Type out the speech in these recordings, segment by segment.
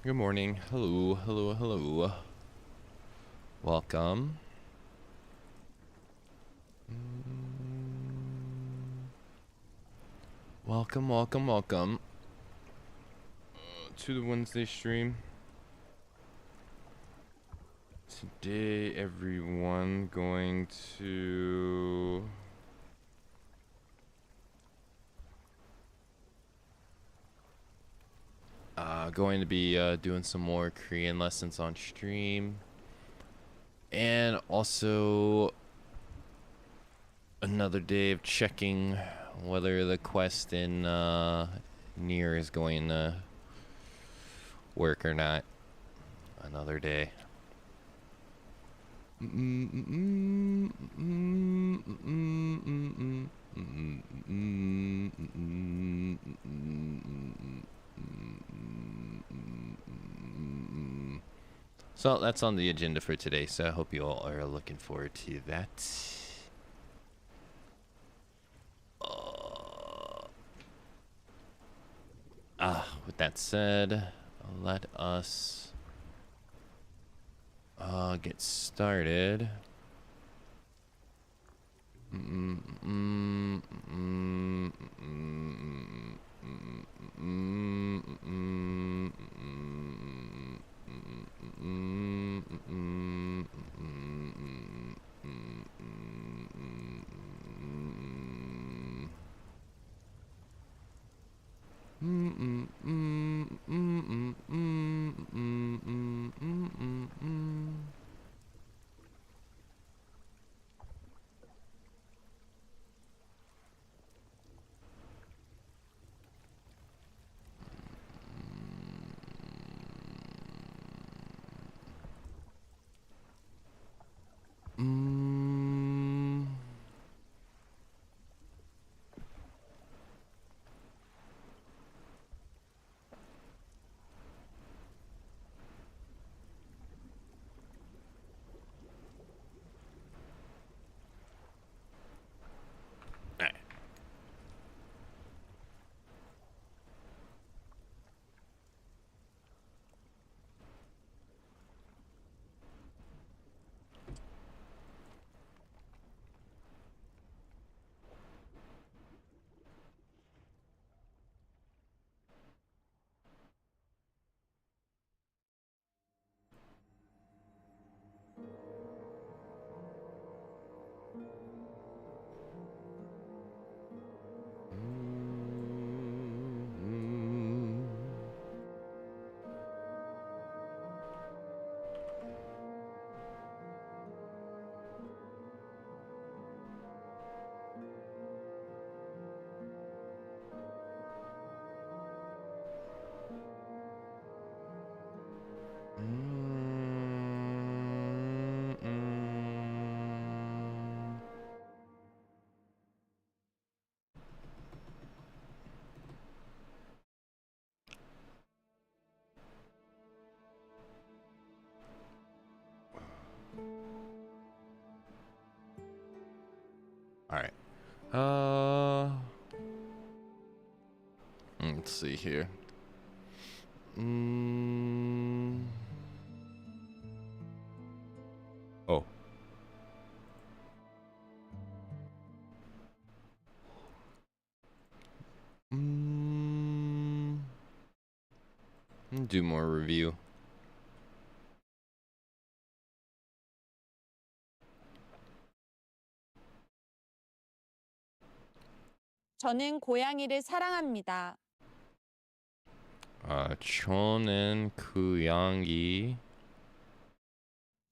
Good morning. Hello, hello, hello. Welcome. Welcome, welcome, welcome to the Wednesday stream. Today, everyone, going to be doing some more Korean lessons on stream, and also another day of checking whether the quest in Nier is going to work or not. Another day. So that's on the agenda for today, so I hope you all are looking forward to that. With that said, let us get started. All right. Let's see here. Oh. Do more review. 저는 고양이를 사랑합니다. 저는 고양이.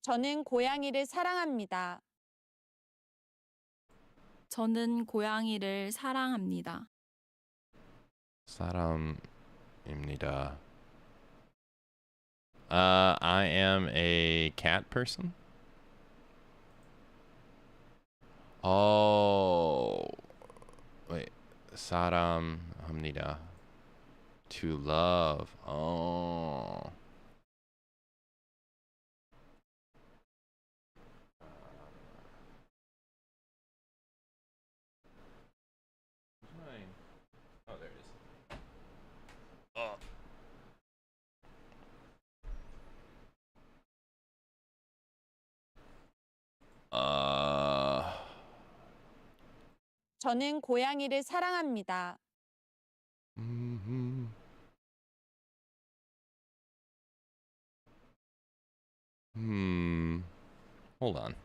저는 고양이를 사랑합니다. 저는 고양이를 사랑합니다. 사람입니다. I am a cat person. Oh, wait. 사랑합니다. To love. Oh. Oh, there it is. Oh. 저는 고양이를 사랑합니다. mhm. Hold on.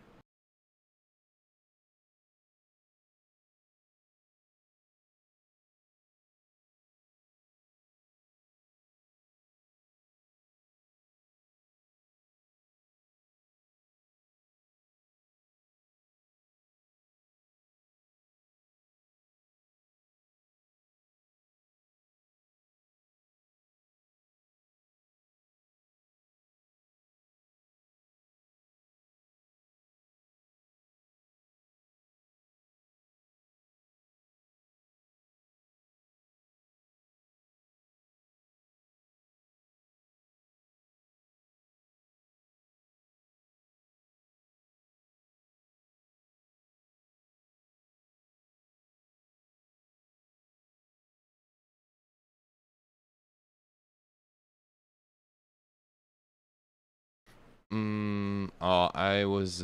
Oh, I was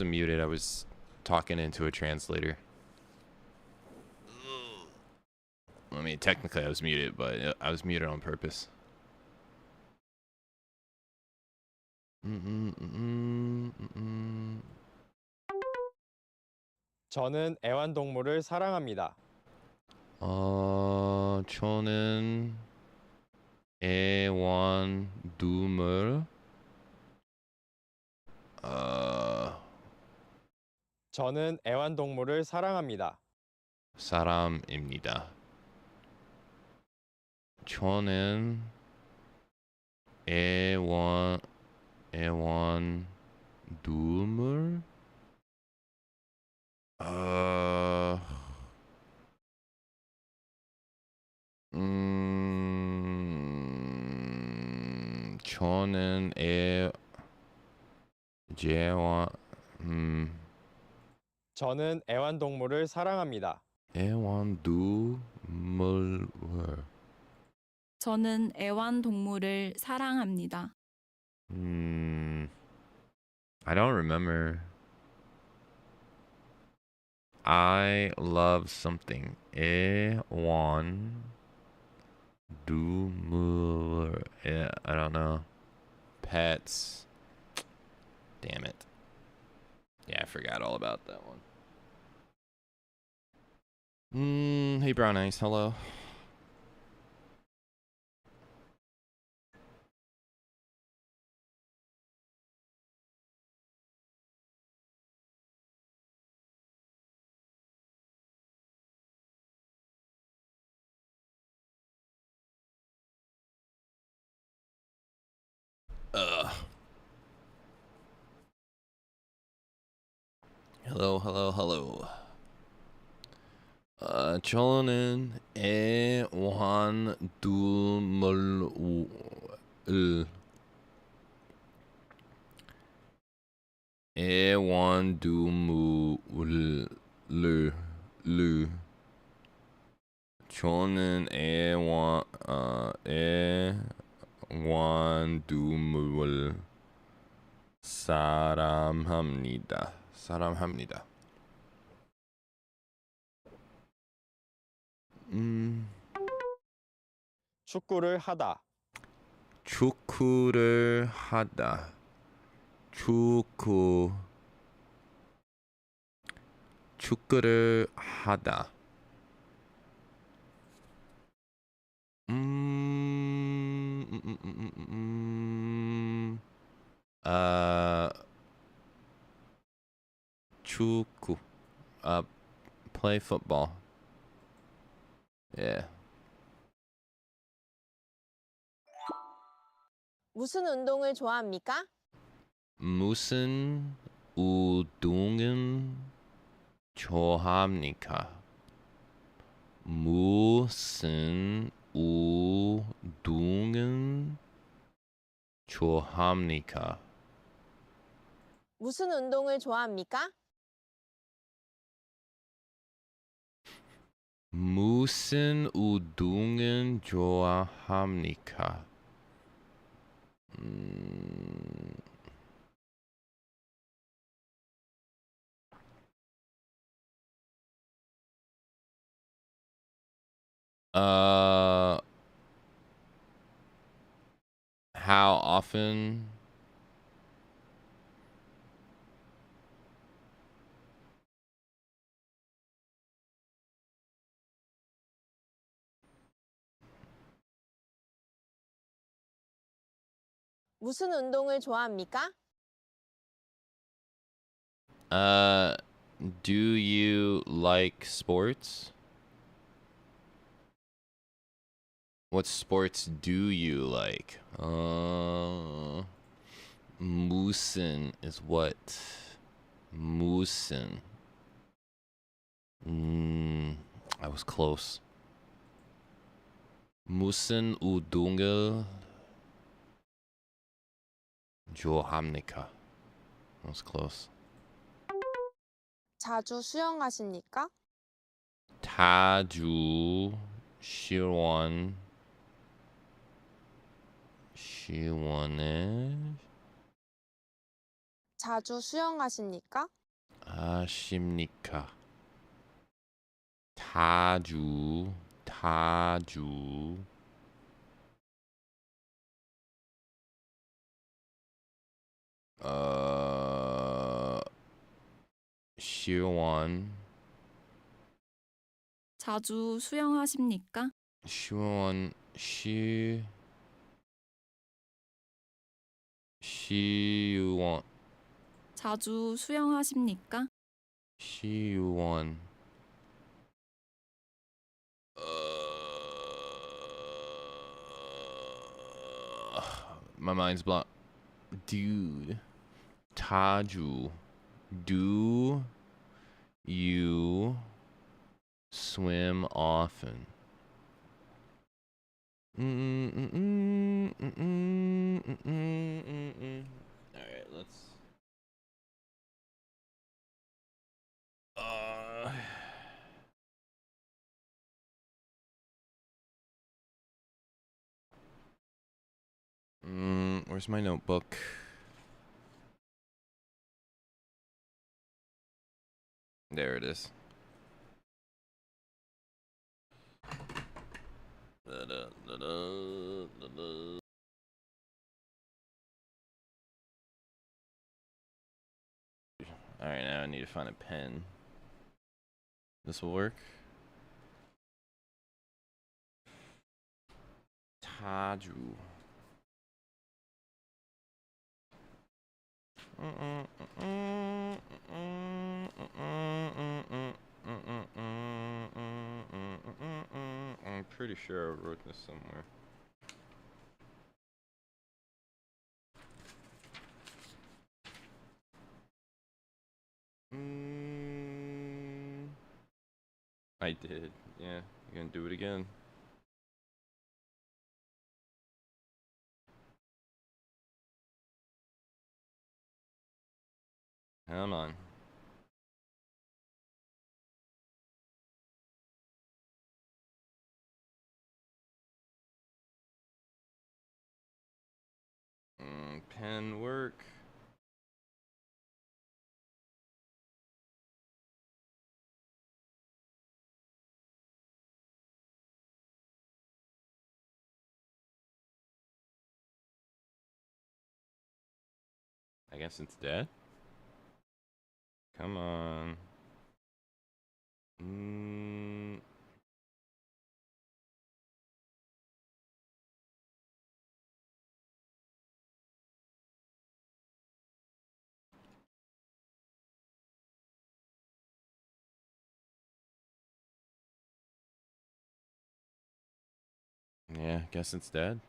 muted. I was talking into a translator. I mean, technically I was muted, but I was muted on purpose. 저는 애완동물을 사랑합니다. 저는 애완동물 저는 애완동물을 사랑합니다. 사람입니다. 저는 애완동물 저는 제와 저는 애완동물을 사랑합니다. 애완동물 저는 애완동물을 사랑합니다. I don't remember. I love something. 애완동물. Yeah, I don't know. Pets. Damn it. Yeah, I forgot all about that one. Hey Brown Ice, hello. Hello. 저는 애완동물을 저는 애완동물 사랑합니다. 축구를 하다. 축구를 하다. 축구를 하다. 축구. Play football. Yeah. 무슨 운동을 좋아합니까? 무슨 운동은 좋아합니까? 무슨 운동은 좋아합니까? 무슨 운동을 좋아합니까? 무슨 운동은 좋아합니까? How often? 무슨 운동을 좋아합니까? Do you like sports? What sports do you like? Musen is what? Musen. I was close. 무슨 운동을 좋아합니까? I was close. 자주 수영하십니까? 자주 시원해 자주 수영하십니까? 아십니까? 자주 시원 자주 수영하십니까? 시원 시원 자주 수영하십니까? 시원 my mind's blocked. Dude, 자주. Do you swim often? All right, let's. Where's my notebook? There it is. Alright, now I need to find a pen. This will work. 자주. I'm pretty sure I wrote this somewhere. I did. Yeah, you're gonna do it again. Come on. Pen work. I guess it's dead. Come on. Yeah, guess it's dead.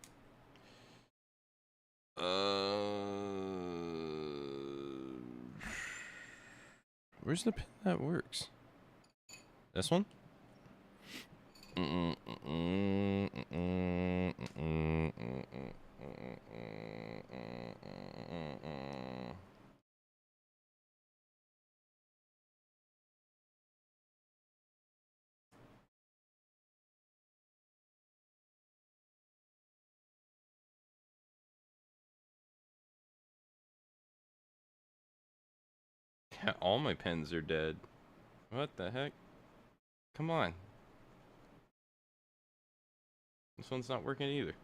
Where's the pin that works? This one? Yeah, all my pens are dead. What the heck? Come on. This one's not working either.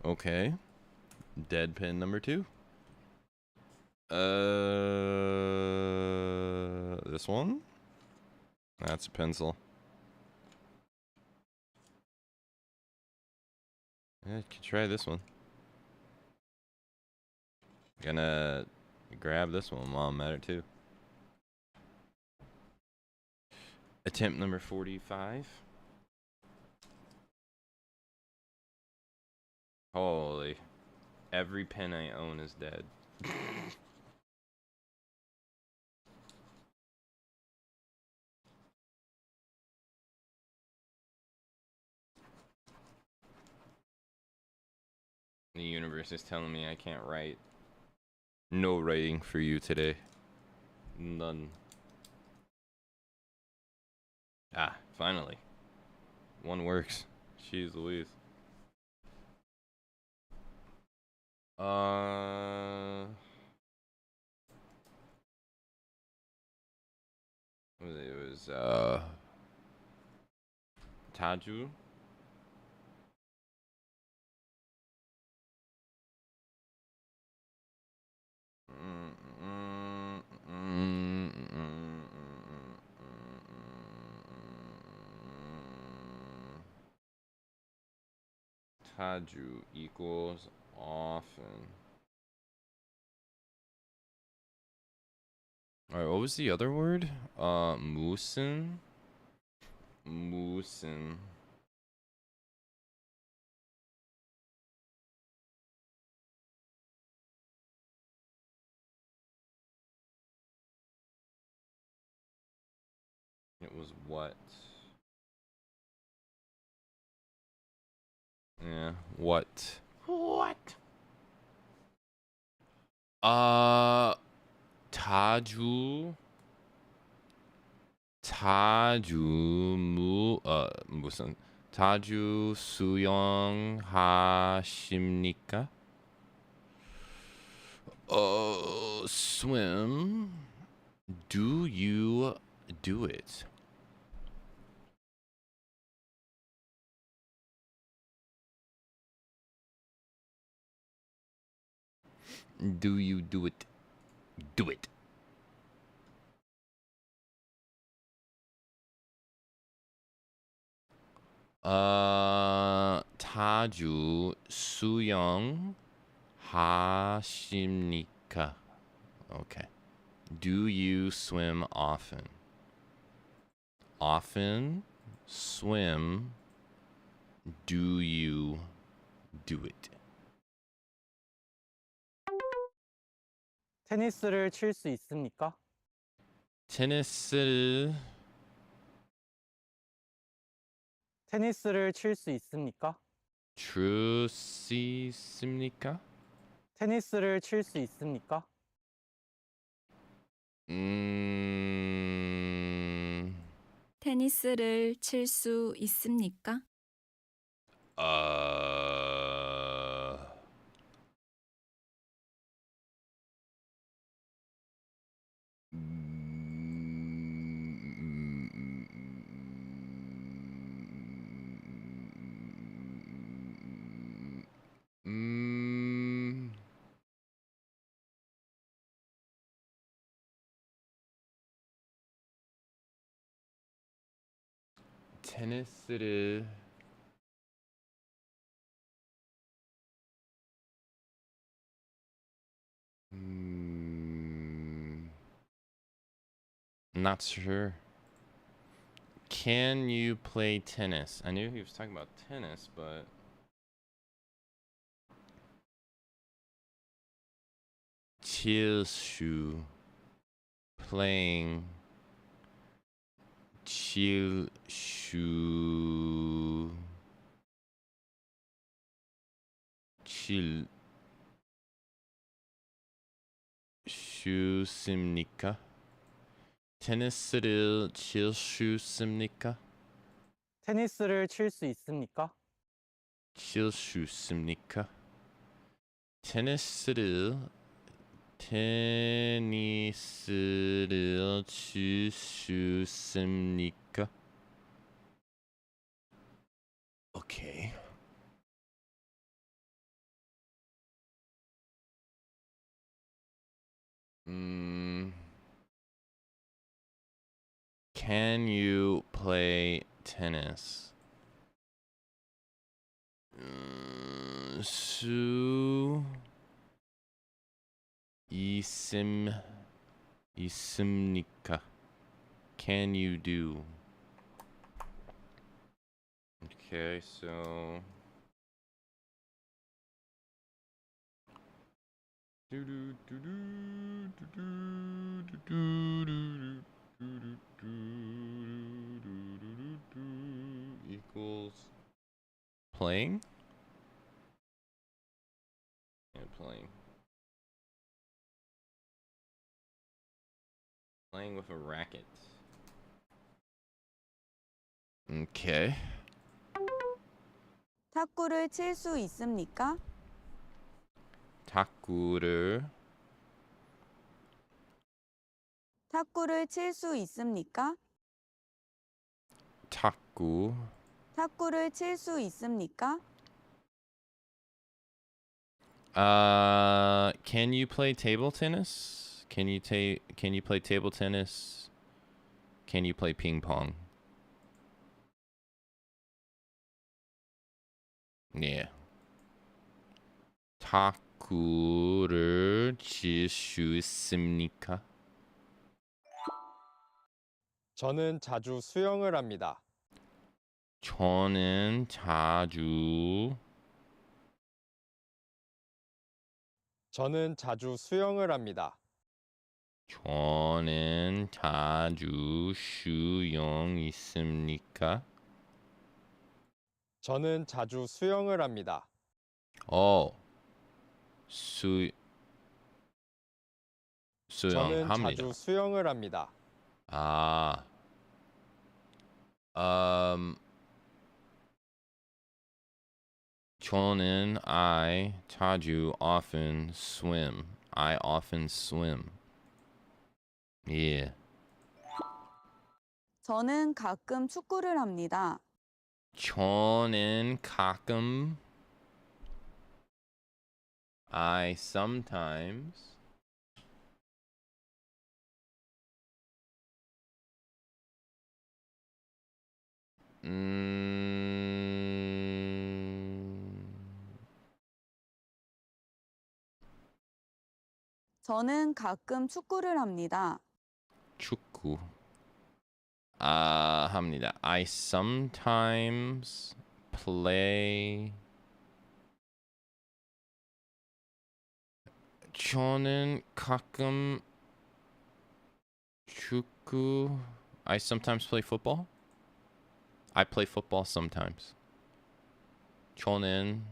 Okay. Dead pin number 2. This one? That's a pencil. Yeah, could try this one. Gonna grab this one while I'm at it too. Attempt number 45. Holy. Every pen I own is dead. The universe is telling me I can't write. No writing for you today. None. Ah, finally. One works. Jeez Louise. It was Taju. Taju equals often. Alright, what was the other word? Moosin? Moosin. It was what? Yeah, what? What? Taju. 무슨 자주 수영하십니까? Swim. Do you do it? Do you do it? Do it. 자주 수영하십니까? Okay. Do you swim often? Often swim. Do you do it? 테니스를 칠 수 있습니까? 테니스를 테니스를 칠 수 있습니까? 칠 수 있습니까? 테니스를 칠 수 있습니까? 테니스를 칠 수 있습니까? 테니스를 not sure. Can you play tennis? I knew he was talking about tennis, but 칠수 playing 칠수 칠수입니까? 테니스를 칠 수 있습니까? 테니스를 칠 수 있습니까? 칠 수 있습니까? 테니스를 칠 수 있습니까? 오케이. Can you play tennis? 수 있습니까? Can you do? Okay, so equals playing? Yeah, playing. Playing with a racket. Okay. 탁구를 칠 수 있습니까? 탁구를 탁구를 칠 수 있습니까? 탁구를 칠 수 있습니까? Can you play table tennis? Can you play table tennis? Can you play ping pong? Yeah. 탁구를 칠 수 있습니까? 저는 자주 수영을 합니다. 저는 자주 수영을 합니다. 저는 자주 수영 있습니까? 저는 자주 수영을 합니다. 수 저는 수영합니다. 자주 수영을 합니다. 아, 저는 자주 often swim. I often swim. Yeah. 저는 가끔 축구를 합니다. 저는 가끔 I sometimes 저는 가끔 축구를 합니다. 축구 합니다. I sometimes play 저는 가끔 축구 I sometimes play football. I play football sometimes. 저는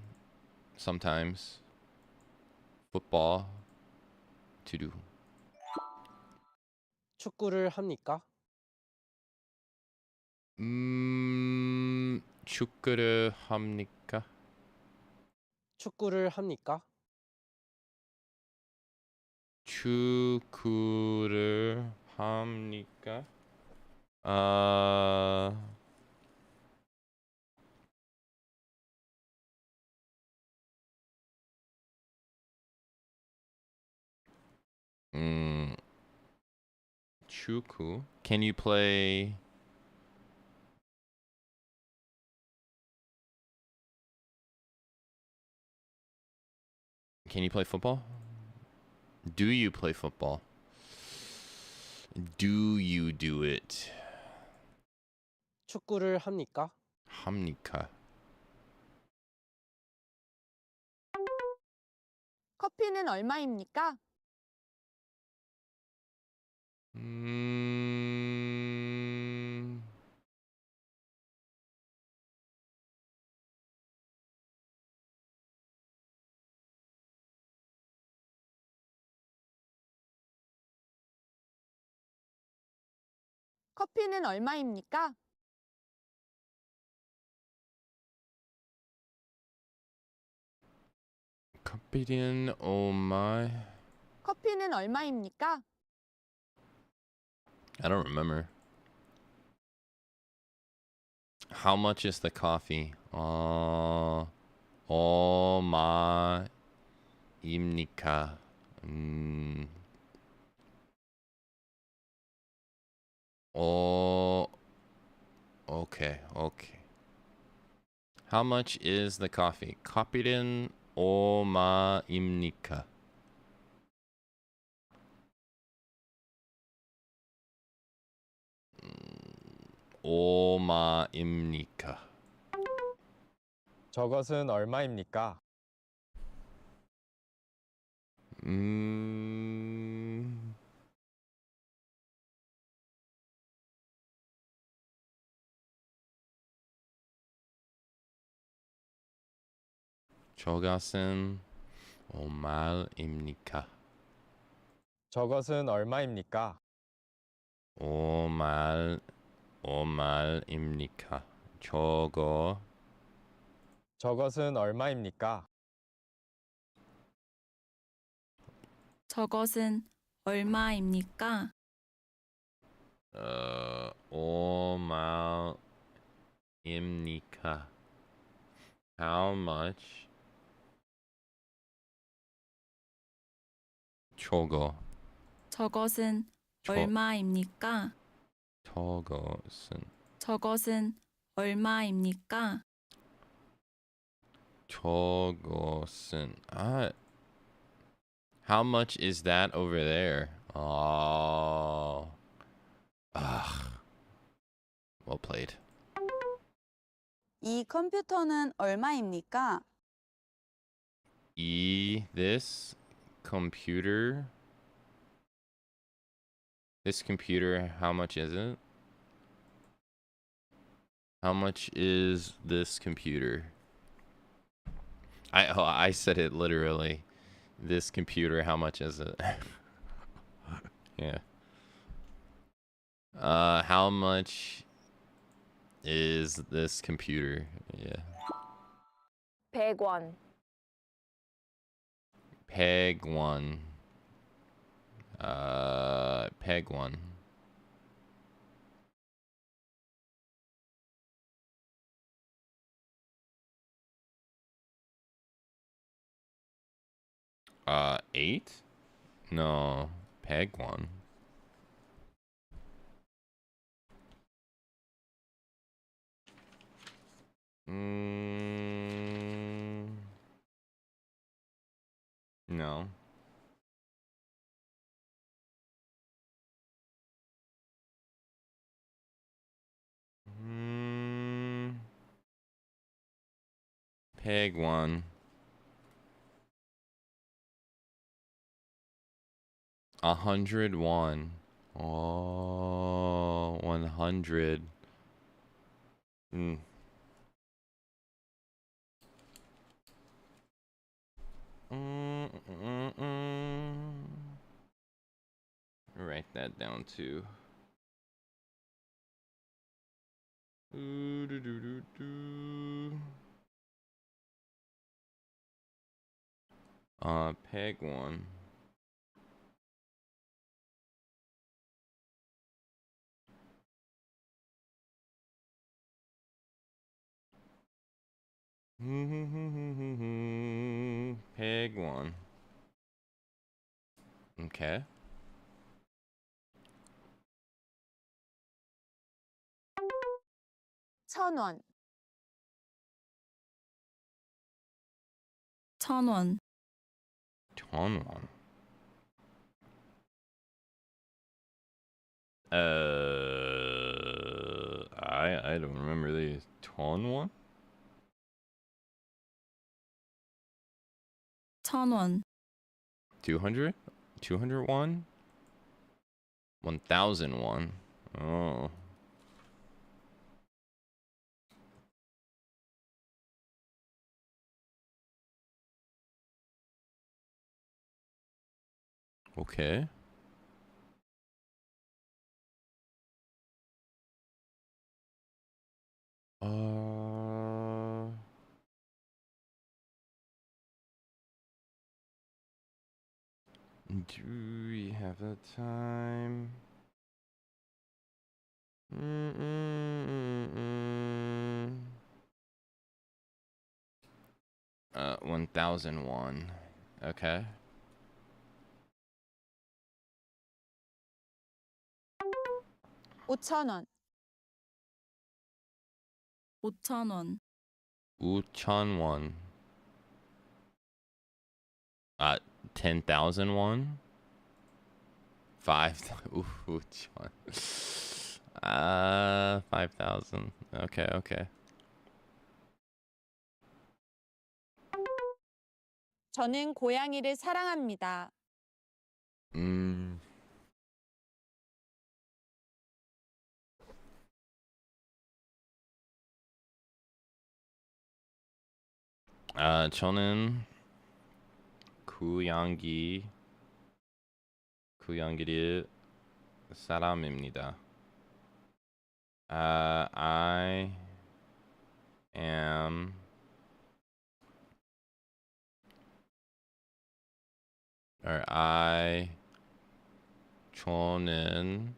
sometimes football to do. 축구를 합니까? 축구를 합니까? 축구를 합니까? 축구를 합니까? 축구. Can you play football? Do you play football? Do you do it? 축구를 합니까? 합니까? 커피는 얼마입니까? 커피는 얼마입니까? 커피는 얼마? 커피는 얼마입니까? I don't remember. How much is the coffee? 얼마입니까? Okay, okay. How much is the coffee? 커피는 얼마입니까? 얼마입니까? 저것은 얼마입니까? 저것은 얼마입니까? 저것은 얼마입니까? 얼마입니까? 저것은 얼마입니까? 저것은 얼마입니까? 얼마입니까? How much? 저것은 저것은 저- 얼마입니까? 저것은 얼마입니까? How much is that over there? Oh. Well played. 이 컴퓨터는 얼마입니까? This computer. This computer, how much is it? How much is this computer? I said it literally. This computer, how much is it? Yeah. How much is this computer? Yeah. 100원. Peg one. Peg one. Eight? No, peg one. No. Peg one. 101. Oh, 100. Write that down too. Peg one. Peg one. Okay. 천원. 1,000원. 1,000 won. I don't remember these. 1,000 won? 1,000원. 200? 200 won? 1,000 won. Oh. Okay. Do we have the time? 1001. Okay. 5,000원, 5,000원, 5,000원. 10,001? 5. Ooh, 5,000. Okay, okay. 저는 고양이를 사랑합니다. 음. 저는 고양이를 사람입니다. I am or 저는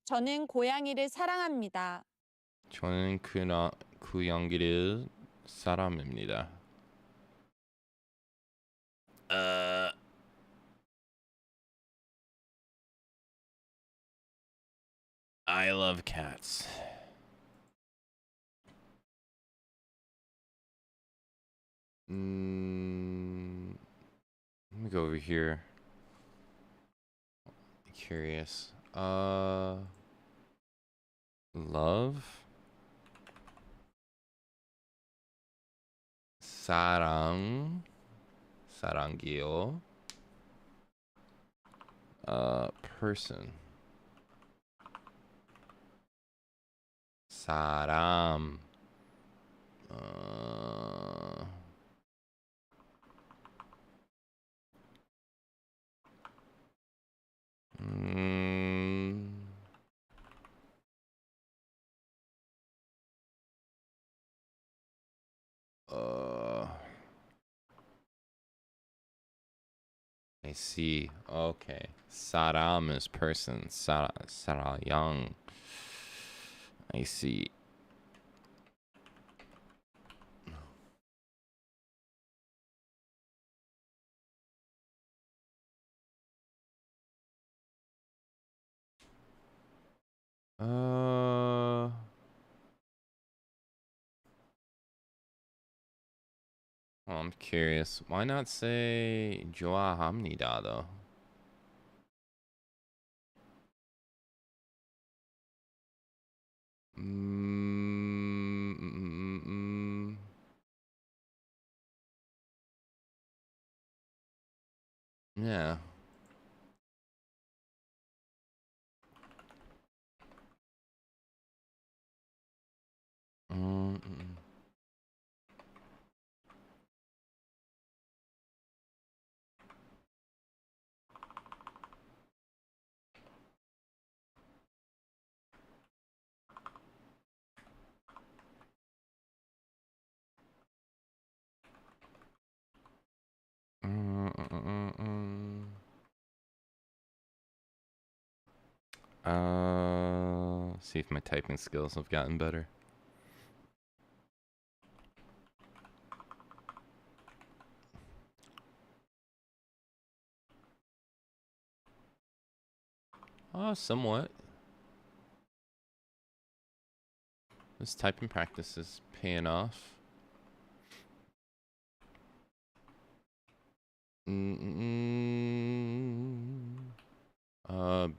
저는 고양이를 사랑합니다. 저는 고양이를 사람입니다. I love cats. Let me go over here. Curious. Love. 사랑이요. Person. 사람. I see. Okay. 사람 is person. 사랑. I see. I'm curious. Why not say 좋아합니다 though? Yeah. See if my typing skills have gotten better. Somewhat. This typing practice is paying off.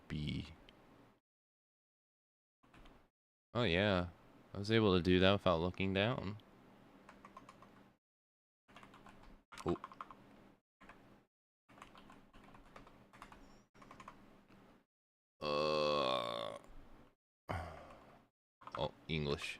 B. Oh yeah, I was able to do that without looking down. Oh. Oh, English.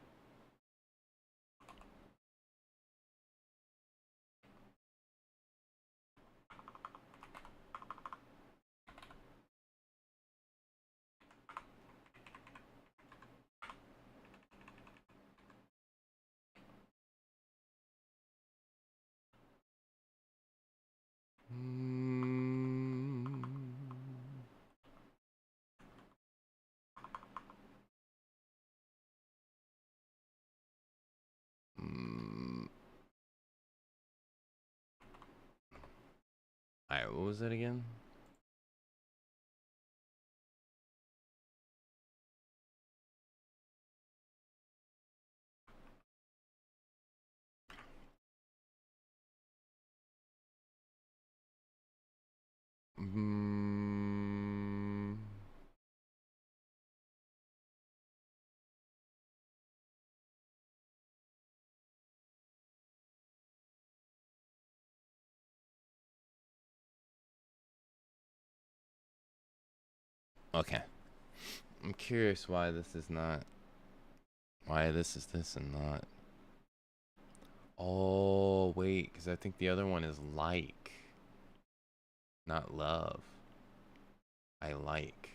Alright, what was it again? Mm, okay. I'm curious why this is not. Why this is this and not. Oh, wait, because I think the other one is like, not love. I like.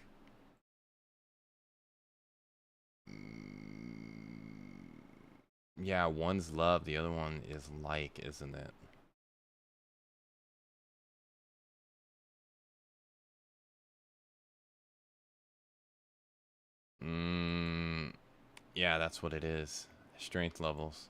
Yeah, one's love, the other one is like, isn't it? Yeah, that's what it is. Strength levels.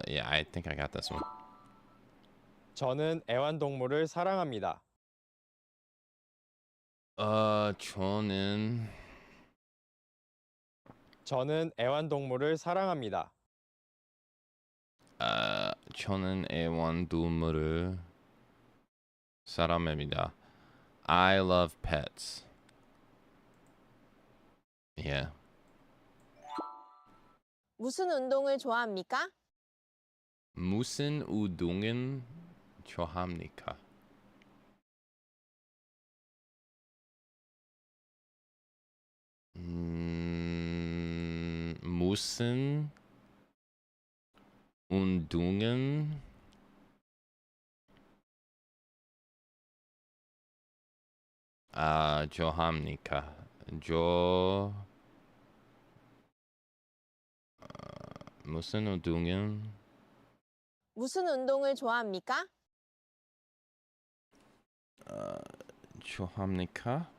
Yeah, I think I got this one. 저는 애완동물을 사랑합니다. 저는 애완동물을 사랑합니다. 저는 애완동물을 사랑합니다. I love pets. Yeah. 무슨 운동을 좋아합니까? 무슨 운동은 좋아합니까? 무슨 운동은 좋아합니까? 무슨 운동을 좋아합니까? 좋아합니까?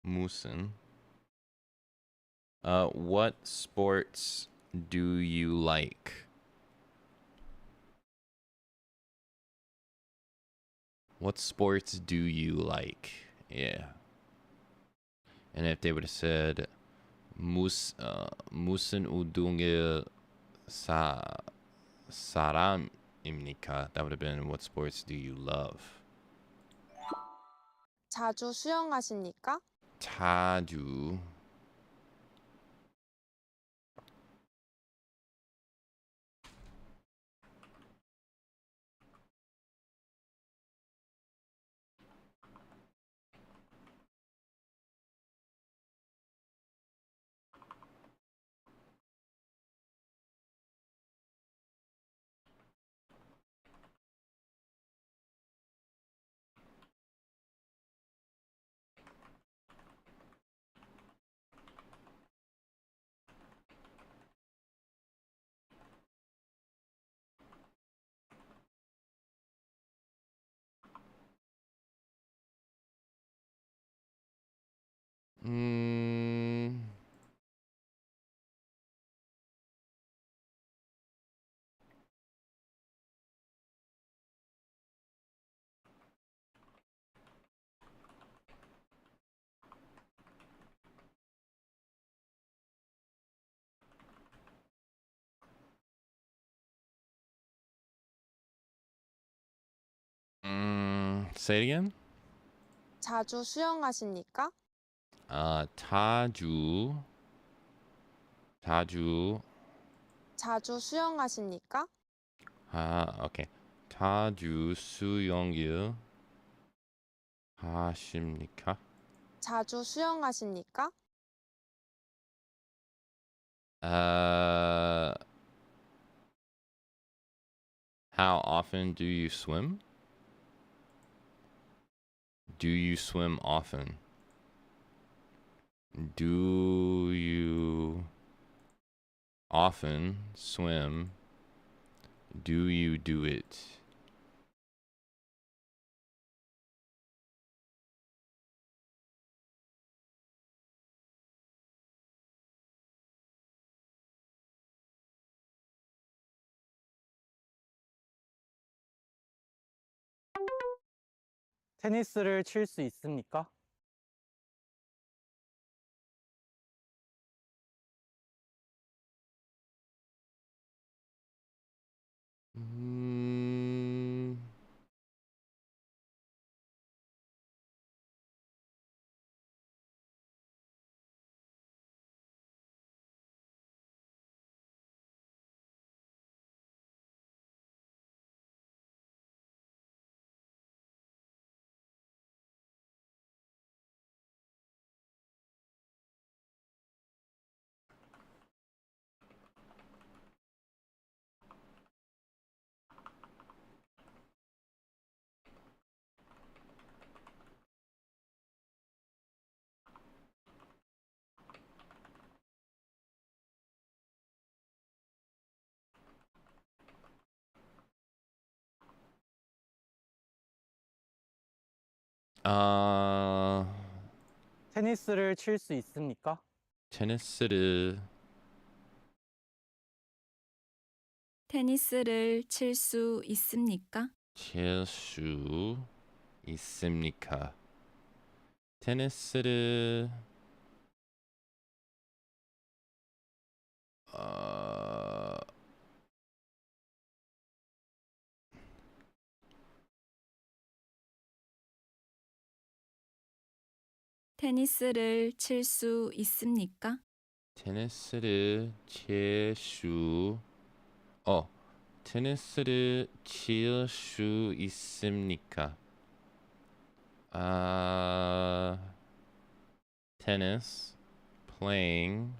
무슨 what sports do you like? What sports do you like? Yeah. And if they would have said 무슨 운동을 사람입니까? That would have been what sports do you love? 자주 수영하십니까? 자주 say it again? 자주 수영하십니까? 자주 자주 수영하십니까? okay. 자주 수영을 하십니까? 자주 수영하십니까? How often do you swim? Do you swim often? Do you often swim? Do you do it? 테니스를 칠 수 있습니까? Mm, 테니스를 칠 수 있습니까? 테니스를 테니스를 칠 수 있습니까? 칠 수 있습니까? 테니스를 어, 테니스를 칠 수 있습니까? 테니스를 테니스를 칠 수 있습니까? Tennis playing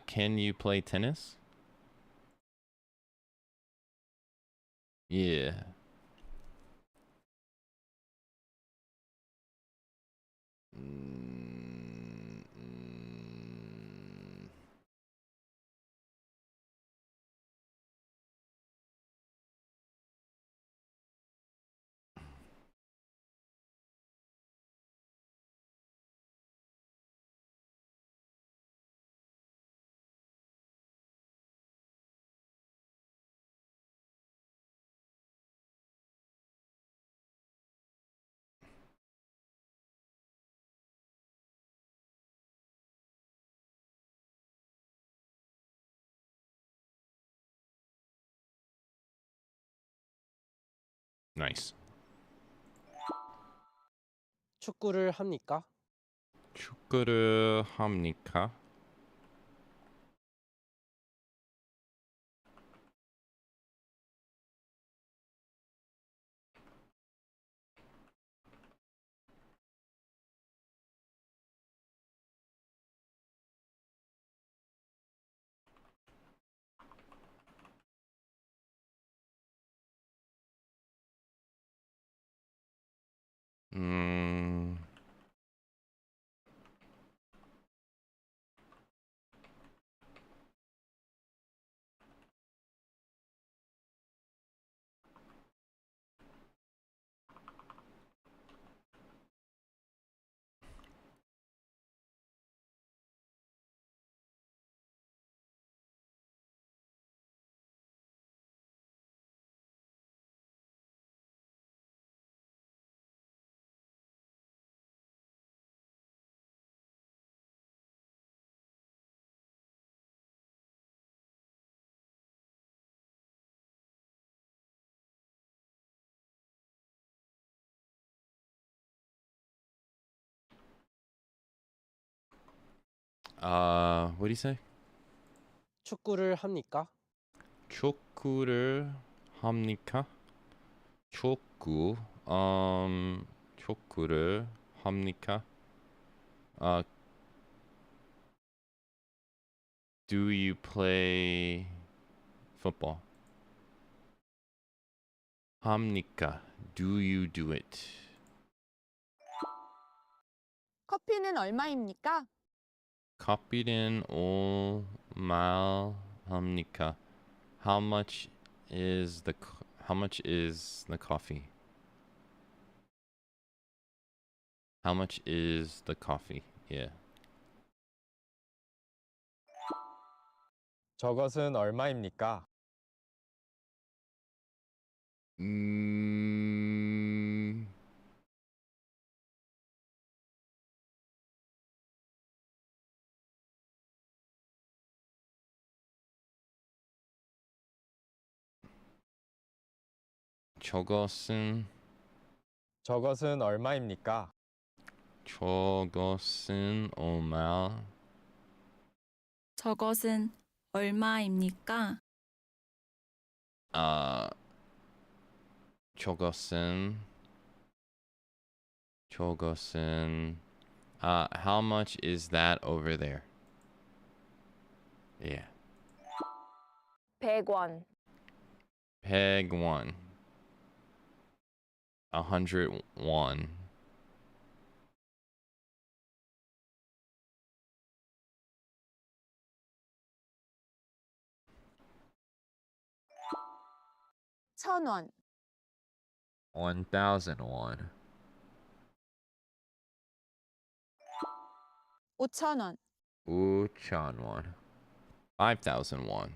can you play tennis? Yeah. Mm, mm, nice. 축구를 합니까? 축구를 합니까? 음, what do you say? 축구를 합니까? 축구를 합니까? 축구, 축구를 합니까? Uh, do you play football? 합니까? Do you do it? 커피는 얼마입니까? 커피는 얼마 합니까? How much is how much is the coffee? How much is the coffee? Yeah. 저것은 얼마입니까? 음, 저것은 저것은 얼마입니까? 저것은 얼마? 저것은 얼마입니까? 아, 저것은 how much is that over there? Yeah. 100원. 101. 101. 천원. 1001. 5천원. 5,000원. 5,001.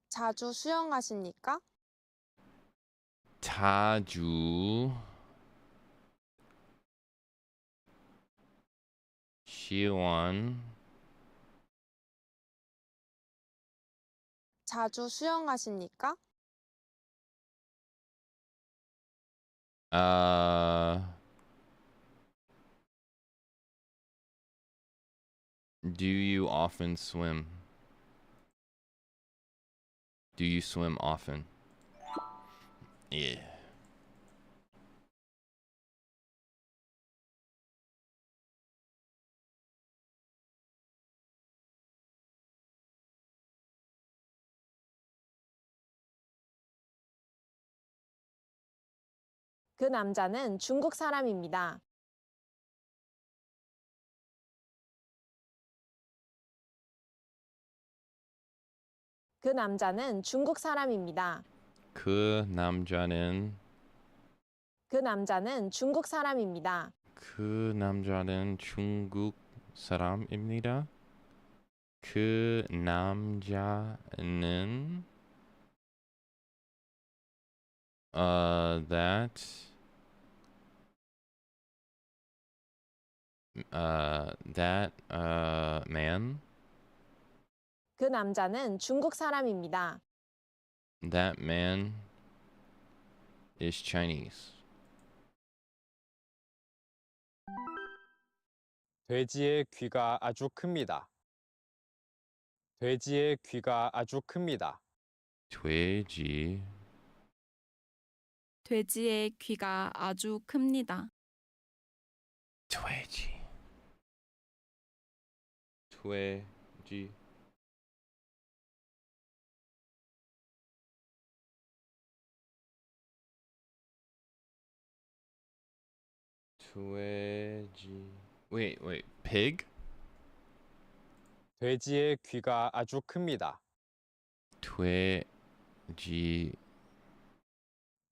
자주 수영하십니까? 자주 시원 자주 수영하십니까? uh do you often swim? Do you swim often? Yeah. 그 남자는 중국 사람입니다. 그 남자는 중국 사람입니다. 그 남자는 중국 사람입니다. 그 남자는 중국 사람입니다. 그 남자는 that man, 그 남자는 중국 사람입니다. that man is Chinese. 돼지의 귀가 아주 큽니다. 돼지의 귀가 아주 큽니다. 돼지 돼지의 귀가 아주 큽니다. 돼지 돼지 돼지 wait pig 돼지의 귀가 아주 큽니다. 돼지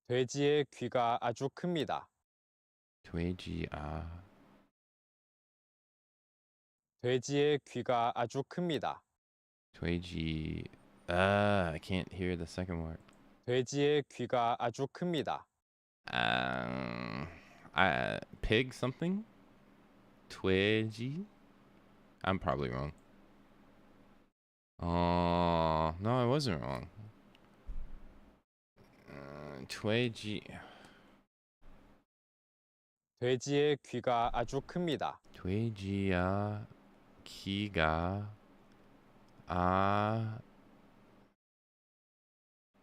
돼지의 귀가 아주 큽니다. 돼지 돼지의 귀가 아주 큽니다. 돼지 I can't hear the second word. 돼지의 귀가 아주 큽니다. Pig something? 돼지? I'm probably wrong. Oh, no, I wasn't wrong. 돼지 돼지의 귀가 아주 큽니다. 돼지야 귀가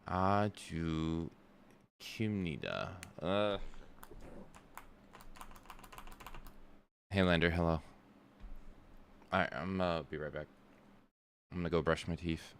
아주 깁니다. Hey Lander, hello. Alright, I'm be right back. I'm gonna go brush my teeth.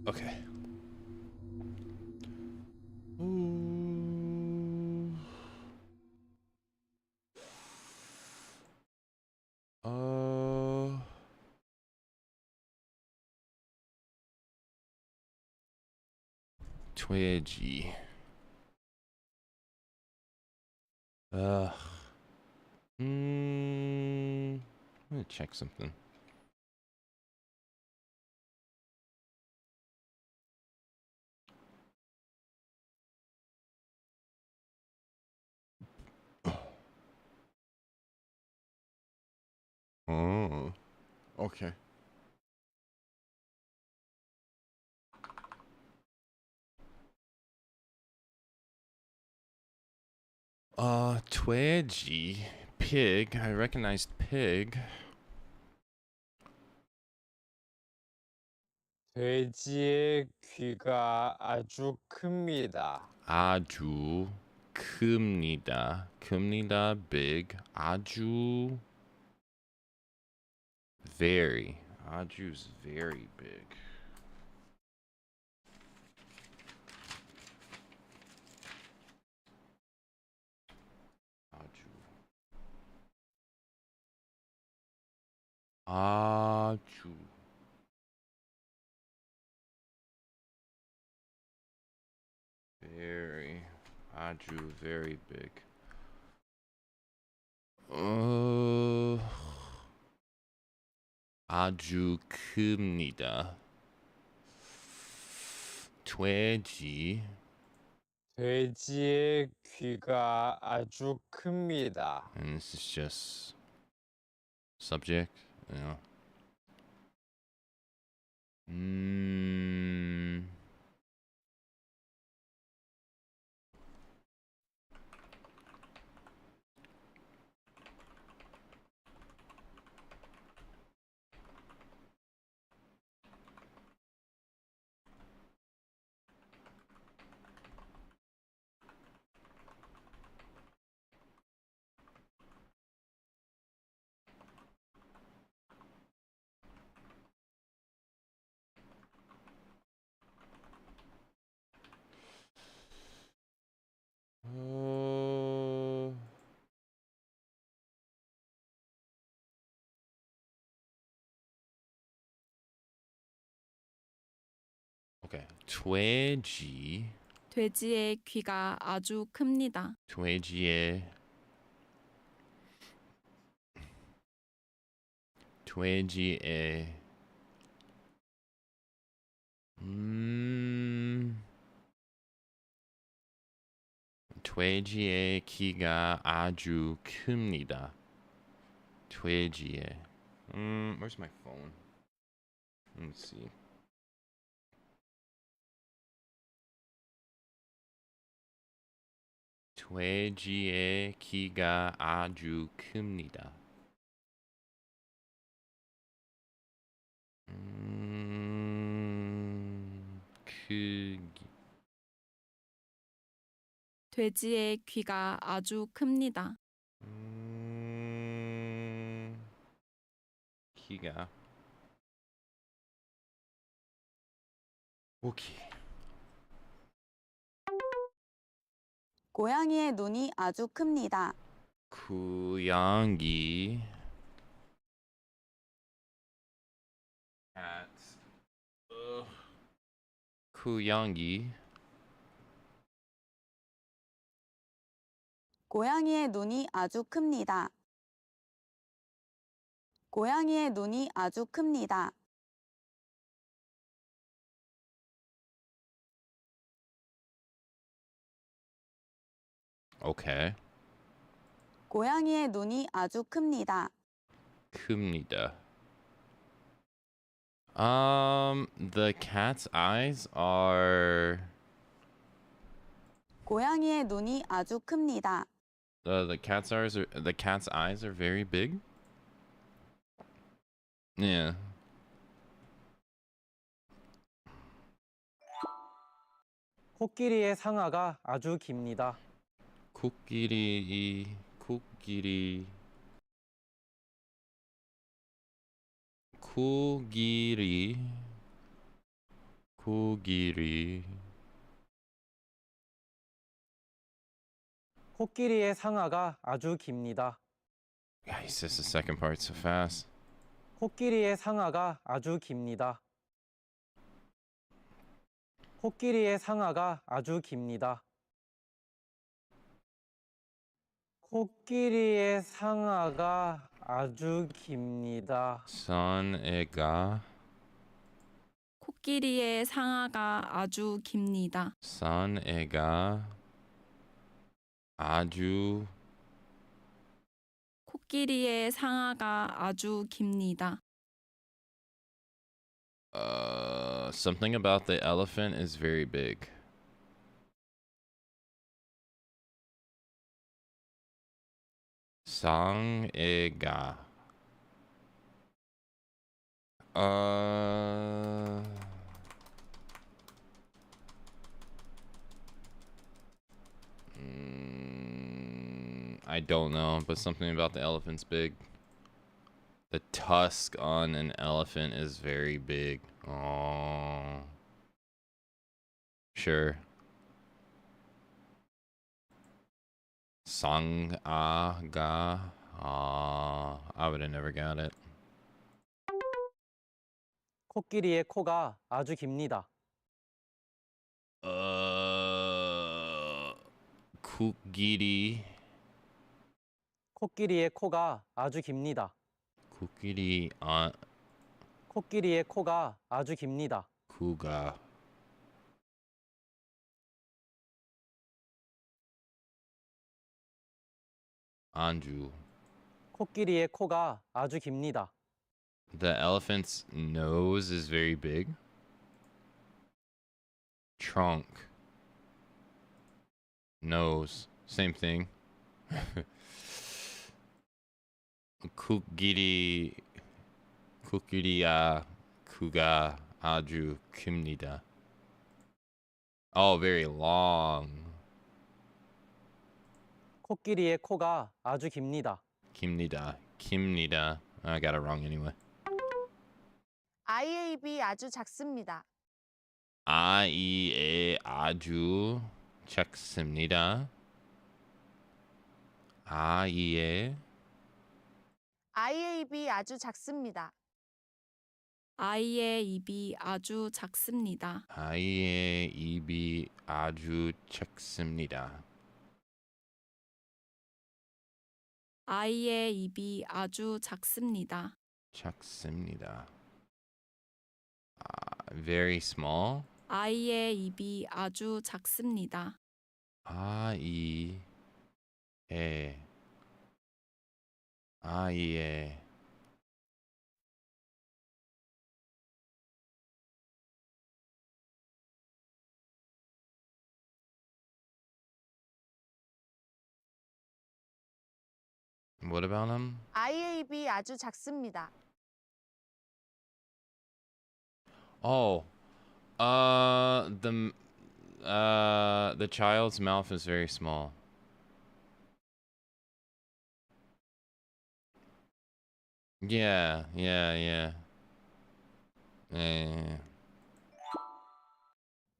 Okay. Ooh. Twitchy. Ugh. I'm gonna check something. Oh. Okay. Twedgy. Pig. I recognized pig. 돼지의 귀가 아주 큽니다. 아주 큽니다. 큽니다. Big. 아주 very. 아주's very big. 아주. 아주. Very. 아주 very big. 아주 큽니다. 돼지. 돼지의 귀가 아주 큽니다. And this is just subject. Yeah. Okay. 돼지. 돼지의 귀가 아주 큽니다. 돼지의 돼지의 키가 아주 큽니다. 돼지의. Where's my phone? Let's see. 돼지의 키가 아주 큽니다. 크기. 돼지의 귀가 아주 큽니다. 키가. 오케이. 고양이의 눈이 아주 큽니다. 고양이. Cat. 고양이. 고양이의 눈이 아주 큽니다. 고양이의 눈이 아주 큽니다. Okay. 고양이의 눈이 아주 큽니다. 큽니다. The cat's eyes are. 고양이의 눈이 아주 큽니다. The cat's eyes are very big. Yeah. 코끼리의 상아가 아주 깁니다. 코끼리. 코끼리. 코끼리. 코끼리의 상아가 아주 깁니다. Yeah, he says the second part so fast. 코끼리의 상아가 아주 깁니다. 코끼리의 상아가 아주 깁니다. 코끼리의 상아가 아주 깁니다. 산에가. 코끼리의 상아가 아주 깁니다. 산에가 아주. 코끼리의 상아가 아주 깁니다. Something about the elephant is very big. 상에가. I don't know, but something about the elephant's big. The tusk on an elephant is very big. Oh. Sure. Sangaga. I would have never got it. 코끼리의 코가 아주 깁니다. 코끼리. 코끼리의 코가 아주 깁니다. 코끼리 코끼리의 코가 아주 깁니다. 쿠가. 안주. 코끼리의 코가 아주 깁니다. The elephant's nose is very big. Trunk. Nose. Same thing. 코끼리야 쿠가 아주 깁니다. Oh, very long. 코끼리의 코가 아주 깁니다. 깁니다. I got it wrong anyway. 아이의 입이 아주 작습니다. 아이의 아주 작습니다. 아이의 입이 아주 작습니다. 아이의 입이 아주 작습니다. 아이의 입이 아주 작습니다. 아이의 입이 아주 작습니다. 작습니다. Very small. 아이의 입이 아주 작습니다. 아이의 What about him? 아이의 입이 아주 작습니다. Oh, the child's mouth is very small. Yeah. 예.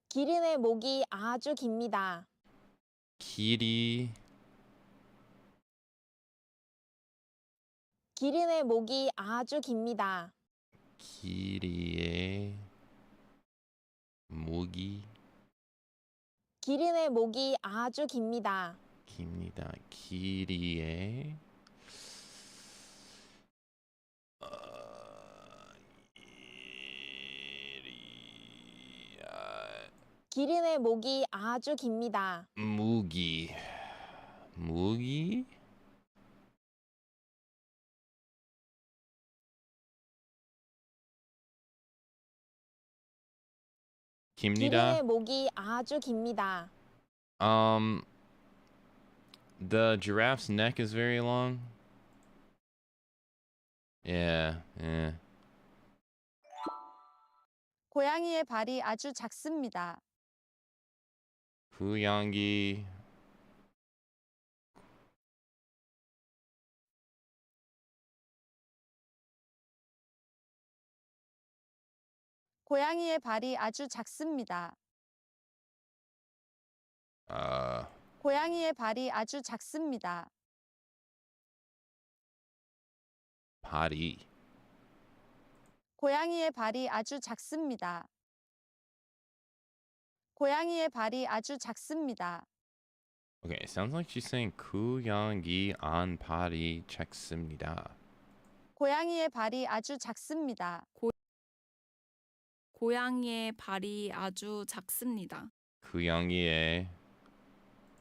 기린의 목이 아주 깁니다. 길이 기린의 목이 아주 깁니다. 길이의 목이 기린의 목이 아주 깁니다. 깁니다. 길이의 기린의 목이 아주 깁니다. 무기 깁니다. 기린의 목이 아주 깁니다. The giraffe's neck is very long. Yeah. 고양이의 발이 아주 작습니다. 고양이 고양이의 발이 아주 작습니다. 고양이의 발이 아주 작습니다. 발이. 고양이의 발이 아주 작습니다. 고양이의 발이 아주 작습니다. Okay, it sounds like she's saying 고양이 안 발이 작습니다. 고양이의 발이 아주 작습니다. 고양이의 발이 아주 작습니다. 고양이의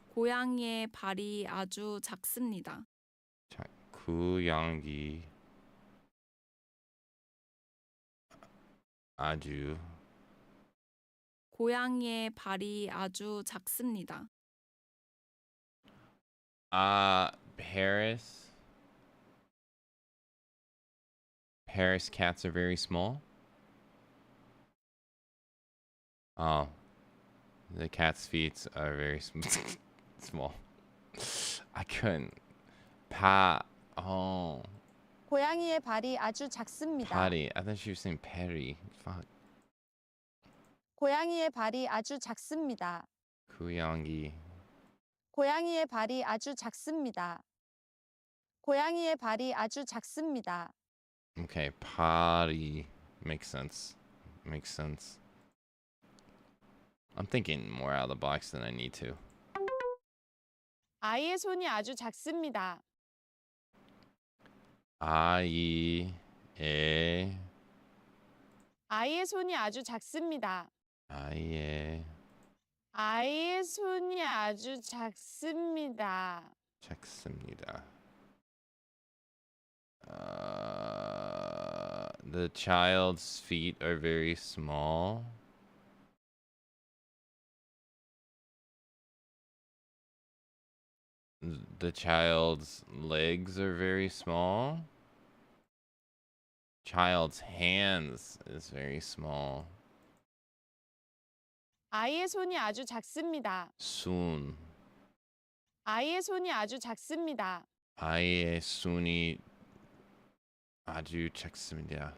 고양이의 발이 아주 작습니다. 고양이 아주 고양이의 발이 아주 작습니다. Paris. Paris cats are very small. Oh, the cat's feet are very small. I couldn't. Oh, 고양이의 발이 아주 작습니다. patty. I thought she was saying patty. Fuck. 고양이의 발이 아주 작습니다. 고양이. 고양이의 발이 아주 작습니다. 고양이의 발이 아주 작습니다. Okay, potty makes sense. Makes sense. I'm thinking more out of the box than I need to. 아이의 손이 아주 작습니다. 아이의 아이의 손이 아주 작습니다. 아이의 아이의 손이 아주 작습니다. 작습니다. The child's feet are very small. The child's legs are very small. Child's hands is very small. 아이의 손이 아주 작습니다. 손. 아이의 손이 아주 작습니다. 아이의 손이 아주 작습니다.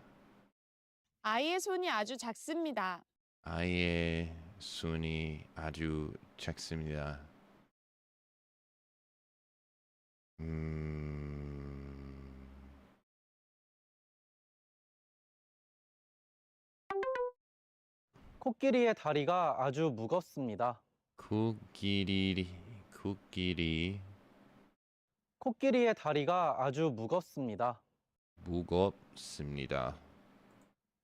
아이의 손이 아주 작습니다. 아이의 손이 아주 작습니다. 코끼리의 다리가 아주 무겁습니다. 코끼리 코끼리의 다리가 아주 무겁습니다. 무겁습니다.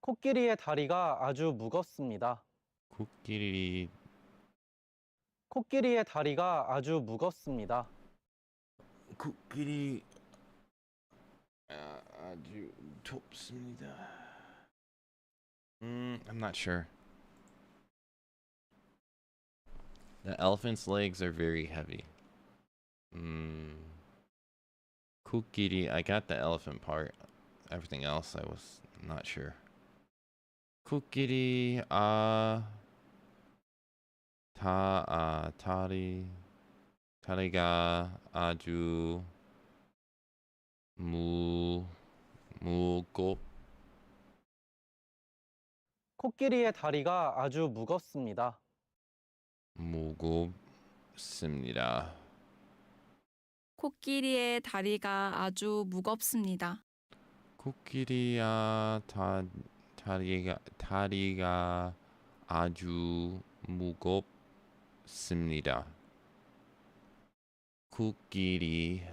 코끼리의 다리가 아주 무겁습니다. 코끼리 코끼리의 다리가 아주 무겁습니다. 코끼리 아주 좁습니다. I'm not sure. The elephant's legs are very heavy. 코끼리, I got the elephant part. Everything else I was not sure. 코끼리 다리가 아주 무겁 코끼리의 다리가 아주 무겁습니다. 무겁습니다. 코끼리의 다리가 아주 무겁습니다. 코끼리야 다리가 아주 무겁습니다. 코끼리야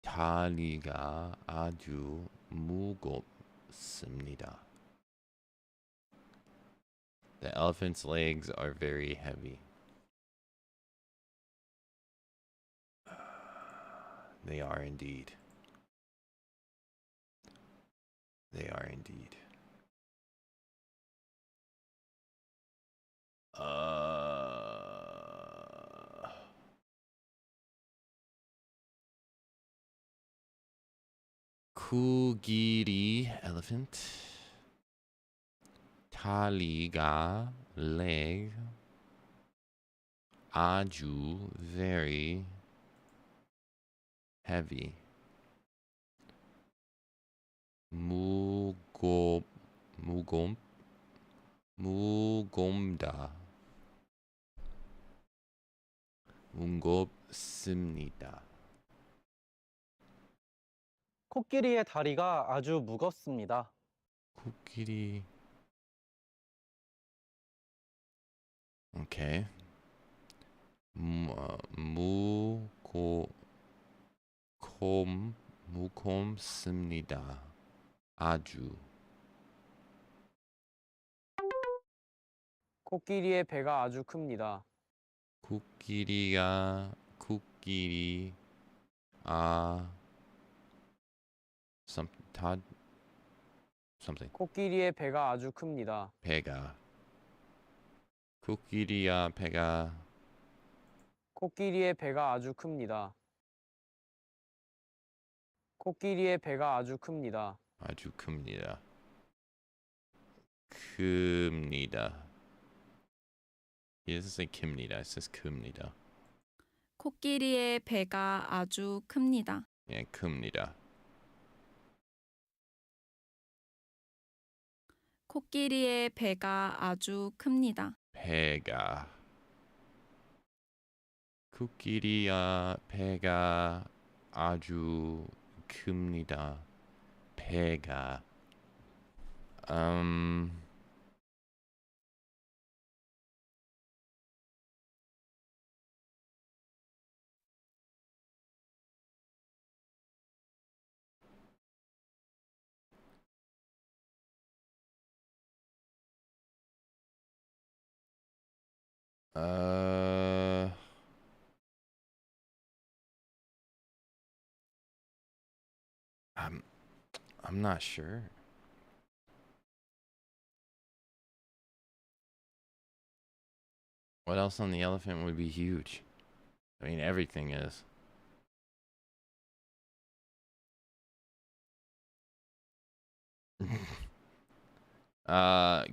다리가 아주 무겁습니다. The elephant's legs are very heavy. They are indeed. They are indeed. 코끼리 elephant. 다리가 leg 아주 very heavy. 무겁습니다. 무겁다. 무겁습니다. 코끼리의 다리가 아주 무겁습니다. 코끼리. 오케이. 무겁습니다. 아주. 코끼리의 배가 아주 큽니다. 코끼리 something 코끼리의 배가 아주 큽니다. 배가 코끼리야 배가 코끼리의 배가 아주 큽니다. 코끼리의 배가 아주 큽니다. 아주 큽니다. 큽니다. It doesn't say 큽니다. It says 큽니다. 코끼리의 배가 아주 큽니다. 예, 큽니다. 코끼리의 배가 아주 큽니다. 배가 코끼리야 배가 아주 큽니다. 배가 I'm not sure. What else on the elephant would be huge? I mean, everything is.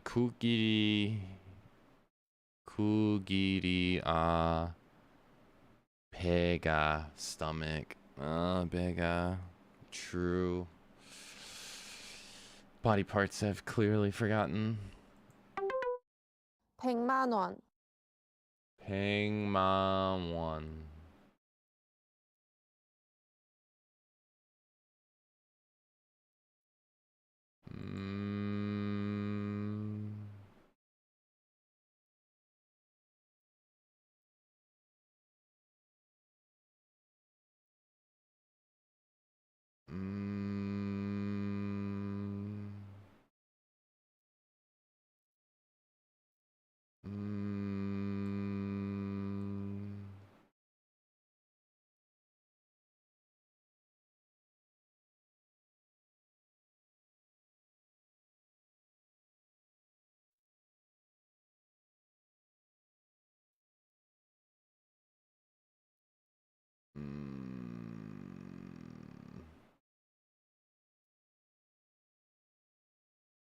코끼리, 배가, stomach, 배가, true. Body parts I've clearly forgotten. 100만 원. 100만 원.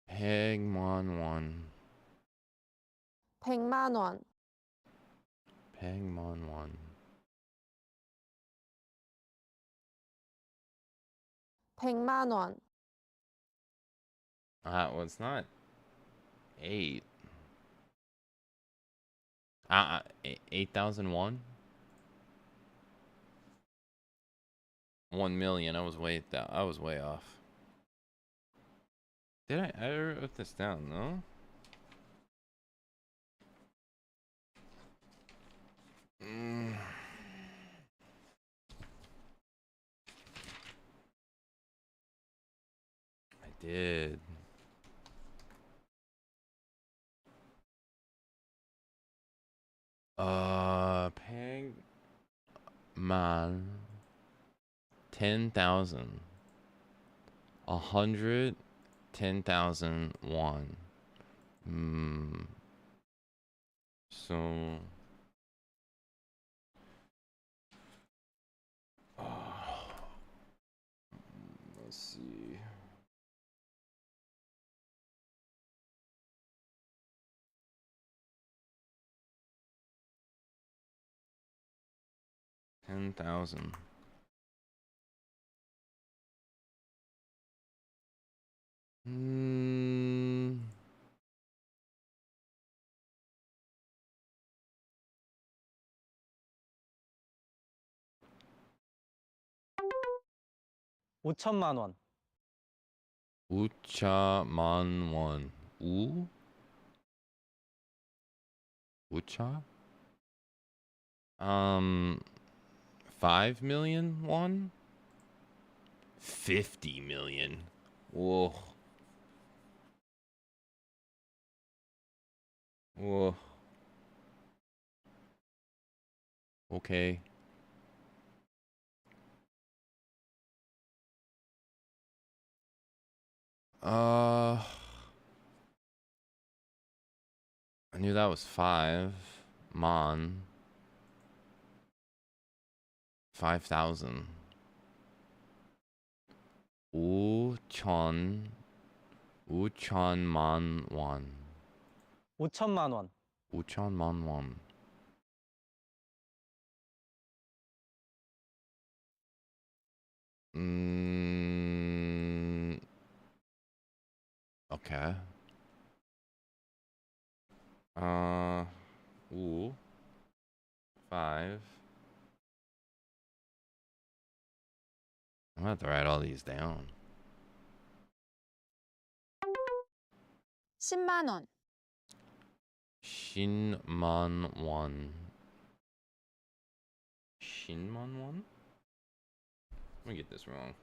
백만 원. 100만 원. 100만 원. 100만 원. Well, it's not 8. 8,001? 1 million. I was way off. I wrote this down, no? I did. Peg man 10,000. 110,001. So let's see. $10,000. 음, 5천만 원. 5천만 원. 우? 5천? 5 million won? 50 million. Whoa. Whoa. Okay. I knew that was 5. Mon. 5,000. 5천. 5천만 원. 5천만 원. 5천만 원. Okay. Ooh. 5. I'm gonna have to write all these down. 10만 원. 10만 원. 10만 원? Let me get this wrong.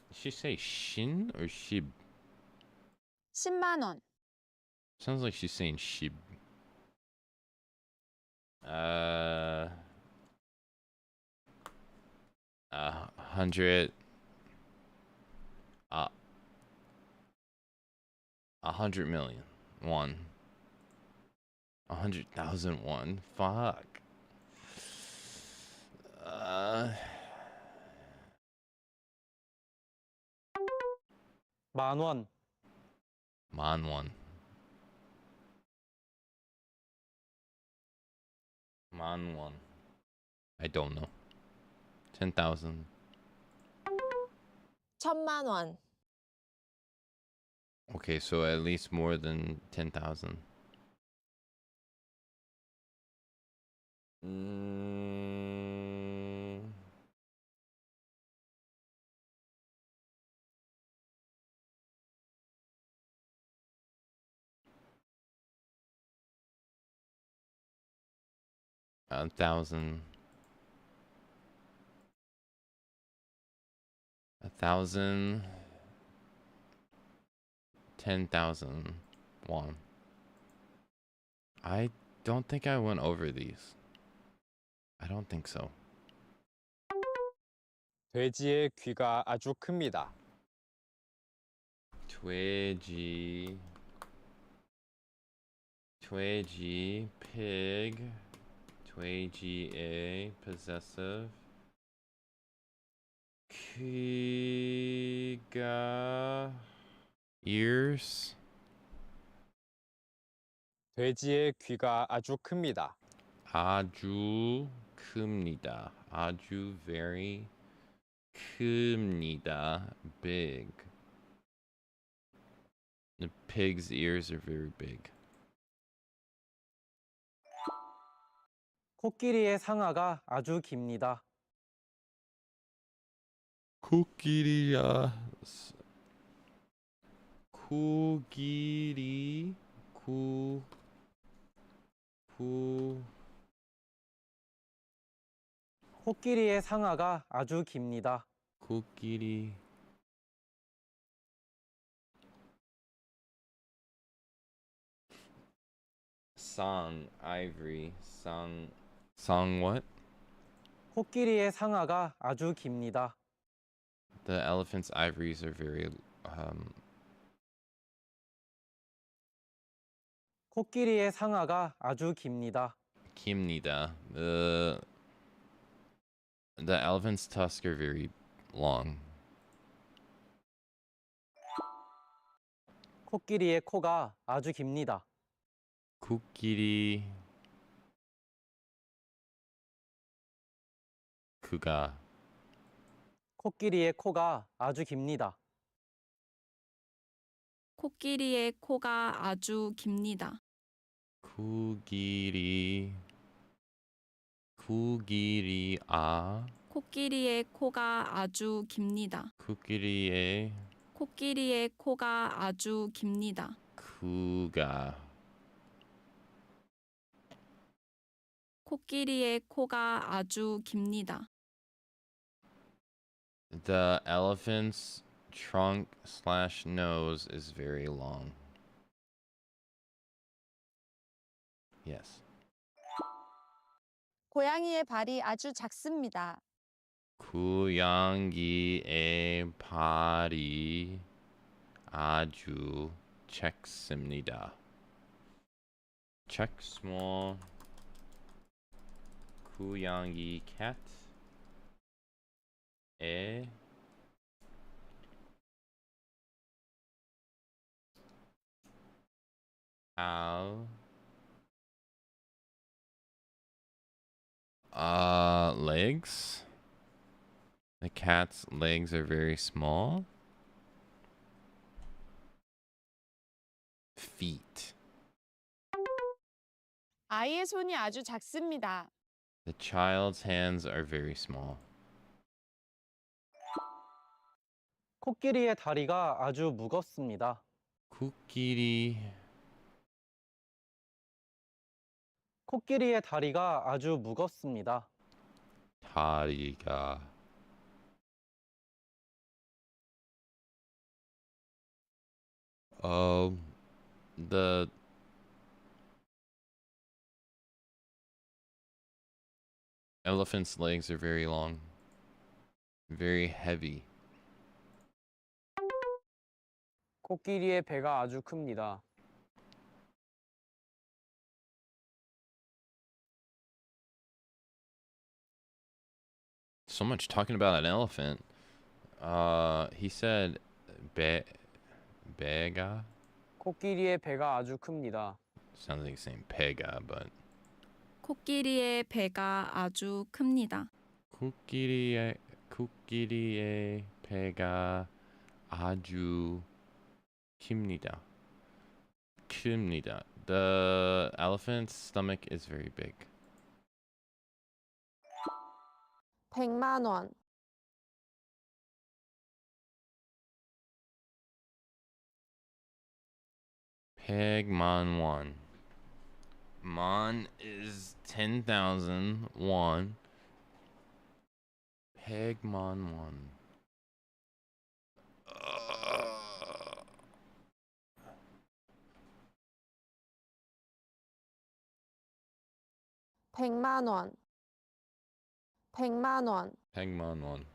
Did she say shin or shib? 10만 원. Sounds like she's saying shib. Uh, 100. 100 million. 100,000 won. Fuck. 만 원. Man won. Man won. I don't know. 10,000. 1천만 원. Okay, so at least more than 10,000. Mm. A 1,000. 1,000. 10,000 won. I don't think I went over these. I don't think so. 돼지의 귀가 아주 큽니다. 돼지, pig, 돼지의 possessive. 귀가, ears. 돼지의 귀가 아주 큽니다. 아주 큽니다. 아주 very 큽니다. Big. The pig's ears are very big. 코끼리의 상아가 아주 깁니다. 코끼리야. 코끼리. 코끼리의 상아가 아주 깁니다. 코끼리. Song, ivory, song what? 코끼리의 상아가 아주 깁니다. The elephant's ivories are very 코끼리의 상아가 아주 깁니다. 깁니다. The elephant's tusks are very long. 코끼리의 코가 아주 깁니다. 코끼리. 그가 코끼리의 코가 아주 깁니다. 코끼리의 코가 아주 깁니다. 코끼리 코끼리의 코가 아주 깁니다. 코끼리의 코끼리의 코가 아주 깁니다. 그가 코끼리의 코가 아주 깁니다. The elephant's trunk/nose is very long. Yes. 고양이의 발이 아주 작습니다. 고양이의 발이 아주 작습니다. Check small. 고양이 cat. 에 how legs. The cat's legs are very small. Feet. 아이의 손이 아주 작습니다. The child's hands are very small. 코끼리의 다리가 아주 무겁습니다. 코끼리의 다리가 아주 무겁습니다. 다리가 the elephant's legs are very long, very heavy. 코끼리의 배가 아주 큽니다. So much talking about an elephant. He said bega. 코끼리의 배가 아주 큽니다. Sounds like he's saying pega, but 코끼리의 배가 아주 큽니다. 코끼리의 배가 아주 깁니다. The elephant's stomach is very big. 100만 원. 백만 won. Mon is 10,000 won. 백만 won. 100만 원. 100만 원. 백만 won.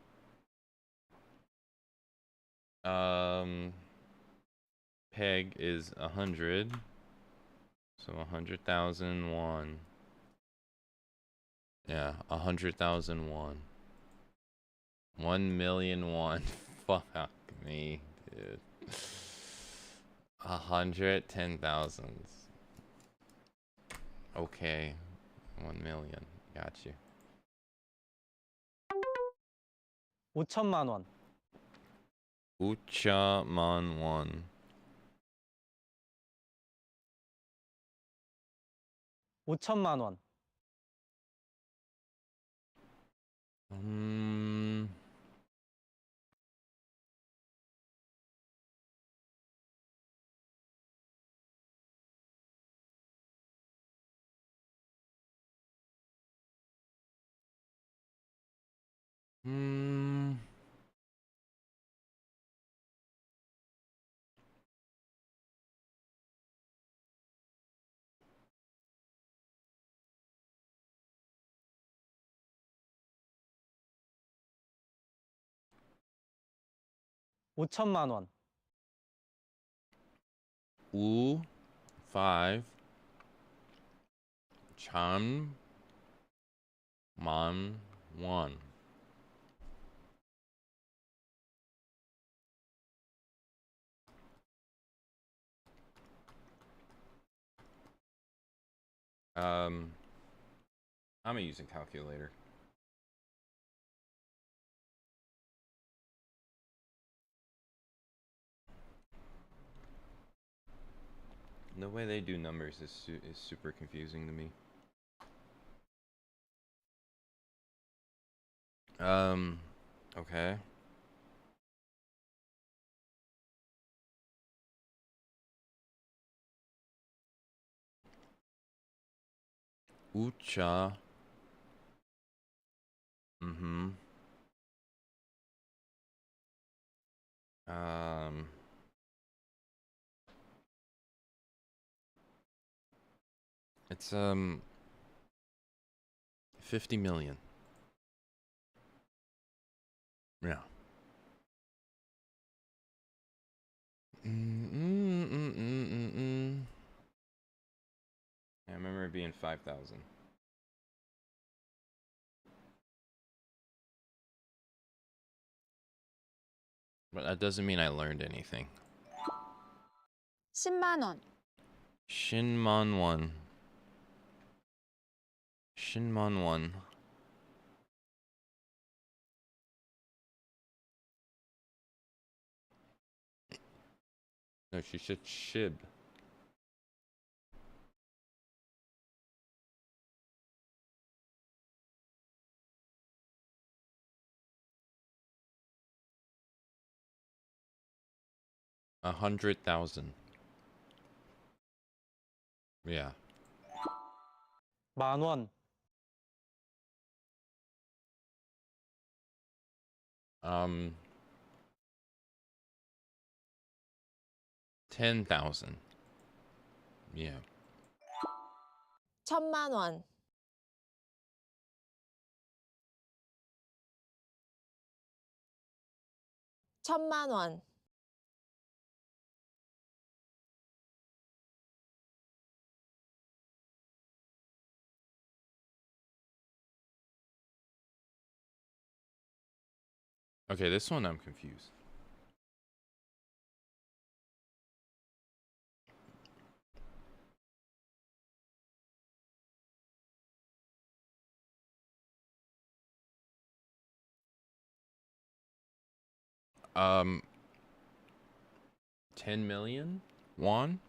Peg is 100. So 100,000 won. Yeah, 100,000 won. 1,000,000 won. Fuck me, dude. 110,000. Okay, 1,000,000. Got you. 5천만 원. 5천만 won. 5천만 원. 음. 음. 5천만 원. 5 천만 won. I'm using calculator. The way they do numbers is super confusing to me. Okay. Ucha. Mm-hmm. It's 50 million. Yeah. I remember it being 5,000. But that doesn't mean I learned anything. 10만 원. Shinmonwon. Shinmonwon. No, she said shib. $100,000. Yeah. 만 원. Um. 10,000. Yeah. 1,000만 원. 1,000만 원. Okay, this one I'm confused. Um, 10 million won?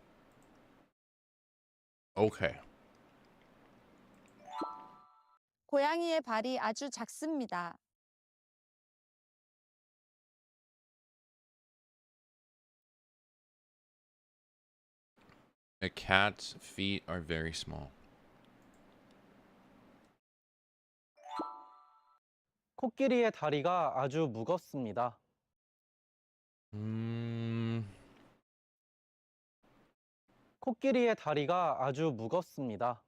Okay. 고양이의 발이 아주 작습니다. A cat's feet are very small. 코끼리의 다리가 아주 무겁습니다. 코끼리의 다리가 아주 무겁습니다.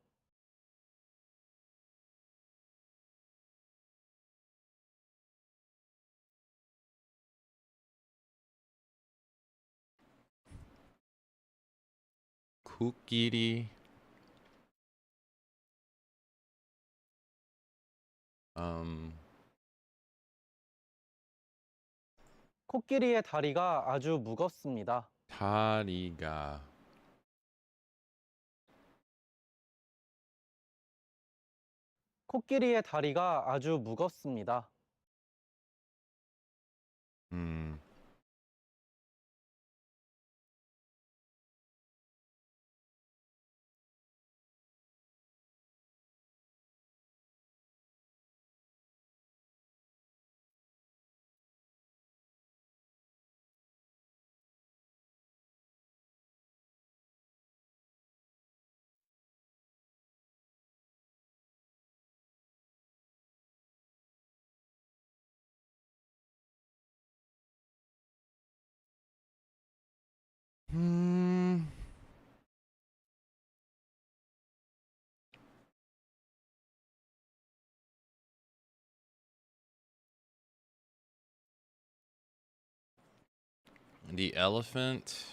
코끼리. 코끼리의 다리가 아주 무겁습니다. 다리가. 코끼리의 다리가 아주 무겁습니다. The elephant.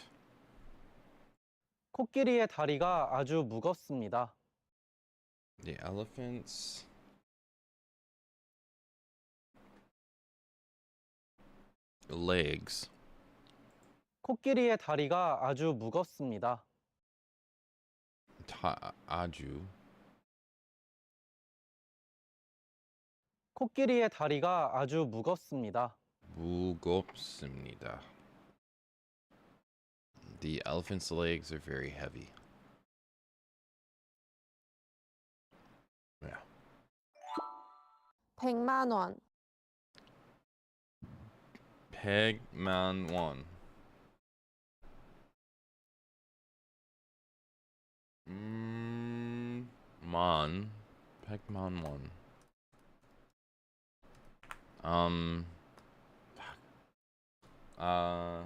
코끼리의 다리가 아주 무겁습니다. The elephant's legs. 코끼리의 다리가 아주 무겁습니다. 아주. 코끼리의 다리가 아주 무겁습니다. 무겁습니다. The elephant's legs are very heavy. 100만 원. 백만 원. 만. 백만 원. Uh,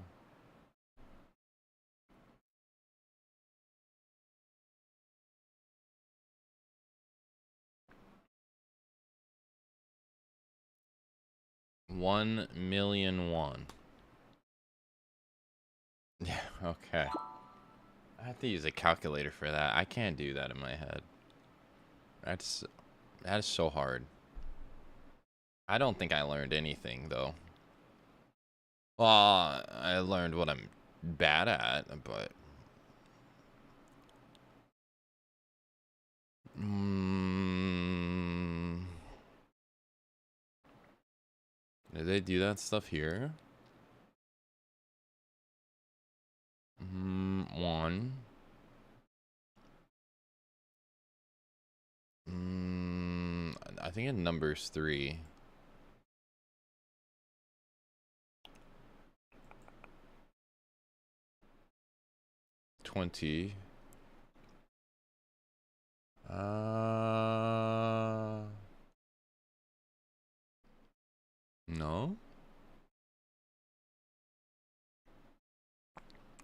1,000,000 won. Yeah, okay. I have to use a calculator for that. I can't do that in my head. That is so hard. I don't think I learned anything though. Well, I learned what I'm bad at, but did they do that stuff here? One. I think it numbers 3. $20. No.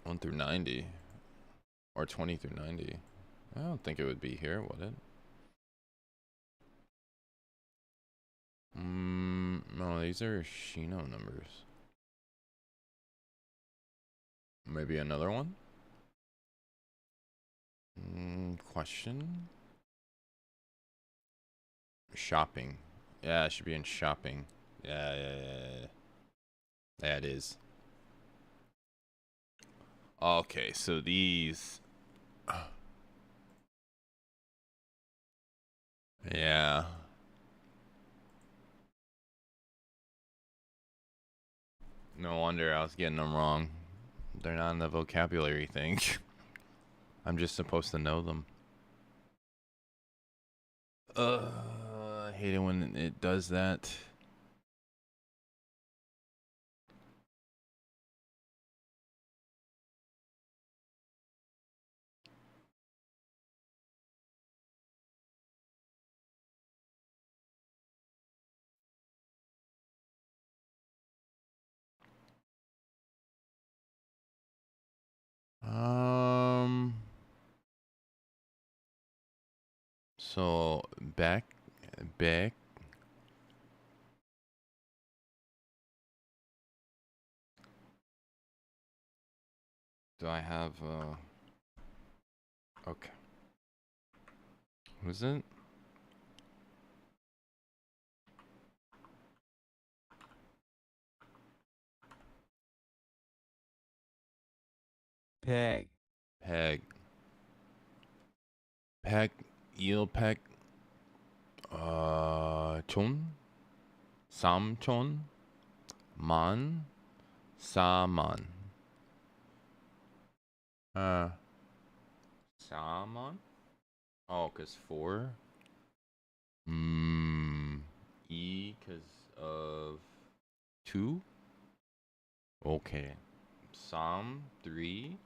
1 through 90. Or 20 through 90. I don't think it would be here, would it? No, these are Shino numbers. Maybe another one? Question? Shopping. Yeah, it should be in shopping. Yeah. Yeah, it is. Okay, so these... Yeah. No wonder I was getting them wrong. They're not in the vocabulary thing. I'm just supposed to know them. I hate it when it does that. So back. Do I have okay. Was it? peg, Peg. Eel peg. Chon. Samchon. Man. Saman. Saman? Oh, cause 4. E cause of 2. Okay. Sam 3.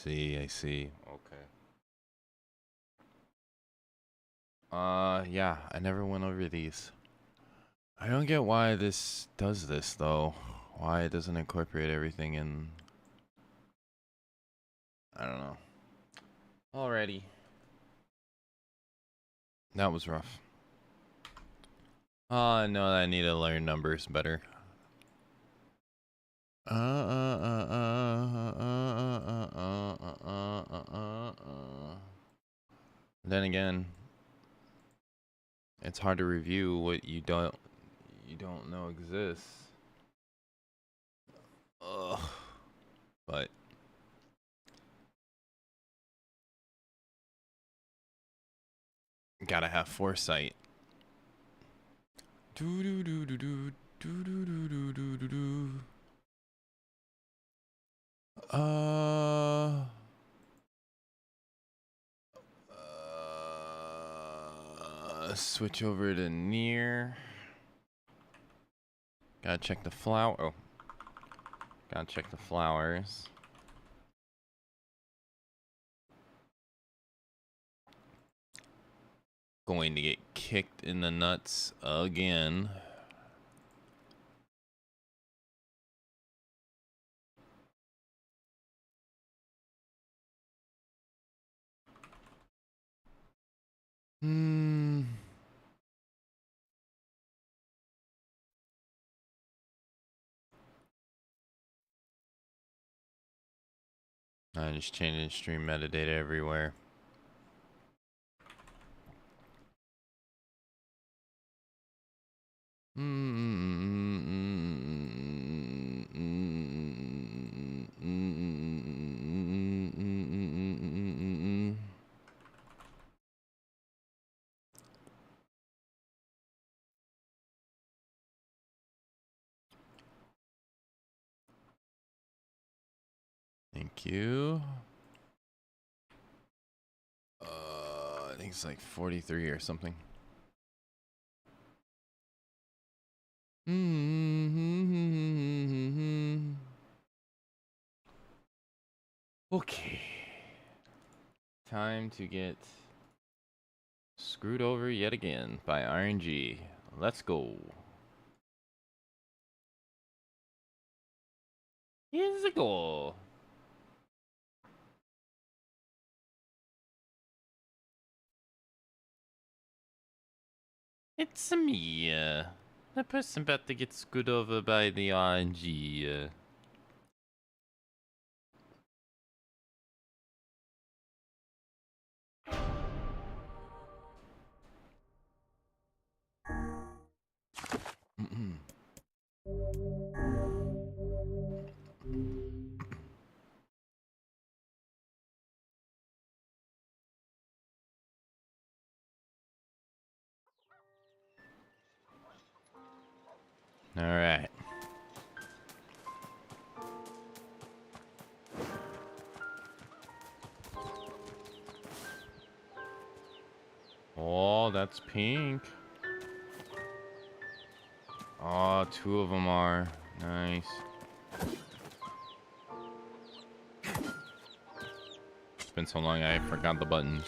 I see. Okay. Yeah, I never went over these. I don't get why this does this though. Why it doesn't incorporate everything in. I don't know. Alrighty. That was rough. I know I need to learn numbers better. Then again, it's hard to review what you don't know exists. Ugh. But gotta have foresight. Switch over to Nier. Gotta check the flower. Oh. Gotta check the flowers. Going to get kicked in the nuts again. I just changing stream metadata everywhere. Thank you. I think it's like 43 or something. Okay. Time to get screwed over yet again by RNG. Let's go. Here's the goal. It's me, the person about to get screwed over by the RNG. All right. Oh, that's pink. Oh, two of them are. Nice. It's been so long I forgot the buttons.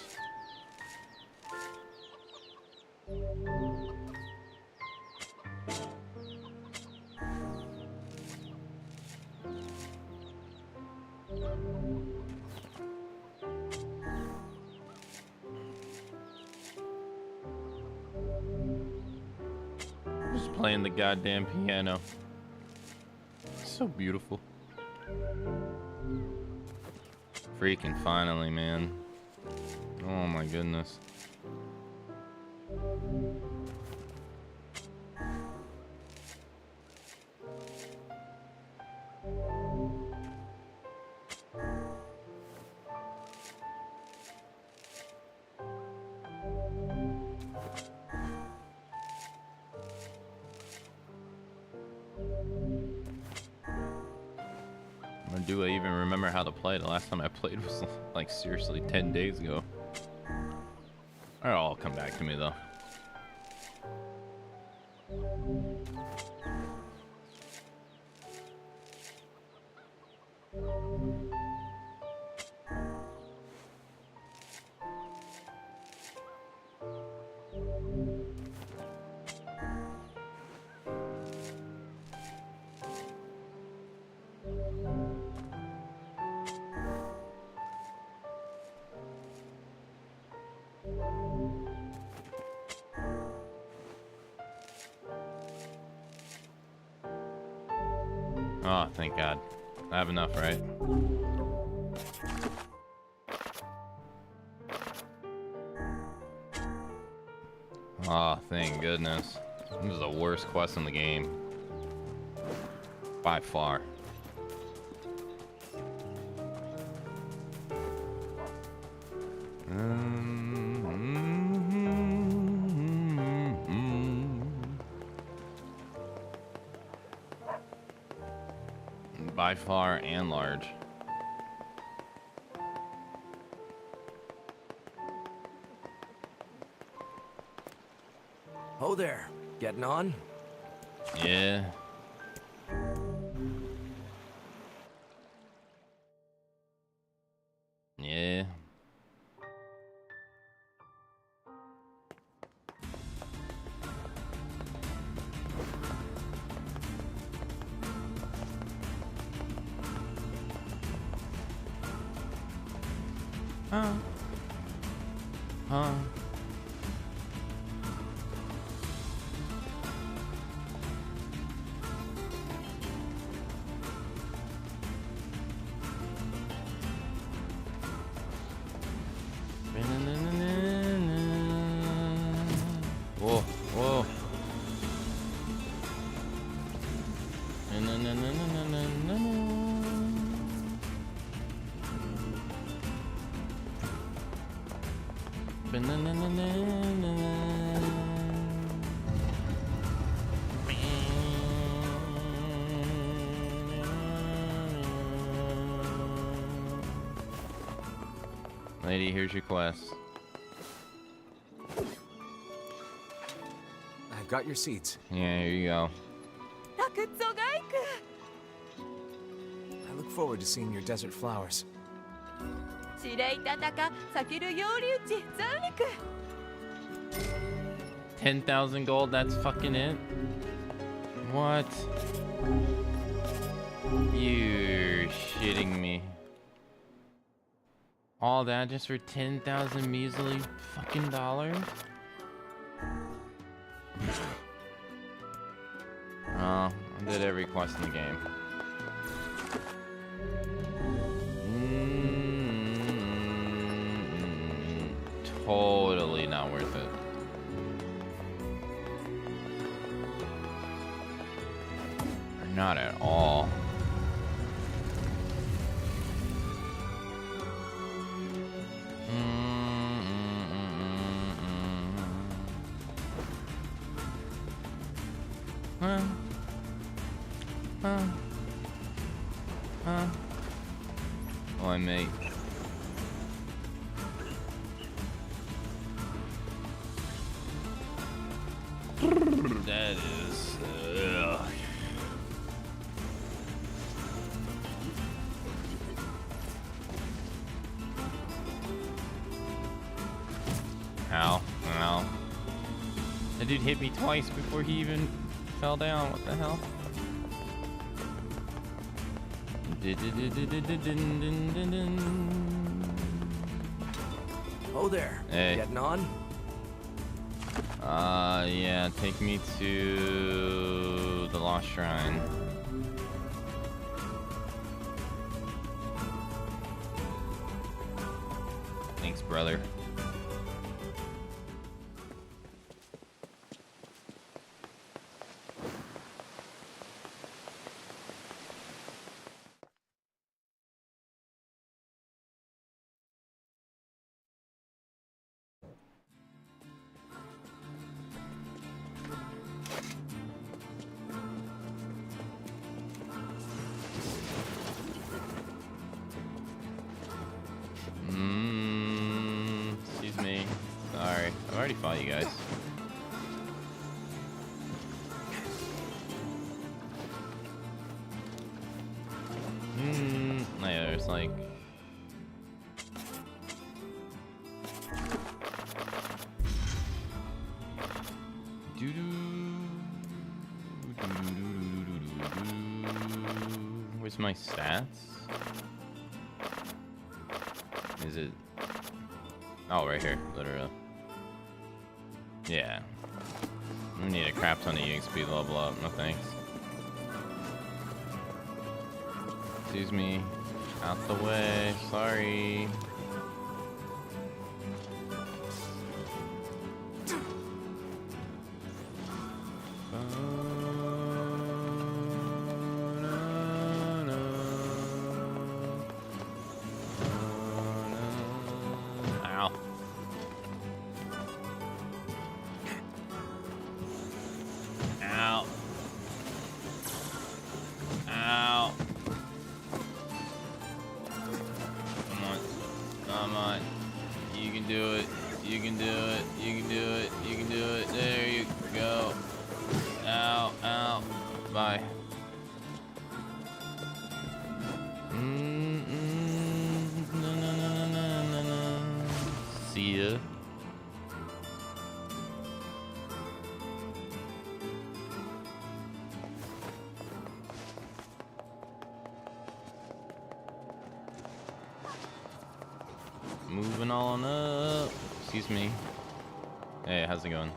Just playing the goddamn piano. So beautiful. Freaking finally, man. Oh my goodness. Or do I even remember how to play? The last time I played was like seriously 10 days ago. It'll all come back to me though. Oh, thank God. I have enough, right? Oh, thank goodness. This is the worst quest in the game. By far. By far and large. Oh there, getting on? Yeah. Yeah. Huh. Huh. Whoa, whoa. Lady, here's your quest. I've got your seeds. Yeah, here you go. タクッツォガイク I look forward to seeing your desert flowers. シレイタタカサキルヨウリウチザンリク 10,000 gold, that's fucking it? What? You're shitting me. All that just for 10,000 measly fucking dollars? Oh, I did every quest in the game. Totally not worth it. Not at all. Oh, I may. That is. Ow, ow. That dude hit me twice before he even fell down. What the hell? Oh there, Hey. getting on? Yeah, take me to the Lost Shrine. Thanks, brother. Excuse me. Sorry, I've already fought you guys. Yeah, there's like. Where's my stats? Is it? Oh, right here, literally. Yeah. We need a crap ton of EXP level up. No thanks. Excuse me. Out the way. Sorry. Ow. Ow. Ow. Come on. Come on. You can do it. You can do it. You can do it. You can do it. There you See ya. Moving on up. Excuse me. Hey, how's it going?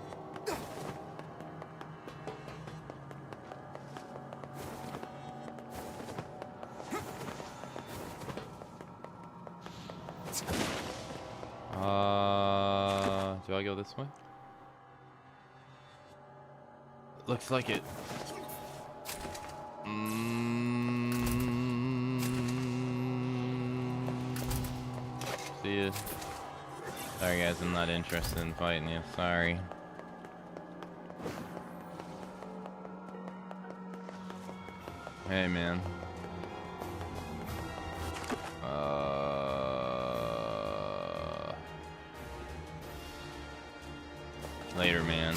Do I go this way? Looks like it. See ya. Sorry guys, I'm not interested in fighting you. Sorry. Hey man. Later, man.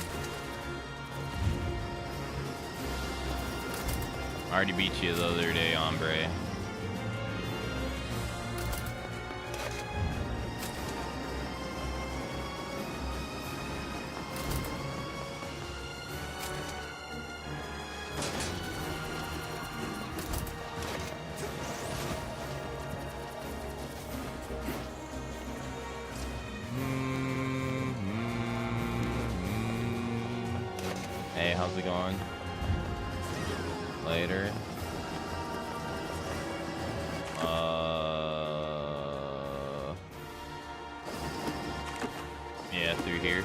I already beat you the other day, hombre. Hey, how's it going? Later. Yeah, through here.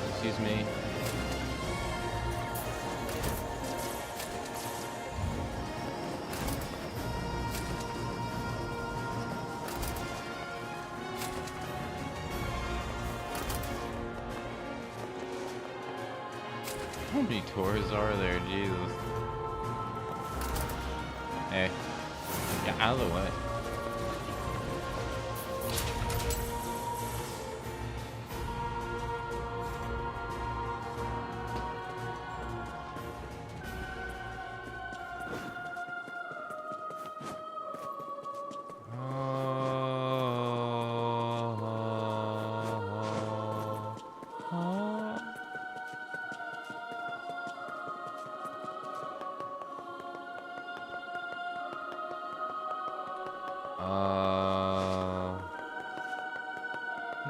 Excuse me. How many tours are there? Jesus. Hey. Get out of the way.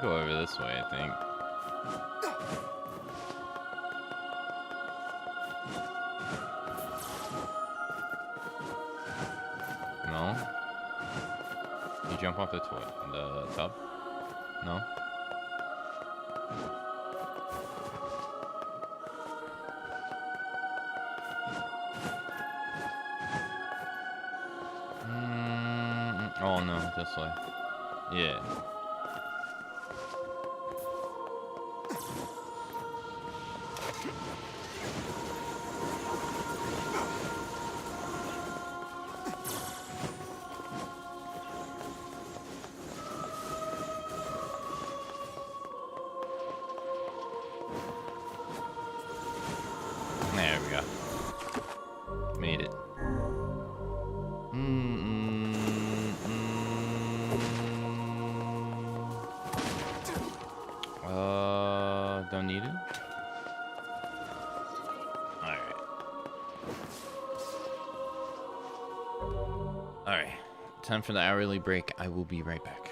Go over this way, I think. No? You jump off the tub? No? Oh no, this way. Yeah. There we go. Made it. Don't need it? Alright. Alright. Time for the hourly break. I will be right back.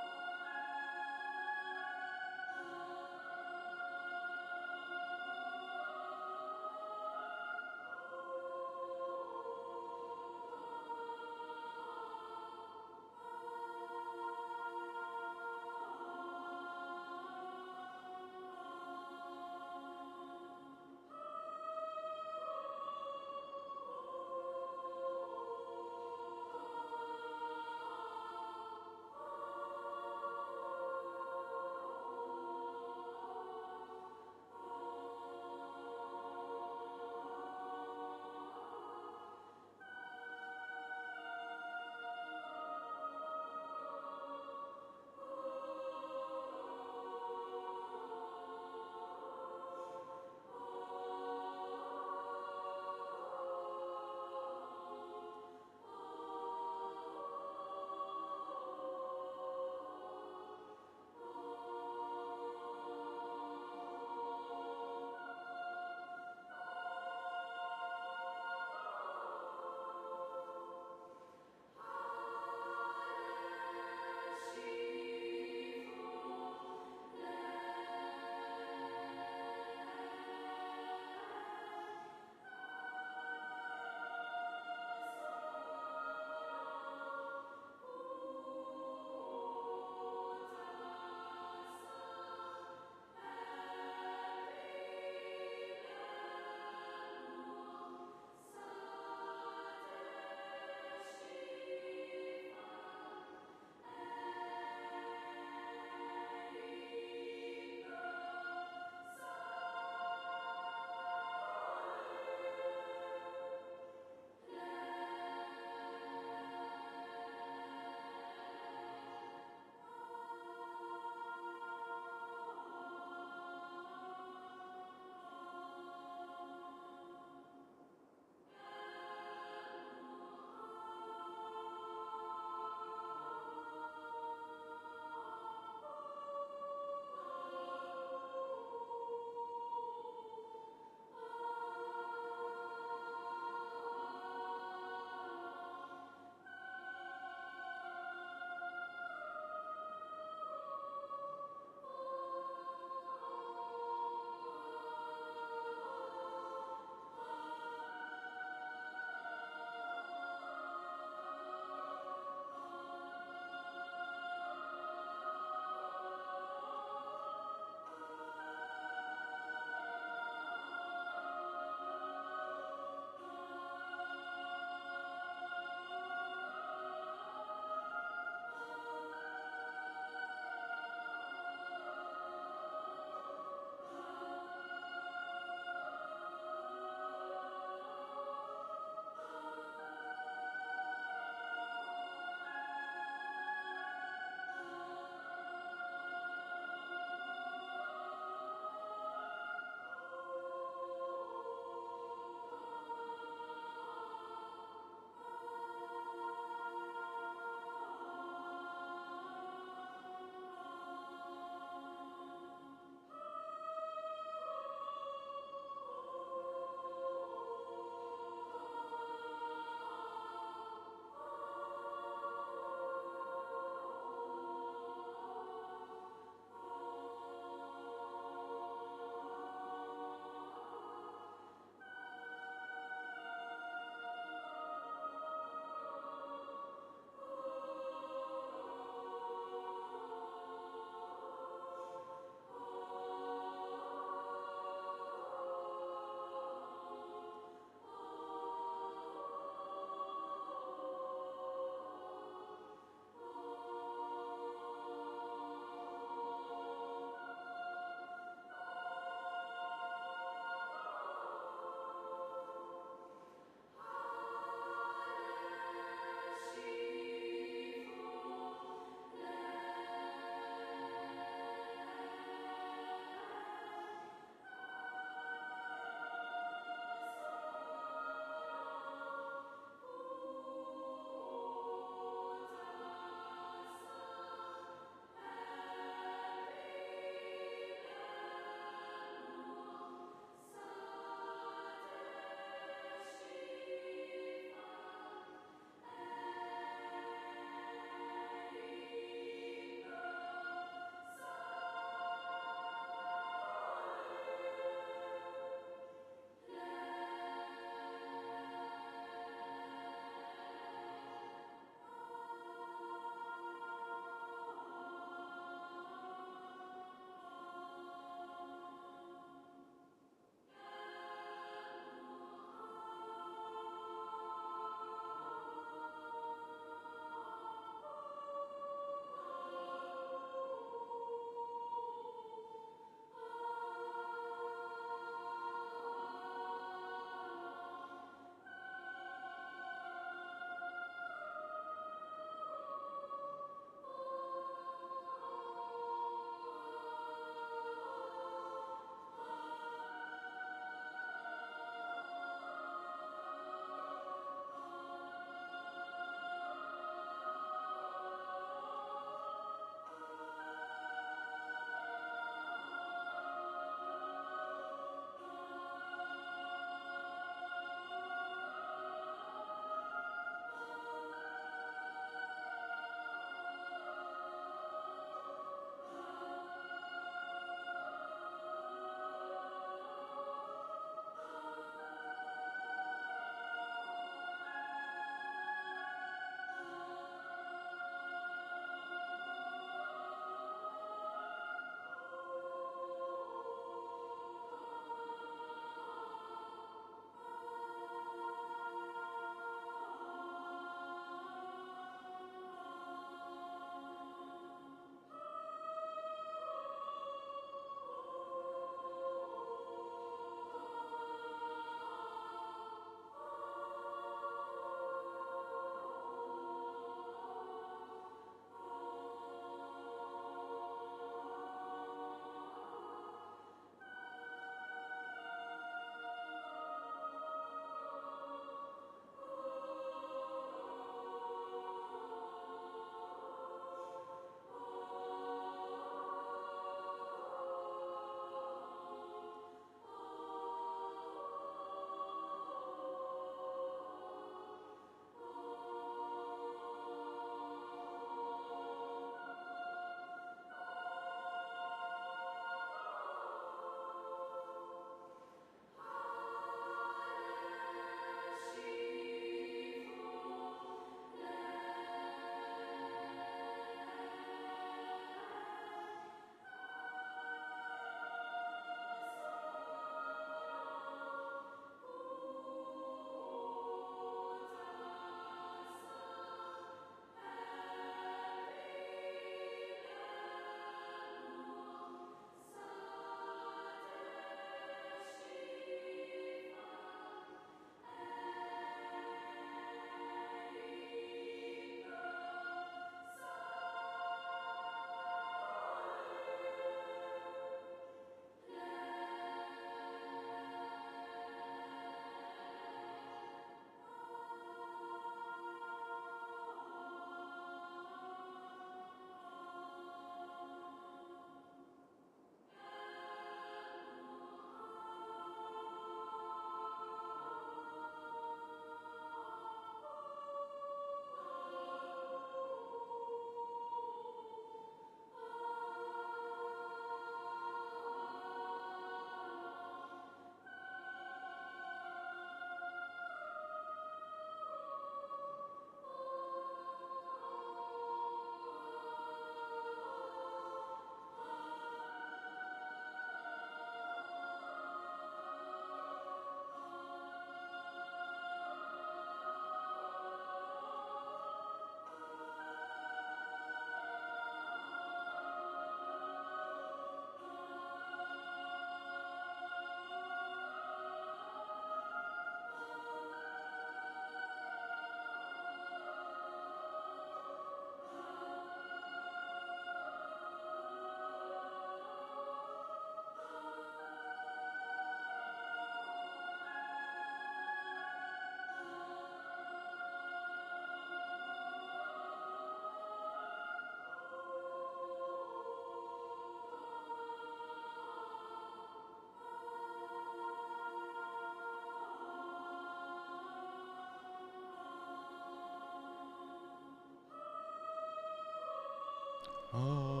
Oh.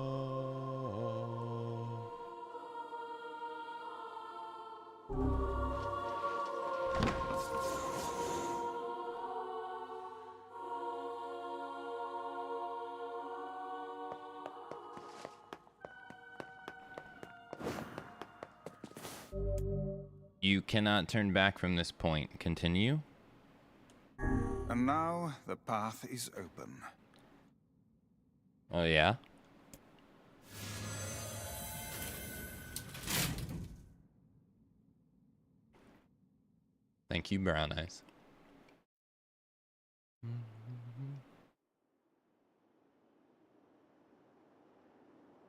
You cannot turn back from this point. Continue. And now the path is open. Oh, yeah? Thank you, Brown Eyes.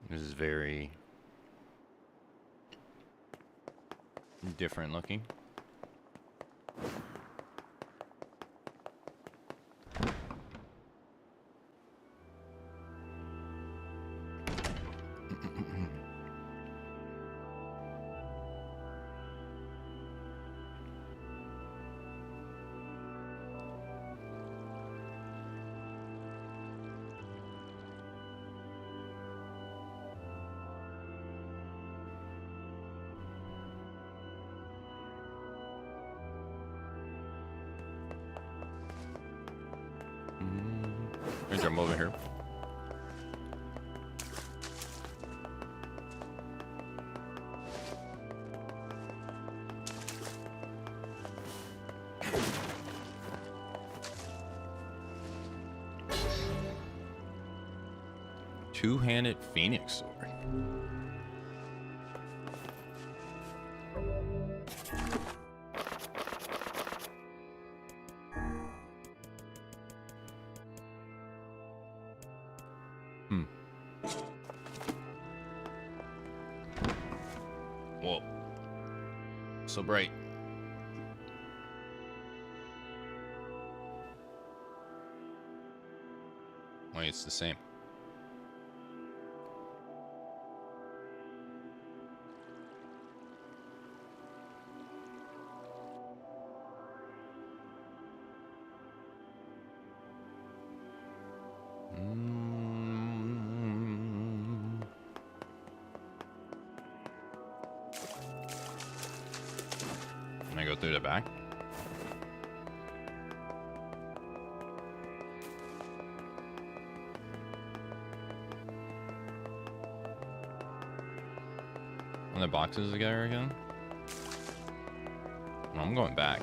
This is very different looking. Let me jump over here. Two-handed phoenix sword. Whoa. So bright. Wait, it's the same. Can I go through the back? And the boxes together again? No, I'm going back.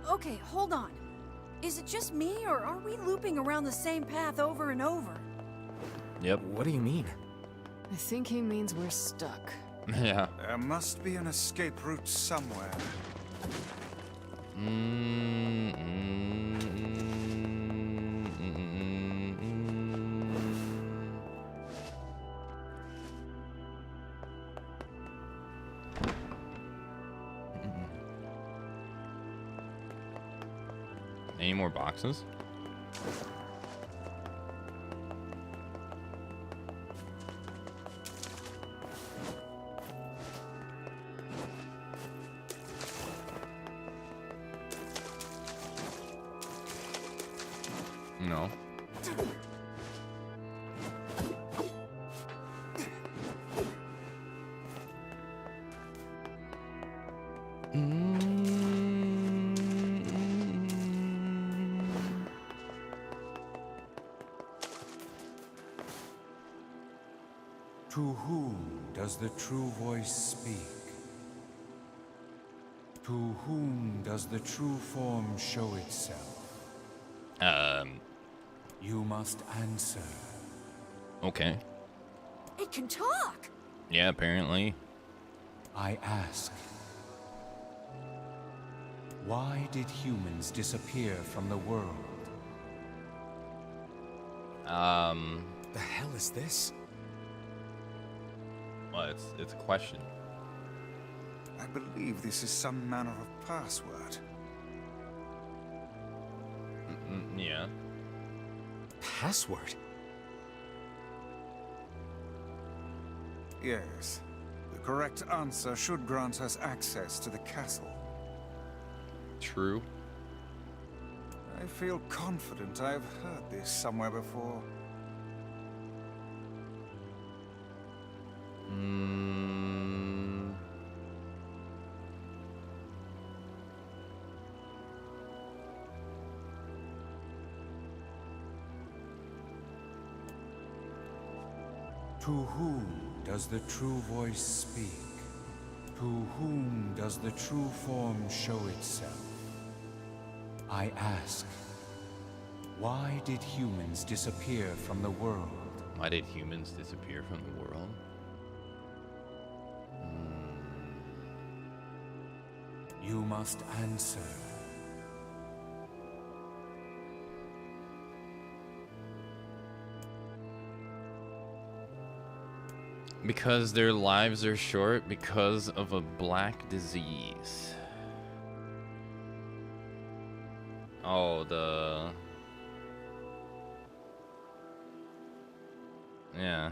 Okay, hold on. Is it just me, or are we looping around the same path over and over? Yep. What do you mean? I think he means we're stuck. Yeah. There must be an escape route somewhere. Any more boxes? No. To whom does the true voice speak? To whom does the true form show itself? You must answer. Okay. It can talk! Yeah, apparently. I ask, why did humans disappear from the world? The hell is this? Well, it's a question. I believe this is some manner of password. Yeah. Password? Yes. The correct answer should grant us access to the castle. True. I feel confident I've heard this somewhere before. To whom does the true voice speak? To whom does the true form show itself? I ask, why did humans disappear from the world? Why did humans disappear from the world? You must answer. Because their lives are short because of a black disease. Oh, yeah.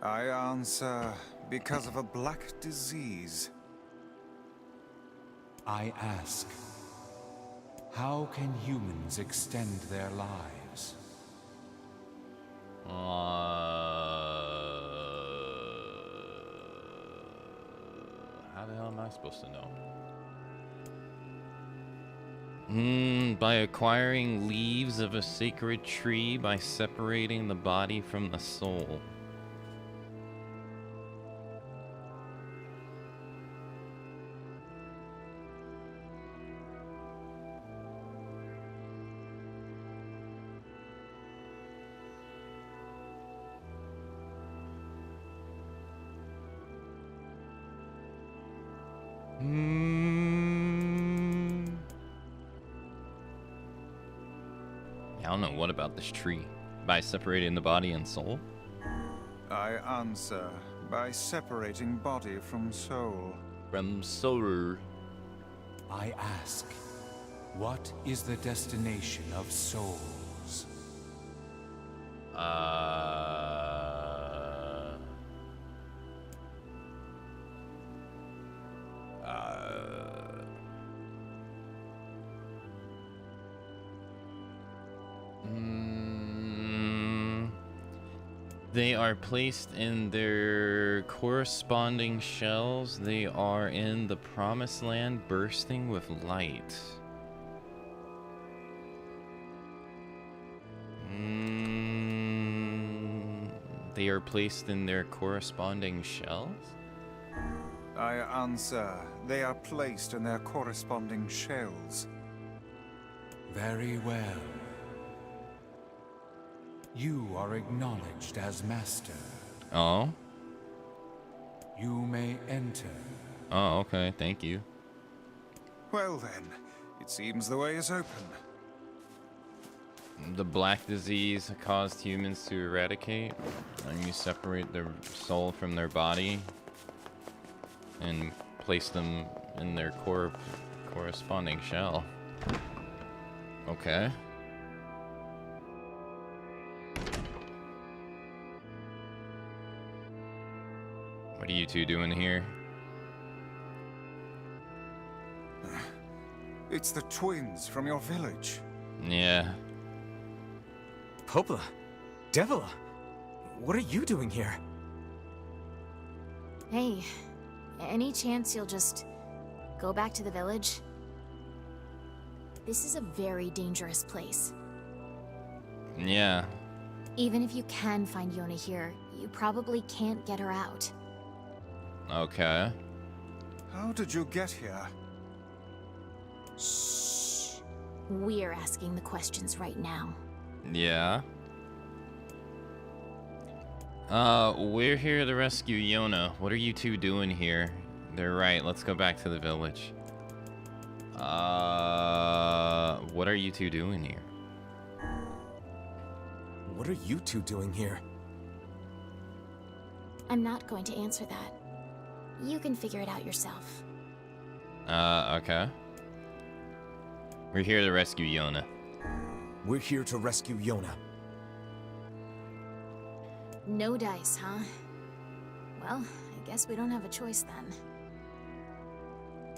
I answer because of a black disease. I ask, how can humans extend their lives? How the hell am I supposed to know? By acquiring leaves of a sacred tree, by separating the body from the soul. I don't know, what about this tree? By separating the body and soul? I answer by separating body from soul. From soul. I ask, what is the destination of souls? They are placed in their corresponding shells. They are in the promised land bursting with light. They are placed in their corresponding shells? I answer, they are placed in their corresponding shells. Very well. You are acknowledged as master. Oh? You may enter. Oh, okay, thank you. Well then, it seems the way is open. The black disease caused humans to eradicate, and you separate their soul from their body and place them in their corresponding shell. Okay. What are you two doing here? It's the twins from your village. Yeah. Popla, Devila, what are you doing here? Hey, any chance you'll just go back to the village? This is a very dangerous place. Yeah. Even if you can find Yona here, you probably can't get her out. Okay. How did you get here? Shh. We're asking the questions right now. Yeah. We're here to rescue Yona. What are you two doing here? They're right. Let's go back to the village. What are you two doing here? What are you two doing here? I'm not going to answer that. You can figure it out yourself. Okay. We're here to rescue Yona. We're here to rescue Yona. No dice, huh? Well, I guess we don't have a choice then.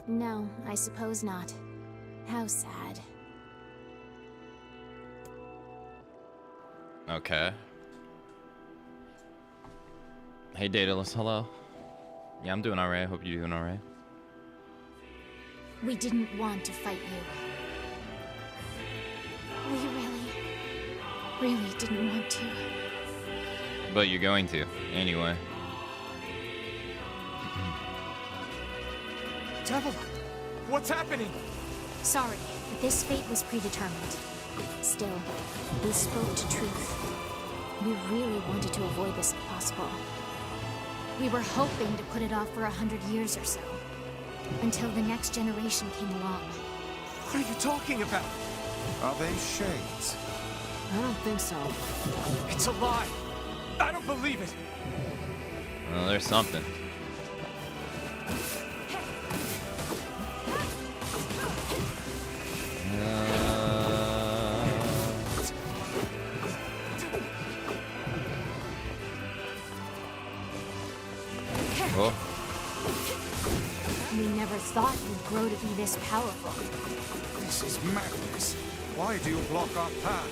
No, I suppose not. How sad. Okay. Hey, Daedalus, hello. Yeah, I'm doing alright. Hope you're doing alright. We didn't want to fight you. We really didn't want to. But you're going to, anyway. Devil, what's happening? Sorry, but this fate was predetermined. Still, we spoke to truth. We really wanted to avoid this if possible. We were hoping to put it off for 100 years or so, until the next generation came along. What are you talking about? Are they shades? I don't think so. It's a lie. I don't believe it. Well, there's something. Oh. We never thought you'd grow to be this powerful. This is madness. Why do you block our path?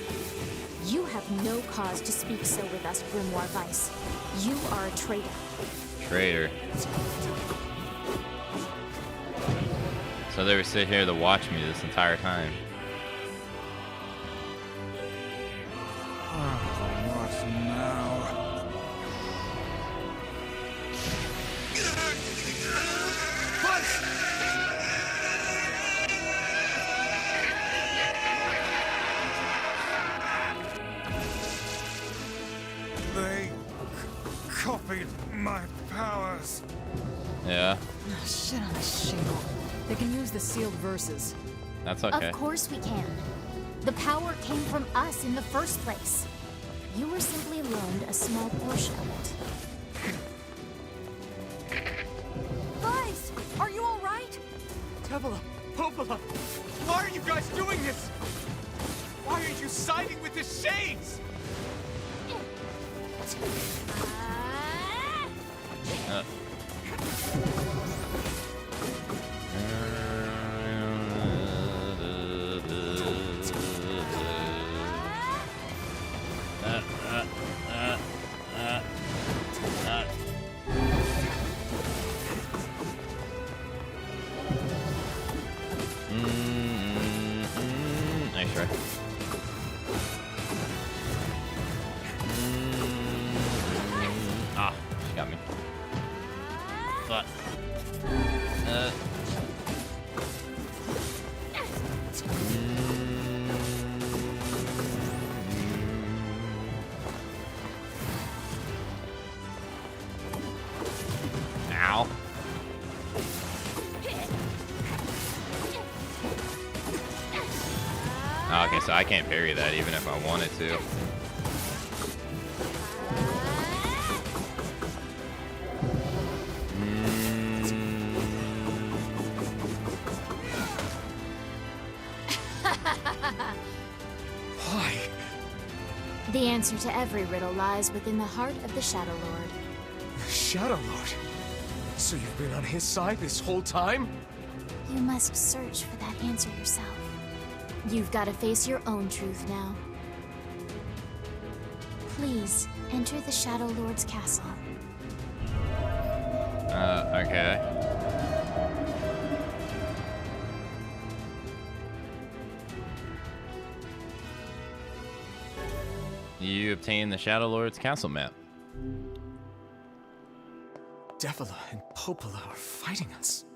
You have no cause to speak so with us, Grimoire Vice. You are a traitor. Traitor. So they would sit here to watch me this entire time. What now? They copied my powers. Yeah, Oh, shit on a shingle. They can use the sealed verses. that's okay. Of course we can. The power came from us in the first place. You were simply loaned a small portion of it. Vice, are you all right? Devil, Popola, why are you guys doing this? Why are you siding with the shades? Nice try. Ah, she got me. But. Ow. Oh, okay, so I can't parry that even if I wanted to. Why? The answer to every riddle lies within the heart of the Shadow Lord. Shadow Lord? So you've been on his side this whole time? You must search for that answer yourself. You've got to face your own truth now. Please, enter the Shadow Lord's castle. Okay. You obtain the Shadow Lord's castle map. Devila and Popola are fighting us.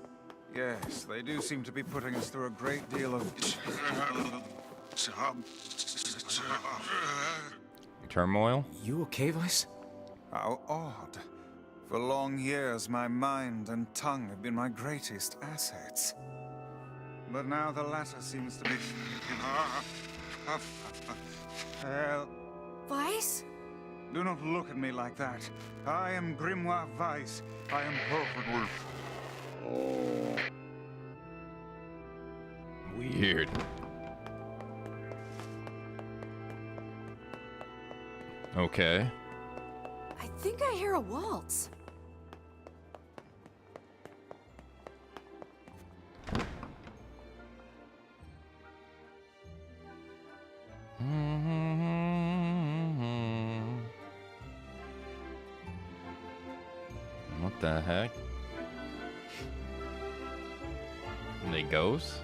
Yes, they do seem to be putting us through a great deal of Turmoil? You okay, Vice? How odd. For long years, my mind and tongue have been my greatest assets. But now the latter seems to be... Help. Vice? Do not look at me like that. I am Grimoire Vice. I am perfectly... Weird. Okay. I think I hear a waltz. the heck? They ghosts?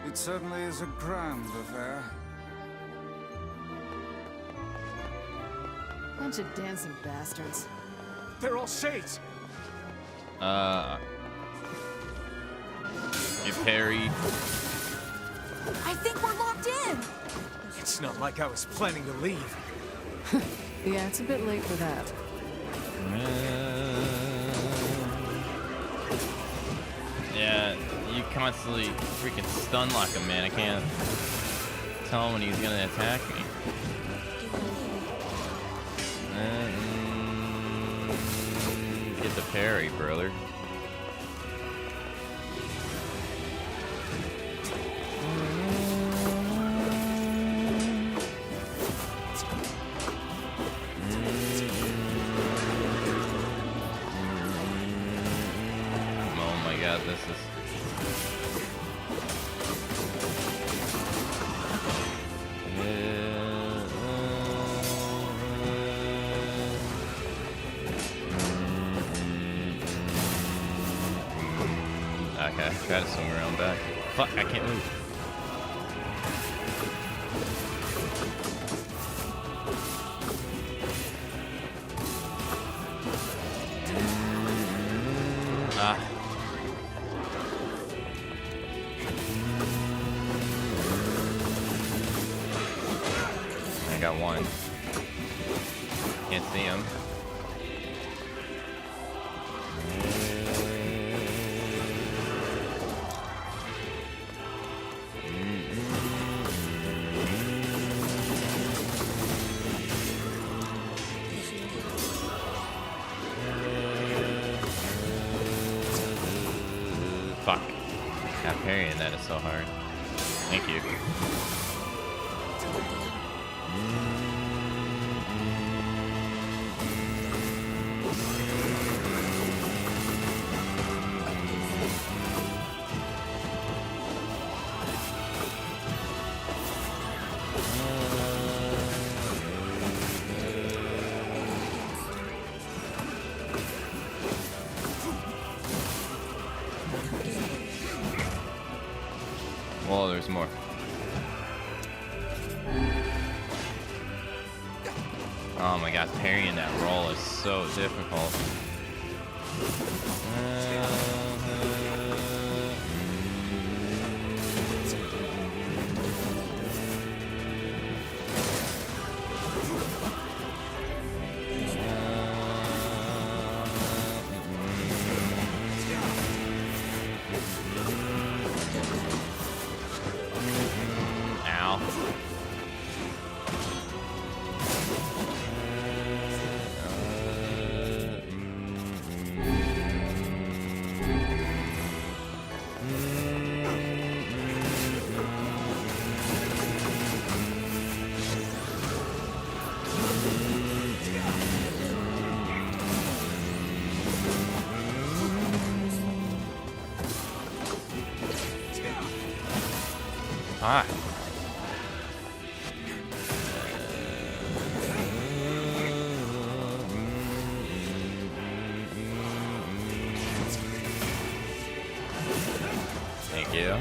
It certainly is a grand affair. Bunch of dancing bastards. They're all shades. You parried. I think we're locked in. It's not like I was planning to leave. Yeah, it's a bit late for that. Yeah, you constantly freaking stun lock him, man. I can't tell him when he's gonna attack me. Get the parry, brother. Oh my god, this is... Okay, gotta swing around back. Fuck, I can't move. Ah. I got one. Can't see him. Fuck. God, parrying that is so hard. Thank you. Well, there's more. Oh my god, parrying that roll is so difficult. Ow. Ah. Thank you.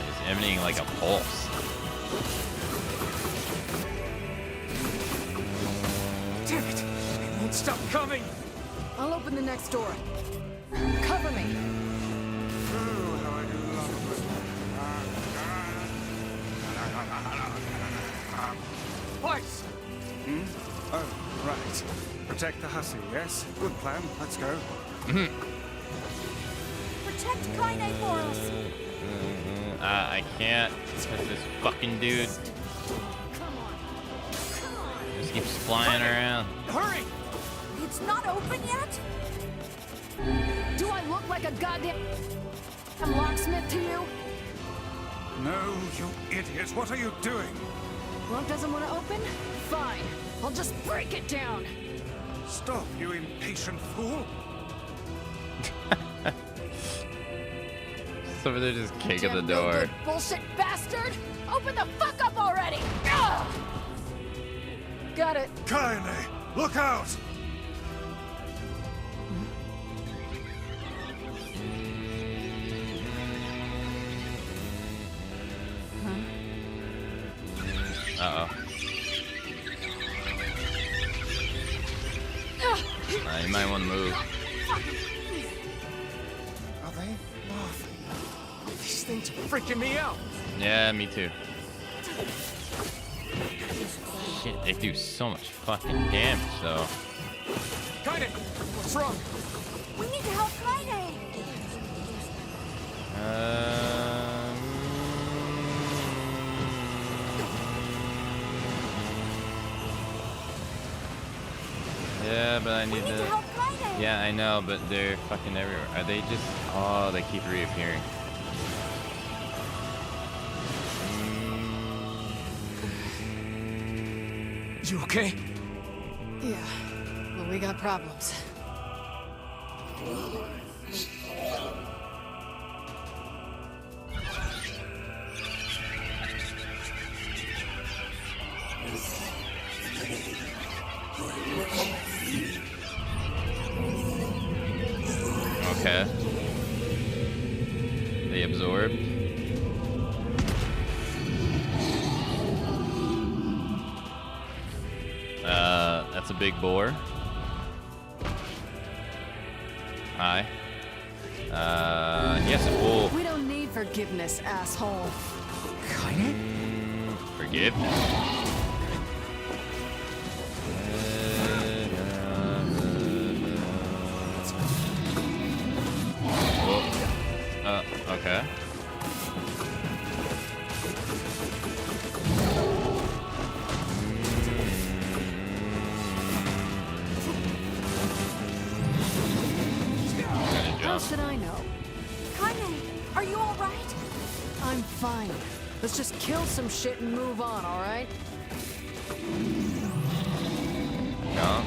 It's emanating like a pulse. Damn it! It won't stop coming! I'll open the next door. Cover me. Oh, how I do love Twice! Oh, right. Protect the hussy, yes? Good plan. Let's go. Protect Kaine for us. I can't. Because this fucking dude just keeps flying around. Hurry! It's not open yet? Do I look like a goddamn locksmith to you? No, you idiot. What are you doing? Lock doesn't want to open? Fine. I'll just break it down. Stop, you impatient fool. So they're just kicking the Damn door. no-good bullshit bastard! Open the fuck up already! Ugh! Got it. Kaine, look out! Uh-oh. You might want to move. Are they laughing? These things are freaking me out. Yeah, me too. Shit, they do so much fucking damage, though. Kaine, what's wrong? We need to help Kaine. Yeah, but I need We need to to. help Kaine. Yeah, I know, but they're fucking everywhere. Are they just? Oh, they keep reappearing. You okay? Yeah. Well, we got problems. Okay. They absorbed. That's a big boar. Hi. Yes, a bull. We don't need forgiveness, asshole. Forgiveness. Okay. How should I know? Kaine, are you all right? I'm fine. Let's just kill some shit and move on, all right? No.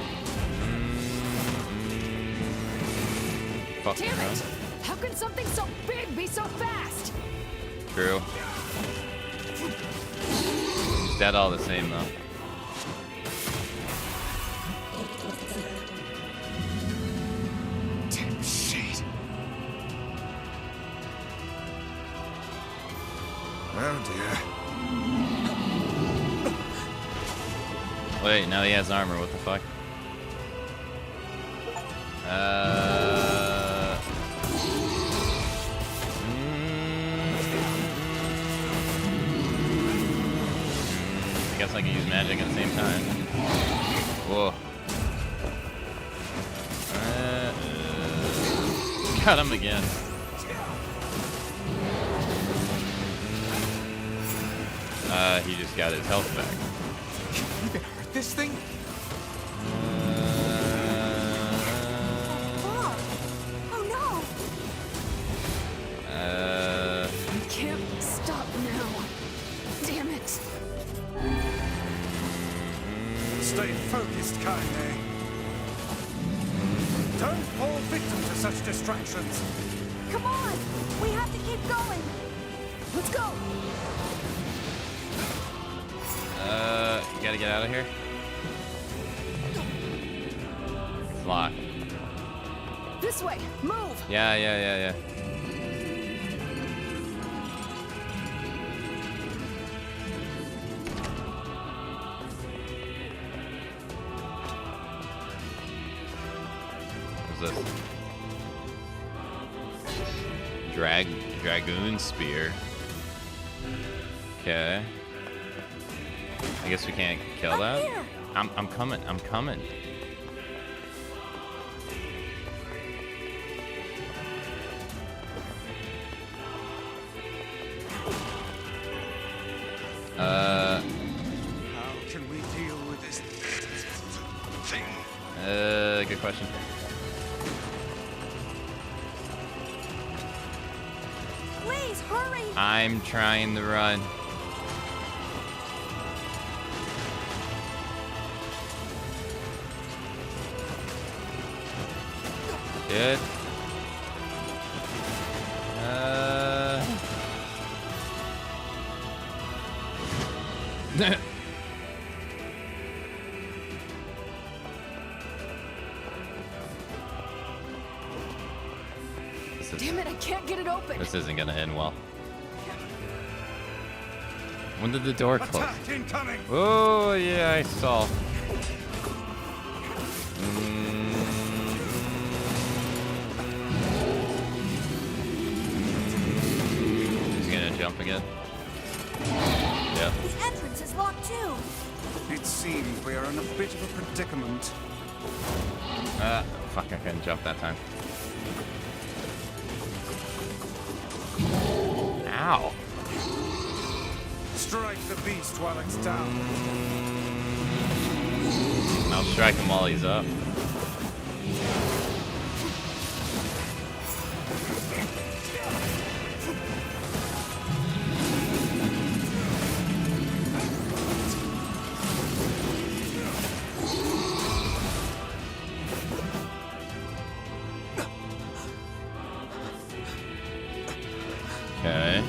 Fucking Damn run. it! How can something so big be so fast? True. Is that all the same though? Damn shit. Oh dear. Wait, now he has armor. What the fuck? I guess I can use magic at the same time. Whoa. Got him again. He just got his health back. Can you even hurt this thing? Oh no! I can't stop now. Damn it. Stay focused, Kaine. Don't fall victim to such distractions. Come on! We have to keep going! Let's go! You gotta get out of here. It's locked. This way! Move! Yeah. What's this? Dragoon spear. Okay. I guess we can't kill that. Here. I'm coming. How can we deal with this thing? Good question. Please, hurry! I'm trying to run. Good. Damn it, I can't get it open. This isn't gonna end well. When did the door close? Attack incoming! Oh yeah, I saw. He's gonna jump again. Yeah. The entrance is locked too. It seems we are in a bit of a predicament. Fuck, I couldn't jump that time. Ow. Strike the beast while it's down. I'll strike him while he's up. Okay.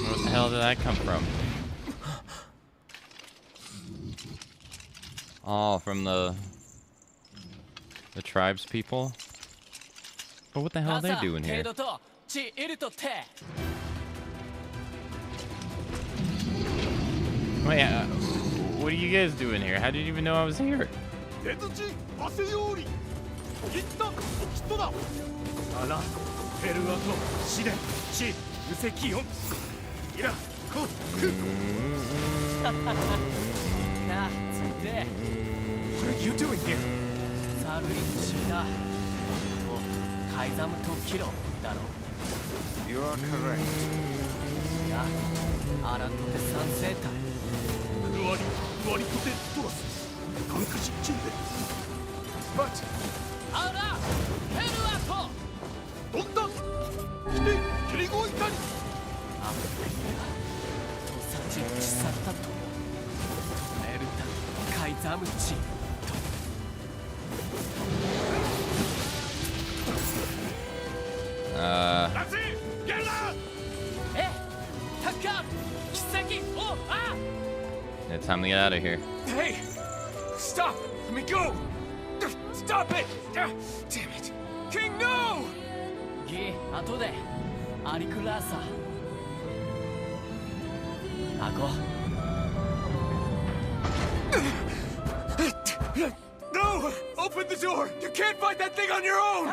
Where the hell did that come from? Oh, from the tribes people? But what the hell are they doing here? Wait, what are you guys doing here? How did you even know I was here? What are you doing here? You are correct. But It's time to get out of here. hey, stop! Let me go! Stop it! Damn it! King, no! No! Open the door! You can't fight that thing on your own!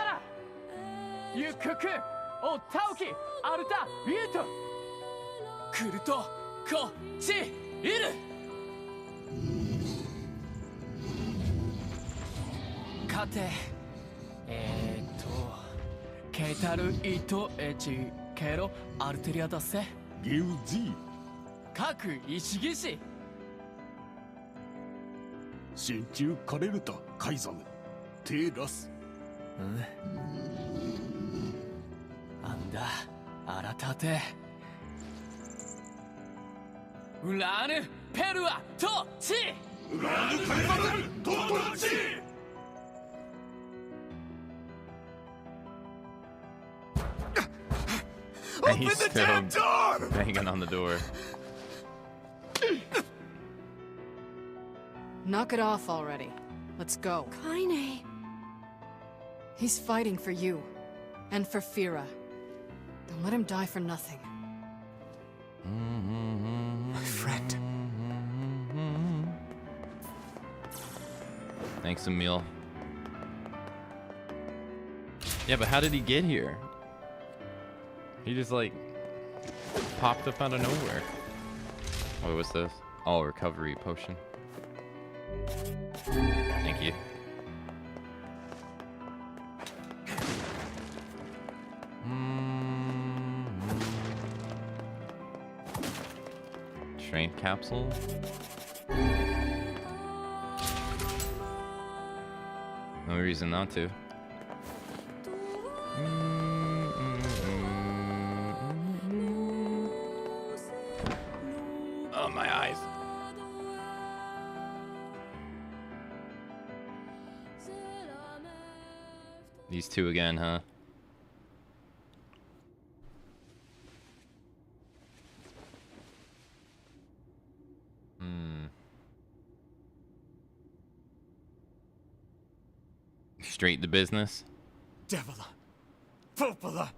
And he's still banging on the door. Knock it off already. Let's go. Kaine. He's fighting for you. And for Fira. Don't let him die for nothing. My friend. Thanks, Emil. Yeah, but how did he get here? He just like popped up out of nowhere. What was this? Oh, recovery potion. Thank you. Strength capsule. No reason not to. Oh, my eyes. These two again, huh? Straight to business. Devila. Popola.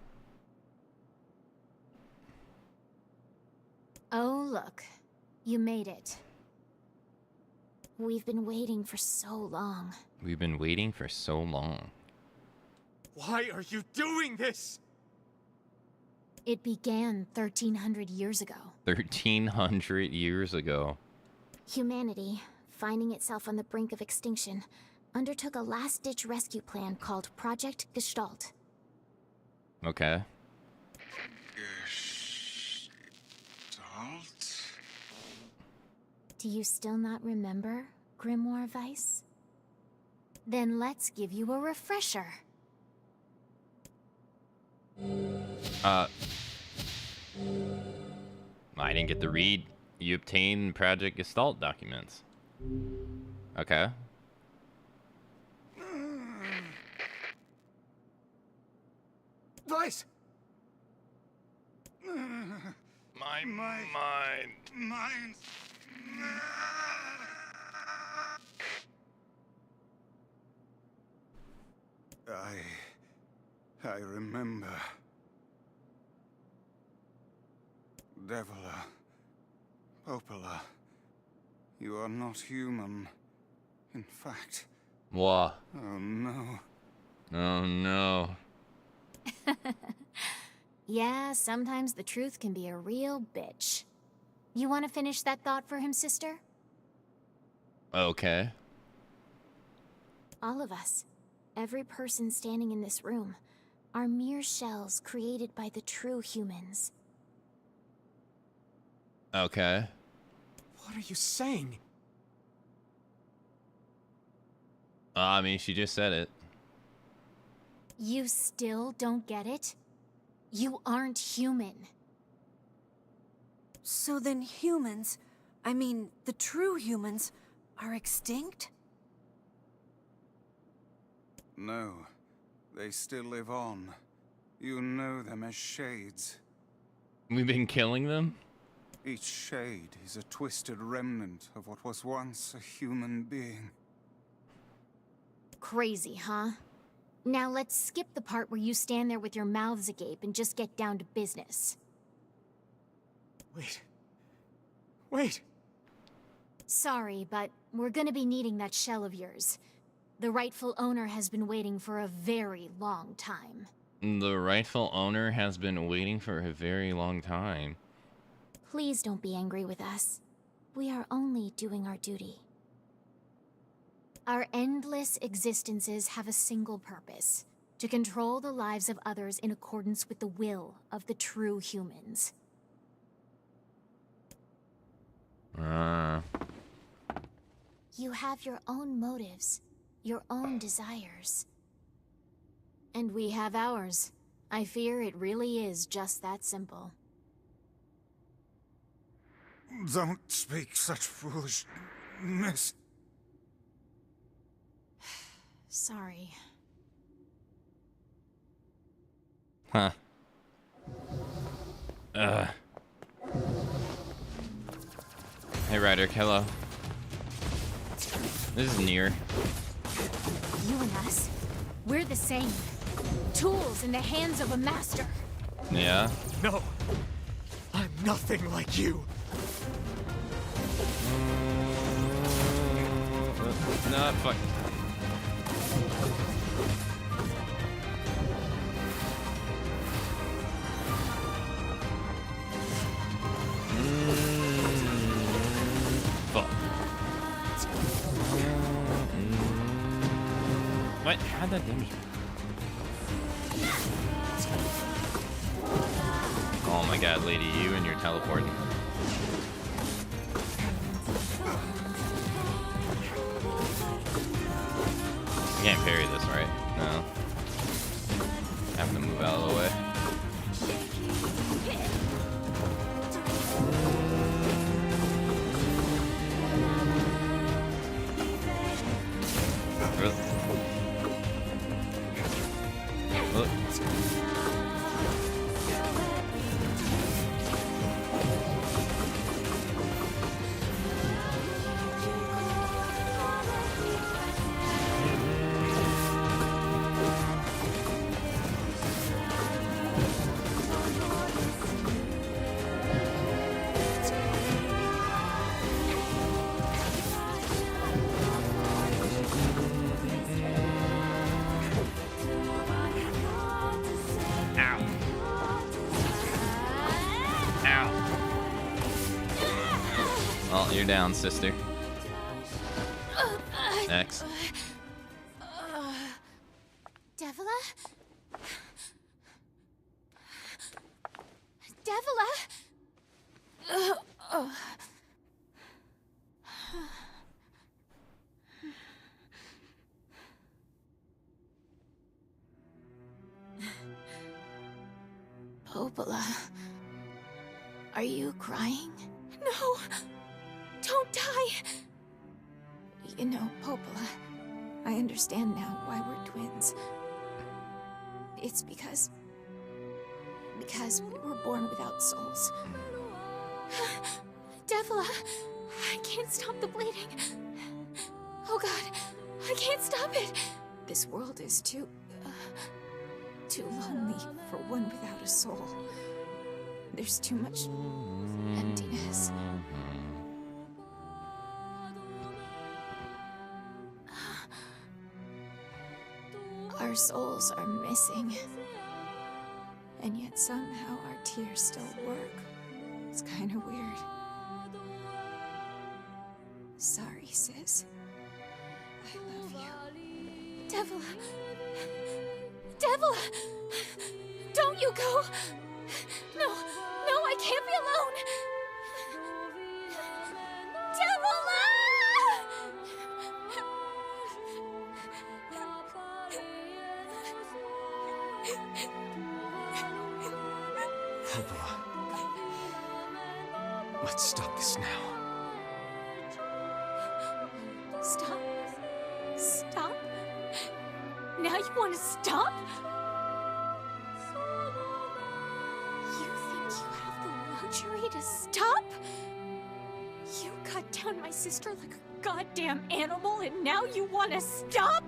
Oh, look. You made it. We've been waiting for so long. We've been waiting for so long. Why are you doing this? It began 1,300 years ago. 1,300 years ago. Humanity, finding itself on the brink of extinction, undertook a last-ditch rescue plan called Project Gestalt. Okay. Gestalt? Do you still not remember, Grimoire Weiss? Then let's give you a refresher. I didn't get to read. You obtain Project Gestalt documents. Okay. Weiss! My mind. I remember. Devila. Popola. You are not human. In fact. What? Oh no. Oh no. Yeah, sometimes the truth can be a real bitch. You want to finish that thought for him, sister? Okay. All of us, every person standing in this room, are mere shells created by the true humans. Okay. What are you saying? I mean, she just said it. You still don't get it? You aren't human. So then humans, I mean, the true humans, are extinct? No. They still live on. You know them as shades. We've been killing them? Each shade is a twisted remnant of what was once a human being. Crazy, huh? Now let's skip the part where you stand there with your mouths agape and just get down to business. Wait. Sorry, but we're gonna be needing that shell of yours. The rightful owner has been waiting for a very long time. The rightful owner has been waiting for a very long time. Please don't be angry with us. We are only doing our duty. Our endless existences have a single purpose: to control the lives of others in accordance with the will of the true humans. You have your own motives, your own desires. And we have ours. I fear it really is just that simple. Don't speak such foolishness. Sorry. Huh. Hey, Ryder, hello. This is Nier. You and us, we're the same. Tools in the hands of a master. Yeah? No. I'm nothing like you. No, fuck. Fuck. did that damage me? Oh my god, lady, you and your teleporting. I can't parry this, right? No. I have to move out of the way. Look. Oh, you're down, sister. Next. Devila? Devila? Popola, are you crying? No! Don't die! You know, Popola, I understand now why we're twins. It's because we were born without souls. Devila, I can't stop the bleeding. Oh god, I can't stop it. This world is too lonely for one without a soul. There's too much emptiness. Our souls are missing. And yet somehow our tears still work. It's kind of weird. Sorry, sis. I love you. Devila! Devila! Don't you go! No, I can't be alone! Devila! Popola. Let's stop this now. Stop? Stop? Now you want to stop? You think you have the luxury to stop? You cut down my sister like a goddamn animal and now you want to stop?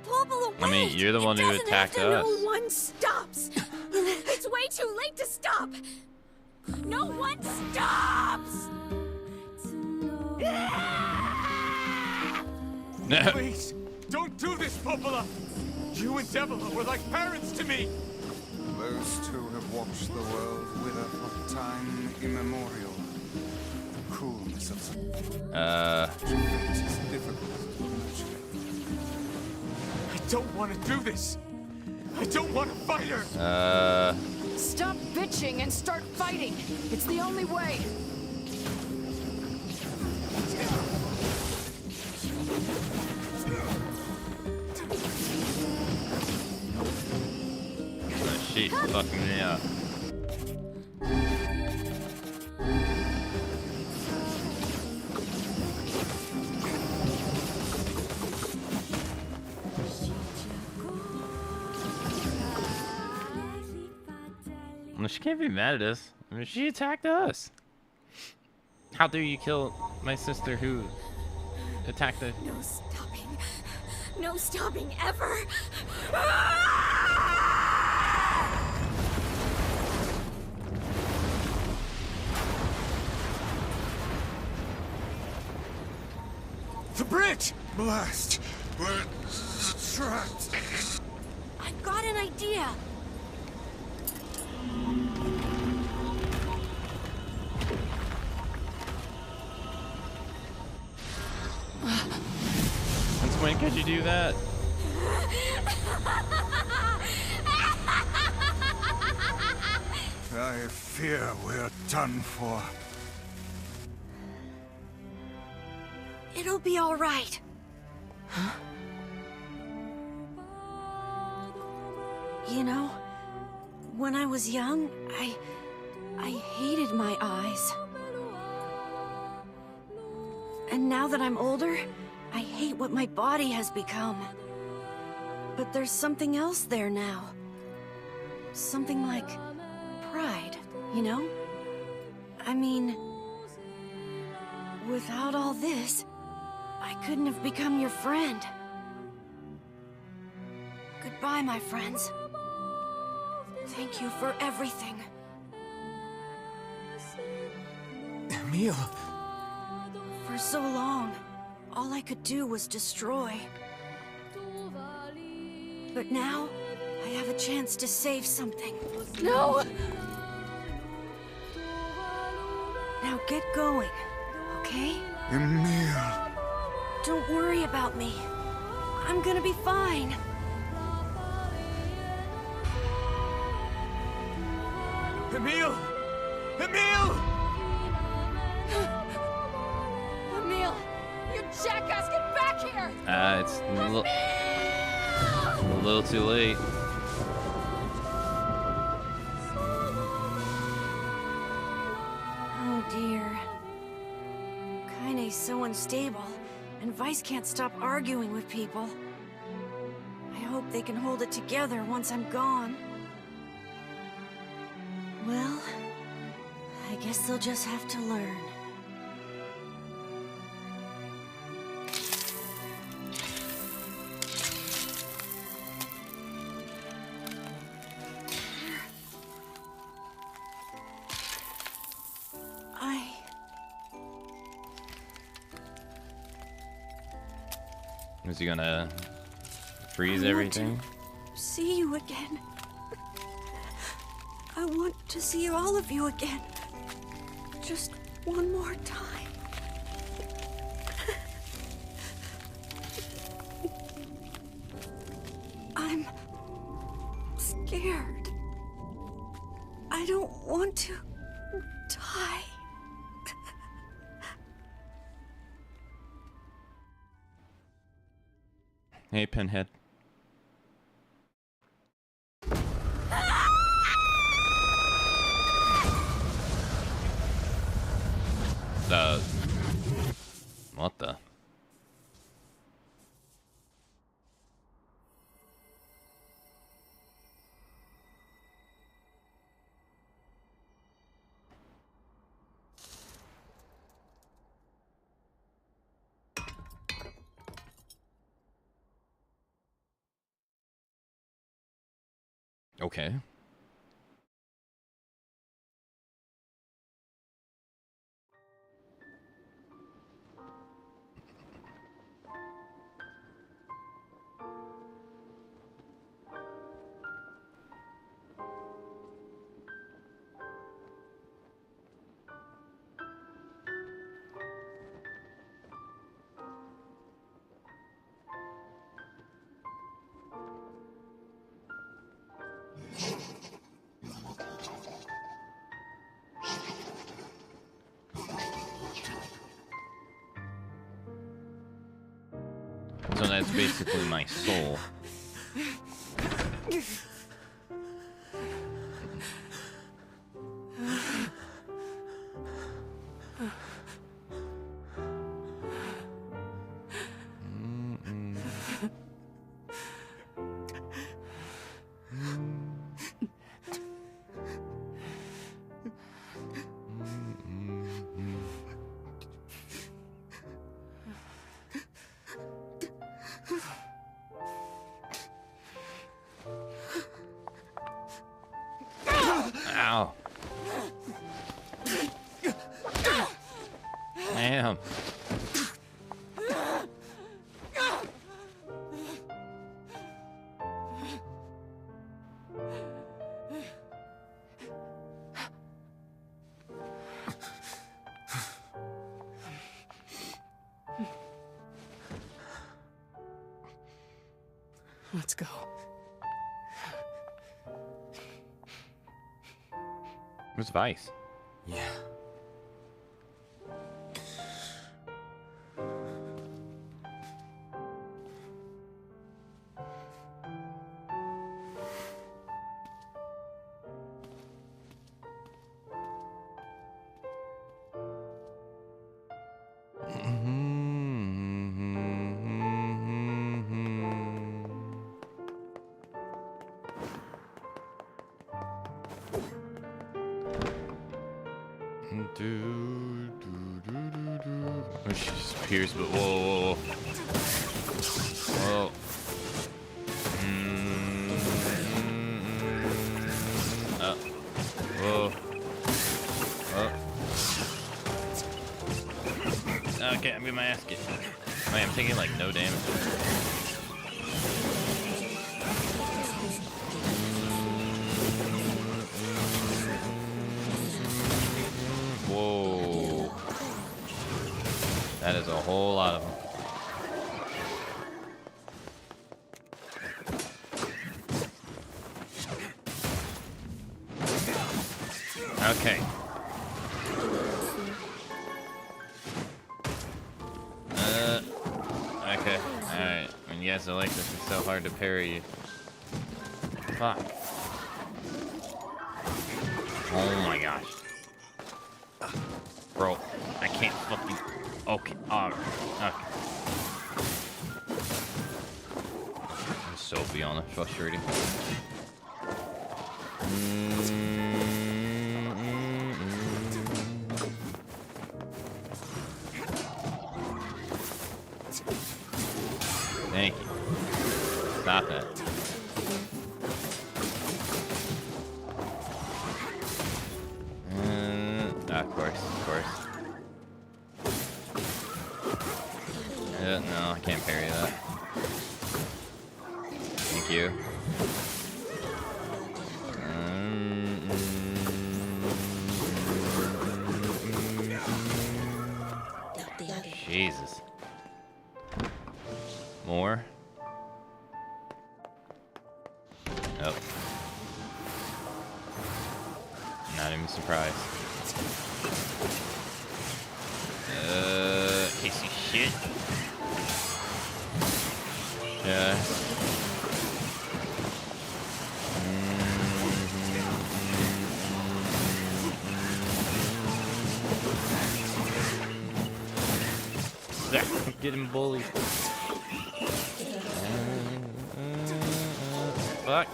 Popola, I mean, you're the one who attacked us. No one stops! It's way too late to stop! No one stops! Please, don't do this, Popola! You and Devila were like parents to me! Those two have watched the world wither for time immemorial. The coolness of it is difficult to imagine. I don't want to do this! I don't want to fight her! Stop bitching and start fighting. It's the only way. She's fucking me up. Well, she can't be mad at us. I mean, she attacked us. How dare you kill my sister who attacked the... No stopping. No stopping ever. The bridge! Blast! We're trapped. I've got an idea. Since when could you do that? fear we're done for. It'll be all right. Huh? You know, when I was young, I hated my eyes. And now that I'm older, I hate what my body has become. But there's something else there now. Something like pride, you know? I mean, without all this, I couldn't have become your friend. Goodbye, my friends. Thank you for everything. Emil! For so long, all I could do was destroy. But now, I have a chance to save something. No! Now get going, okay? Emil! Don't worry about me. I'm gonna be fine. Emil! Emil! Emil! You jackass, get back here! It's a little too late. Oh dear. Kaine's so unstable, and Vice can't stop arguing with people. I hope they can hold it together once I'm gone. Well, I guess they'll just have to learn. Is he gonna freeze everything? See you again. I want to see all of you again. Just one more time. I'm scared. I don't want to die. Hey, Pinhead. What the? Okay. So that's basically my soul. Ow. Damn. Let's go. Who's Vice? Yeah. Oh, she just appears, but whoa, whoa, whoa. Whoa. Whoa. Oh. Okay, I'm getting my ass kicked. Wait, I'm taking like no damage. Whoa. That is a whole lot of them. Okay. Okay. Alright. When you guys are like this, it's so hard to parry you. Fuck. Oh my gosh. Bro, I can't fucking... Okay. Okay. I'm so beyond the frustrating. Thank you. Stop that. Of course. No, I can't parry that. Thank you. Jesus. More? Nope. Not even surprised. Piece of shit. Yeah. Getting bullied. Fuck.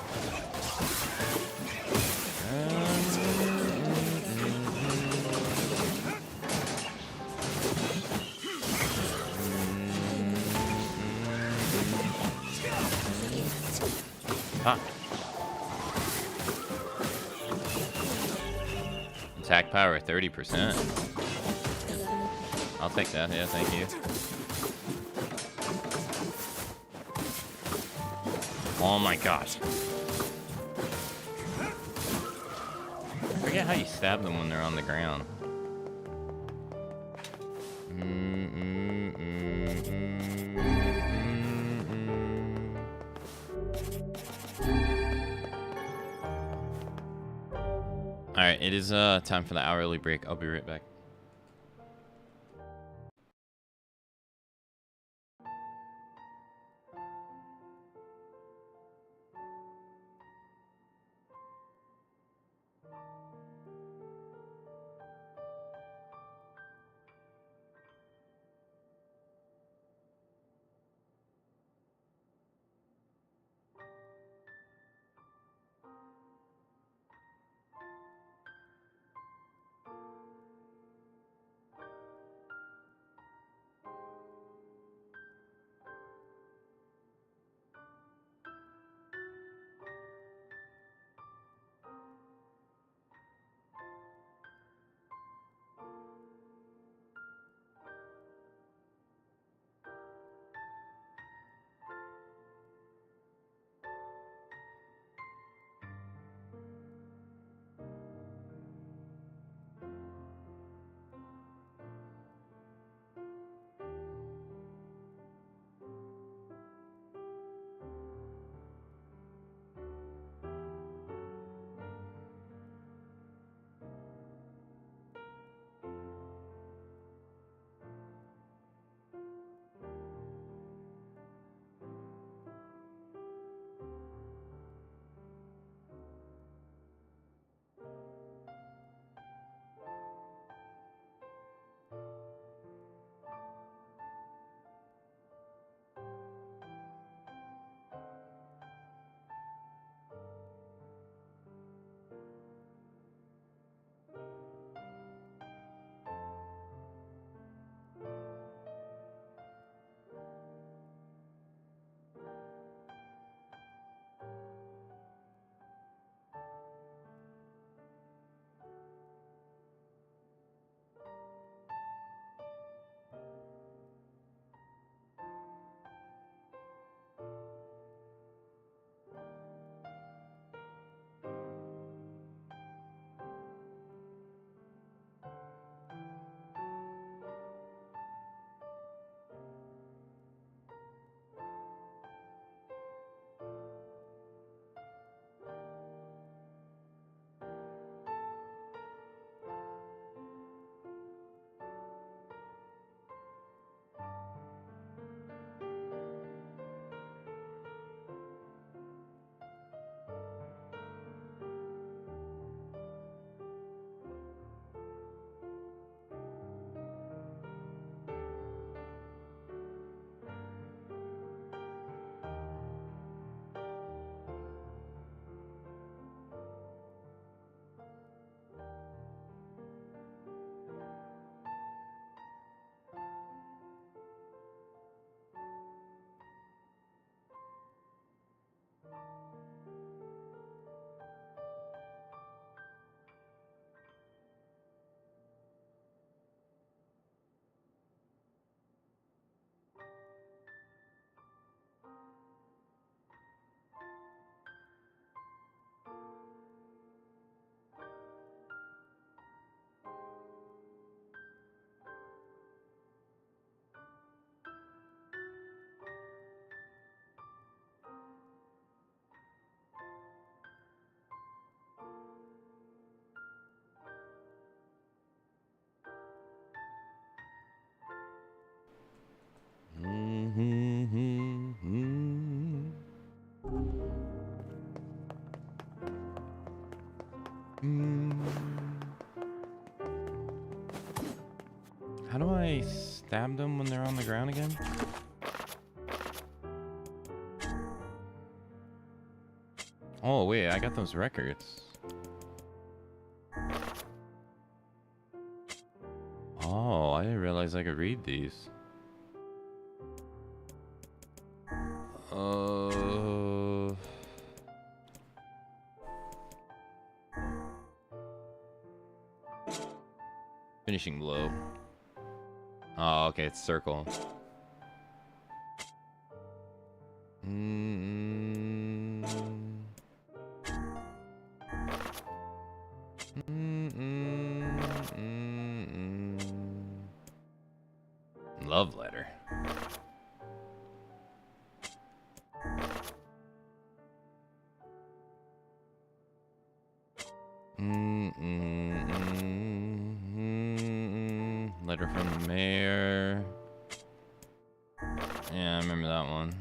Huh. Attack power 30%. I'll take that. Yeah, thank you. Oh my gosh. I forget how you stab them when they're on the ground. Alright, it is time for the hourly break. I'll be right back. How do I stab them when they're on the ground again? Oh wait, I got those records. Oh, I didn't realize I could read these. Finishing blow. Oh, okay, it's circle. Love letter. Letter from the mayor. Yeah, I remember that one.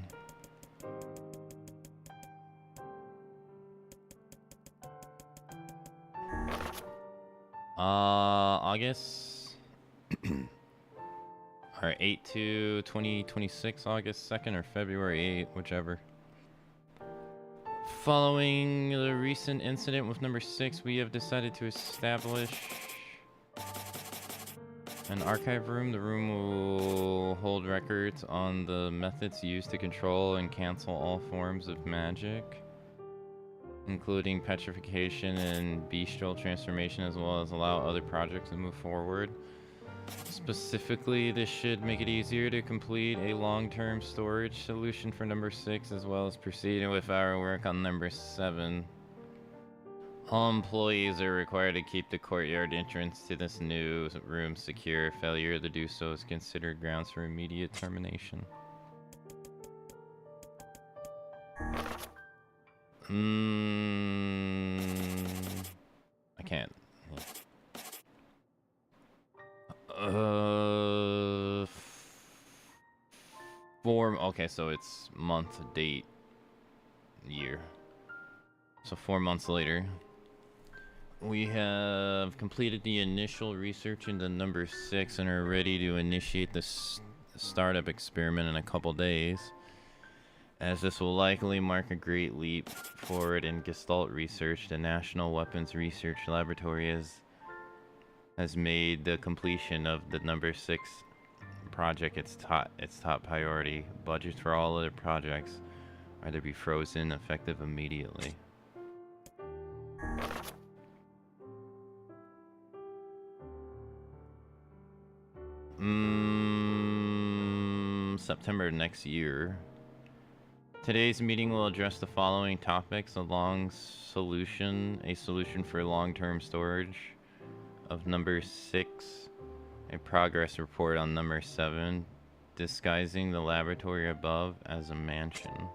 August. Or 8/2/2026, August 2nd or February 8th, whichever. Following the recent incident with number 6, we have decided to establish an archive room. The room will hold records on the methods used to control and cancel all forms of magic, including petrification and bestial transformation, as well as allow other projects to move forward. Specifically, this should make it easier to complete a long-term storage solution for number 6, as well as proceeding with our work on number 7. All employees are required to keep the courtyard entrance to this new room secure. Failure to do so is considered grounds for immediate termination. I can't. Okay, so it's month, date, year. So 4 months later, we have completed the initial research into number 6 and are ready to initiate the startup experiment in a couple days, as this will likely mark a great leap forward in Gestalt research. The National Weapons Research Laboratory has made the completion of the number 6 project its top priority. Budgets for all other projects are to be frozen effective immediately. September next year. Today's meeting will address the following topics: a solution for long-term storage of number 6, a progress report on number 7, disguising the laboratory above as a mansion.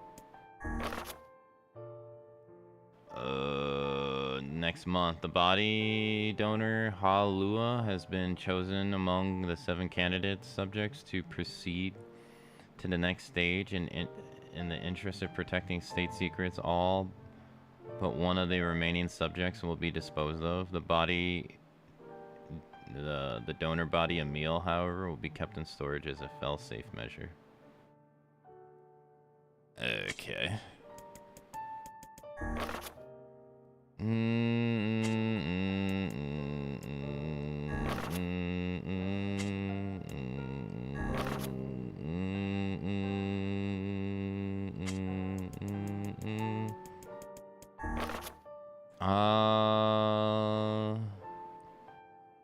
Next month, the body donor Halua has been chosen among the 7 candidate subjects to proceed to the next stage. In the interest of protecting state secrets, all but one of the remaining subjects will be disposed of. The donor body, Emil, however, will be kept in storage as a fail-safe measure. Okay.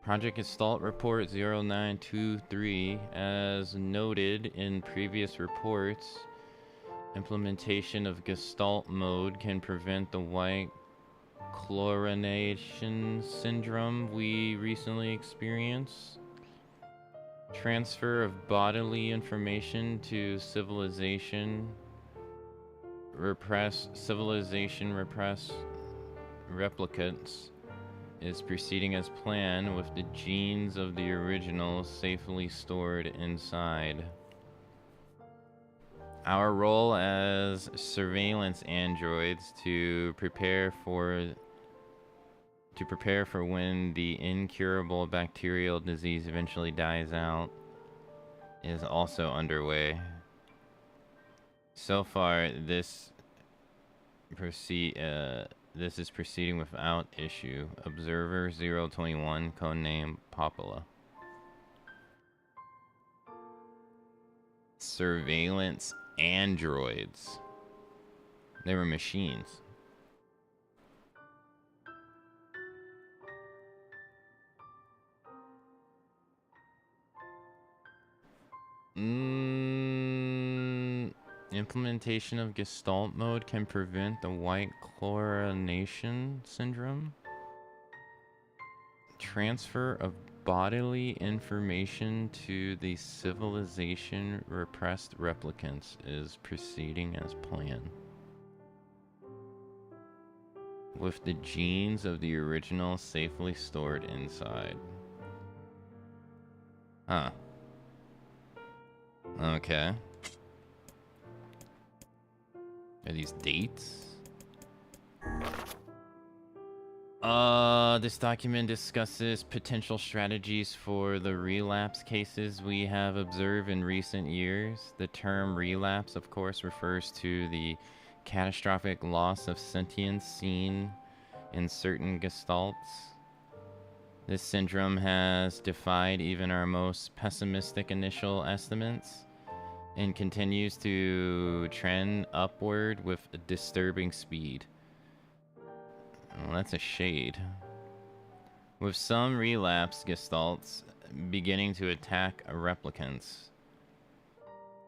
Project Gestalt Report 0923. As noted in previous reports, implementation of Gestalt mode can prevent the white chlorination syndrome we recently experienced. Transfer of bodily information to civilization repress replicants is proceeding as planned, with the genes of the originals safely stored inside. Our role as surveillance androids to prepare to prepare for when the incurable bacterial disease eventually dies out is also underway. So far, this is proceeding without issue. Observer 021, codename Popula. Surveillance androids. They were machines. Implementation of Gestalt mode can prevent the white chlorination syndrome. Transfer of bodily information to the civilization repressed replicants is proceeding as planned. With the genes of the original safely stored inside. Huh. Okay. Are these dates? This document discusses potential strategies for the relapse cases we have observed in recent years. The term relapse, of course, refers to the catastrophic loss of sentience seen in certain gestalts. This syndrome has defied even our most pessimistic initial estimates and continues to trend upward with a disturbing speed. Well, that's a shade. With some relapsed gestalts beginning to attack replicants,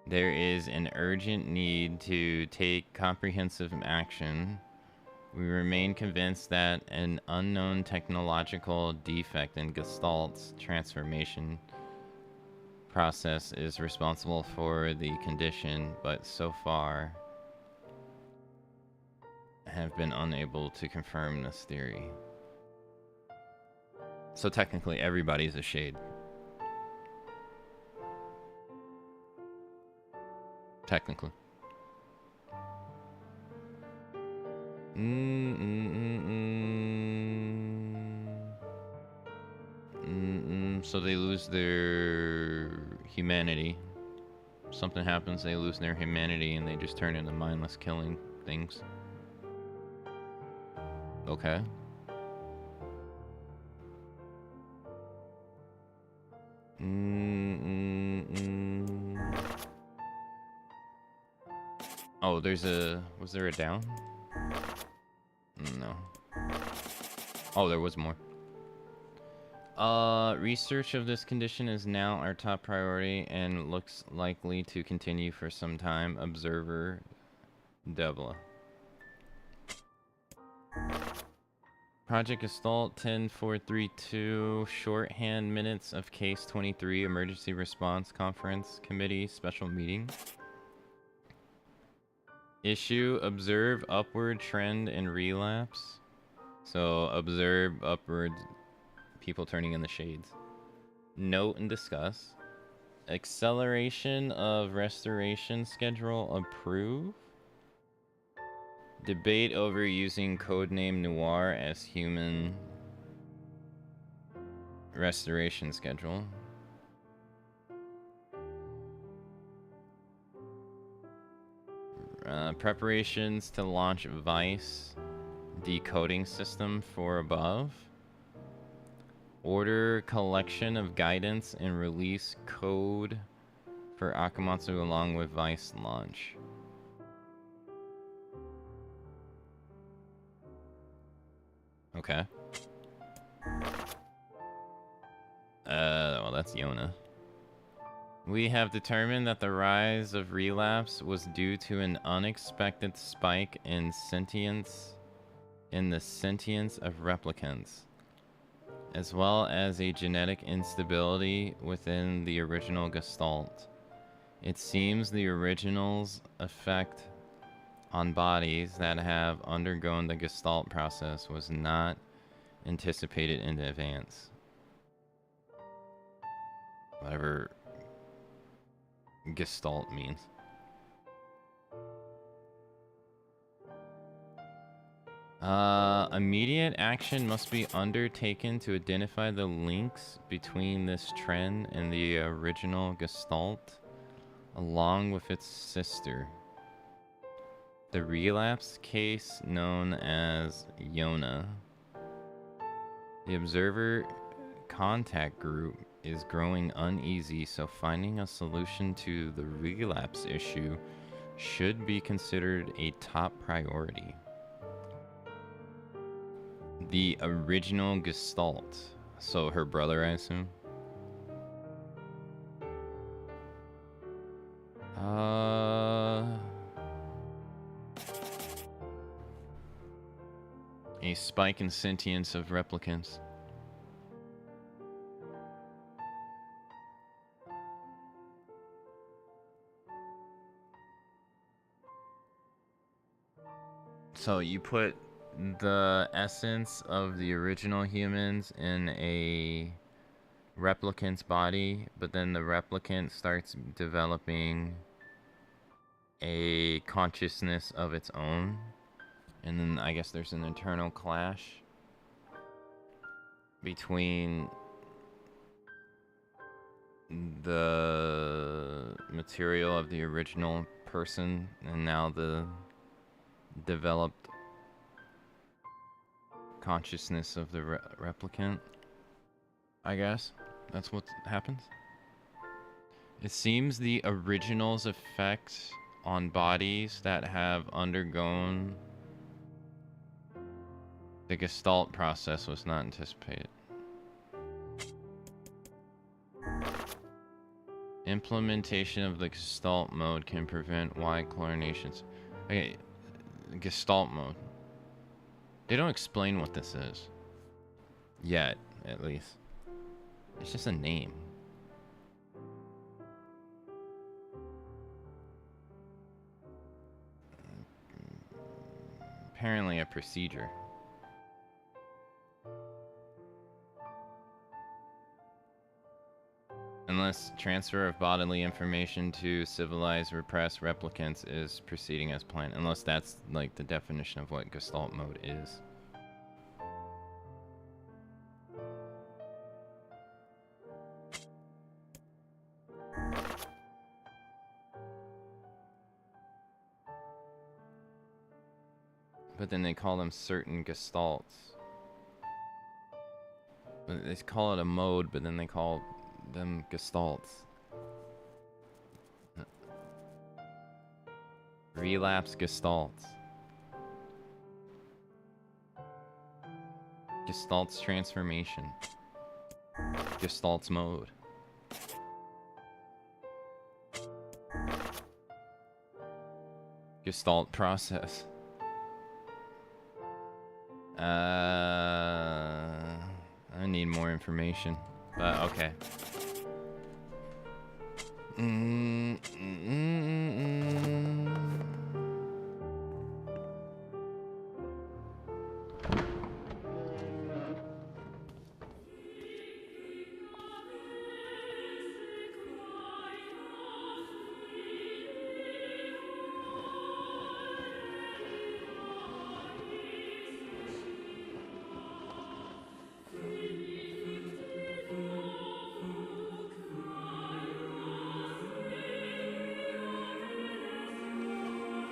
there is an urgent need to take comprehensive action. We remain convinced that an unknown technological defect in gestalt's transformation process is responsible for the condition, but so far have been unable to confirm this theory. So technically everybody's a shade. Technically. So they lose their humanity. Something happens, they lose their humanity, and they just turn into mindless killing things. Okay. Oh, there's a... Was there a down? No. Oh, there was more. Research of this condition is now our top priority and looks likely to continue for some time. Observer Debla. Project Gestalt 10432, shorthand minutes of case 23, emergency response conference committee special meeting. Issue, observe upward trend in relapse. So observe upward people turning in the shades. Note and discuss. Acceleration of restoration schedule approve. Debate over using codename Noir as human restoration schedule. Preparations to launch Vice decoding system for above. Order collection of guidance and release code for Akamatzu along with Vice launch. Okay. Well, that's Yona. We have determined that the rise of relapse was due to an unexpected spike in sentience, in the sentience of replicants, as well as a genetic instability within the original Gestalt. It seems the original's effect on bodies that have undergone the Gestalt process was not anticipated in advance. Whatever Gestalt means. Immediate action must be undertaken to identify the links between this trend and the original Gestalt, along with its sister. The relapse case known as Yona. The observer contact group is growing uneasy, so finding a solution to the relapse issue should be considered a top priority. The original Gestalt. So her brother, I assume? A spike in sentience of replicants. So you put the essence of the original humans in a replicant's body, but then the replicant starts developing a consciousness of its own, and then I guess there's an internal clash between the material of the original person and now the developed consciousness of the replicant. I guess that's what happens. It seems the original's effects on bodies that have undergone the Gestalt process was not anticipated. Implementation of the Gestalt mode can prevent Y chlorinations. Okay, Gestalt mode. They don't explain what this is. Yet, at least. It's just a name. Apparently a procedure. Unless transfer of bodily information to civilized repressed replicants is proceeding as planned. Unless that's like the definition of what Gestalt mode is. But then they call them certain Gestalts. But they call it a mode, but then they call them Gestalts. Relapse Gestalts. Gestalt's transformation. Gestalt's mode. Gestalt process. I need more information, but okay.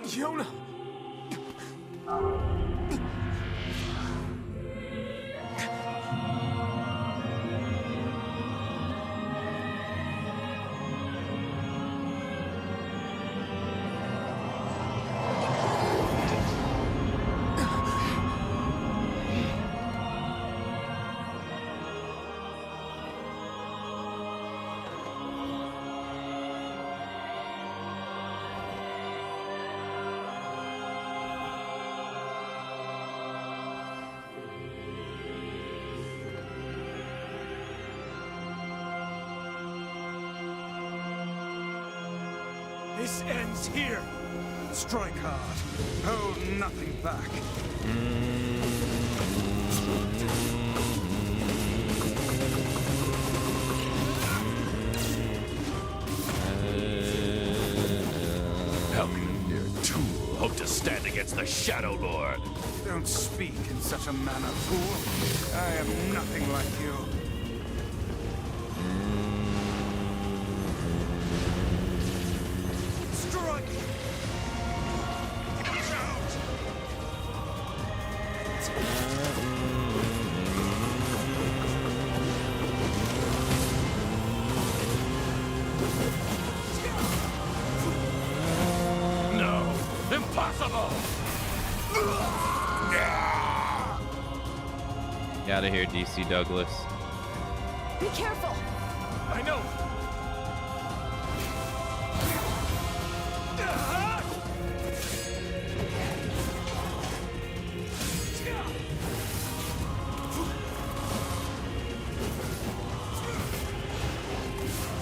Yona! This ends here. Strike hard. Hold nothing back. How can a mere tool hope to stand against the Shadow Lord? Don't speak in such a manner, fool. I am nothing like you. Strike! Watch out! No! Impossible! Get out of here, DC Douglas. Be careful! I know!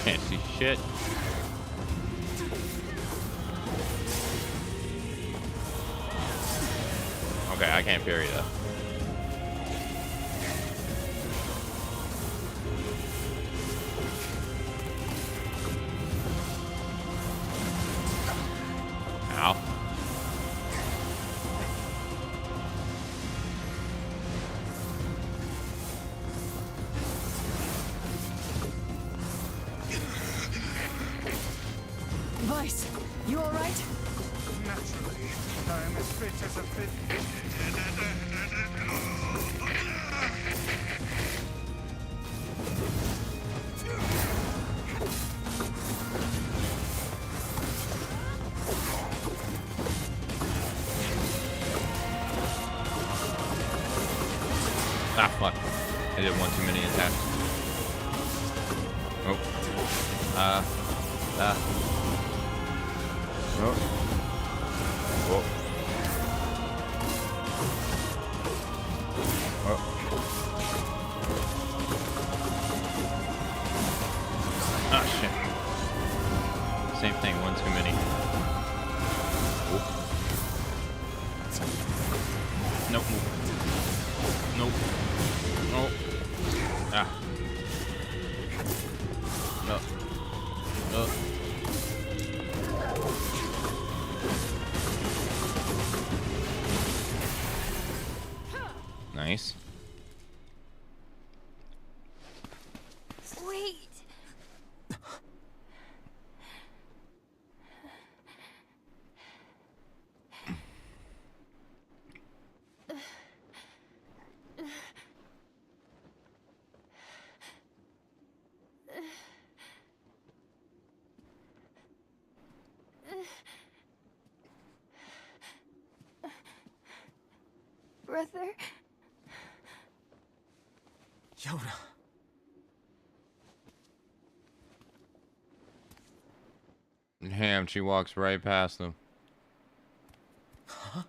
Can't see shit. Okay, I can't parry that. Ow. Vice, you all right? Naturally, I am as fit as a fit. Ah, fuck. I did one too many attacks. Oh. Oh. Oh. Oh. Ah, shit. Same thing, one too many. Oh. Nope. Nope. Oh. Ah. No. No. Nice. Wait. Brother? Yoda. Damn, she walks right past them. Huh?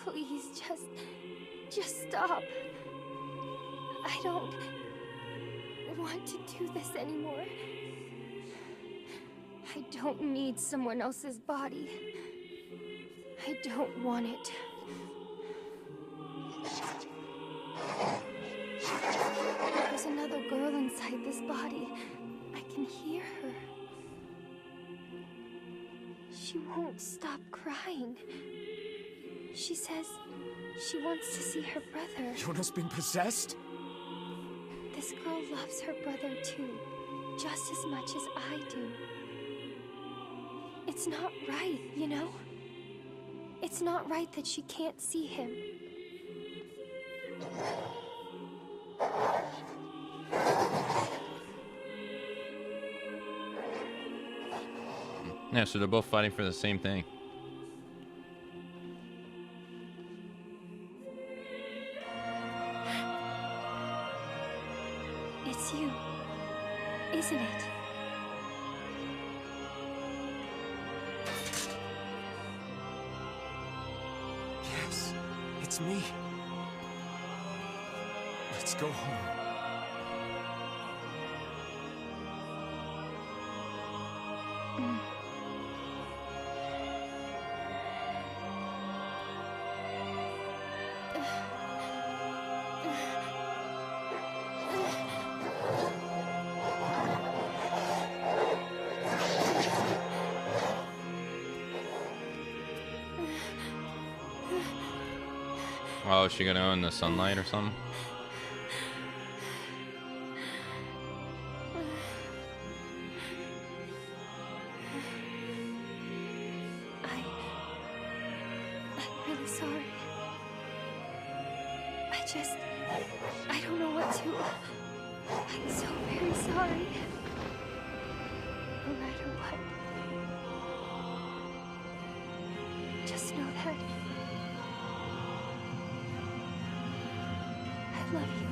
Please, just stop. I don't want to do this anymore. I don't need someone else's body. I don't want it. There's another girl inside this body. I can hear her. She won't stop crying. She says she wants to see her brother. Yoda's been possessed? This girl loves her brother too, just as much as I do. It's not right, you know? It's not right that she can't see him. Yeah, so they're both fighting for the same thing. It's you, isn't it? Yes, it's me. Let's go home. Oh, is she gonna go in the sunlight or something? I'm really sorry. I don't know what to... I'm so very sorry. No matter what. Just know that... I love you.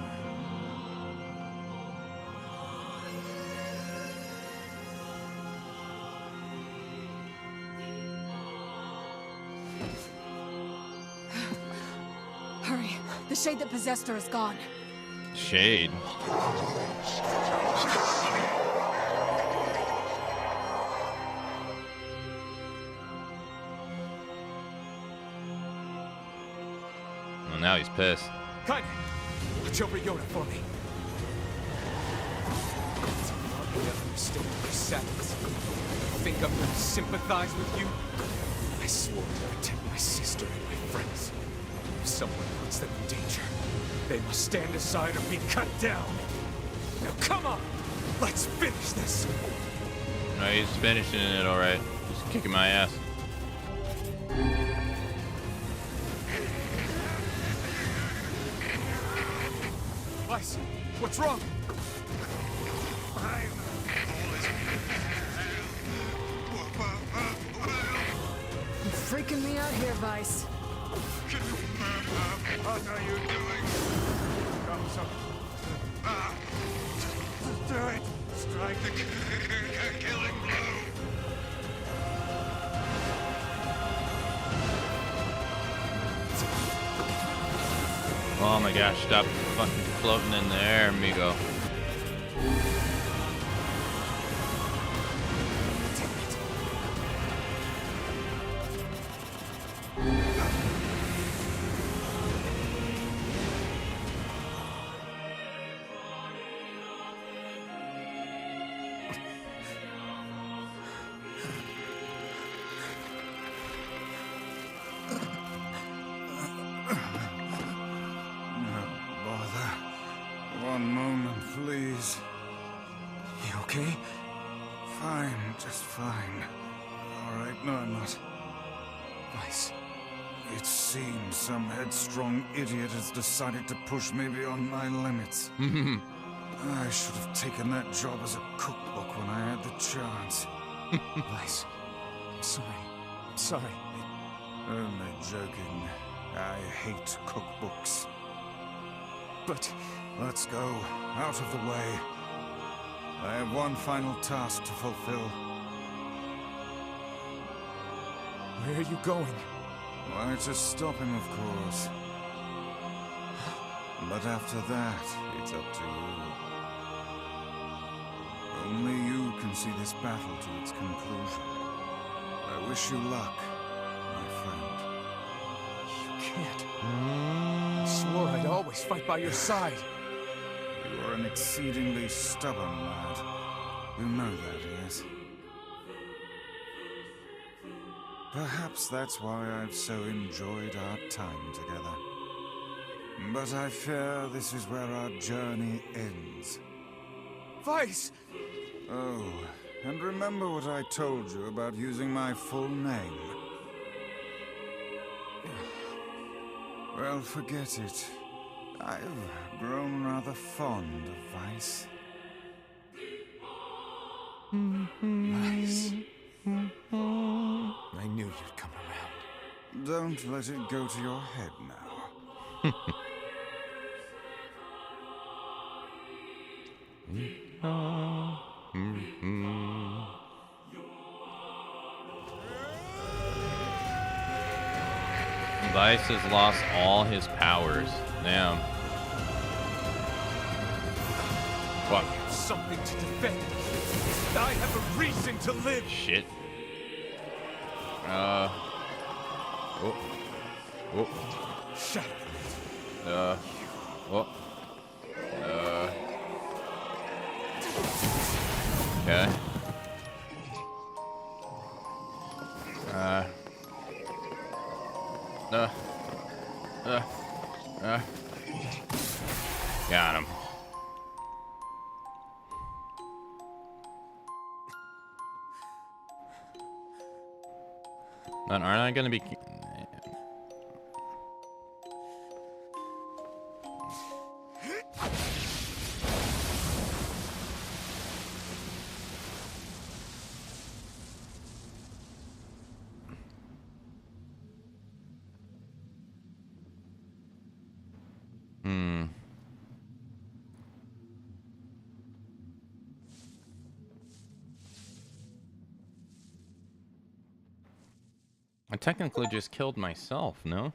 Hurry. The shade that possessed her is gone. Shade. Well, now he's pissed. Cut! Watch over Yoda for me. I understand my sadness. Think I'm gonna sympathize with you? I swore to protect my sister and my friends. If someone puts them in danger, they must stand aside or be cut down. Now come on! Let's finish this! No, he's finishing it alright. He's kicking my ass. Weiss, what's wrong? You're freaking me out here, Vice. What are you doing? Come, son. Do it! Strike the killing blow! Oh my gosh, stop fucking floating in the air, amigo. One moment, please. You okay? Fine, just fine. All right, no, I'm not. Weiss. It seems some headstrong idiot has decided to push me beyond my limits. I should have taken that job as a cookbook when I had the chance. Weiss. I'm sorry. I'm sorry. Only joking. I hate cookbooks. But... Let's go. Out of the way. I have one final task to fulfill. Where are you going? Why, to stop him, of course. But after that, it's up to you. Only you can see this battle to its conclusion. I wish you luck, my friend. You can't. I swore I'd always fight by your side. You are an exceedingly stubborn lad. You know that, yes? Perhaps that's why I've so enjoyed our time together. But I fear this is where our journey ends. Weiss! Oh, and remember what I told you about using my full name? Well, forget it. I've grown rather fond of Weiss. Weiss. I knew you'd come around. Don't let it go to your head now. Weiss has lost all his powers. Damn. Fuck. I have something to defend. I have a reason to live. Shit. Oh. Oh. Shadow. Oh. Okay. But aren't I gonna be... I technically just killed myself, no?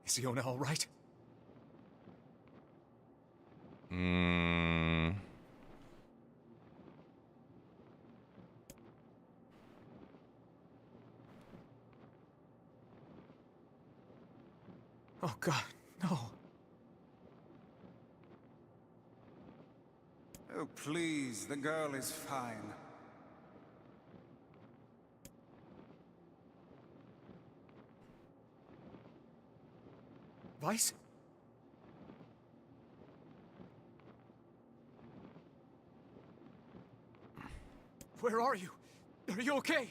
Is Yona all right? Oh God, no. Oh, please, the girl is fine. Weiss? Where are you? Are you okay?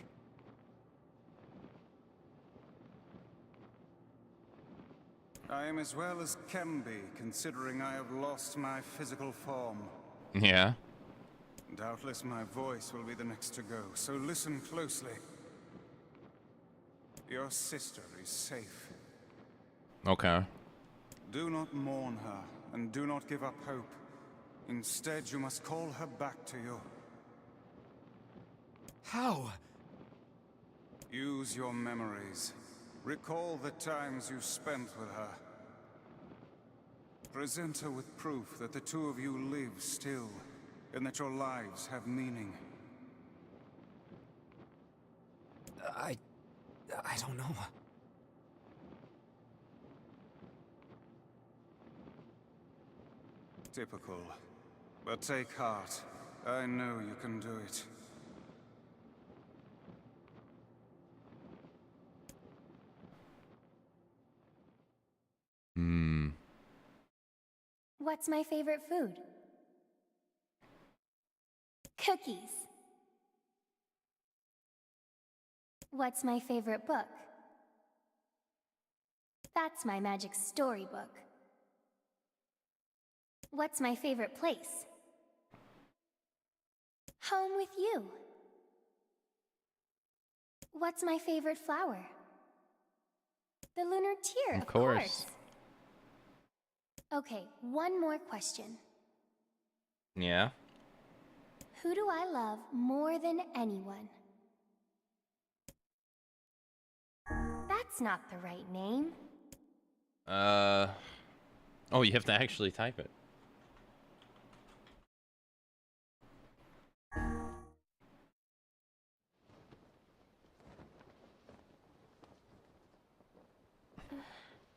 I am as well as can be, considering I have lost my physical form. Yeah. Doubtless my voice will be the next to go, so listen closely. Your sister is safe. Okay. Do not mourn her, and do not give up hope. Instead, you must call her back to you. How? Use your memories. Recall the times you spent with her. Present her with proof that the two of you live still, and that your lives have meaning. I don't know. Typical. But take heart. I know you can do it. What's my favorite food? Cookies. What's my favorite book? That's my magic storybook. What's my favorite place? Home with you. What's my favorite flower? The lunar tear, of course. Okay, one more question. Yeah. Who do I love more than anyone? That's not the right name. Oh, you have to actually type it.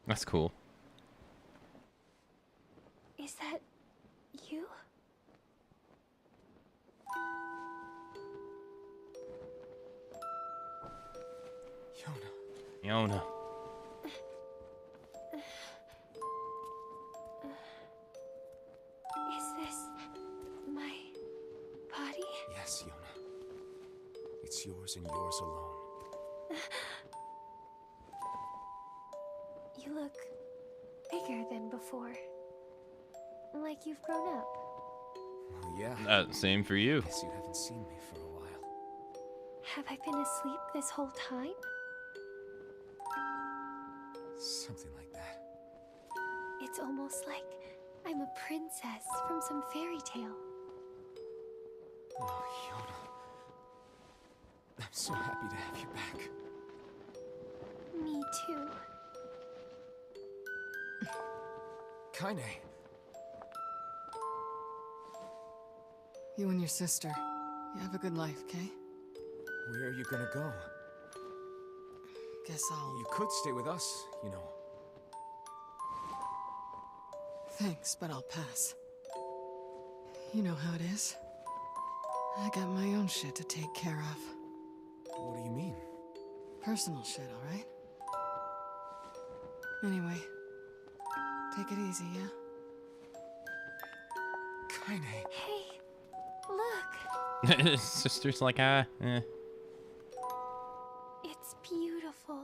That's cool. Is that you? Yona. Is this my body? Yes, Yona. It's yours and yours alone. You look bigger than before. Like you've grown up. Well, yeah. Same for you. Guess you haven't seen me for a while. Have I been asleep this whole time? Something like that. It's almost like I'm a princess from some fairy tale. Oh, Yona. I'm so happy to have you back. Me too. Kaine. You and your sister, you have a good life, Kay? Where are you gonna go? Guess I'll... You could stay with us, you know. Thanks, but I'll pass. You know how it is. I got my own shit to take care of. What do you mean? Personal shit, alright? Anyway, take it easy, yeah? Kaine. Hey, look. His sister's like, eh. It's beautiful.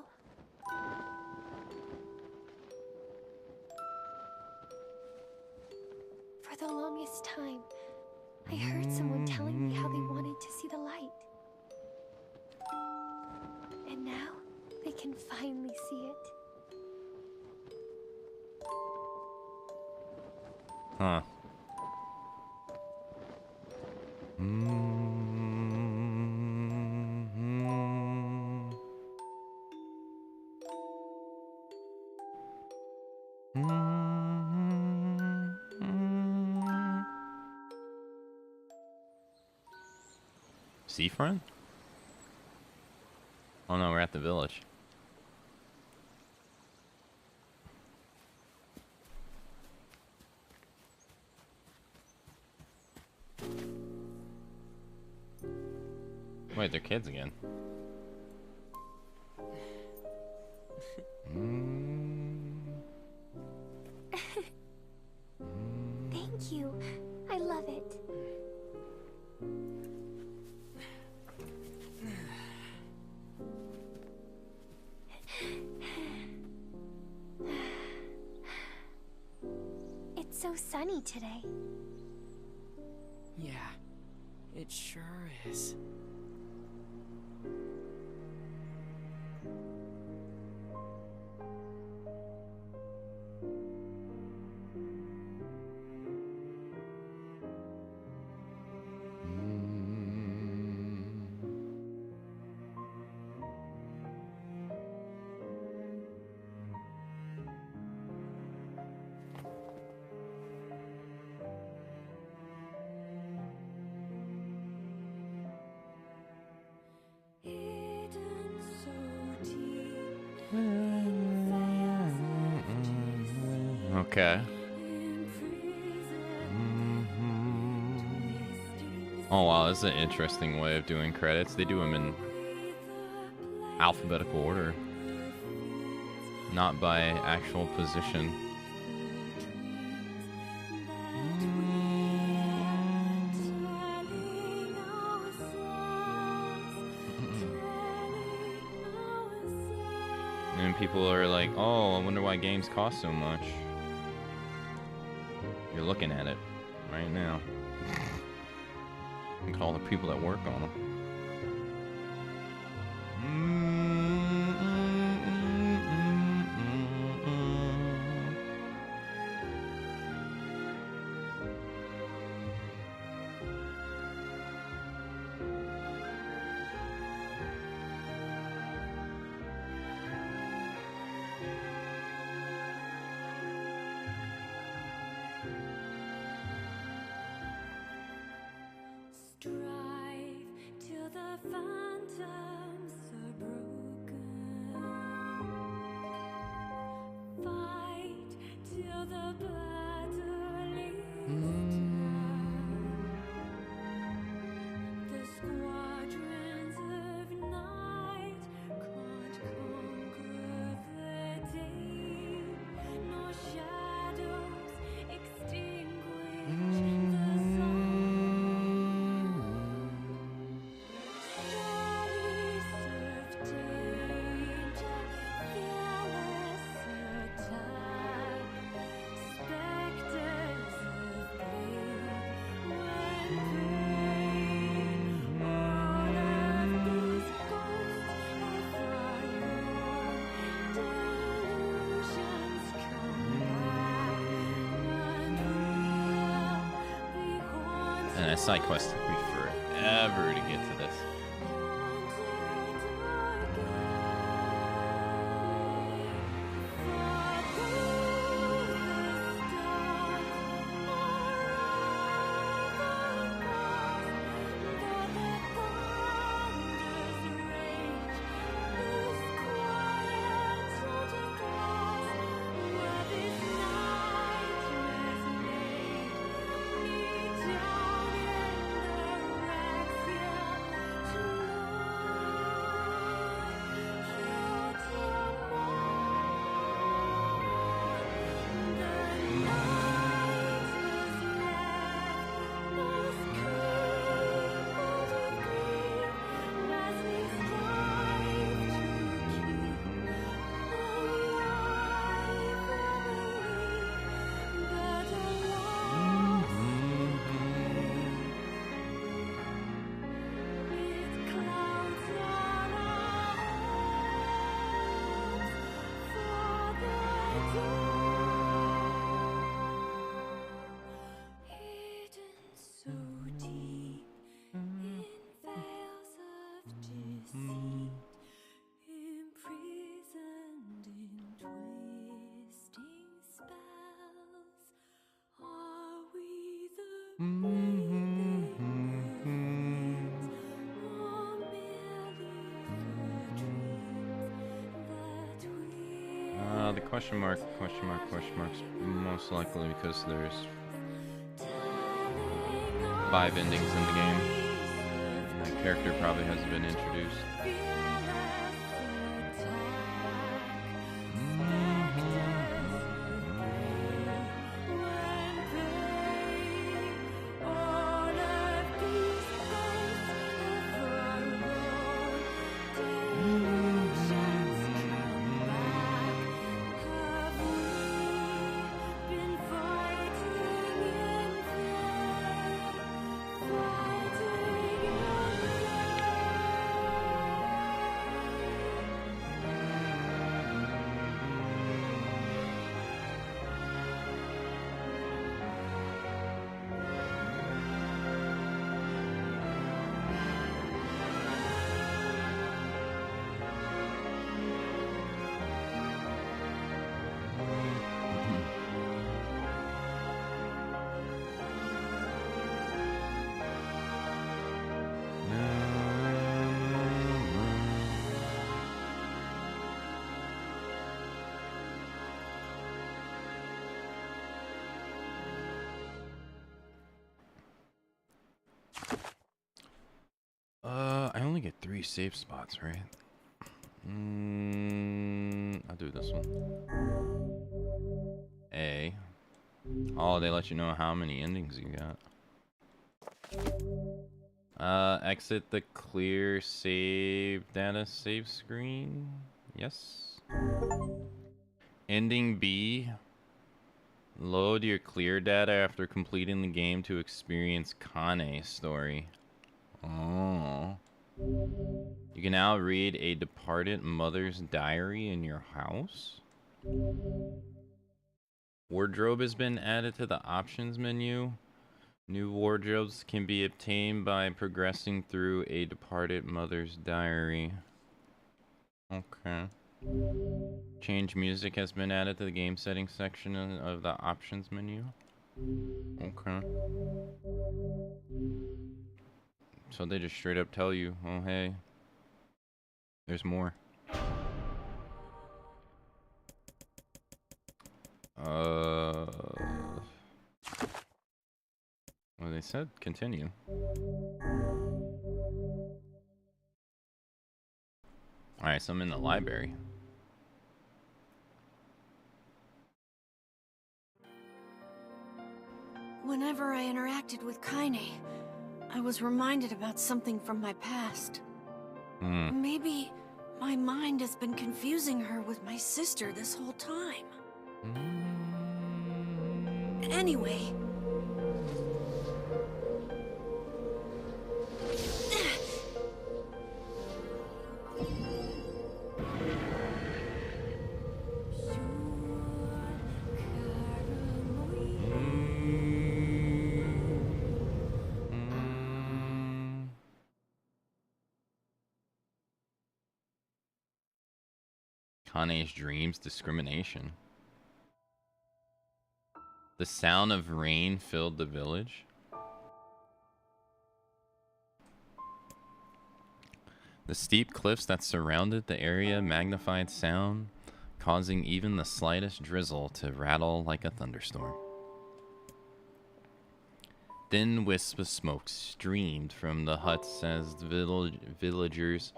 For the longest time, I heard someone telling me how they wanted to see the light. And now, they can finally see it. Huh. Seafront? Oh no, we're at the village. Wait, they're kids again. Thank you. I love it. It's so sunny today. Yeah, it sure is. Okay. Oh wow, this is an interesting way of doing credits. They do them in alphabetical order, not by actual position. And people are like, oh, I wonder why games cost so much. You're looking at it right now. Look at all the people that work on them. And that side quest took me forever to get to this. The question marks, most likely because there's 5 endings in the game. And that character probably hasn't been introduced. I only get 3 save spots, right? I'll do this one. A. Oh, they let you know how many endings you got. Exit the clear save data save screen. Yes. Ending B. Load your clear data after completing the game to experience Kane's story. Oh. You can now read a departed mother's diary in your house. Wardrobe has been added to the options menu. New wardrobes can be obtained by progressing through a departed mother's diary. Okay. Change music has been added to the game settings section of the options menu. Okay. So they just straight up tell you, oh hey, there's more. Well, they said continue. Alright, so I'm in the library. Whenever I interacted with Kaine, I was reminded about something from my past. Maybe my mind has been confusing her with my sister this whole time. Anyway... Kane's dreams, discrimination. The sound of rain filled the village. The steep cliffs that surrounded the area magnified sound, causing even the slightest drizzle to rattle like a thunderstorm. Thin wisps of smoke streamed from the huts as the villagers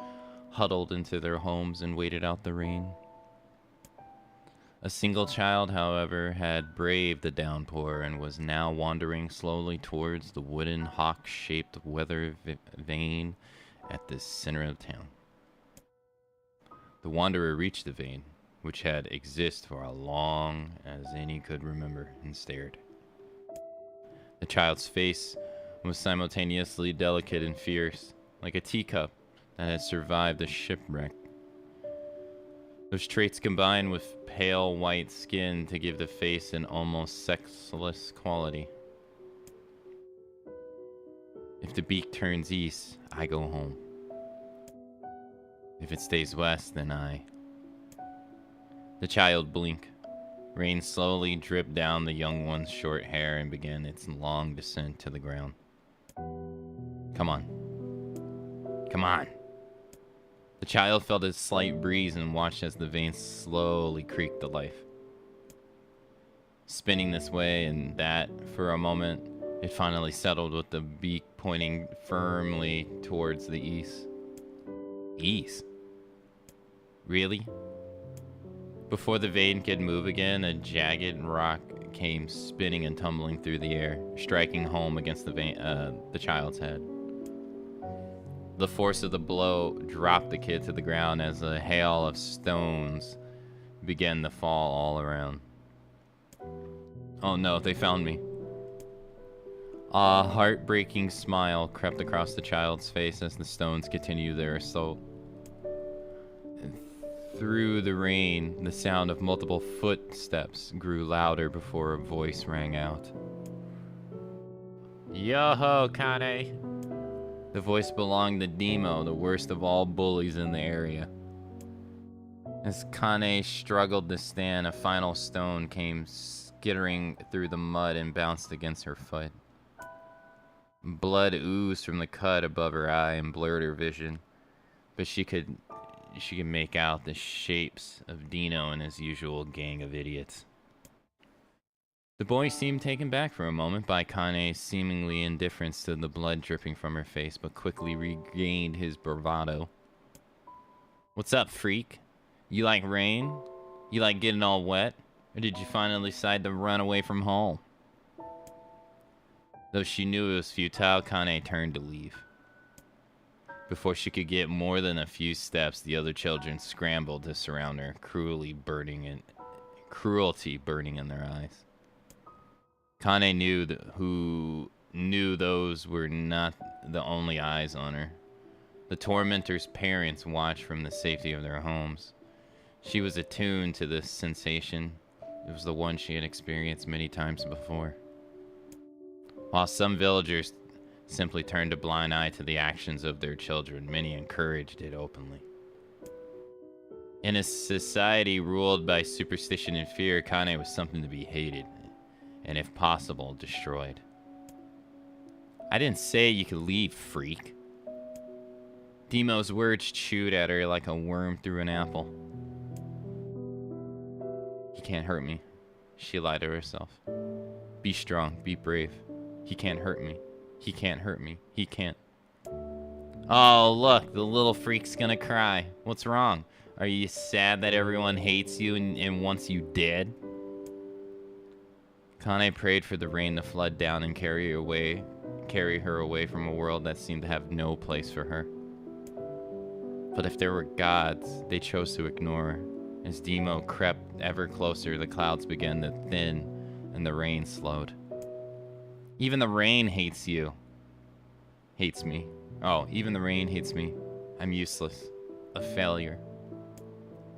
huddled into their homes and waited out the rain. A single child, however, had braved the downpour and was now wandering slowly towards the wooden hawk-shaped weather vane at the center of town. The wanderer reached the vane, which had existed for as long as any could remember, and stared. The child's face was simultaneously delicate and fierce, like a teacup that had survived a shipwreck. Those traits combined with pale white skin to give the face an almost sexless quality. If the beak turns east, I go home. If it stays west, then I... The child blinked. Rain slowly dripped down the young one's short hair and began its long descent to the ground. Come on. Come on. The child felt a slight breeze and watched as the vein slowly creaked to life. Spinning this way and that for a moment, it finally settled with the beak pointing firmly towards the east. East? Really? Before the vein could move again, a jagged rock came spinning and tumbling through the air, striking home against the child's head. The force of the blow dropped the kid to the ground as a hail of stones began to fall all around. Oh no, they found me. A heartbreaking smile crept across the child's face as the stones continued their assault. Through the rain, the sound of multiple footsteps grew louder before a voice rang out. Yo-ho, Kane! The voice belonged to Demo, the worst of all bullies in the area. As Kane struggled to stand, a final stone came skittering through the mud and bounced against her foot. Blood oozed from the cut above her eye and blurred her vision, but she could make out the shapes of Dino and his usual gang of idiots. The boy seemed taken back for a moment by Kane's seemingly indifference to the blood dripping from her face, but quickly regained his bravado. What's up, freak? You like rain? You like getting all wet? Or did you finally decide to run away from home? Though she knew it was futile, Kane turned to leave. Before she could get more than a few steps, the other children scrambled to surround her, cruelty burning in their eyes. Kane knew those were not the only eyes on her. The tormentor's parents watched from the safety of their homes. She was attuned to this sensation. It was the one she had experienced many times before. While some villagers simply turned a blind eye to the actions of their children, many encouraged it openly. In a society ruled by superstition and fear, Kane was something to be hated, and if possible, destroyed. I didn't say you could leave, freak. Demo's words chewed at her like a worm through an apple. He can't hurt me, she lied to herself. Be strong, be brave. He can't hurt me. He can't hurt me. He can't. Oh, look, the little freak's gonna cry. What's wrong? Are you sad that everyone hates you and wants you dead? Kane prayed for the rain to flood down and carry her away from a world that seemed to have no place for her. But if there were gods, they chose to ignore her. As Demo crept ever closer, the clouds began to thin and the rain slowed. Even the rain hates you. Hates me. Oh, even the rain hates me. I'm useless. A failure.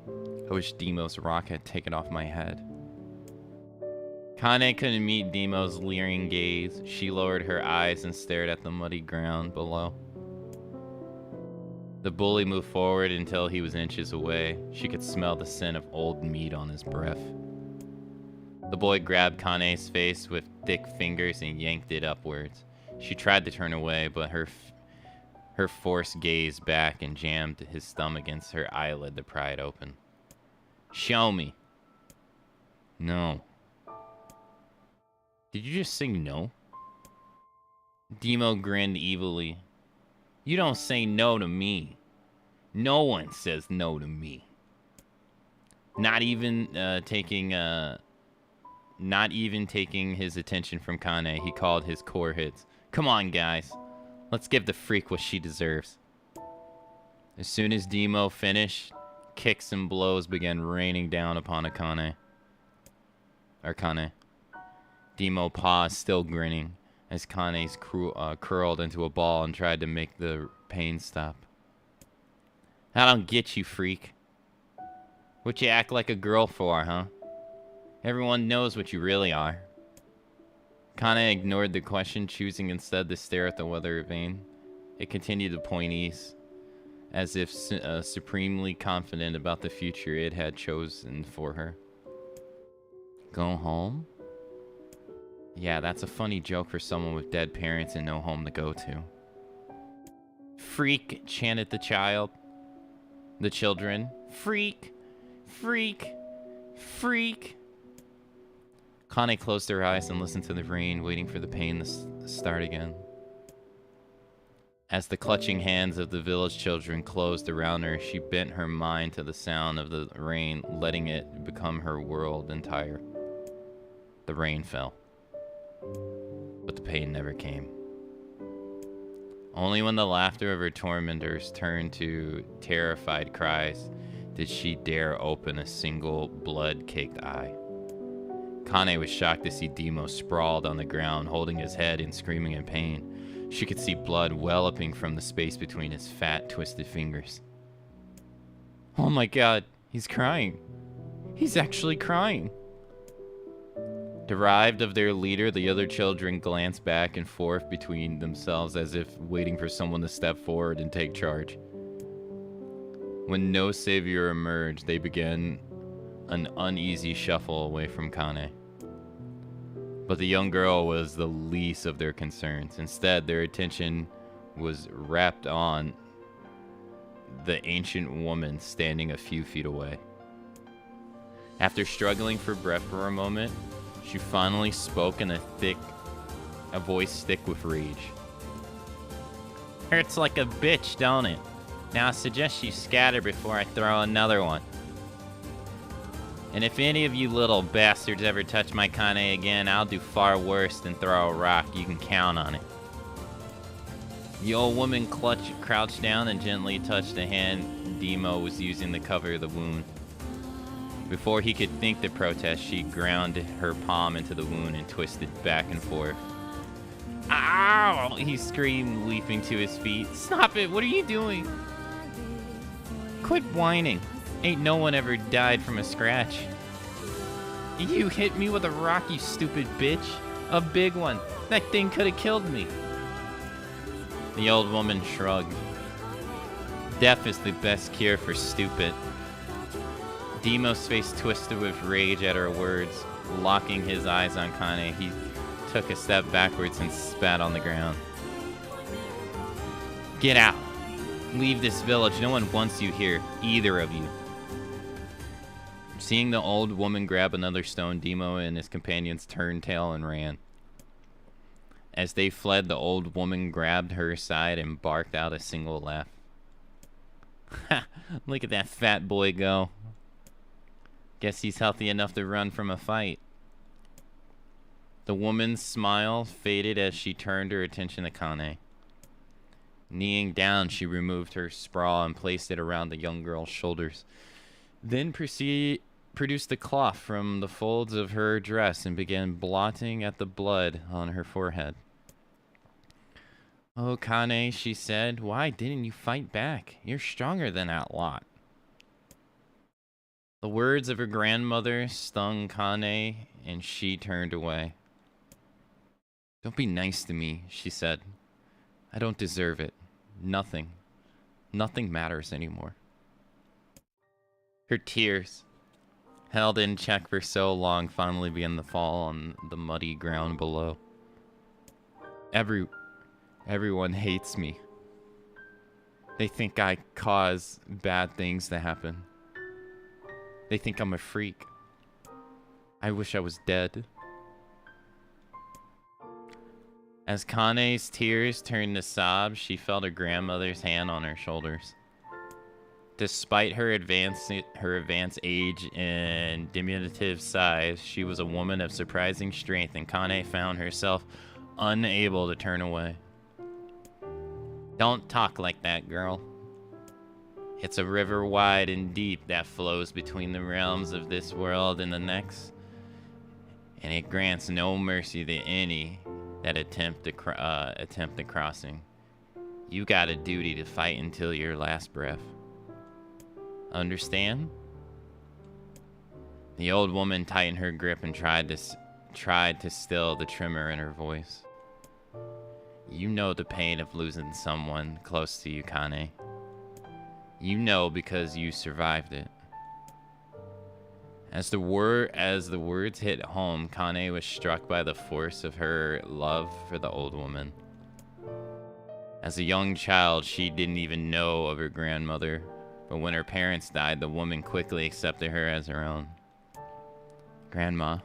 I wish Demo's rock had taken off my head. Kane couldn't meet Demo's leering gaze. She lowered her eyes and stared at the muddy ground below. The bully moved forward until he was inches away. She could smell the scent of old meat on his breath. The boy grabbed Kane's face with thick fingers and yanked it upwards. She tried to turn away, but her force gazed back and jammed his thumb against her eyelid to pry it open. Show me. No. Did you just say no? Demo grinned evilly. You don't say no to me. No one says no to me. Not even taking his attention from Kane, he called his core hits. Come on, guys. Let's give the freak what she deserves. As soon as Demo finished, kicks and blows began raining down upon Kane. Demo paused, still grinning, as Kane's curled into a ball and tried to make the pain stop. I don't get you, freak. What you act like a girl for, huh? Everyone knows what you really are. Kane ignored the question, choosing instead to stare at the weather vane. It continued to point east, as if supremely confident about the future it had chosen for her. Go home? Yeah, that's a funny joke for someone with dead parents and no home to go to. Freak, chanted the child. The children. Freak! Freak! Freak! Kane closed her eyes and listened to the rain, waiting for the pain to start again. As the clutching hands of the village children closed around her, she bent her mind to the sound of the rain, letting it become her world entire. The rain fell, but the pain never came. Only when the laughter of her tormentors turned to terrified cries did she dare open a single blood-caked eye. Kane was shocked to see Demo sprawled on the ground, holding his head and screaming in pain. She could see blood welloping from the space between his fat, twisted fingers. Oh my god, he's crying. He's actually crying. Derived of their leader, the other children glanced back and forth between themselves as if waiting for someone to step forward and take charge. When no savior emerged, they began an uneasy shuffle away from Kane. But the young girl was the least of their concerns. Instead, their attention was wrapped on the ancient woman standing a few feet away. After struggling for breath for a moment, she finally spoke in a voice thick with rage. Hurts like a bitch, don't it? Now I suggest you scatter before I throw another one. And if any of you little bastards ever touch my Kane again, I'll do far worse than throw a rock. You can count on it. The old woman crouched down and gently touched the hand Demo was using to cover the wound. Before he could think to protest, she ground her palm into the wound and twisted back and forth. Ow! He screamed, leaping to his feet. Stop it! What are you doing? Quit whining. Ain't no one ever died from a scratch. You hit me with a rock, you stupid bitch. A big one. That thing could have killed me. The old woman shrugged. Death is the best cure for stupid. Demo's face twisted with rage at her words. Locking his eyes on Kane, he took a step backwards and spat on the ground. Get out. Leave this village. No one wants you here. Either of you. Seeing the old woman grab another stone, Demo and his companions turned tail and ran. As they fled, the old woman grabbed her side and barked out a single laugh. Ha! Look at that fat boy go. Guess he's healthy enough to run from a fight. The woman's smile faded as she turned her attention to Kane. Kneeling down, she removed her sprawl and placed it around the young girl's shoulders. Then produced a cloth from the folds of her dress and began blotting at the blood on her forehead. Oh, Kane, she said, why didn't you fight back? You're stronger than that lot. The words of her grandmother stung Kane, and she turned away. Don't be nice to me, she said. I don't deserve it. Nothing matters anymore. Her tears, held in check for so long, finally began to fall on the muddy ground below. Everyone hates me. They think I cause bad things to happen. They think I'm a freak. I wish I was dead. As Kane's tears turned to sobs, she felt her grandmother's hand on her shoulders. Despite her advanced age and diminutive size, she was a woman of surprising strength, and Kane found herself unable to turn away. Don't talk like that, girl. It's a river wide and deep that flows between the realms of this world and the next, and it grants no mercy to any that attempt the crossing. You got a duty to fight until your last breath. Understand? The old woman tightened her grip and tried to still the tremor in her voice. You know the pain of losing someone close to you, Kane. You know because you survived it. As the words hit home, Kane was struck by the force of her love for the old woman. As a young child, she didn't even know of her grandmother, But when her parents died, the woman quickly accepted her as her own. Grandma,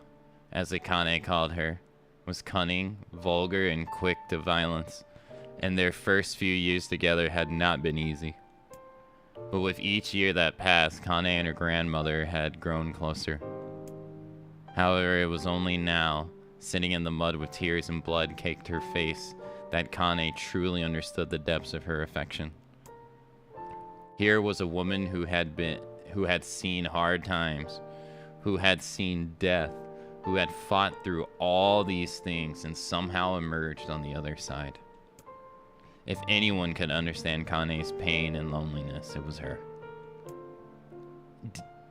as Akane called her, was cunning, vulgar, and quick to violence, and their first few years together had not been easy. But with each year that passed, Kane and her grandmother had grown closer. However, it was only now, sitting in the mud with tears and blood caked her face, that Kane truly understood the depths of her affection. Here was a woman who had seen hard times, who had seen death, who had fought through all these things and somehow emerged on the other side. If anyone could understand Kane's pain and loneliness, it was her.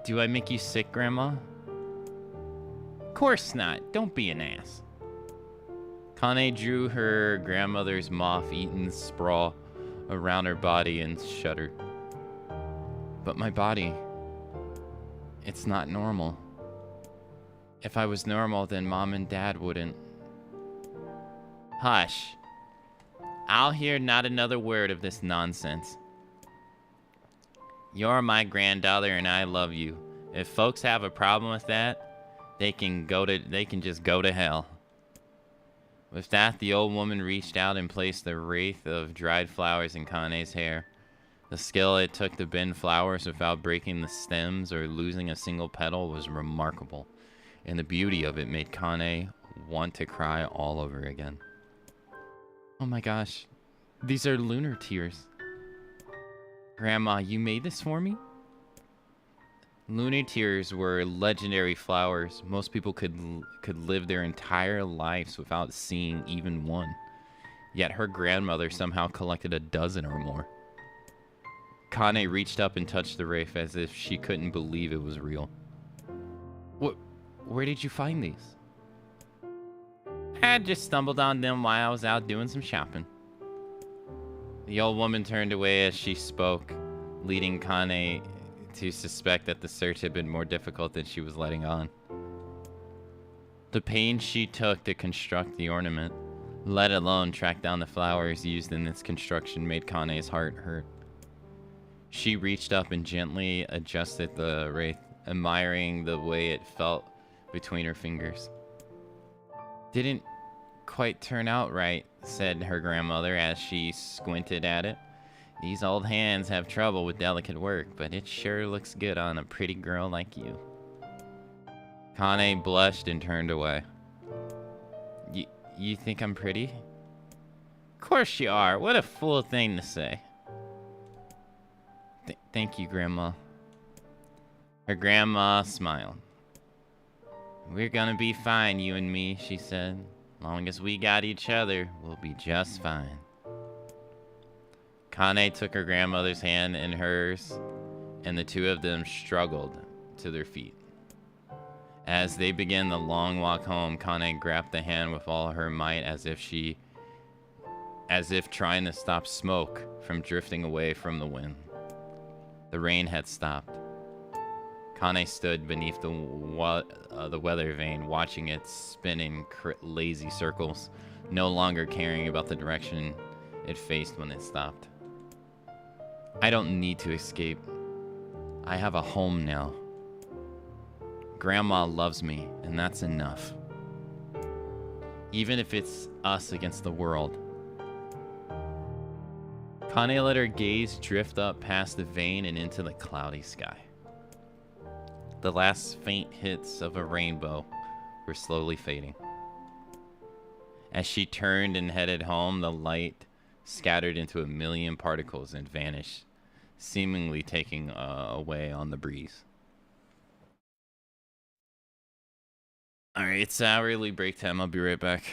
Do I make you sick, Grandma? Course not. Don't be an ass. Kane drew her grandmother's moth-eaten sprawl around her body and shuddered. But my body, it's not normal. If I was normal, then Mom and Dad wouldn't. Hush. I'll hear not another word of this nonsense. You're my granddaughter and I love you. If folks have a problem with that, they can just go to hell. With that, the old woman reached out and placed a wreath of dried flowers in Kane's hair. The skill it took to bend flowers without breaking the stems or losing a single petal was remarkable, and the beauty of it made Kane want to cry all over again. Oh my gosh, these are lunar tears. Grandma, you made this for me? Lunar tears were legendary flowers. Most people could live their entire lives without seeing even one. Yet her grandmother somehow collected a dozen or more. Kane reached up and touched the wreath as if she couldn't believe it was real. Where did you find these? I just stumbled on them while I was out doing some shopping. The old woman turned away as she spoke, leading Kane to suspect that the search had been more difficult than she was letting on. The pains she took to construct the ornament, let alone track down the flowers used in its construction, made Kane's heart hurt. She reached up and gently adjusted the wreath, admiring the way it felt between her fingers. Didn't quite turn out right, said her grandmother as she squinted at it. These old hands have trouble with delicate work, but it sure looks good on a pretty girl like you. Kane blushed and turned away. You think I'm pretty? Course you are. What a fool thing to say. Thank you, Grandma. Her grandma smiled. We're gonna be fine, you and me, she said. Long as we got each other, we'll be just fine. Kane took her grandmother's hand in hers, and the two of them struggled to their feet. As they began the long walk home, Kane grabbed the hand with all her might as if trying to stop smoke from drifting away from the wind. The rain had stopped. Kane stood beneath the weather vane, watching it spin in lazy circles, no longer caring about the direction it faced when it stopped. I don't need to escape. I have a home now. Grandma loves me, and that's enough. Even if it's us against the world. Kane let her gaze drift up past the vane and into the cloudy sky. The last faint hits of a rainbow were slowly fading. As she turned and headed home, the light scattered into a million particles and vanished, seemingly taking away on the breeze. Alright, it's hourly break time. I'll be right back.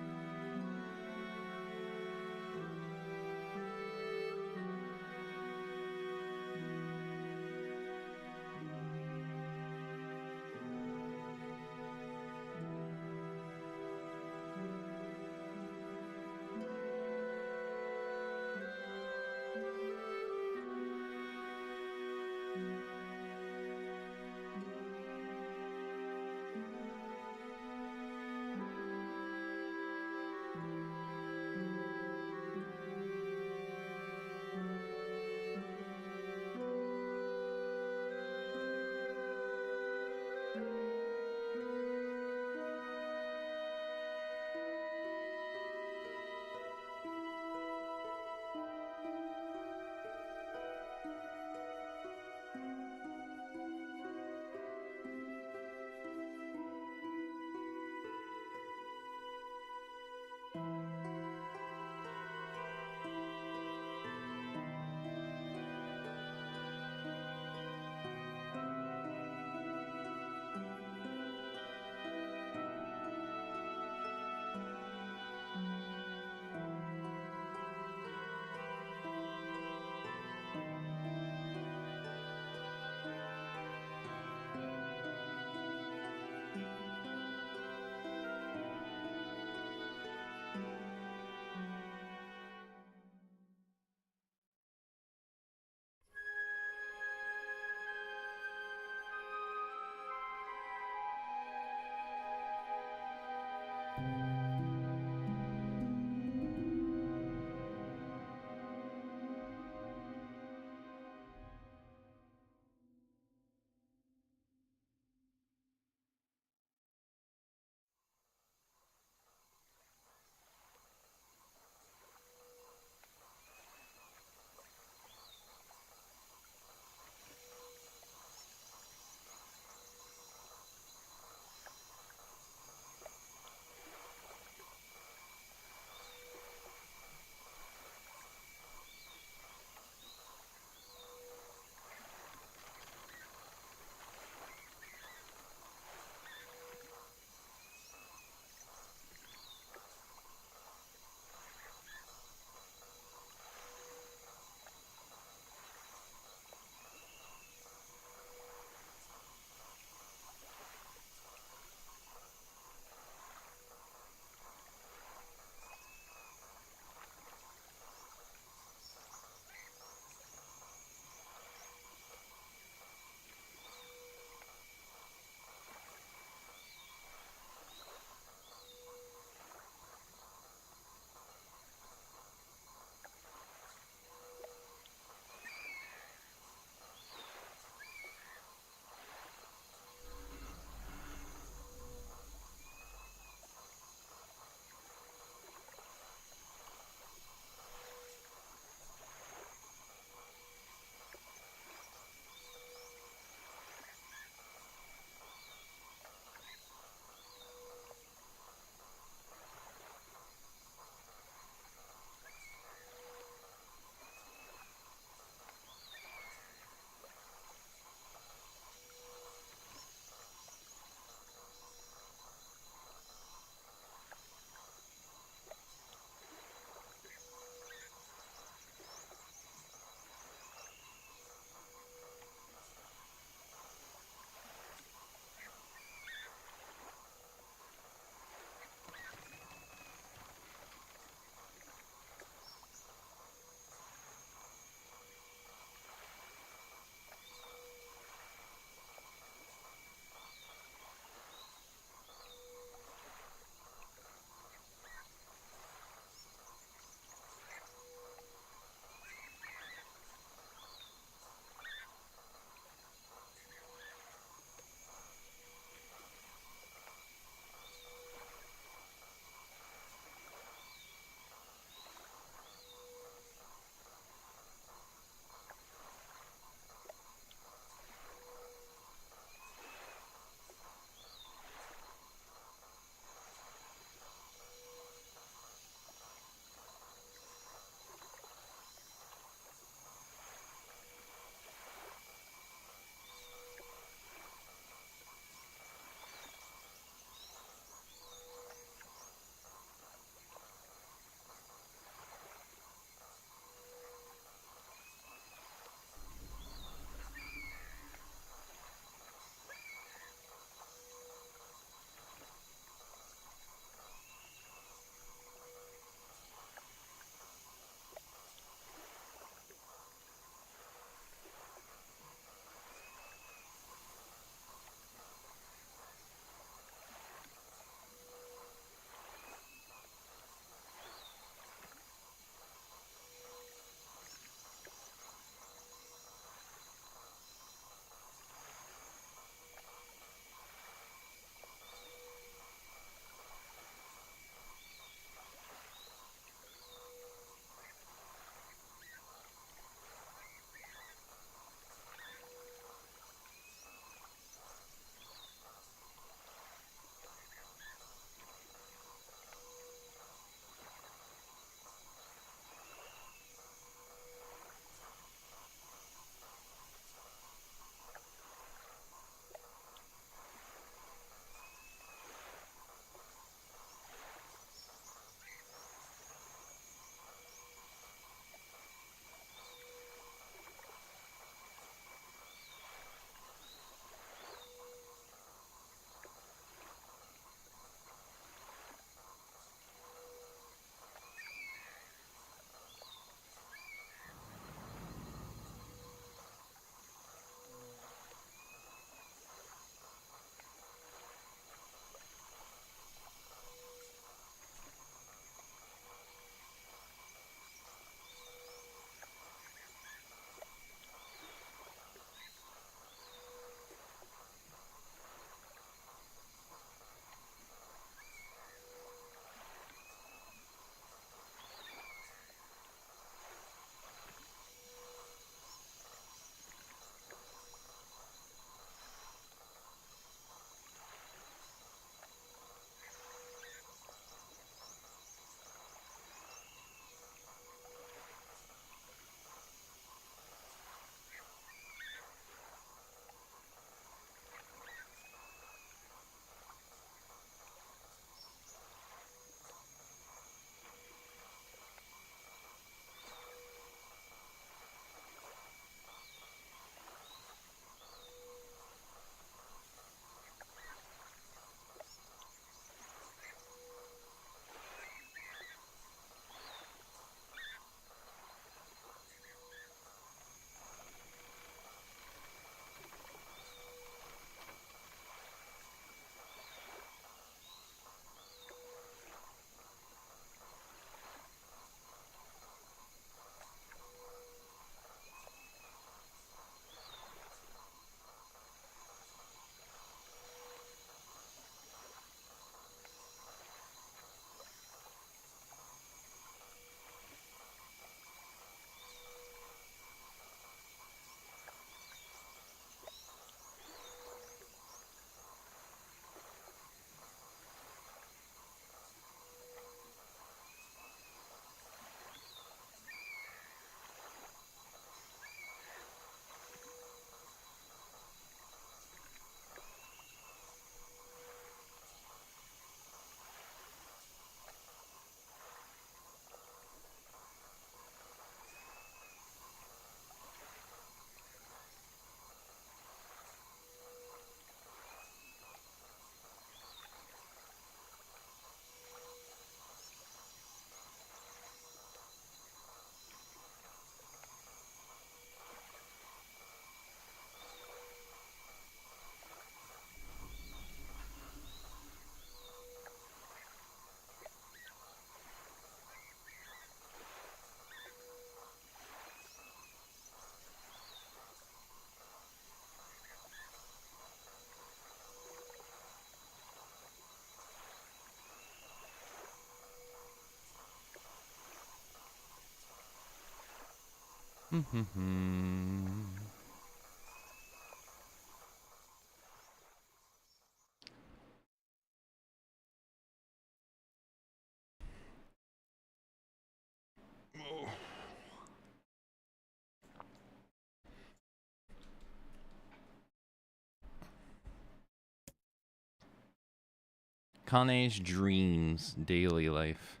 Kane's dreams, daily life.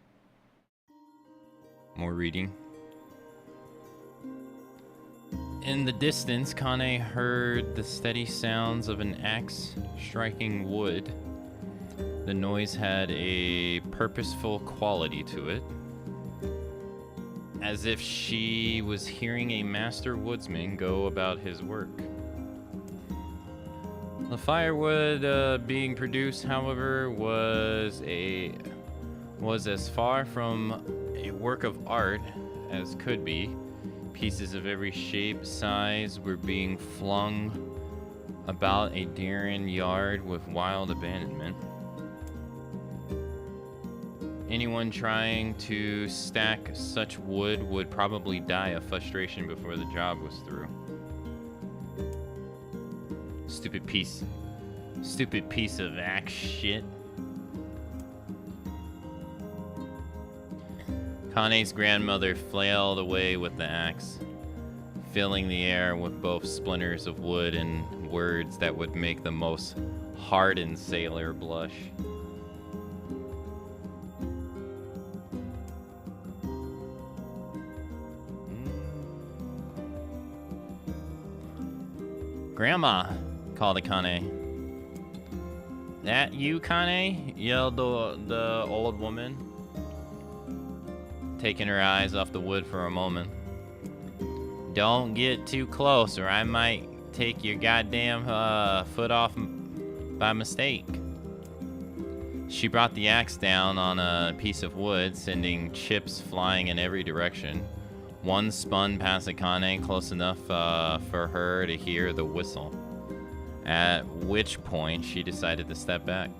More reading. In the distance, Kane heard the steady sounds of an axe striking wood. The noise had a purposeful quality to it, as if she was hearing a master woodsman go about his work. The firewood being produced, however, was as far from a work of art as could be. Pieces of every shape, size were being flung about a barren yard with wild abandonment. Anyone trying to stack such wood would probably die of frustration before the job was through. Stupid piece of axe shit. Kane's grandmother flailed away with the axe, filling the air with both splinters of wood and words that would make the most hardened sailor blush. Grandma, called Akane. That you, Kane? Yelled the old woman, taking her eyes off the wood for a moment. Don't get too close or I might take your goddamn foot off by mistake. She brought the axe down on a piece of wood, sending chips flying in every direction. One spun past Akane close enough for her to hear the whistle, at which point she decided to step back.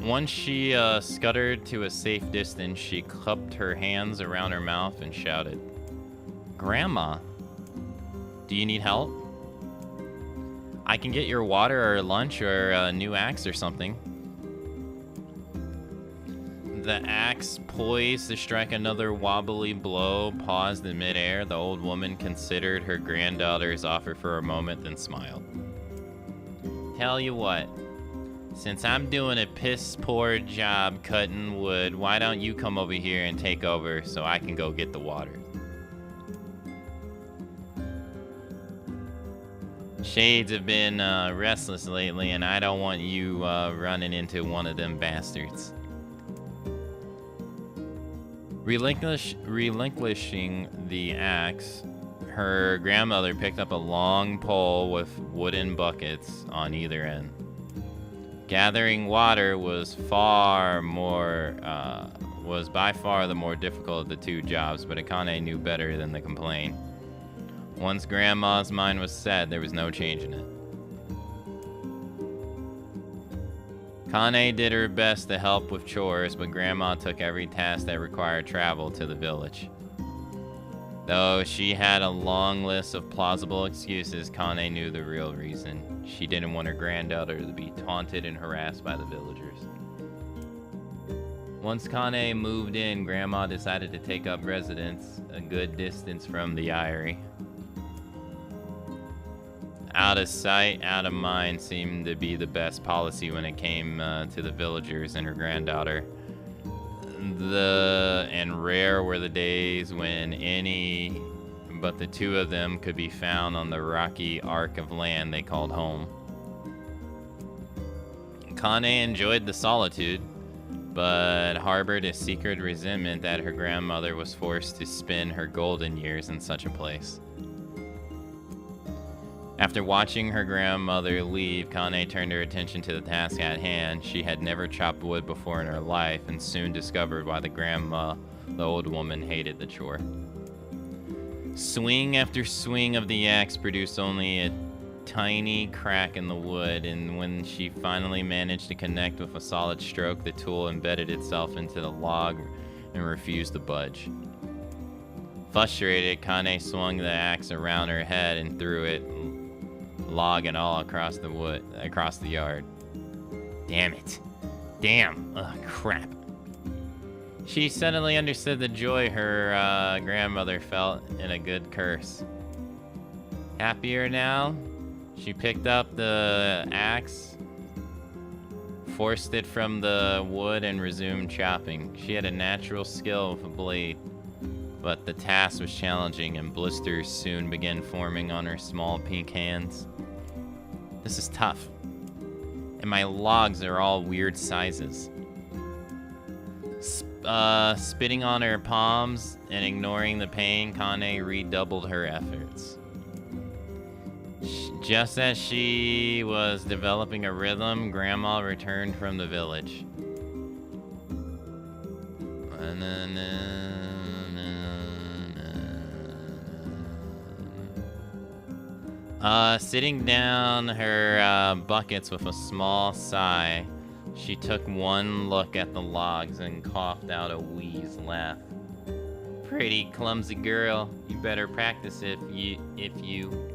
Once she scuttered to a safe distance, she cupped her hands around her mouth and shouted, Grandma, do you need help? I can get your water or lunch or a new axe or something. The axe, poised to strike another wobbly blow, paused in midair. The old woman considered her granddaughter's offer for a moment, then smiled. Tell you what, since I'm doing a piss-poor job cutting wood, why don't you come over here and take over so I can go get the water? Shades have been restless lately, and I don't want you running into one of them bastards. Relinquishing the axe, her grandmother picked up a long pole with wooden buckets on either end. Gathering water was by far the more difficult of the two jobs, but Akane knew better than to complain. Once Grandma's mind was set, there was no changing it. Kane did her best to help with chores, but Grandma took every task that required travel to the village. Though she had a long list of plausible excuses, Kane knew the real reason. She didn't want her granddaughter to be taunted and harassed by the villagers. Once Kane moved in, Grandma decided to take up residence a good distance from the Eyrie. Out of sight, out of mind seemed to be the best policy when it came to the villagers and her granddaughter. And rare were the days when any but the two of them could be found on the rocky arc of land they called home. Kane enjoyed the solitude, but harbored a secret resentment that her grandmother was forced to spend her golden years in such a place. After watching her grandmother leave, Kane turned her attention to the task at hand. She had never chopped wood before in her life and soon discovered why the old woman, hated the chore. Swing after swing of the axe produced only a tiny crack in the wood, and when she finally managed to connect with a solid stroke, the tool embedded itself into the log and refused to budge. Frustrated, Kane swung the axe around her head and threw it, log and all, across the yard. Damn it. Damn. Ugh, crap. She suddenly understood the joy her grandmother felt in a good curse. Happier now, she picked up the axe, forced it from the wood, and resumed chopping. She had a natural skill with a blade, but the task was challenging and blisters soon began forming on her small pink hands. This is tough, and my logs are all weird sizes. Spitting on her palms and ignoring the pain, Kane redoubled her efforts. Just as she was developing a rhythm, Grandma returned from the village. Sitting down her buckets with a small sigh, she took one look at the logs and coughed out a wheezed laugh. Pretty clumsy girl, you better practice if you...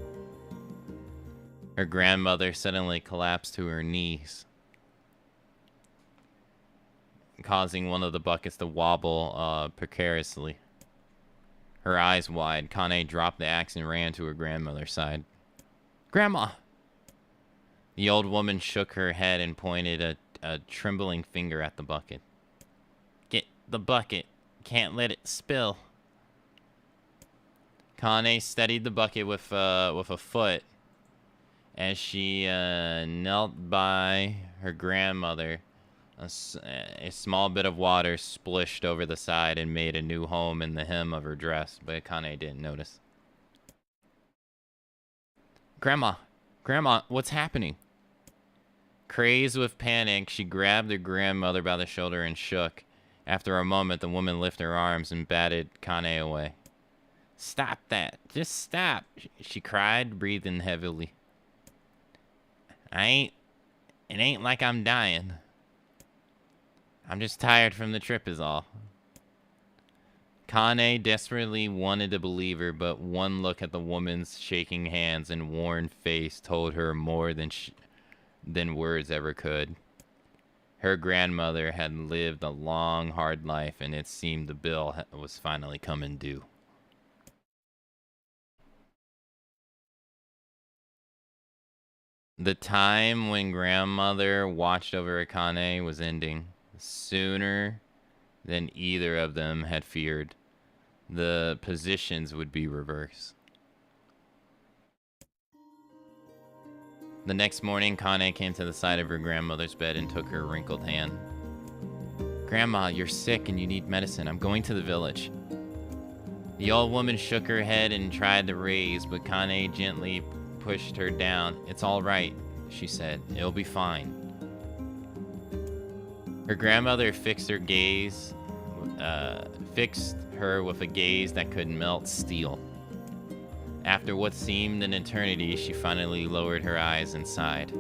Her grandmother suddenly collapsed to her knees, causing one of the buckets to wobble precariously. Her eyes wide, Kane dropped the axe and ran to her grandmother's side. Grandma! The old woman shook her head and pointed a trembling finger at the bucket. Get the bucket. Can't let it spill. Kane steadied the bucket with a foot as she knelt by her grandmother. A small bit of water splished over the side and made a new home in the hem of her dress, but Kane didn't notice. Grandma, what's happening? Crazed with panic, she grabbed her grandmother by the shoulder and shook. After a moment, the woman lifted her arms and batted Kane away. Stop that. Just stop, she cried, breathing heavily. It ain't like I'm dying. I'm just tired from the trip is all. Kane desperately wanted to believe her, but one look at the woman's shaking hands and worn face told her more than words ever could. Her grandmother had lived a long, hard life, and it seemed the bill was finally coming due. The time when grandmother watched over Akane was ending, sooner than either of them had feared. The positions would be reversed. The next morning, Kane came to the side of her grandmother's bed and took her wrinkled hand. Grandma, you're sick and you need medicine. I'm going to the village. The old woman shook her head and tried to raise, but Kane gently pushed her down. It's all right, she said. It'll be fine. Her grandmother fixed her with a gaze that could melt steel. After what seemed an eternity, she finally lowered her eyes and sighed.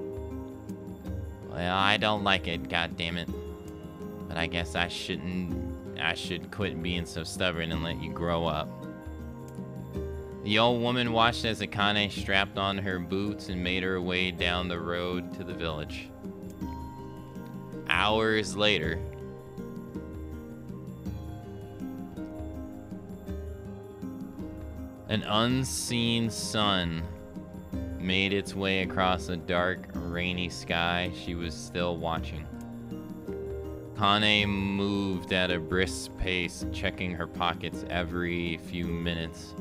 Well, I don't like it, goddammit. But I guess I should quit being so stubborn and let you grow up. The old woman watched as Akane strapped on her boots and made her way down the road to the village. Hours later, an unseen sun made its way across a dark, rainy sky. She was still watching. Kane moved at a brisk pace, checking her pockets every few minutes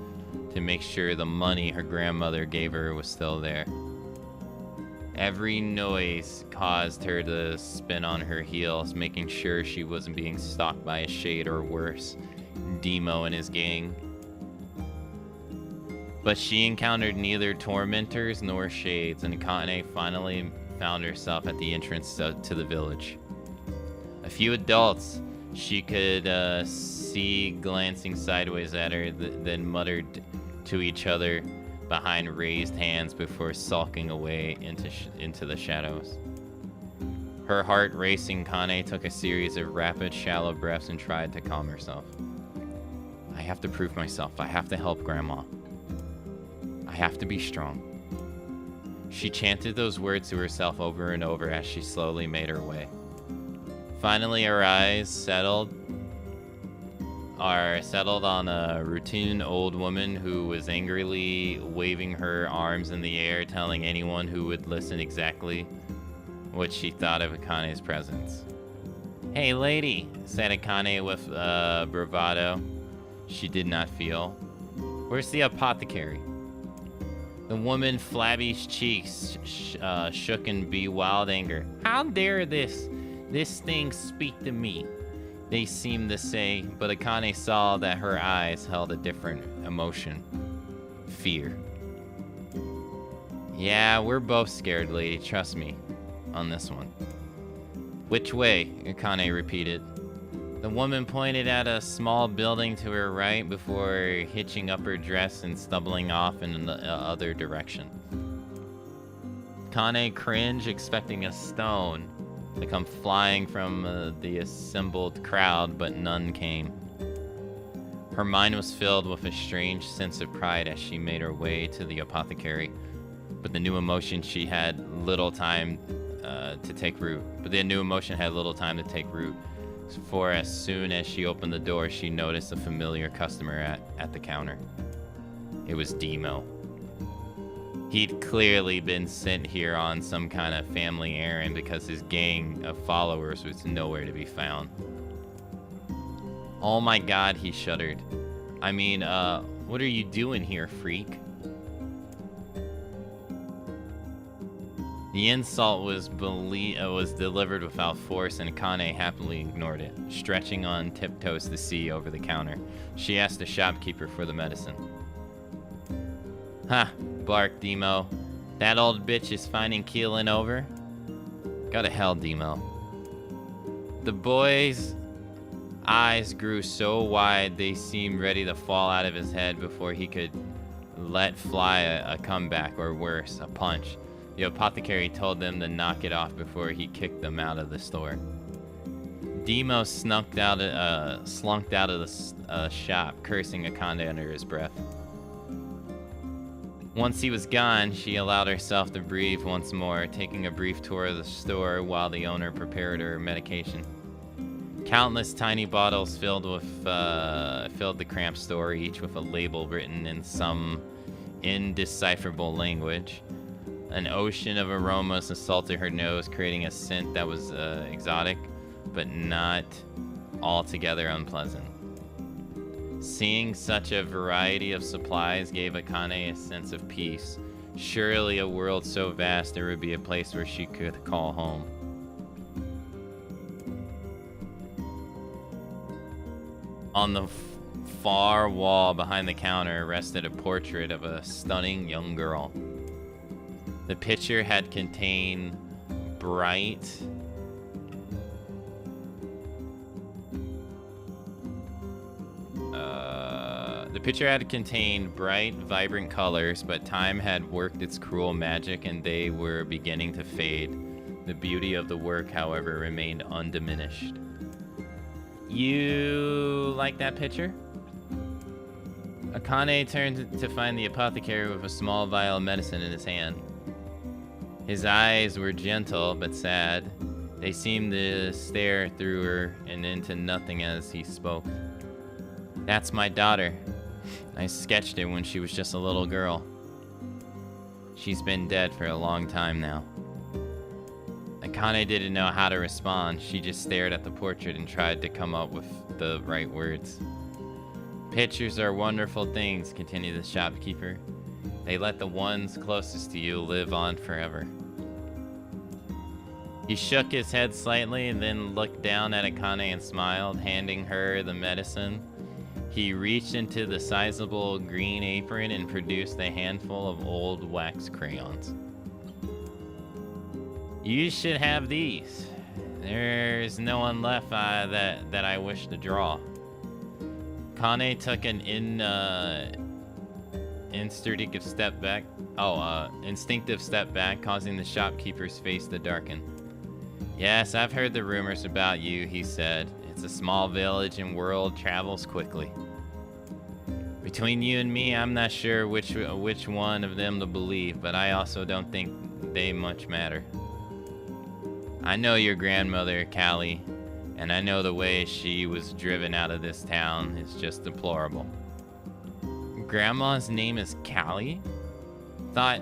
to make sure the money her grandmother gave her was still there. Every noise caused her to spin on her heels, making sure she wasn't being stalked by a shade or worse, Demo and his gang. But she encountered neither tormentors nor shades, and Akane finally found herself at the entrance to the village. A few adults she could see glancing sideways at her, then muttered to each other behind raised hands before sulking away into the shadows. Her heart racing, Kane took a series of rapid, shallow breaths and tried to calm herself. I have to prove myself. I have to help Grandma. I have to be strong. She chanted those words to herself over and over as she slowly made her way. Finally, her eyes settled on a routine old woman who was angrily waving her arms in the air, telling anyone who would listen exactly what she thought of Akane's presence. Hey lady, said Akane with bravado she did not feel. Where's the apothecary? The woman's flabby cheeks shook in wild anger. How dare this thing speak to me? They seemed to say, but Akane saw that her eyes held a different emotion. Fear. Yeah, we're both scared, lady, trust me on this one. Which way? Akane repeated. The woman pointed at a small building to her right before hitching up her dress and stumbling off in the other direction. Kane cringed, expecting a stone to come flying from the assembled crowd, but none came. Her mind was filled with a strange sense of pride as she made her way to the apothecary, but the new emotion had little time to take root. For as soon as she opened the door, she noticed a familiar customer at the counter. It was Demo. He'd clearly been sent here on some kind of family errand because his gang of followers was nowhere to be found. Oh my god, he shuddered. I mean, what are you doing here, freak? The insult was delivered without force, and Akane happily ignored it. Stretching on tiptoes to see over the counter, she asked the shopkeeper for the medicine. Ha, barked Demo. That old bitch is finding keeling over? Go to hell, Demo. The boy's eyes grew so wide they seemed ready to fall out of his head before he could let fly a comeback, or worse, a punch. The apothecary told them to knock it off before he kicked them out of the store. Demo slunk out of the shop, cursing Akane under his breath. Once he was gone, she allowed herself to breathe once more, taking a brief tour of the store while the owner prepared her medication. Countless tiny bottles filled the cramped store, each with a label written in some indecipherable language. An ocean of aromas assaulted her nose, creating a scent that was exotic, but not altogether unpleasant. Seeing such a variety of supplies gave Akane a sense of peace. Surely a world so vast there would be a place where she could call home. On the far wall behind the counter rested a portrait of a stunning young girl. The picture had contained bright, vibrant colors, but time had worked its cruel magic and they were beginning to fade. The beauty of the work, however, remained undiminished. You like that picture? Akane turned to find the apothecary with a small vial of medicine in his hand. His eyes were gentle but sad. They seemed to stare through her and into nothing as he spoke. That's my daughter. I sketched her when she was just a little girl. She's been dead for a long time now. Akane didn't know how to respond. She just stared at the portrait and tried to come up with the right words. Pictures are wonderful things, continued the shopkeeper. They let the ones closest to you live on forever. He shook his head slightly and then looked down at Akane and smiled, handing her the medicine. He reached into the sizable green apron and produced a handful of old wax crayons. You should have these. There's no one left that I wish to draw. Kane took an instinctive step back, causing the shopkeeper's face to darken. Yes, I've heard the rumors about you, he said. It's a small village and word travels quickly. Between you and me, I'm not sure which one of them to believe, but I also don't think they much matter. I know your grandmother, Callie, and I know the way she was driven out of this town is just deplorable. Grandma's name is Callie? Thought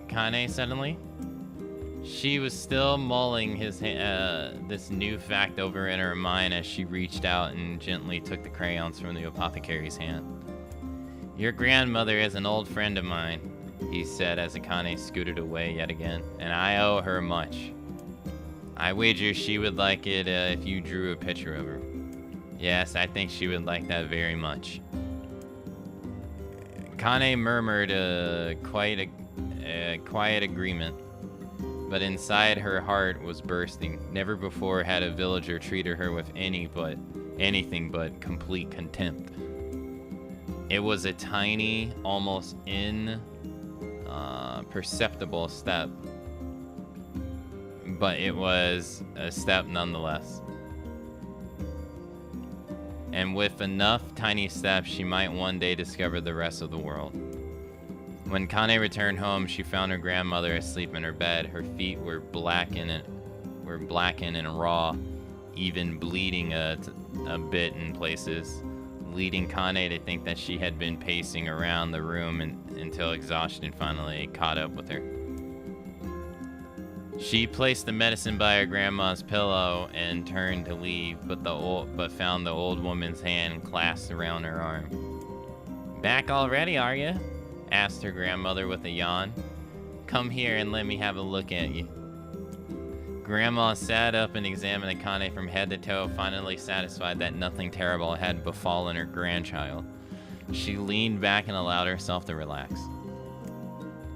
Kane suddenly. She was still mulling this new fact over in her mind as she reached out and gently took the crayons from the apothecary's hand. Your grandmother is an old friend of mine, he said as Akane scooted away yet again, and I owe her much. I wager she would like it if you drew a picture of her. Yes, I think she would like that very much. Kane murmured a quiet agreement, but inside her heart was bursting. Never before had a villager treated her with anything but complete contempt. It was a tiny, almost imperceptible step, but it was a step nonetheless. And with enough tiny steps, she might one day discover the rest of the world. When Kane returned home, she found her grandmother asleep in her bed. Her feet were blackened and raw, even bleeding a bit in places, leading Kane to think that she had been pacing around the room until exhaustion finally caught up with her. She placed the medicine by her grandma's pillow and turned to leave, but found the old woman's hand clasped around her arm. Back already, are you? Asked her grandmother with a yawn. Come here and let me have a look at you. Grandma sat up and examined Akane from head to toe, finally satisfied that nothing terrible had befallen her grandchild. She leaned back and allowed herself to relax.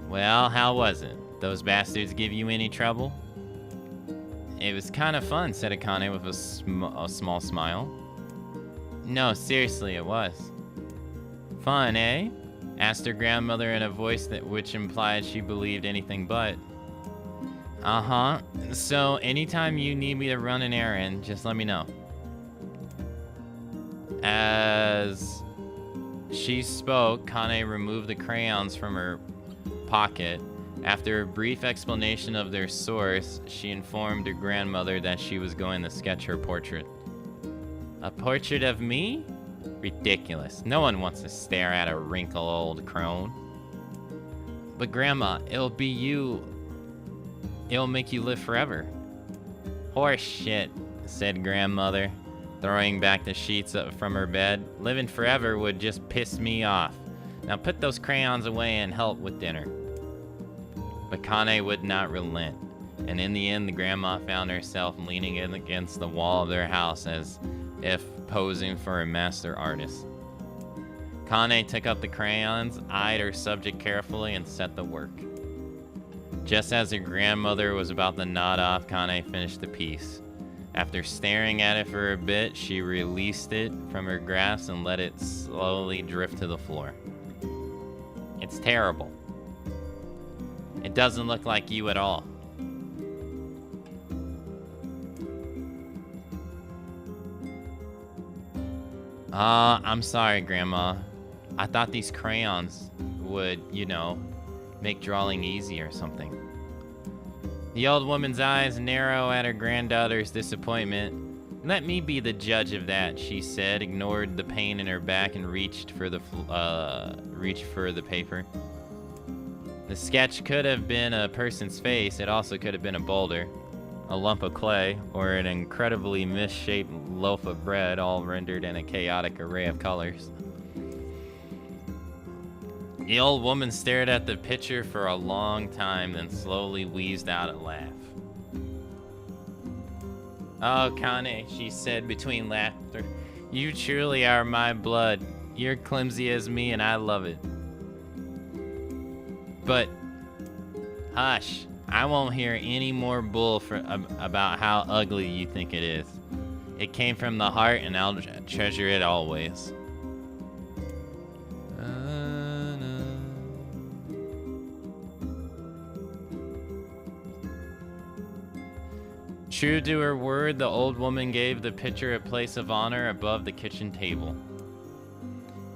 Well, how was it? Those bastards give you any trouble? It was kind of fun, said Akane with a small smile. No, seriously, it was. Fun, eh? Asked her grandmother in a voice which implied she believed anything but. Uh-huh. So, anytime you need me to run an errand, just let me know. As she spoke, Kane removed the crayons from her pocket. After a brief explanation of their source, she informed her grandmother that she was going to sketch her portrait. A portrait of me? Ridiculous. No one wants to stare at a wrinkled old crone. But Grandma, it'll be you. It'll make you live forever. Horse shit, said Grandmother, throwing back the sheets from her bed. Living forever would just piss me off. Now put those crayons away and help with dinner. But Kane would not relent, and in the end the grandma found herself leaning in against the wall of their house as if posing for a master artist. Kane took up the crayons, eyed her subject carefully, and set to work. Just as her grandmother was about to nod off, Kane finished the piece. After staring at it for a bit, she released it from her grasp and let it slowly drift to the floor. It's terrible. It doesn't look like you at all. I'm sorry, Grandma. I thought these crayons would, make drawing easy or something. The old woman's eyes narrow at her granddaughter's disappointment. Let me be the judge of that, she said, ignored the pain in her back and reached for the paper. The sketch could have been a person's face. It also could have been a boulder, a lump of clay, or an incredibly misshaped loaf of bread, all rendered in a chaotic array of colors. The old woman stared at the picture for a long time, then slowly wheezed out a laugh. Oh, Kane, she said between laughter, You truly are my blood. You're clumsy as me and I love it. But, hush. I won't hear any more bull about how ugly you think it is. It came from the heart and I'll treasure it always. True to her word, the old woman gave the pitcher a place of honor above the kitchen table.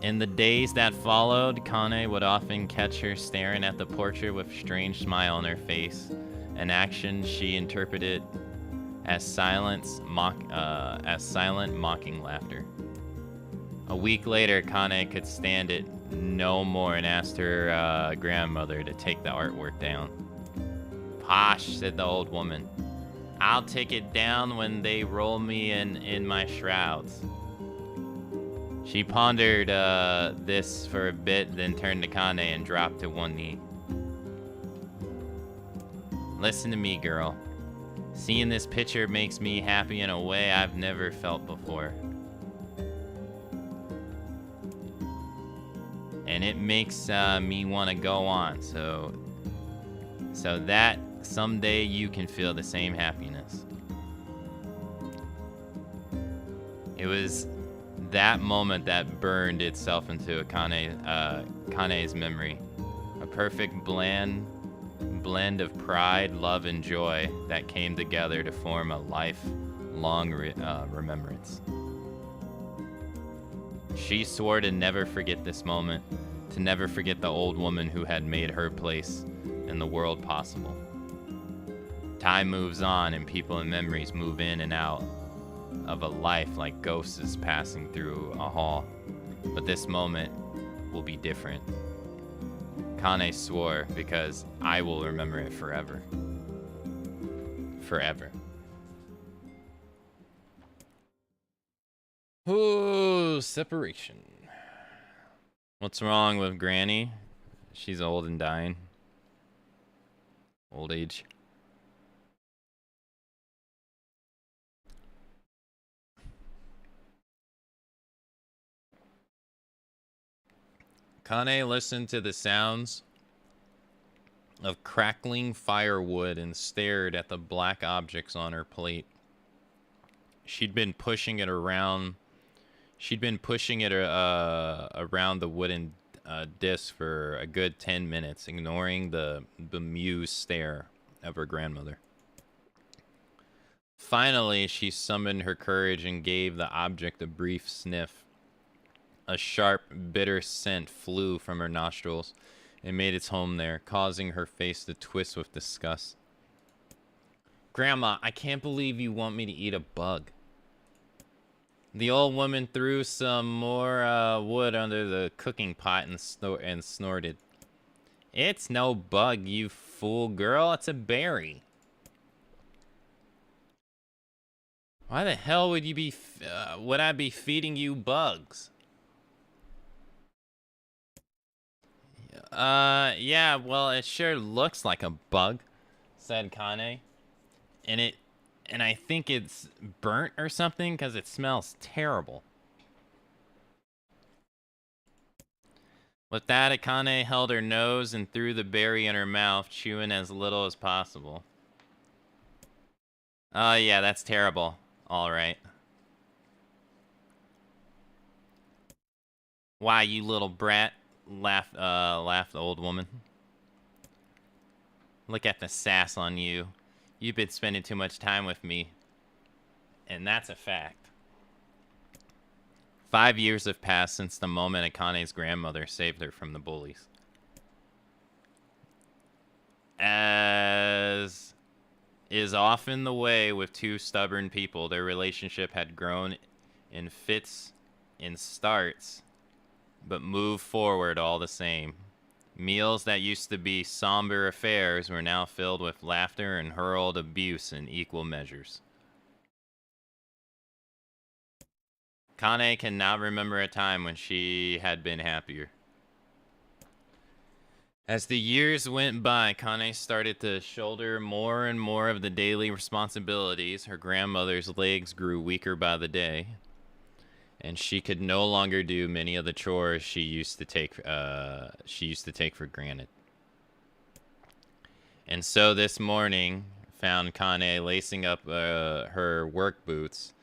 In the days that followed, Kane would often catch her staring at the portrait with a strange smile on her face, an action she interpreted as silent, mocking laughter. A week later, Kane could stand it no more and asked her grandmother to take the artwork down. Posh, said the old woman. I'll take it down when they roll me in my shrouds. She pondered this for a bit, then turned to Kane and dropped to one knee. Listen to me, girl. Seeing this picture makes me happy in a way I've never felt before. And it makes me want to go on, so that someday you can feel the same happiness. It was that moment that burned itself into Kane's memory. A perfect blend of pride, love, and joy that came together to form a lifelong remembrance. She swore to never forget this moment, to never forget the old woman who had made her place in the world possible. Time moves on and people and memories move in and out of a life like ghosts passing through a hall. But this moment will be different. Kane swore because I will remember it forever. Forever. Ooh, separation. What's wrong with Granny? She's old and dying. Old age. Kane listened to the sounds of crackling firewood and stared at the black objects on her plate. She'd been pushing it around the wooden disc for a good 10 minutes, ignoring the bemused stare of her grandmother. Finally, she summoned her courage and gave the object a brief sniff. A sharp, bitter scent flew from her nostrils and made its home there, causing her face to twist with disgust. Grandma, I can't believe you want me to eat a bug. The old woman threw some more wood under the cooking pot and snorted. It's no bug, you fool girl. It's a berry. Why the hell would you be? Would I be feeding you bugs? Yeah, well, it sure looks like a bug, said Kane. And I think it's burnt or something because it smells terrible. With that, Akane held her nose and threw the berry in her mouth, chewing as little as possible. Oh, yeah, that's terrible. All right. Why, you little brat? Laughed the old woman. Look at the sass on you. You've been spending too much time with me. And that's a fact. 5 years have passed since the moment Akane's grandmother saved her from the bullies. As is often the way with two stubborn people, their relationship had grown in fits and starts, but moved forward all the same. Meals that used to be somber affairs were now filled with laughter and hurled abuse in equal measures. Kane cannot remember a time when she had been happier. As the years went by, Kane started to shoulder more and more of the daily responsibilities. Her grandmother's legs grew weaker by the day, and she could no longer do many of the chores she used to take for granted. And so this morning found Kane lacing up her work boots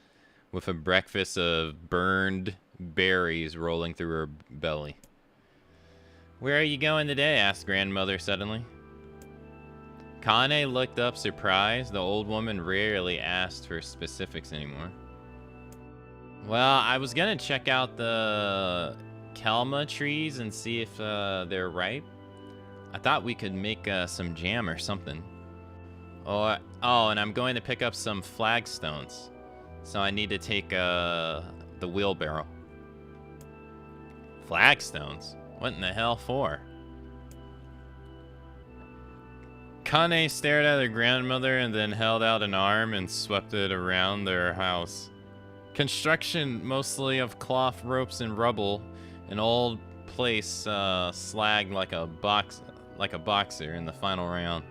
with a breakfast of burned berries rolling through her belly. "Where are you going today?" asked grandmother suddenly. Kane looked up surprised. The old woman rarely asked for specifics anymore. "Well, I was gonna check out the kelma trees and see if they're ripe. I thought we could make some jam or something. Oh, and I'm going to pick up some flagstones. So I need to take the wheelbarrow." Flagstones? What in the hell for? Kane stared at her grandmother and then held out an arm and swept it around their house. Construction, mostly of cloth ropes and rubble, an old place slagged like a boxer in the final round.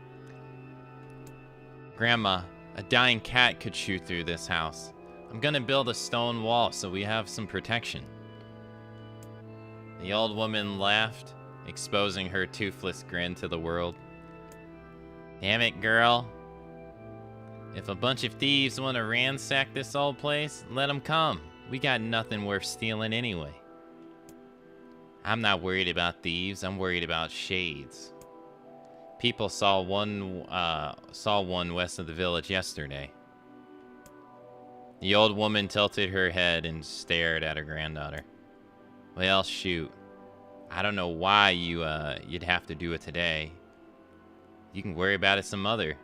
"Grandma, a dying cat could shoot through this house. I'm gonna build a stone wall so we have some protection." The old woman laughed, exposing her toothless grin to the world. "Damn it, girl. If a bunch of thieves want to ransack this old place, let them come. We got nothing worth stealing anyway." "I'm not worried about thieves. I'm worried about shades. People saw one west of the village yesterday." The old woman tilted her head and stared at her granddaughter. "Well, shoot. I don't know why you'd have to do it today. You can worry about it some other."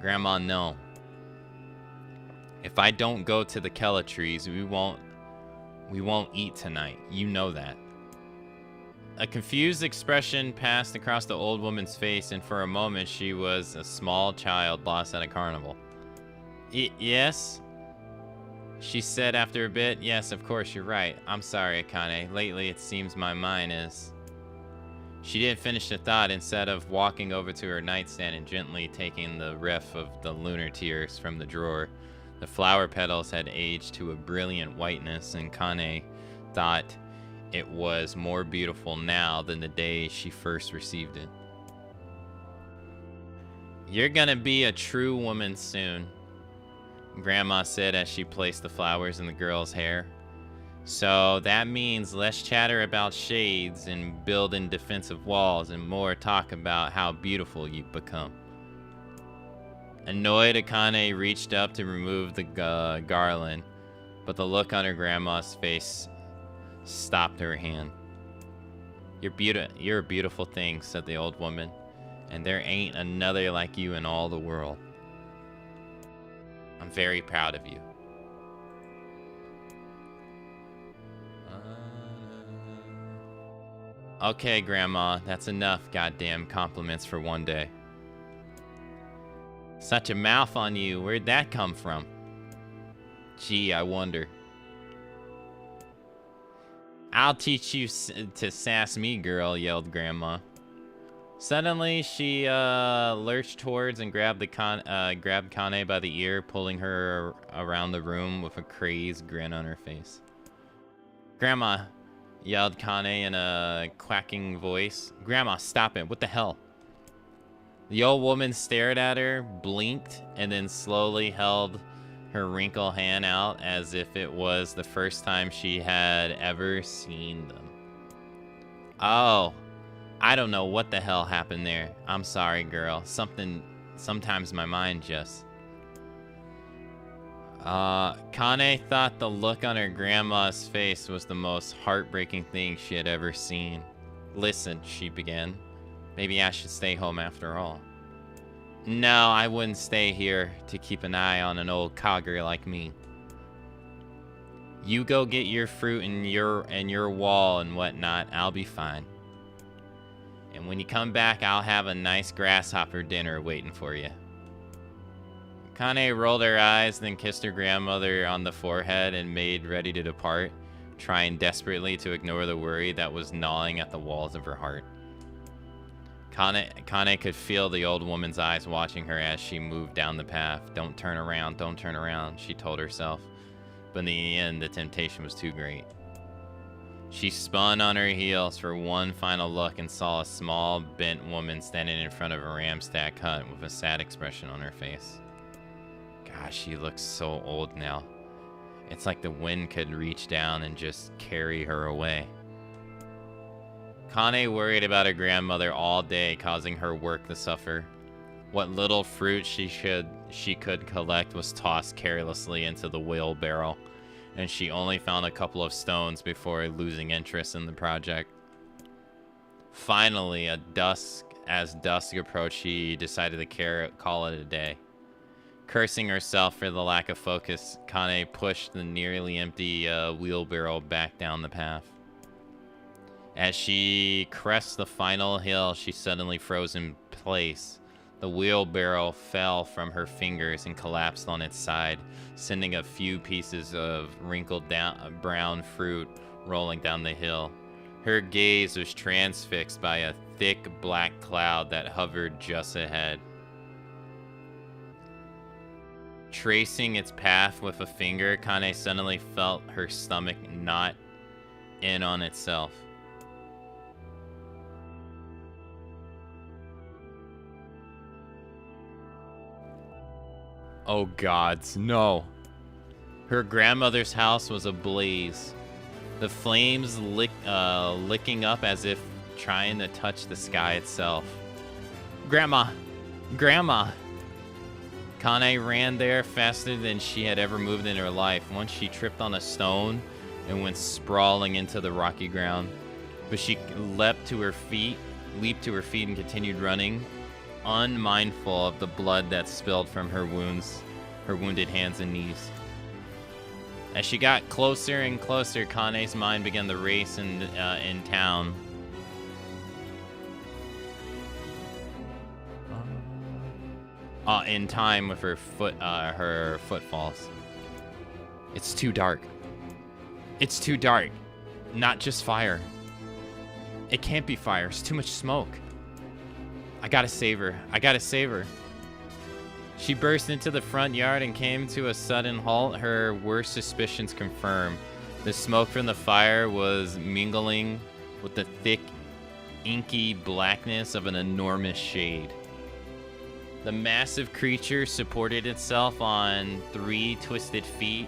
"Grandma, no. If I don't go to the Kella trees, we won't eat tonight. You know that." A confused expression passed across the old woman's face, and for a moment she was a small child lost at a carnival. Yes?" she said after a bit. "Yes, of course, you're right. I'm sorry, Akane. Lately, it seems my mind is..." She didn't finish the thought. Instead of walking over to her nightstand and gently taking the ref of the lunar tears from the drawer, the flower petals had aged to a brilliant whiteness, and Kane thought it was more beautiful now than the day she first received it. "You're gonna be a true woman soon," Grandma said as she placed the flowers in the girl's hair. "So that means less chatter about shades and building defensive walls and more talk about how beautiful you've become." Annoyed, Akane reached up to remove the garland, but the look on her grandma's face stopped her hand. You're a beautiful thing," said the old woman, "and there ain't another like you in all the world. I'm very proud of you." "Okay, Grandma, that's enough goddamn compliments for one day." "Such a mouth on you. Where'd that come from?" "Gee, I wonder." "I'll teach you to sass me, girl," yelled Grandma. Suddenly, she lurched towards and grabbed Kane by the ear, pulling her around the room with a crazed grin on her face. "Grandma," yelled Kane in a quacking voice. "Grandma, stop it. What the hell?" The old woman stared at her, blinked, and then slowly held her wrinkled hand out as if it was the first time she had ever seen them. "Oh, I don't know what the hell happened there. I'm sorry, girl. Sometimes my mind just..." Kane thought the look on her grandma's face was the most heartbreaking thing she had ever seen. "Listen," she began. "Maybe I should stay home after all." "No, I wouldn't stay here to keep an eye on an old cogger like me. You go get your fruit and your wall and whatnot. I'll be fine. And when you come back, I'll have a nice grasshopper dinner waiting for you." Kane rolled her eyes, then kissed her grandmother on the forehead and made ready to depart, trying desperately to ignore the worry that was gnawing at the walls of her heart. Kane could feel the old woman's eyes watching her as she moved down the path. Don't turn around, she told herself. but in the end, the temptation was too great. She spun on her heels for one final look and saw a small, bent woman standing in front of a ramstack hut with a sad expression on her face. Gosh, she looks so old now. It's like the wind could reach down and just carry her away. Kane worried about her grandmother all day, causing her work to suffer. What little fruit she could collect was tossed carelessly into the wheelbarrow, and she only found a couple of stones before losing interest in the project. Finally, as dusk approached, she decided to call it a day. Cursing herself for the lack of focus, Kane pushed the nearly empty wheelbarrow back down the path. As she crests the final hill, she suddenly froze in place. The wheelbarrow fell from her fingers and collapsed on its side, sending a few pieces of wrinkled brown fruit rolling down the hill. Her gaze was transfixed by a thick black cloud that hovered just ahead. Tracing its path with a finger, Kane suddenly felt her stomach knot in on itself. Oh gods, no. Her grandmother's house was ablaze. The flames licking up as if trying to touch the sky itself. Grandma! Grandma! Kane ran there faster than she had ever moved in her life. Once she tripped on a stone and went sprawling into the rocky ground. But she leaped to her feet and continued running, unmindful of the blood that spilled from her wounded hands and knees. As she got closer and closer, Kane's mind began to race in town. In time with her footfalls. It's too dark. It's too dark. Not just fire. It can't be fire. It's too much smoke. I gotta save her. I gotta save her. She burst into the front yard and came to a sudden halt, her worst suspicions confirmed. The smoke from the fire was mingling with the thick, inky blackness of an enormous shade. The massive creature supported itself on 3 twisted feet,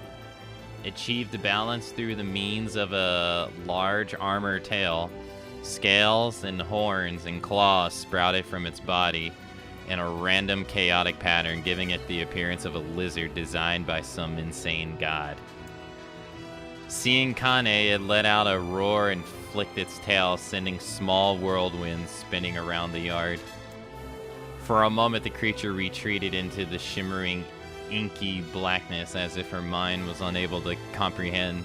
achieved balance through the means of a large armored tail. Scales and horns and claws sprouted from its body in a random chaotic pattern, giving it the appearance of a lizard designed by some insane god. Seeing Kane, it let out a roar and flicked its tail, sending small whirlwinds spinning around the yard. For a moment, the creature retreated into the shimmering, inky blackness as if her mind was unable to comprehend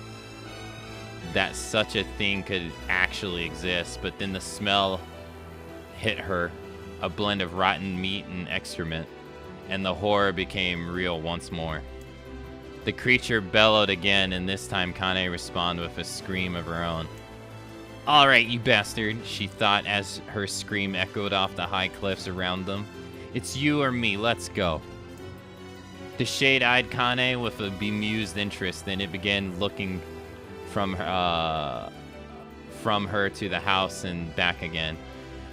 that such a thing could actually exist. But then the smell hit her, a blend of rotten meat and excrement, and the horror became real once more. The creature bellowed again, and this time Kane responded with a scream of her own. "All right, you bastard," she thought as her scream echoed off the high cliffs around them. "It's you or me, let's go." The shade eyed Kane with a bemused interest, then it began looking from her to the house and back again,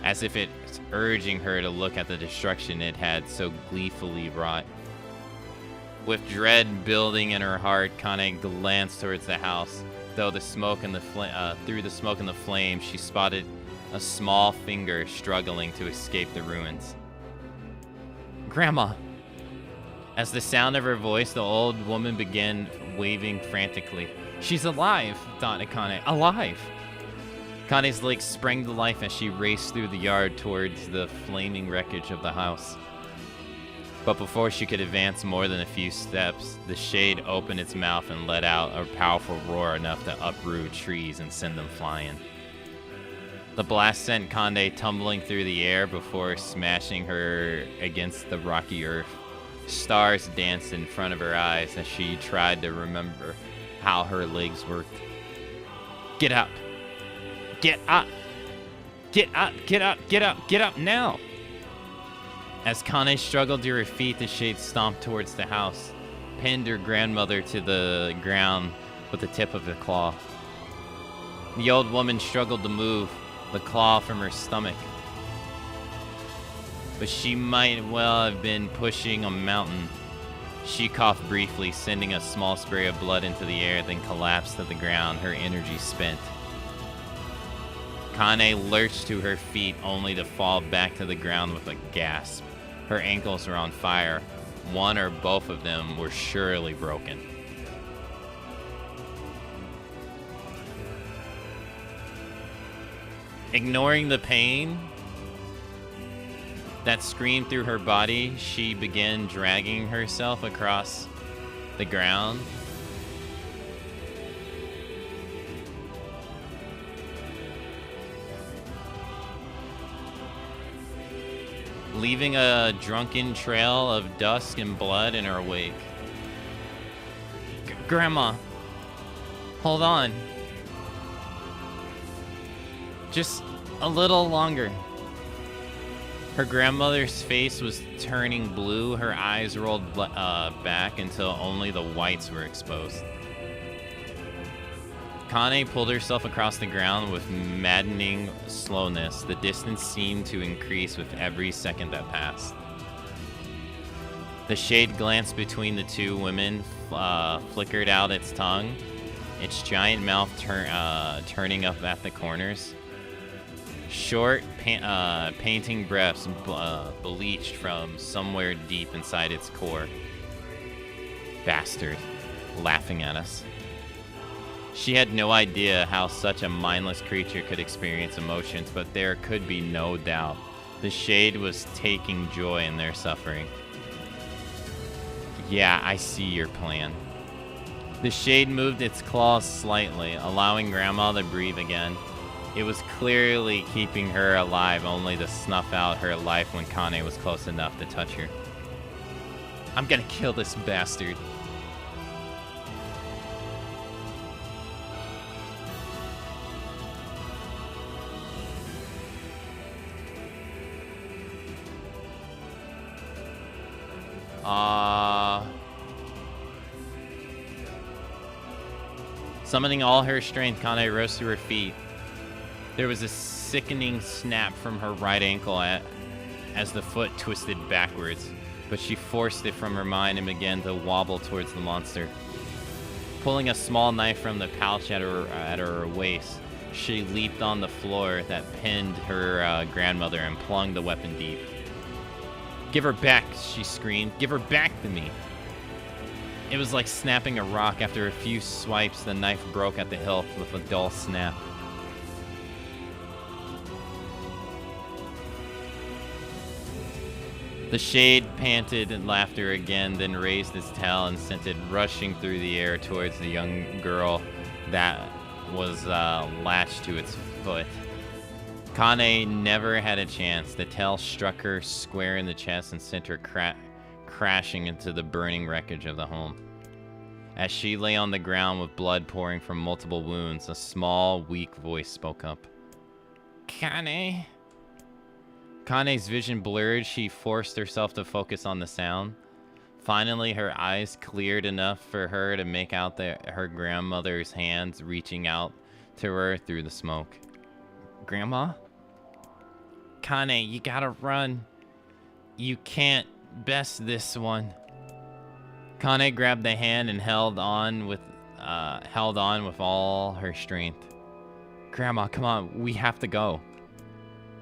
as if it's urging her to look at the destruction it had so gleefully wrought. With dread building in her heart, Kane glanced towards the house. Through the smoke and the flame, she spotted a small finger struggling to escape the ruins. "Grandma!" As the sound of her voice, the old woman began waving frantically. "She's alive!" thought Kane. "Alive!" Kane's legs sprang to life as she raced through the yard towards the flaming wreckage of the house. But before she could advance more than a few steps, the shade opened its mouth and let out a powerful roar enough to uproot trees and send them flying. The blast sent Kane tumbling through the air before smashing her against the rocky earth. Stars danced in front of her eyes as she tried to remember how her legs worked. "Get up! Get up! Get up! Get up! Get up! Get up now!" As Kane struggled to her feet, the shade stomped towards the house. pinned her grandmother to the ground with the tip of the claw. The old woman struggled to move the claw from her stomach, but she might well have been pushing a mountain. She coughed briefly, sending a small spray of blood into the air, then collapsed to the ground, her energy spent. Kane lurched to her feet, only to fall back to the ground with a gasp. Her ankles were on fire. One or both of them were surely broken. Ignoring the pain that screamed through her body, she began dragging herself across the ground. Leaving a drunken trail of dust and blood in her wake. Grandma, hold on. Just a little longer. Her grandmother's face was turning blue. Her eyes rolled back until only the whites were exposed. Kane pulled herself across the ground with maddening slowness. The distance seemed to increase with every second that passed. The shade glanced between the two women, flickered out its tongue, its giant mouth turning up at the corners. Short, painting breaths bleached from somewhere deep inside its core. Bastard, laughing at us. She had no idea how such a mindless creature could experience emotions, but there could be no doubt. The shade was taking joy in their suffering. Yeah, I see your plan. The shade moved its claws slightly, allowing Grandma to breathe again. It was clearly keeping her alive, only to snuff out her life when Kane was close enough to touch her. I'm gonna kill this bastard. Summoning all her strength, Kane rose to her feet. There was a sickening snap from her right ankle as the foot twisted backwards, but she forced it from her mind and began to wobble towards the monster. Pulling a small knife from the pouch at her waist, she leaped on the floor that pinned her grandmother and plunged the weapon deep. "Give her back," she screamed. "Give her back to me." It was like snapping a rock. After a few swipes, the knife broke at the hilt with a dull snap. The shade panted in laughter again, then raised its tail and sent it rushing through the air towards the young girl that was latched to its foot. Kane never had a chance. The tail struck her square in the chest and sent her crashing into the burning wreckage of the home. As she lay on the ground with blood pouring from multiple wounds, a small, weak voice spoke up. "Kane?" Kane's vision blurred. She forced herself to focus on the sound. Finally, her eyes cleared enough for her to make out her grandmother's hands reaching out to her through the smoke. "Grandma? Kane, you gotta run. You can't best this one." Kane grabbed the hand and held on with all her strength. "Grandma, come on, we have to go."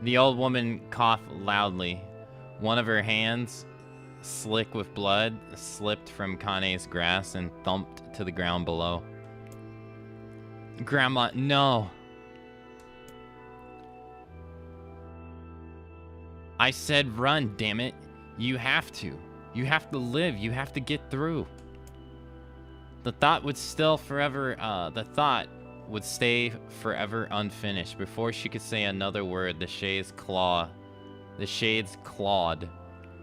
The old woman coughed loudly. One of her hands, slick with blood, slipped from Kane's grasp and thumped to the ground below. "Grandma, no." "I said run, damn it. You have to. You have to live. You have to get through." The thought would stay forever unfinished. Before she could say another word, the shade's clawed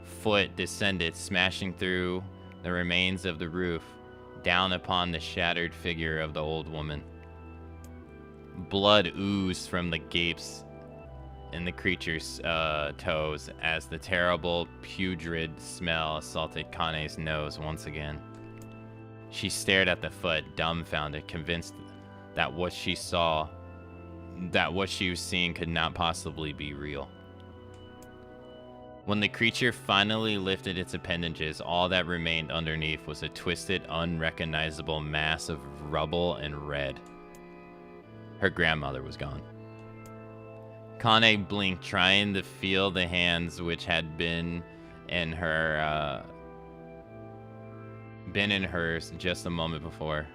foot descended, smashing through the remains of the roof, down upon the shattered figure of the old woman. Blood oozed from the gapes in the creature's toes as the terrible putrid smell assaulted Kane's nose once again. She stared at the foot, dumbfounded, convinced that what she was seeing could not possibly be real. When the creature finally lifted its appendages, all that remained underneath was a twisted, unrecognizable mass of rubble and red. Her grandmother was gone. Kane blinked, trying to feel the hands which had been in hers just a moment before.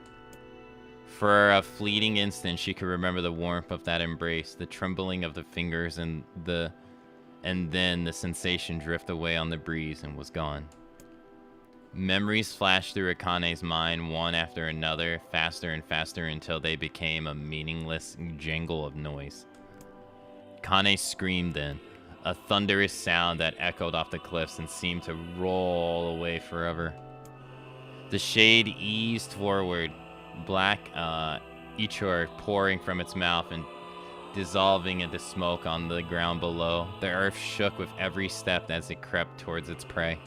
For a fleeting instant, she could remember the warmth of that embrace, the trembling of the fingers, and then the sensation drift away on the breeze and was gone. Memories flashed through Akane's mind, one after another, faster and faster, until they became a meaningless jangle of noise. Kane screamed then, a thunderous sound that echoed off the cliffs and seemed to roll away forever. The shade eased forward, black ichor pouring from its mouth and dissolving into smoke on the ground below. The earth shook with every step as it crept towards its prey.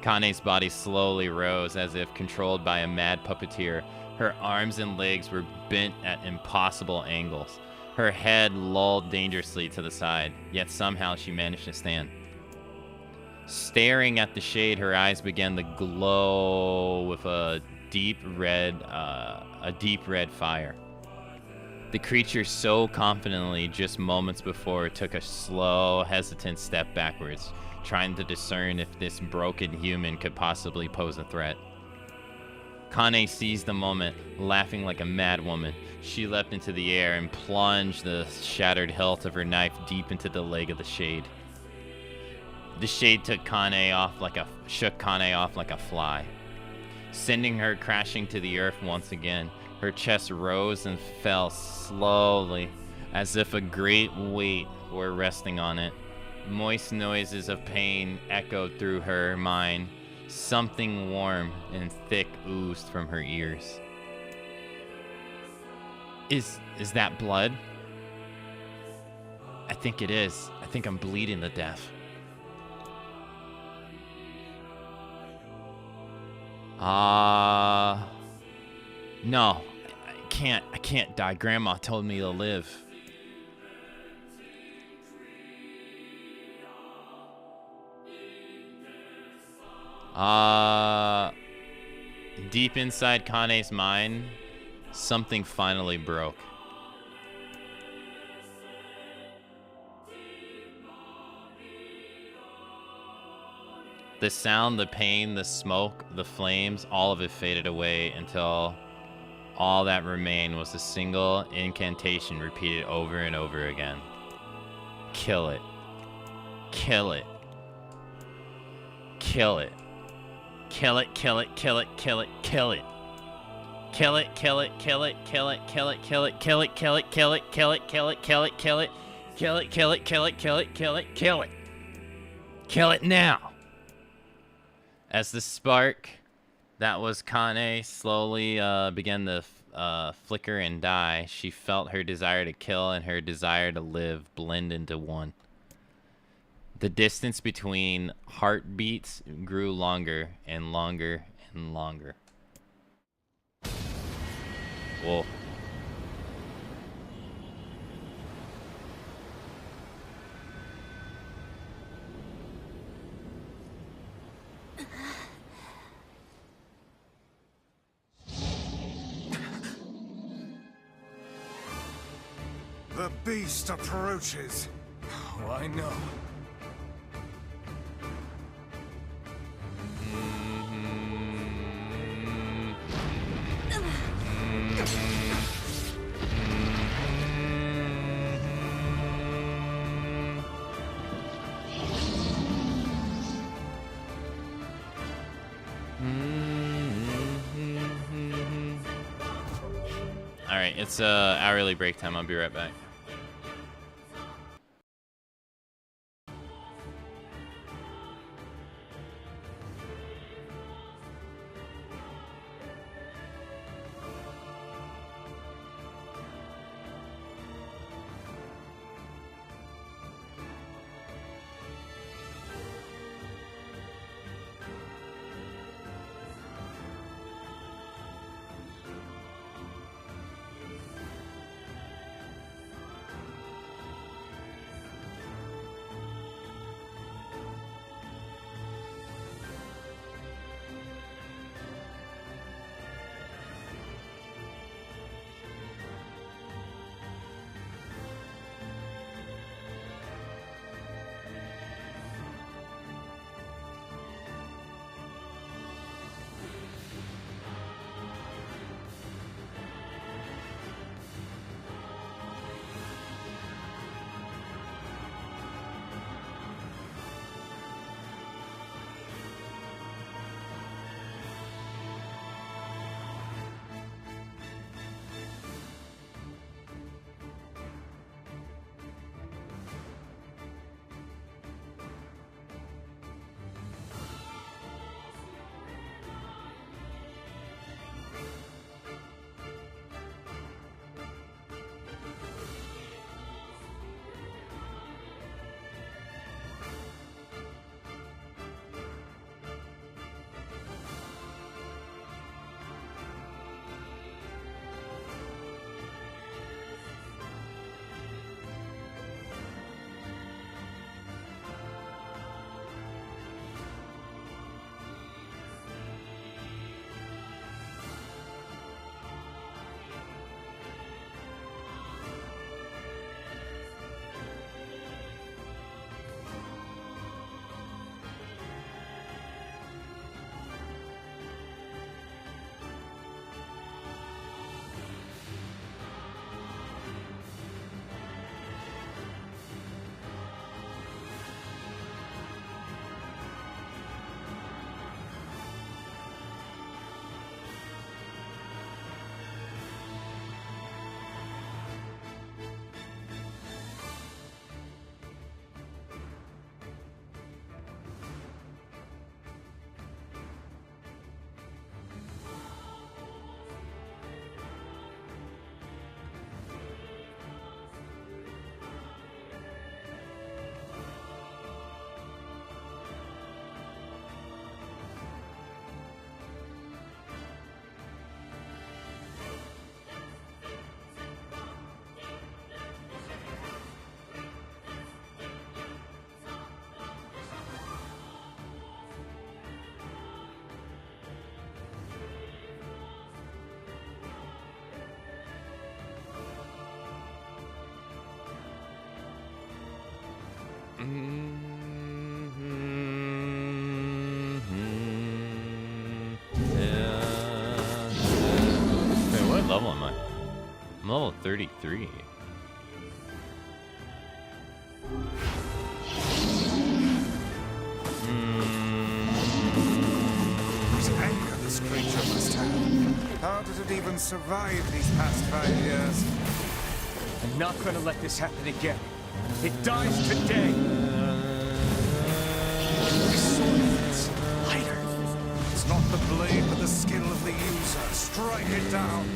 Kane's body slowly rose as if controlled by a mad puppeteer. Her arms and legs were bent at impossible angles. Her head lolled dangerously to the side, yet somehow she managed to stand. Staring at the shade, her eyes began to glow with a deep red fire. The creature so confidently just moments before took a slow, hesitant step backwards, trying to discern if this broken human could possibly pose a threat. Kane seized the moment, laughing like a mad woman. She leapt into the air and plunged the shattered hilt of her knife deep into the leg of the shade. The shade shook Kane off like a fly, sending her crashing to the earth once again. Her chest rose and fell slowly, as if a great weight were resting on it. Moist noises of pain echoed through her mind. Something warm and thick oozed from her ears. Is that blood? I think it is. I think I'm bleeding to death. No. I can't die. Grandma told me to live. Deep inside Kane's mind, something finally broke. The sound, the pain, the smoke, the flames, all of it faded away until all that remained was a single incantation repeated over and over again. Kill it. Kill it. Kill it. Kill it, kill it, kill it, kill it, kill it. Kill it, kill it, kill it, kill it, kill it, kill it, kill it, kill it, kill it, kill it, kill it, kill it, kill it, kill it, kill it, kill it, kill it, kill it, kill it. Kill it now. As the spark that was Kane slowly began to flicker and die, she felt her desire to kill and her desire to live blend into one. The distance between heartbeats grew longer and longer and longer. Whoa. The beast approaches. Oh, I know. All right, it's hourly break time. I'll be right back. Wait, what level am I? I'm level 33. What anger this creature must have. How did it even survive these past 5 years? I'm not gonna let this happen again. It dies today. It's lighter. It's not the blade, but the skill of the user. Strike it down.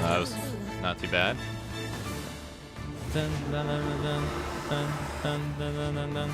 That was not too bad. Dun, dun, dun, dun, dun, dun, dun, dun, dun, dun.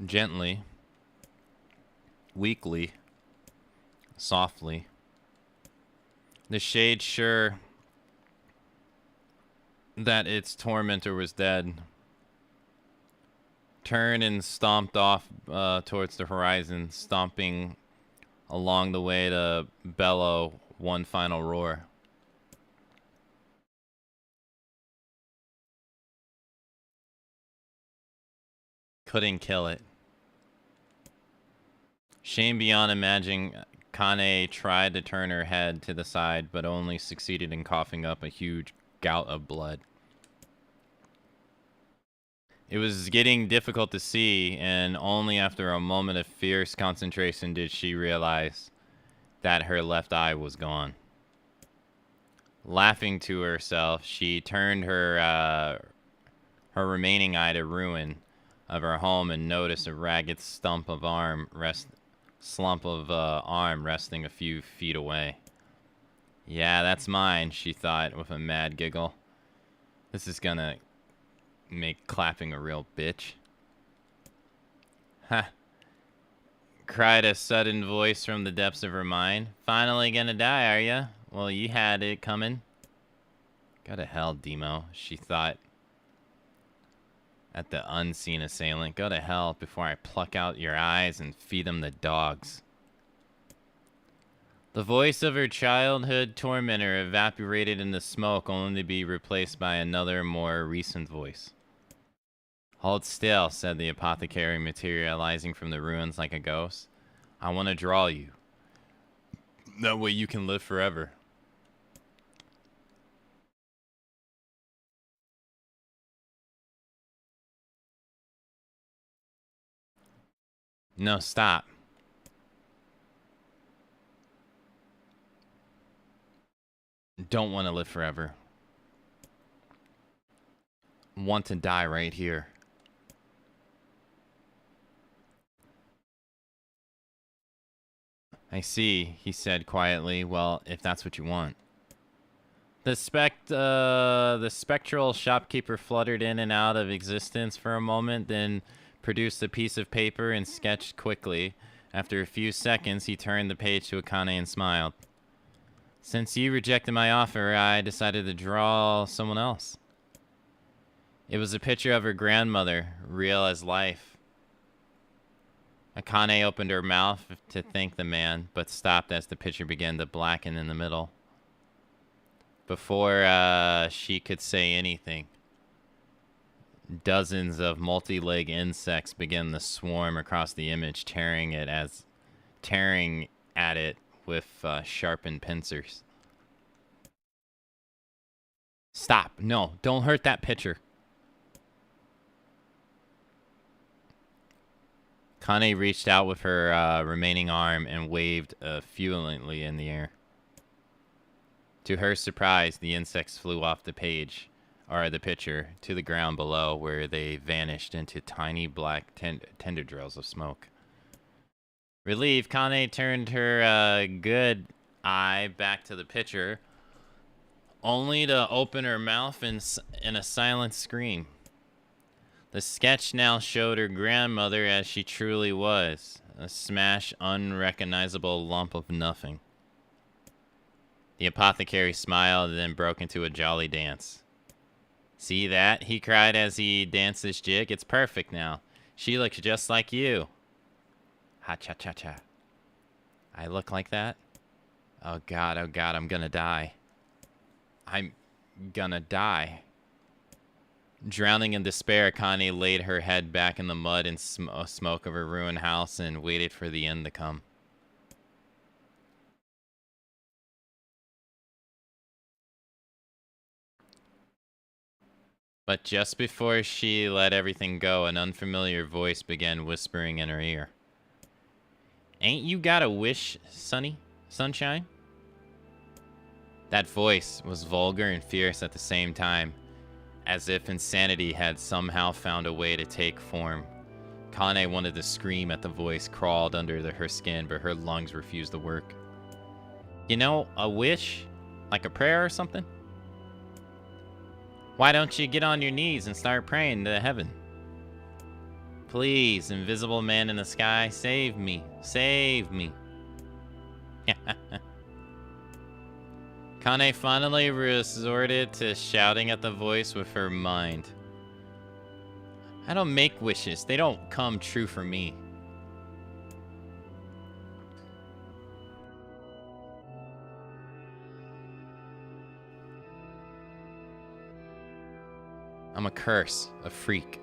Gently, weakly, softly. The shade sure that its tormentor was dead. Turned and stomped off towards the horizon, stomping along the way to bellow one final roar. Couldn't kill it. Shame beyond imagining, Kane tried to turn her head to the side, but only succeeded in coughing up a huge gout of blood. It was getting difficult to see, and only after a moment of fierce concentration did she realize that her left eye was gone. Laughing to herself, she turned her remaining eye to ruin of her home and noticed a ragged slump of arm resting a few feet away. Yeah, that's mine, she thought with a mad giggle. This is gonna make clapping a real bitch. Ha! Cried a sudden voice from the depths of her mind. Finally gonna die, are ya? Well, you had it coming. Go to hell, Demo, she thought at the unseen assailant. Go to hell before I pluck out your eyes and feed them to dogs. The voice of her childhood tormentor evaporated in the smoke, only to be replaced by another, more recent voice. Hold still, said the apothecary, materializing from the ruins like a ghost. I want to draw you. That way you can live forever. No, stop. Don't want to live forever. Want to die right here. I see, he said quietly. Well, if that's what you want. The spectral shopkeeper fluttered in and out of existence for a moment, then produced a piece of paper and sketched quickly. After a few seconds, he turned the page to Akane and smiled. Since you rejected my offer, I decided to draw someone else. It was a picture of her grandmother, real as life. Akane opened her mouth to thank the man, but stopped as the picture began to blacken in the middle. Before she could say anything, dozens of multi-leg insects began to swarm across the image, tearing at it with sharpened pincers. Stop. No, don't hurt that picture. Kane reached out with her remaining arm and waved fulgently in the air. To her surprise, the insects flew off the page, or the picture, to the ground below, where they vanished into tiny black tendrils of smoke. Relieved, Kane turned her good eye back to the picture, only to open her mouth in a silent scream. The sketch now showed her grandmother as she truly was, a smashed, unrecognizable lump of nothing. The apothecary smiled and then broke into a jolly dance. See that? He cried as he danced his jig. It's perfect now. She looks just like you. Ha-cha-cha-cha. I look like that? Oh God, I'm gonna die. I'm gonna die. Drowning in despair, Kane laid her head back in the mud and smoke of her ruined house and waited for the end to come. But just before she let everything go, an unfamiliar voice began whispering in her ear. Ain't you got a wish, sunshine? That voice was vulgar and fierce at the same time, as if insanity had somehow found a way to take form. Kane wanted to scream at the voice crawled under her skin, but her lungs refused to work. You know, a wish? Like a prayer or something? Why don't you get on your knees and start praying to heaven? Please, invisible man in the sky, save me. Save me. Kane finally resorted to shouting at the voice with her mind. I don't make wishes. They don't come true for me. I'm a curse, a freak.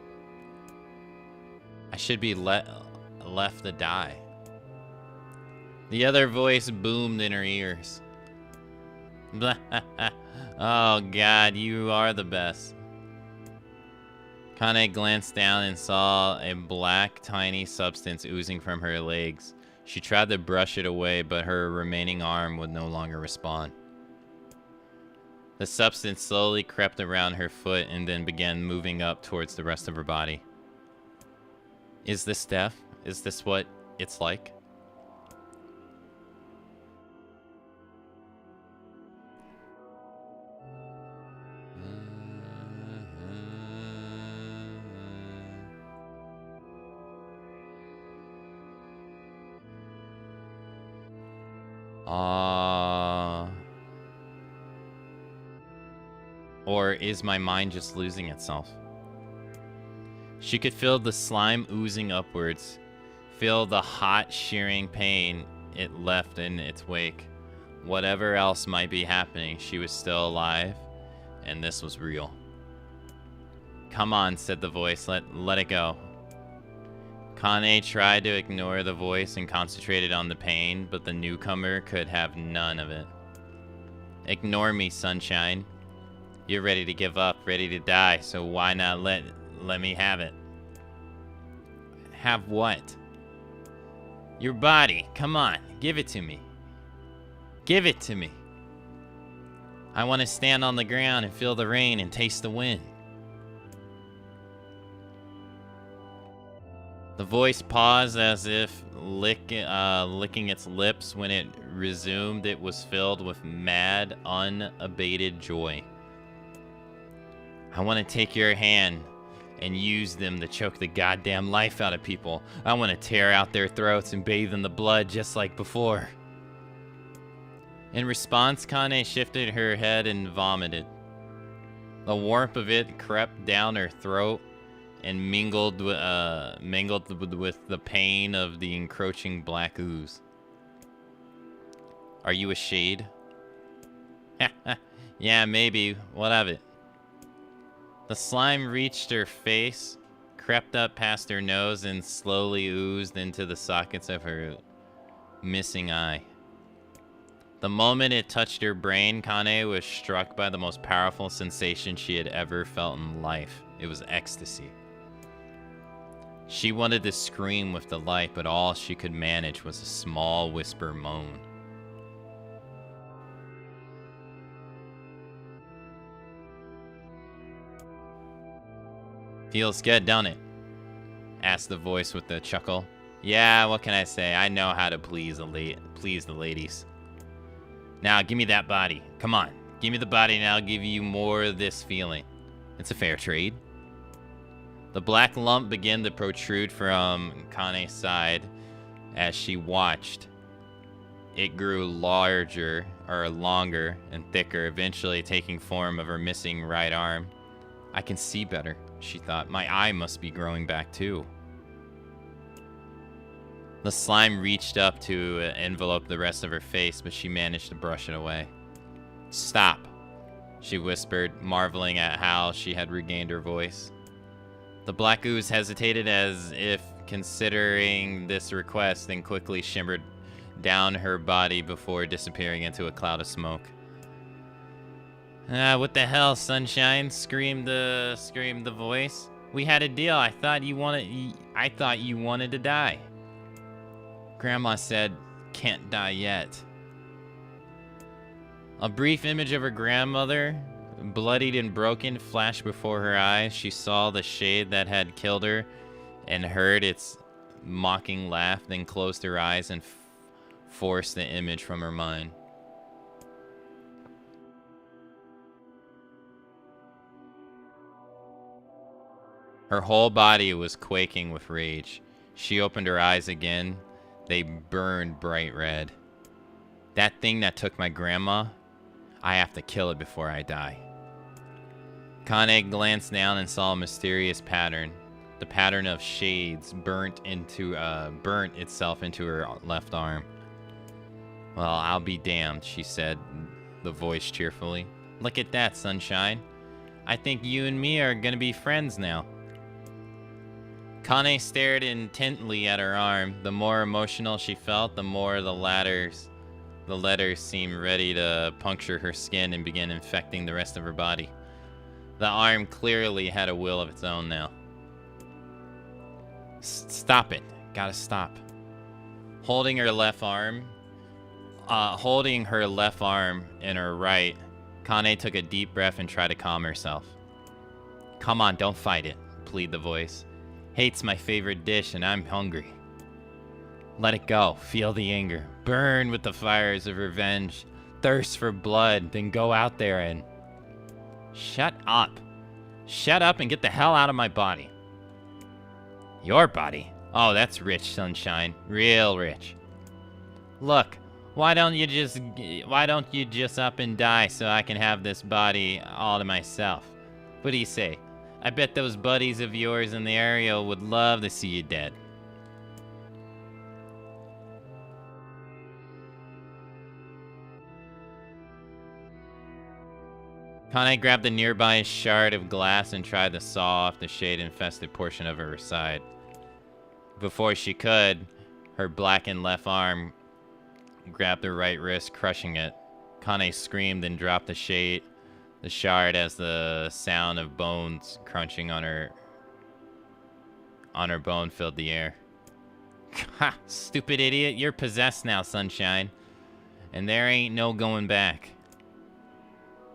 I should be left to die. The other voice boomed in her ears. Oh God, you are the best. Kane glanced down and saw a black, tiny substance oozing from her legs. She tried to brush it away, but her remaining arm would no longer respond. The substance slowly crept around her foot and then began moving up towards the rest of her body. Is this death? Is this what it's like? Or is my mind just losing itself? She could feel the slime oozing upwards, feel the hot, shearing pain it left in its wake. Whatever else might be happening, she was still alive, and this was real. Come on, said the voice, let it go. Kane tried to ignore the voice and concentrated on the pain, but the newcomer could have none of it. Ignore me, sunshine. You're ready to give up, ready to die, so why not let me have it? Have what? Your body. Come on, give it to me. Give it to me. I want to stand on the ground and feel the rain and taste the wind. The voice paused as if licking its lips. When it resumed, it was filled with mad, unabated joy. I want to take your hand and use them to choke the goddamn life out of people. I want to tear out their throats and bathe in the blood just like before. In response, Kane shifted her head and vomited. The warmth of it crept down her throat and mingled with the pain of the encroaching black ooze. Are you a shade? Yeah, maybe. What of it? The slime reached her face, crept up past her nose, and slowly oozed into the sockets of her missing eye. The moment it touched her brain, Kane was struck by the most powerful sensation she had ever felt in life. It was ecstasy. She wanted to scream with delight, but all she could manage was a small whisper moan. Feels good, don't it? Asked the voice with a chuckle. Yeah, what can I say? I know how to please the ladies. Now, give me that body. Come on. Give me the body and I'll give you more of this feeling. It's a fair trade. The black lump began to protrude from Kane's side as she watched. It grew longer and thicker, eventually taking form of her missing right arm. I can see better, she thought. My eye must be growing back too. The slime reached up to envelope the rest of her face, but she managed to brush it away. Stop, she whispered, marveling at how she had regained her voice. The black ooze hesitated as if considering this request, then quickly shimmered down her body before disappearing into a cloud of smoke. What the hell, sunshine? Screamed the voice. We had a deal. I thought you wanted to die. Grandma said, can't die yet. A brief image of her grandmother, bloodied and broken, flashed before her eyes. She saw the shade that had killed her and heard its mocking laugh, then closed her eyes and forced the image from her mind. Her whole body was quaking with rage. She opened her eyes again. They burned bright red. That thing that took my grandma, I have to kill it before I die. Kane glanced down and saw a mysterious pattern. The pattern of shades burnt itself into her left arm. Well, I'll be damned, she said, the voice cheerfully. Look at that, sunshine. I think you and me are gonna be friends now. Kane stared intently at her arm. The more emotional she felt, the more the letters seemed ready to puncture her skin and begin infecting the rest of her body. The arm clearly had a will of its own now. Stop it. Gotta stop. Holding her left arm in her right, Kane took a deep breath and tried to calm herself. Come on, don't fight it, pleaded the voice. Hate's my favorite dish and I'm hungry. Let it go. Feel the anger. Burn with the fires of revenge. Thirst for blood. Then go out there and... Shut up. Shut up and get the hell out of my body. Your body? Oh, that's rich, sunshine. Real rich. Look, why don't you just up and die so I can have this body all to myself? What do you say? I bet those buddies of yours in the area would love to see you dead. Kane grabbed a nearby shard of glass and tried to saw off the shade-infested portion of her side. Before she could, her blackened left arm grabbed her right wrist, crushing it. Kane screamed and dropped the shard as the sound of bones crunching on her bone filled the air. Ha! Stupid idiot, you're possessed now, sunshine. And there ain't no going back.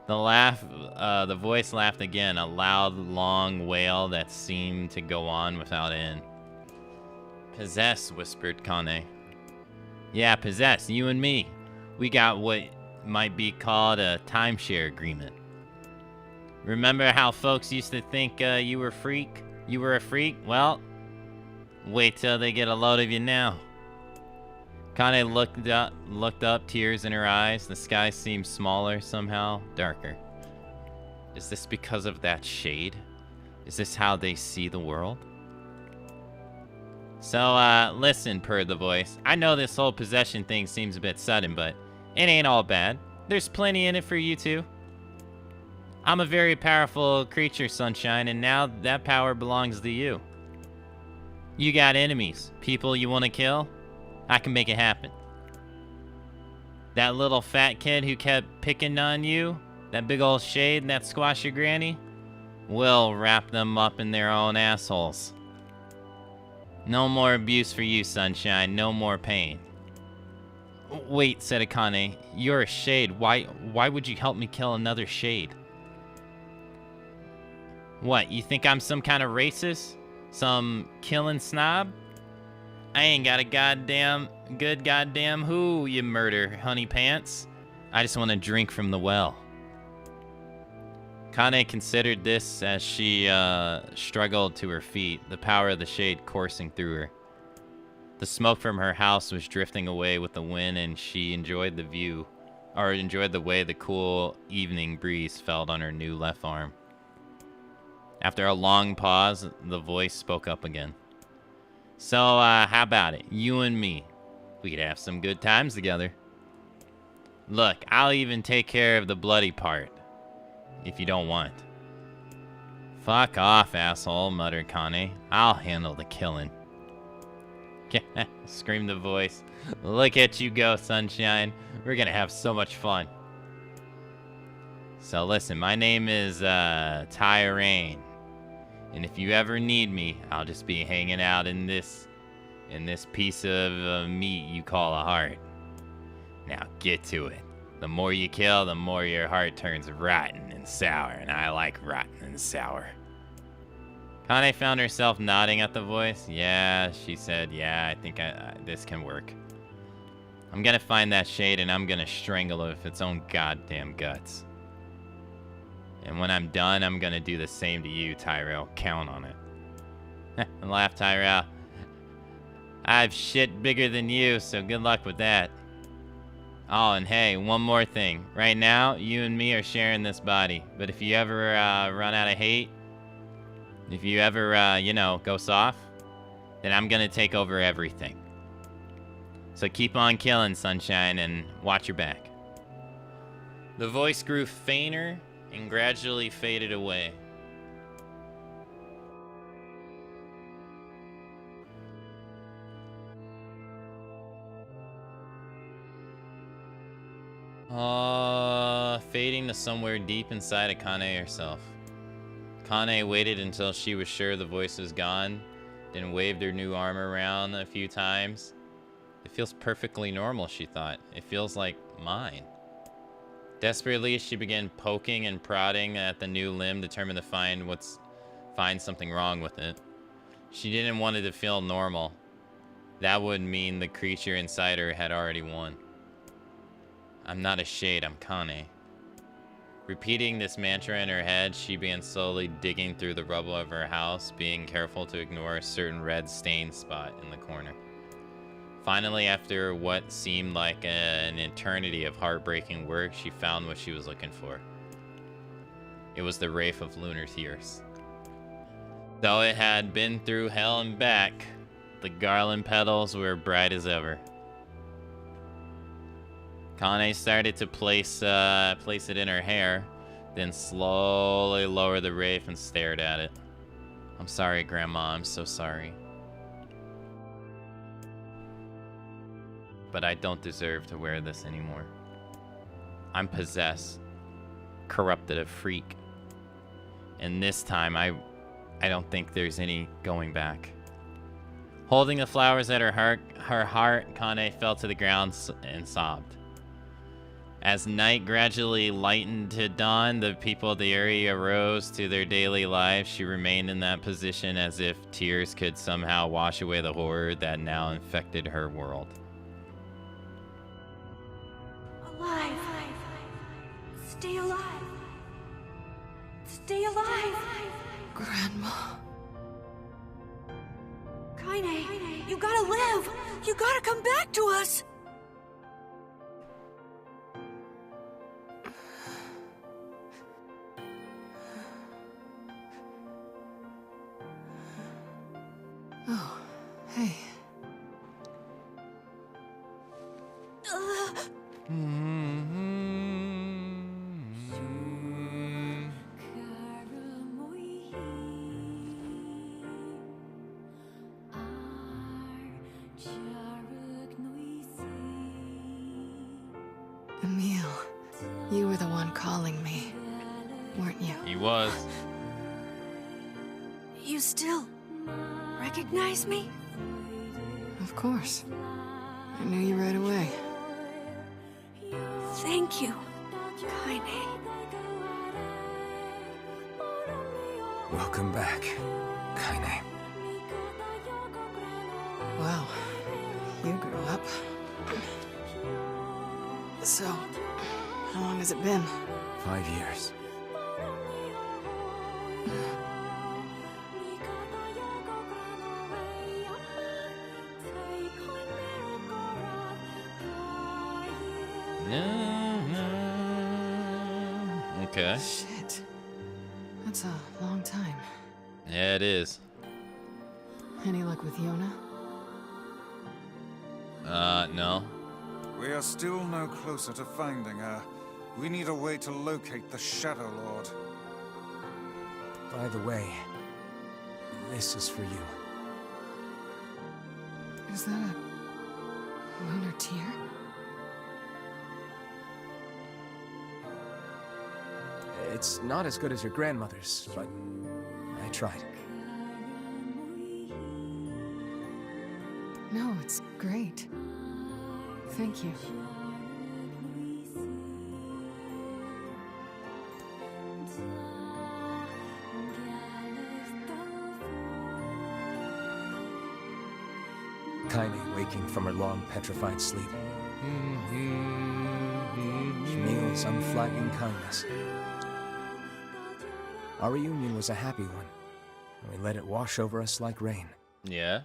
The voice laughed again, a loud, long wail that seemed to go on without end. Possessed, whispered Kane. Yeah, possessed, you and me. We got what might be called a timeshare agreement. Remember how folks used to think you were a freak? Well, wait till they get a load of you now. Kane looked up, tears in her eyes. The sky seemed smaller somehow, darker. Is this because of that shade? Is this how they see the world? So, listen, purred the voice. I know this whole possession thing seems a bit sudden, but it ain't all bad. There's plenty in it for you two. I'm a very powerful creature, sunshine, and now that power belongs to you. You got enemies, people you want to kill? I can make it happen. That little fat kid who kept picking on you? That big old shade and that squashy granny? We'll wrap them up in their own assholes. No more abuse for you, Sunshine. No more pain. Wait, said Akane. You're a shade. Why would you help me kill another shade? What, you think I'm some kind of racist? Some killing snob? I ain't got a goddamn who, you murder honey pants. I just want to drink from the well. Kane considered this as she struggled to her feet, the power of the shade coursing through her. The smoke from her house was drifting away with the wind, and she enjoyed the view, or enjoyed the way the cool evening breeze felt on her new left arm. After a long pause, the voice spoke up again. So, how about it? You and me. We could have some good times together. Look, I'll even take care of the bloody part, if you don't want. Fuck off, asshole, muttered Kane. I'll handle the killing. Screamed the voice. Look at you go, Sunshine. We're gonna have so much fun. So listen, my name is Tyrain. And if you ever need me, I'll just be hanging out in this piece of meat you call a heart. Now get to it. The more you kill, the more your heart turns rotten and sour, and I like rotten and sour. Kane found herself nodding at the voice. Yeah, she said, yeah, I think this can work. I'm gonna find that shade and I'm gonna strangle it with its own goddamn guts. And when I'm done, I'm gonna do the same to you, Tyrell. Count on it. Laugh, Tyrell. I've shit bigger than you, so good luck with that. Oh, and hey, one more thing. Right now, you and me are sharing this body. But if you ever run out of hate, if you ever, go soft, then I'm gonna take over everything. So keep on killing, Sunshine, and watch your back. The voice grew fainter and gradually faded away. Fading to somewhere deep inside of Kane herself. Kane waited until she was sure the voice was gone, then waved her new arm around a few times. It feels perfectly normal, she thought. It feels like mine. Desperately, she began poking and prodding at the new limb, determined to find something wrong with it. She didn't want it to feel normal. That would mean the creature inside her had already won. I'm not a shade, I'm Kane. Repeating this mantra in her head, she began slowly digging through the rubble of her house, being careful to ignore a certain red stain spot in the corner. Finally, after what seemed like an eternity of heartbreaking work, she found what she was looking for. It was the wraith of lunar tears. Though it had been through hell and back, the garland petals were bright as ever. Kane started to place it in her hair, then slowly lowered the wraith and stared at it. I'm sorry, Grandma, I'm so sorry. But I don't deserve to wear this anymore. I'm possessed, corrupted, a freak. And this time, I don't think there's any going back. Holding the flowers at her heart, Kane fell to the ground and sobbed. As night gradually lightened to dawn, the people of the area rose to their daily lives. She remained in that position as if tears could somehow wash away the horror that now infected her world. Alive! Stay alive! Stay alive! Grandma. Kaine, you gotta live! You gotta come back to us! Oh, hey. calling me, weren't you? He was. You still recognize me? Of course. I knew you right away. Thank you, Kaine. Welcome back, Kaine. Wow. You grew up. So, how long has it been? 5 years. Okay. Shit. That's a long time. Yeah, it is. Any luck with Yona? No. We are still no closer to finding her. We need a way to locate the Shadow Lord. By the way, this is for you. Is that a lunar tear? It's not as good as your grandmother's, but I tried. No, it's great. Thank you. Kaine waking from her long petrified sleep. Camille's unflagging kindness. Our reunion was a happy one, and we let it wash over us like rain. Yeah.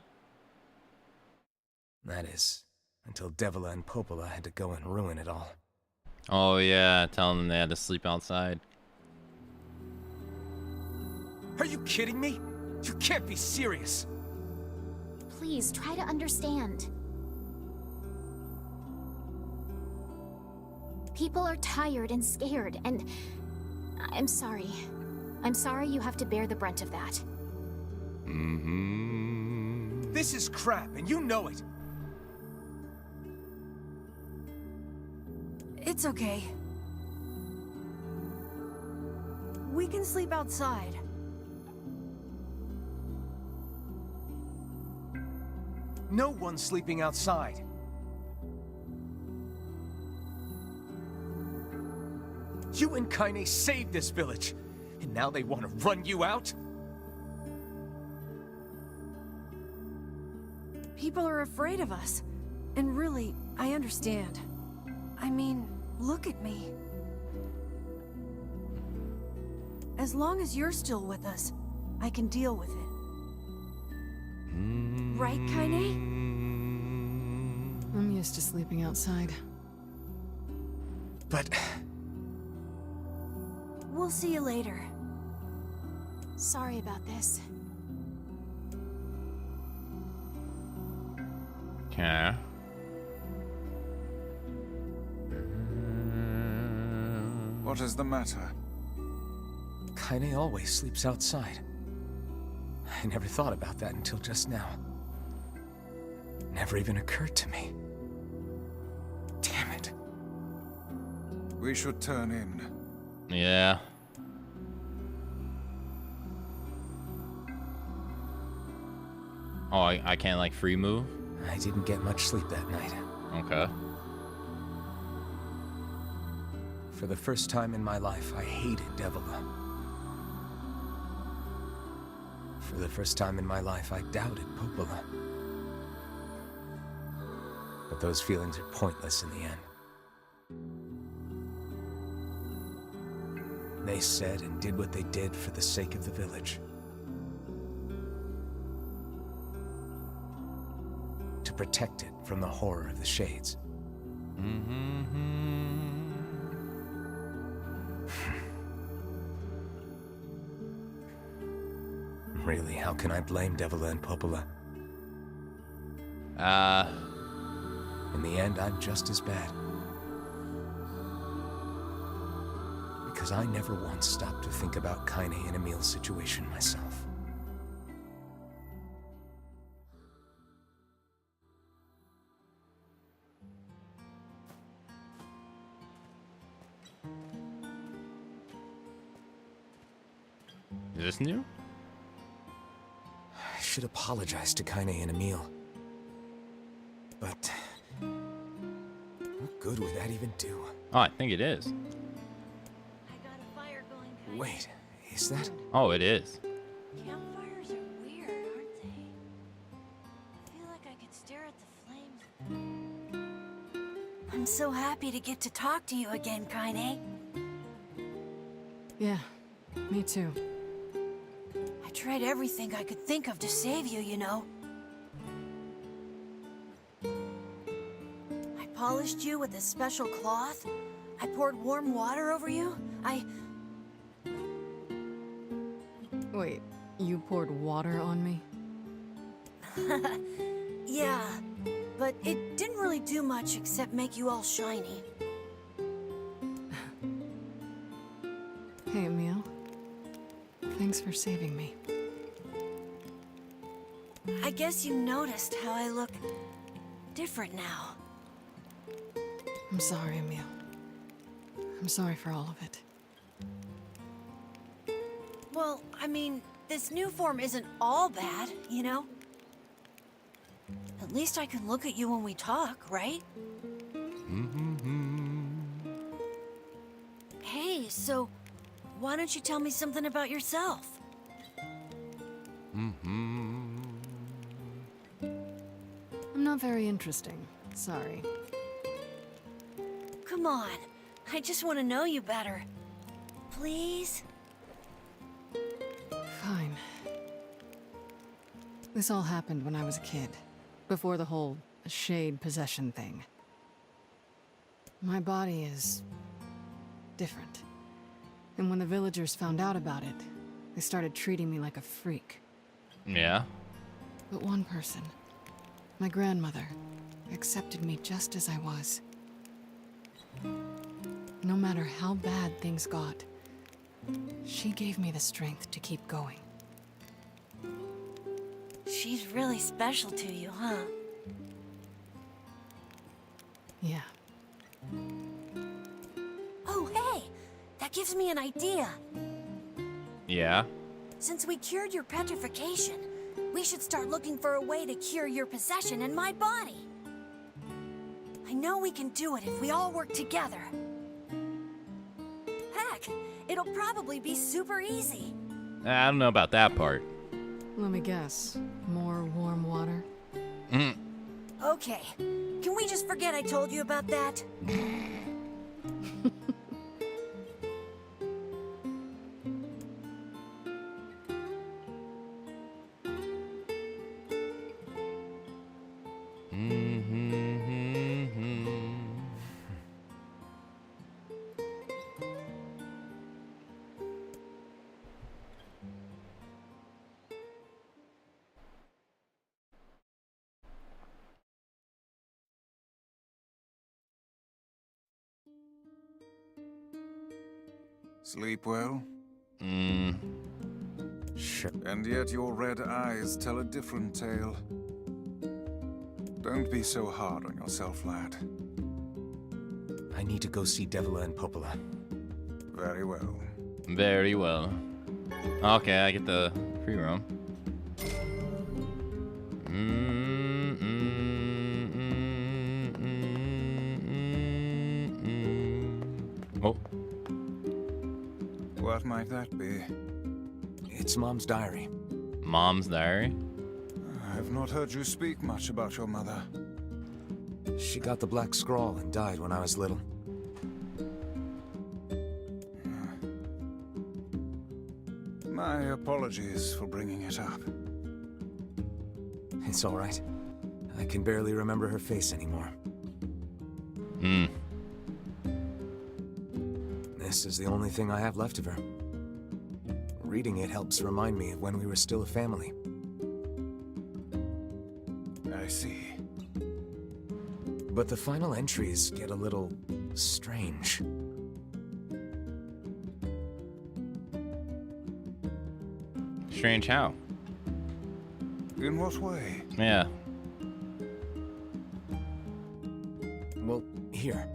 That is, until Devila and Popola had to go and ruin it all. Oh yeah, telling them they had to sleep outside. Are you kidding me? You can't be serious! Please, try to understand. People are tired and scared, and I'm sorry. I'm sorry you have to bear the brunt of that. This is crap, and you know it! It's okay. We can sleep outside. No one's sleeping outside. You and Kaine saved this village, and now they want to run you out? People are afraid of us. And really, I understand. I mean, look at me. As long as you're still with us, I can deal with it. Right, Kaine? I'm used to sleeping outside. But... We'll see you later. Sorry about this. Okay. What is the matter? Kaine always sleeps outside. I never thought about that until just now. Never even occurred to me. Damn it. We should turn in. Yeah. Oh, I can't like free move? I didn't get much sleep that night. Okay. For the first time in my life, I hated Devila. For the first time in my life, I doubted Popola. But those feelings are pointless in the end. They said and did what they did for the sake of the village. To protect it from the horror of the Shades. Really, how can I blame Devila and Popola? In the end, I'm just as bad. Because I never once stopped to think about Kaine and Emil's situation myself. Is this new? I should apologize to Kaine and Emil. But what good would that even do? Oh, I think it is. Wait, is that? Oh, it is. Campfires are weird, aren't they? I feel like I could stare at the flames. I'm so happy to get to talk to you again, Kaine. Yeah, me too. I tried everything I could think of to save you, you know. I polished you with a special cloth. I poured warm water over you. Wait, you poured water on me? Yeah, but it didn't really do much except make you all shiny. Hey, Emil. Thanks for saving me. I guess you noticed how I look different now. I'm sorry, Emil. I'm sorry for all of it. Well, I mean, this new form isn't all bad, you know? At least I can look at you when we talk, right? Hey, so why don't you tell me something about yourself? I'm not very interesting. Sorry. Come on, I just want to know you better. Please? Fine. This all happened when I was a kid, before the whole shade possession thing. My body is different. And when the villagers found out about it, they started treating me like a freak. Yeah. But one person, my grandmother, accepted me just as I was. No matter how bad things got, she gave me the strength to keep going. She's really special to you, huh? Yeah. Oh, hey! That gives me an idea. Yeah. Since we cured your petrification, we should start looking for a way to cure your possession in my body. I know we can do it if we all work together. Heck, it'll probably be super easy. I don't know about that part. Let me guess. More warm water? Okay, can we just forget I told you about that? Sleep well? Sure. And yet your red eyes tell a different tale. Don't be so hard on yourself, lad. I need to go see Devila and Popola. Very well. Very well. Okay, I get the free roam. Oh. What might that be? It's Mom's diary. Mom's diary? I've not heard you speak much about your mother. She got the Black Scrawl and died when I was little. My apologies for bringing it up. It's all right. I can barely remember her face anymore. This is the only thing I have left of her. Reading it helps remind me of when we were still a family. I see. But the final entries get a little strange. Strange how? In what way? Yeah. Well, here.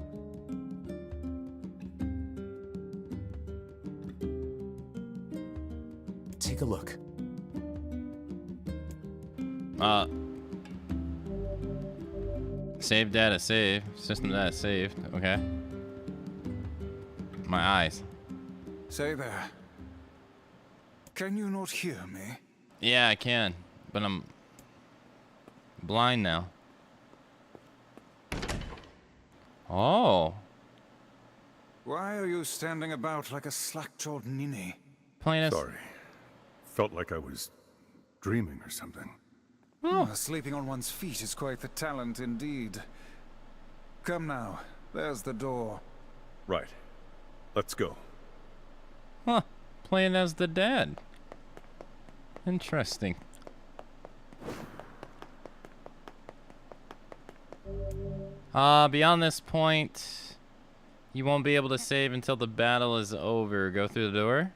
take a look. Save data save. System data saved. Okay. My eyes. Say there. Can you not hear me? Yeah, I can, but I'm blind now. Oh. Why are you standing about like a slack-jawed ninny? Plain as... Sorry. Felt like I was dreaming or something. Oh. Sleeping on one's feet is quite the talent indeed. Come now, there's the door. Right. Let's go. Huh. Playing as the dad. Interesting. Beyond this point, you won't be able to save until the battle is over. Go through the door?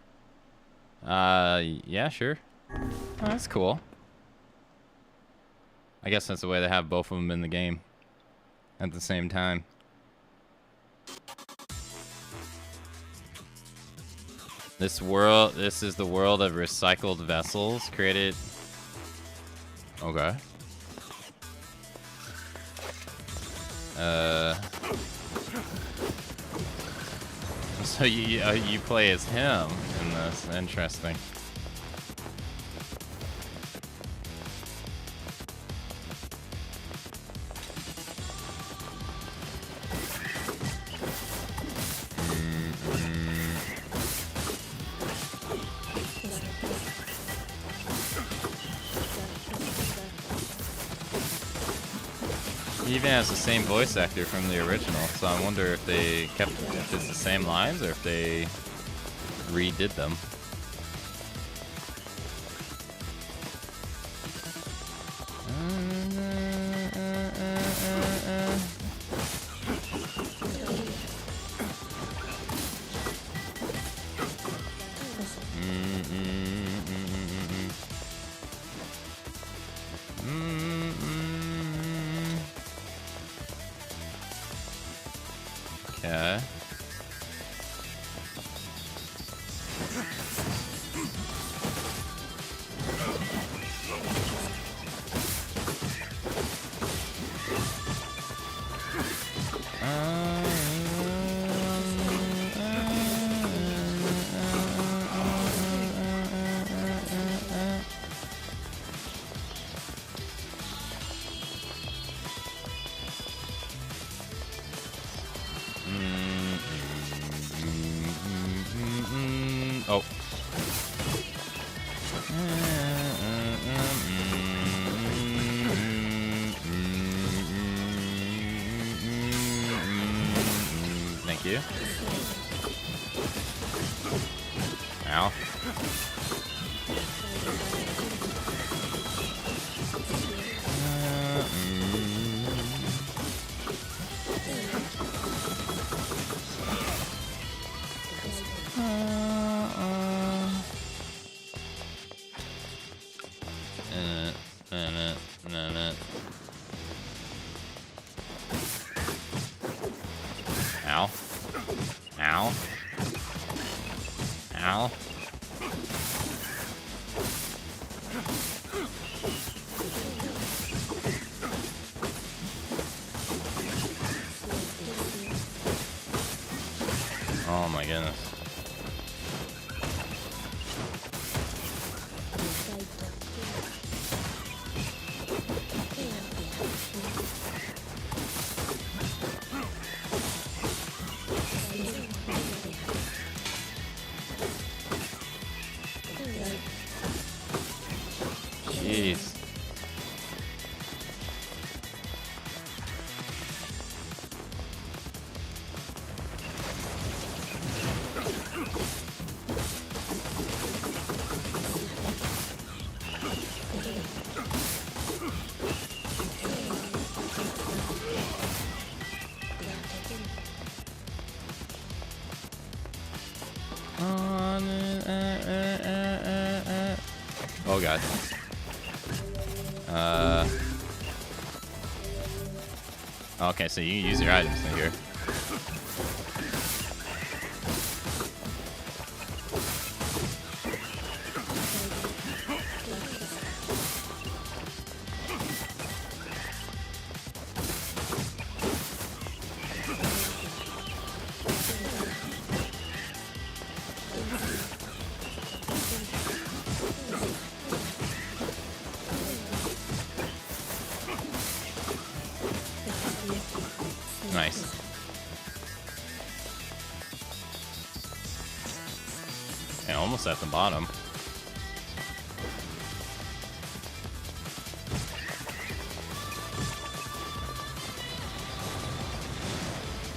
Yeah, sure. Oh, that's cool. I guess that's the way they have both of them in the game at the same time. This is the world of recycled vessels created. Okay. So you play as him in this. Interesting. He even has the same voice actor from the original, so I wonder if they kept if it's the same lines or if they redid them. Okay. Oh. Thank you. Ow. Ow. Ow. Ow. Oh my goodness. Jeez. Oh god. Okay, so you use your items in here. Nice. And almost at the bottom.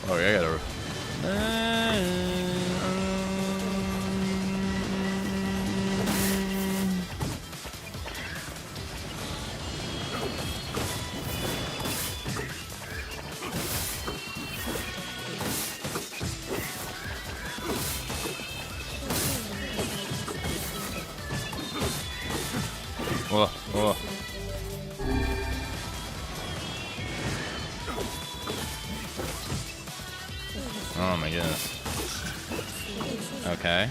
Oh yeah, I gotta. Whoa, whoa. Oh my goodness. Okay.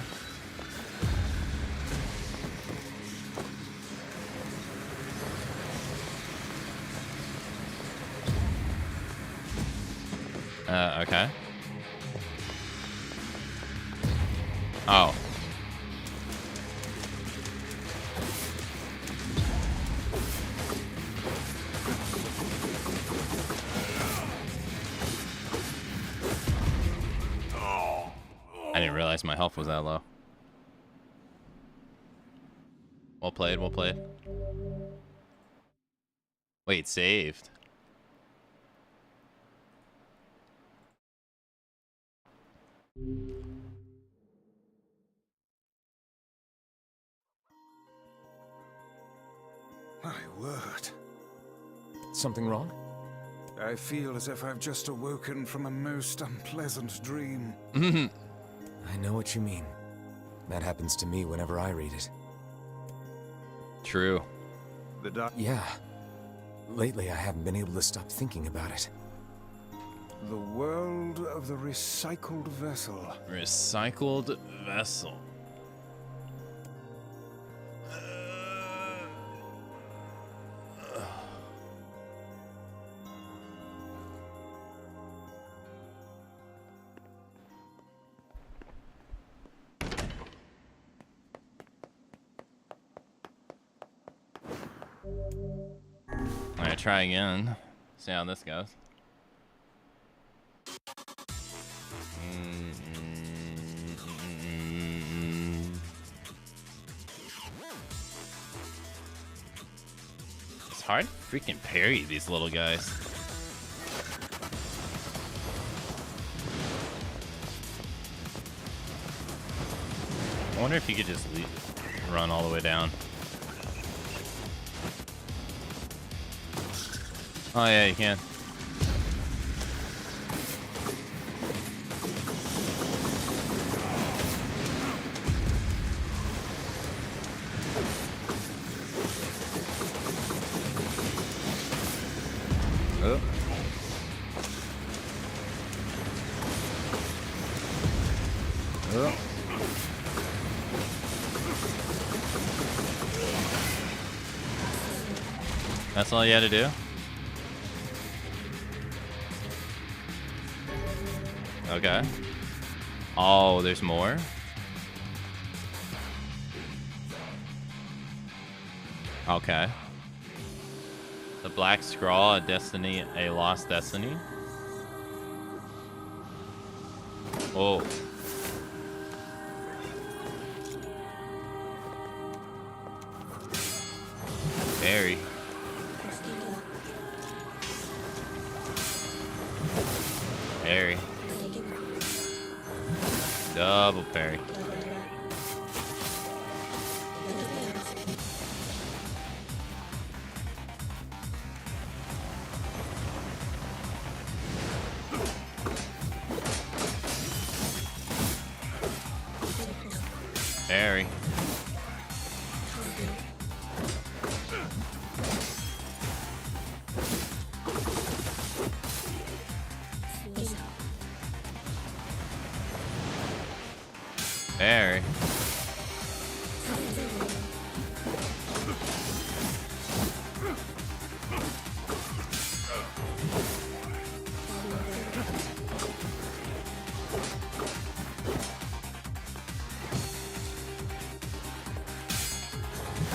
Okay. Oh. I didn't realize my health was that low. Well played, well played. Wait, saved. My word. Something wrong? I feel as if I've just awoken from a most unpleasant dream. I know what you mean. That happens to me whenever I read it. True. Yeah. Lately, I haven't been able to stop thinking about it. The world of the recycled vessel. Recycled vessel. Alright, try again. See how this goes. It's hard to freaking parry these little guys. I wonder if you could just run all the way down. Oh yeah, you can. Oh. Oh. That's all you had to do? Okay. Oh, there's more? Okay. The Black Scrawl, a destiny, a lost destiny. Oh. Very. Very. Double parry. Parry. Parry.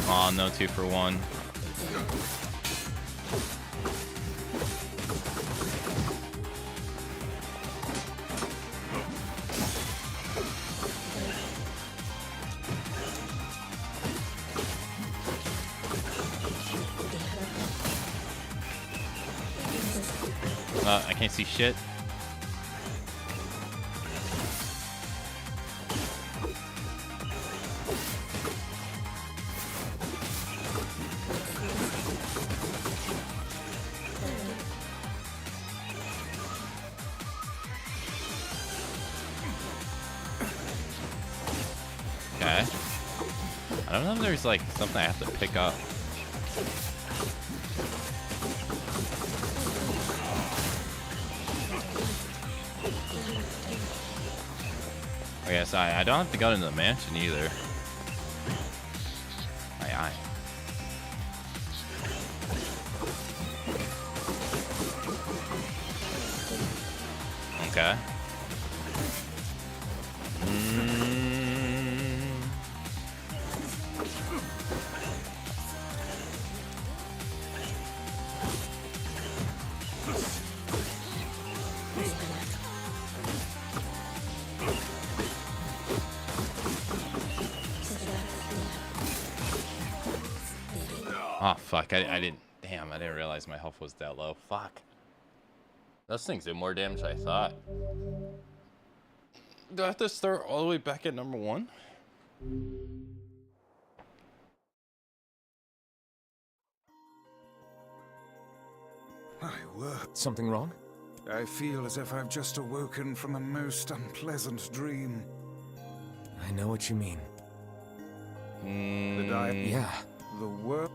Oh, no 2 for 1. I can't see shit. Okay. I don't know if there's like something I have to pick up. I guess I don't have to go into the mansion either. Aye. Okay. Oh fuck, I didn't, damn, I didn't realize my health was that low. Fuck. Those things did more damage than I thought. Do I have to start all the way back at number 1? My word. Something wrong? I feel as if I've just awoken from a most unpleasant dream. I know what you mean. Yeah. The world.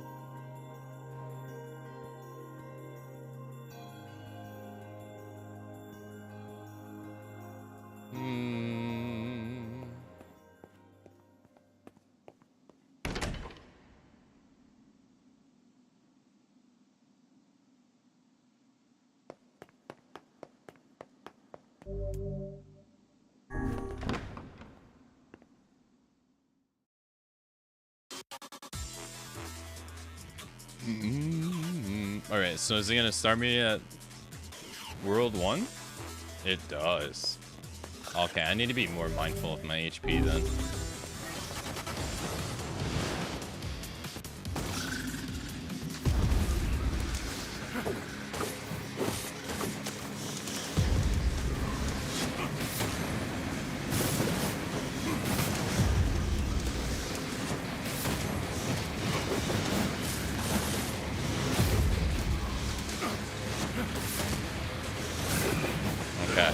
Alright, so is it gonna start me at World 1? It does. Okay, I need to be more mindful of my HP then. Okay.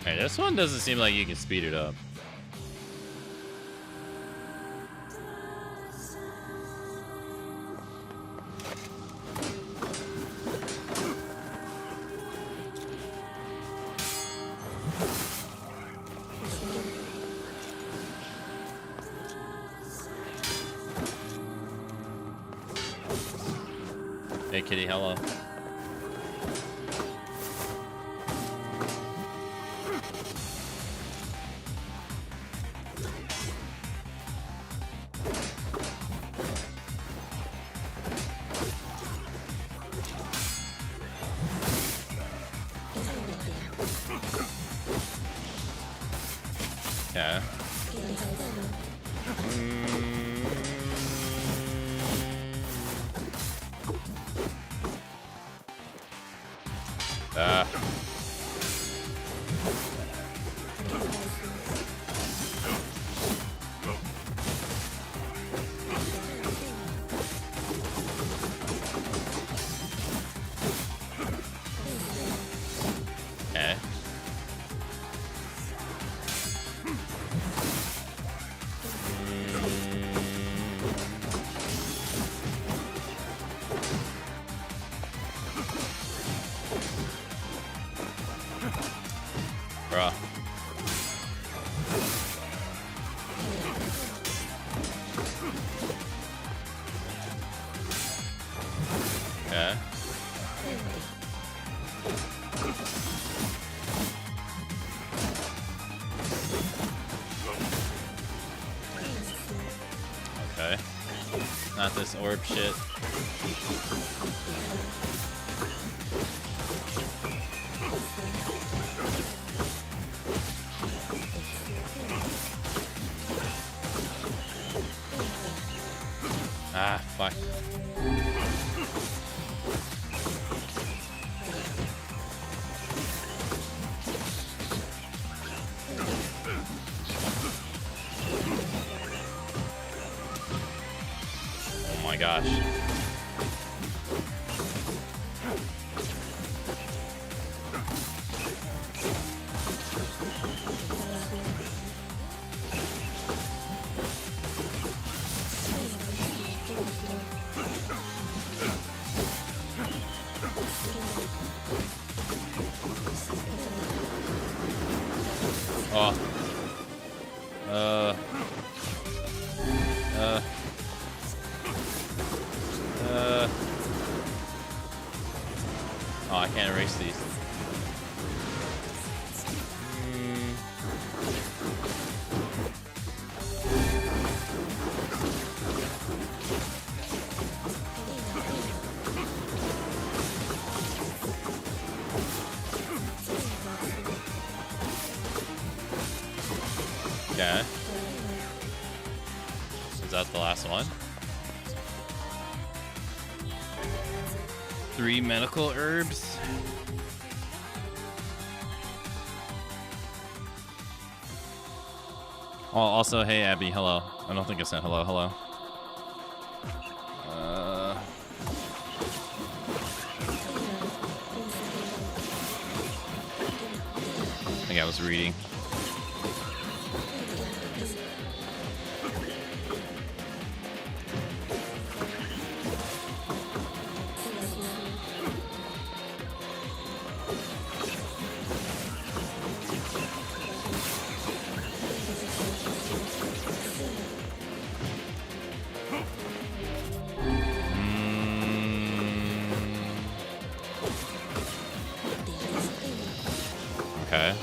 Hey, this one doesn't seem like you can speed it up. Hey kitty, hello. Yeah. Okay. Bruh. Okay. Okay. Not this orb shit. Ah, fuck. Oh my gosh. Oh. Oh, I can't erase these. Okay. Is that the last one? 3 medical herbs. Oh, also, hey Abby, hello. I don't think I said hello. Hello. I think I was reading. Okay.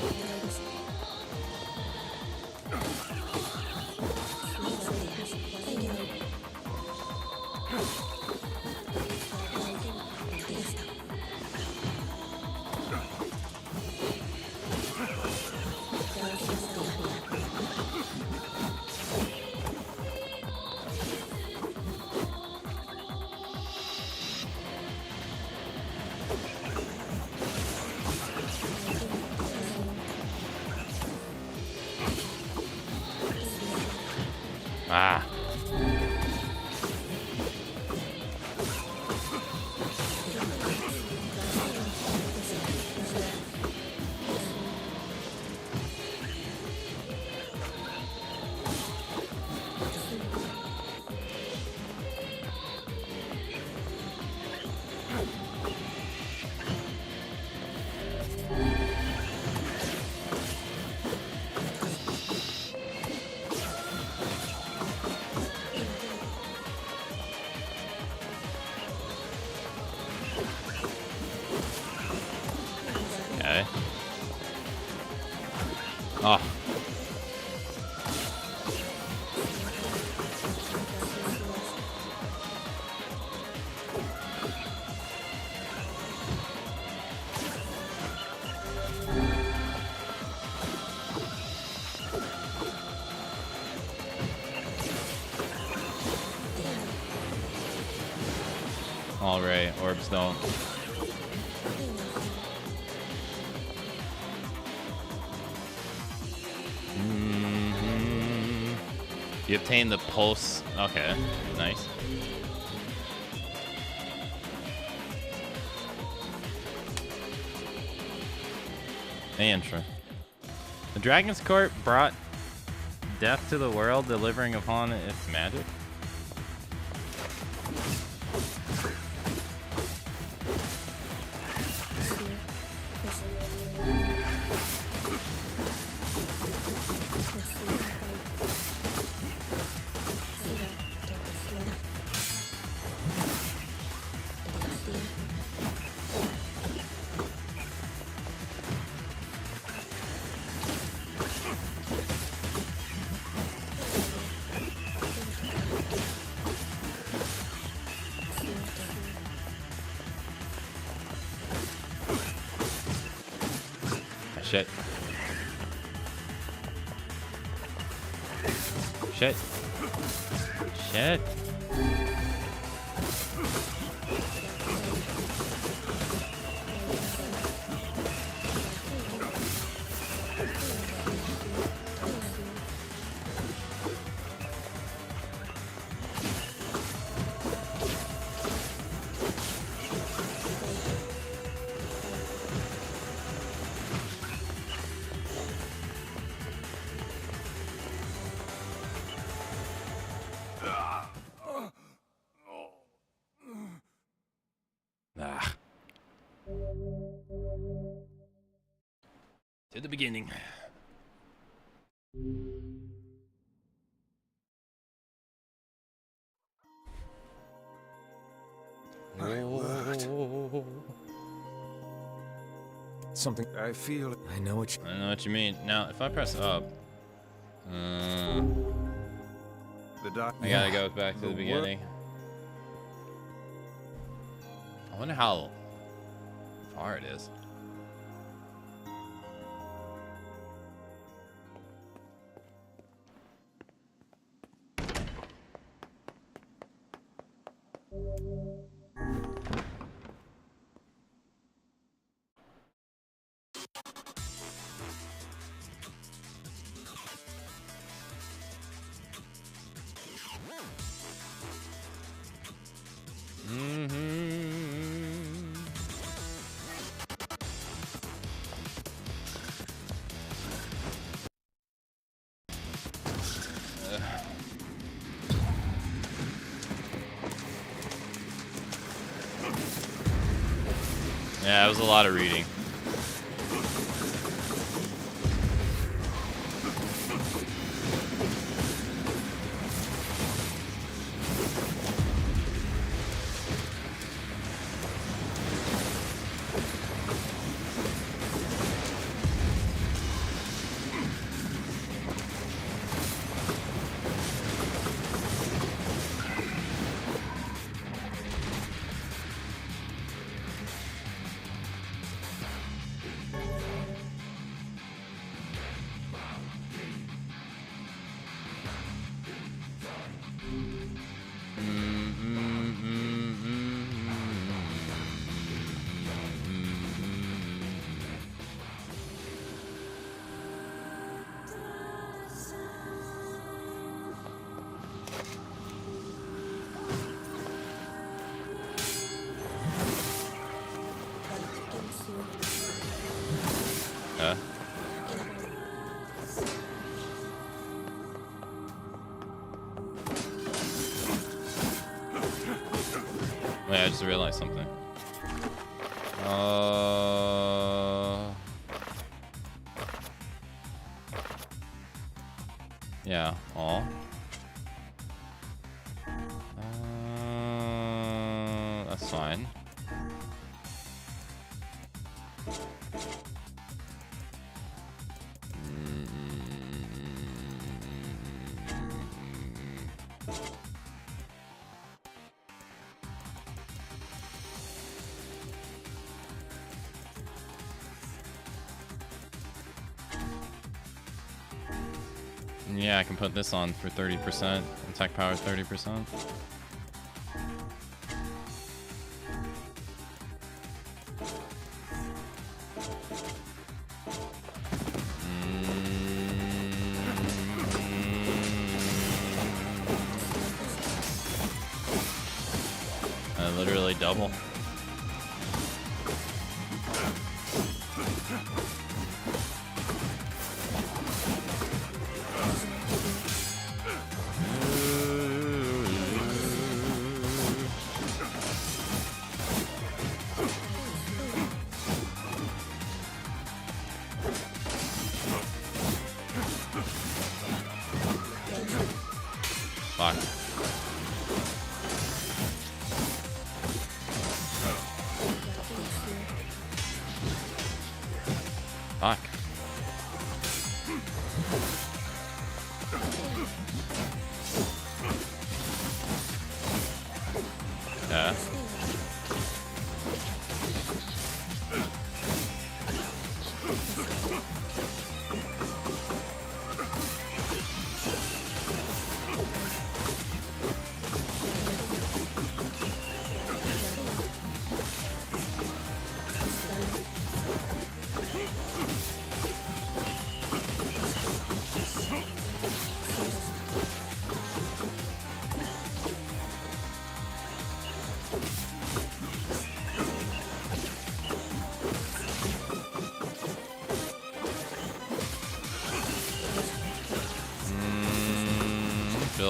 Ah. Okay. Oh. All right, orbs don't. You obtain the pulse. Okay, nice. Intro. The Dragon's Court brought death to the world, delivering upon its magic. Shit. Shit. Shit. Ah. To the beginning. I worked. Something I feel. I know what you mean. Now, if I press up, I gotta go back to the beginning. I wonder how far it is. Yeah, it was a lot of reading. Wait, I just realized something. Yeah, all. That's fine. Yeah, I can put this on for 30%. Attack power is 30%. Literally double. Fuck. Fuck. Yeah.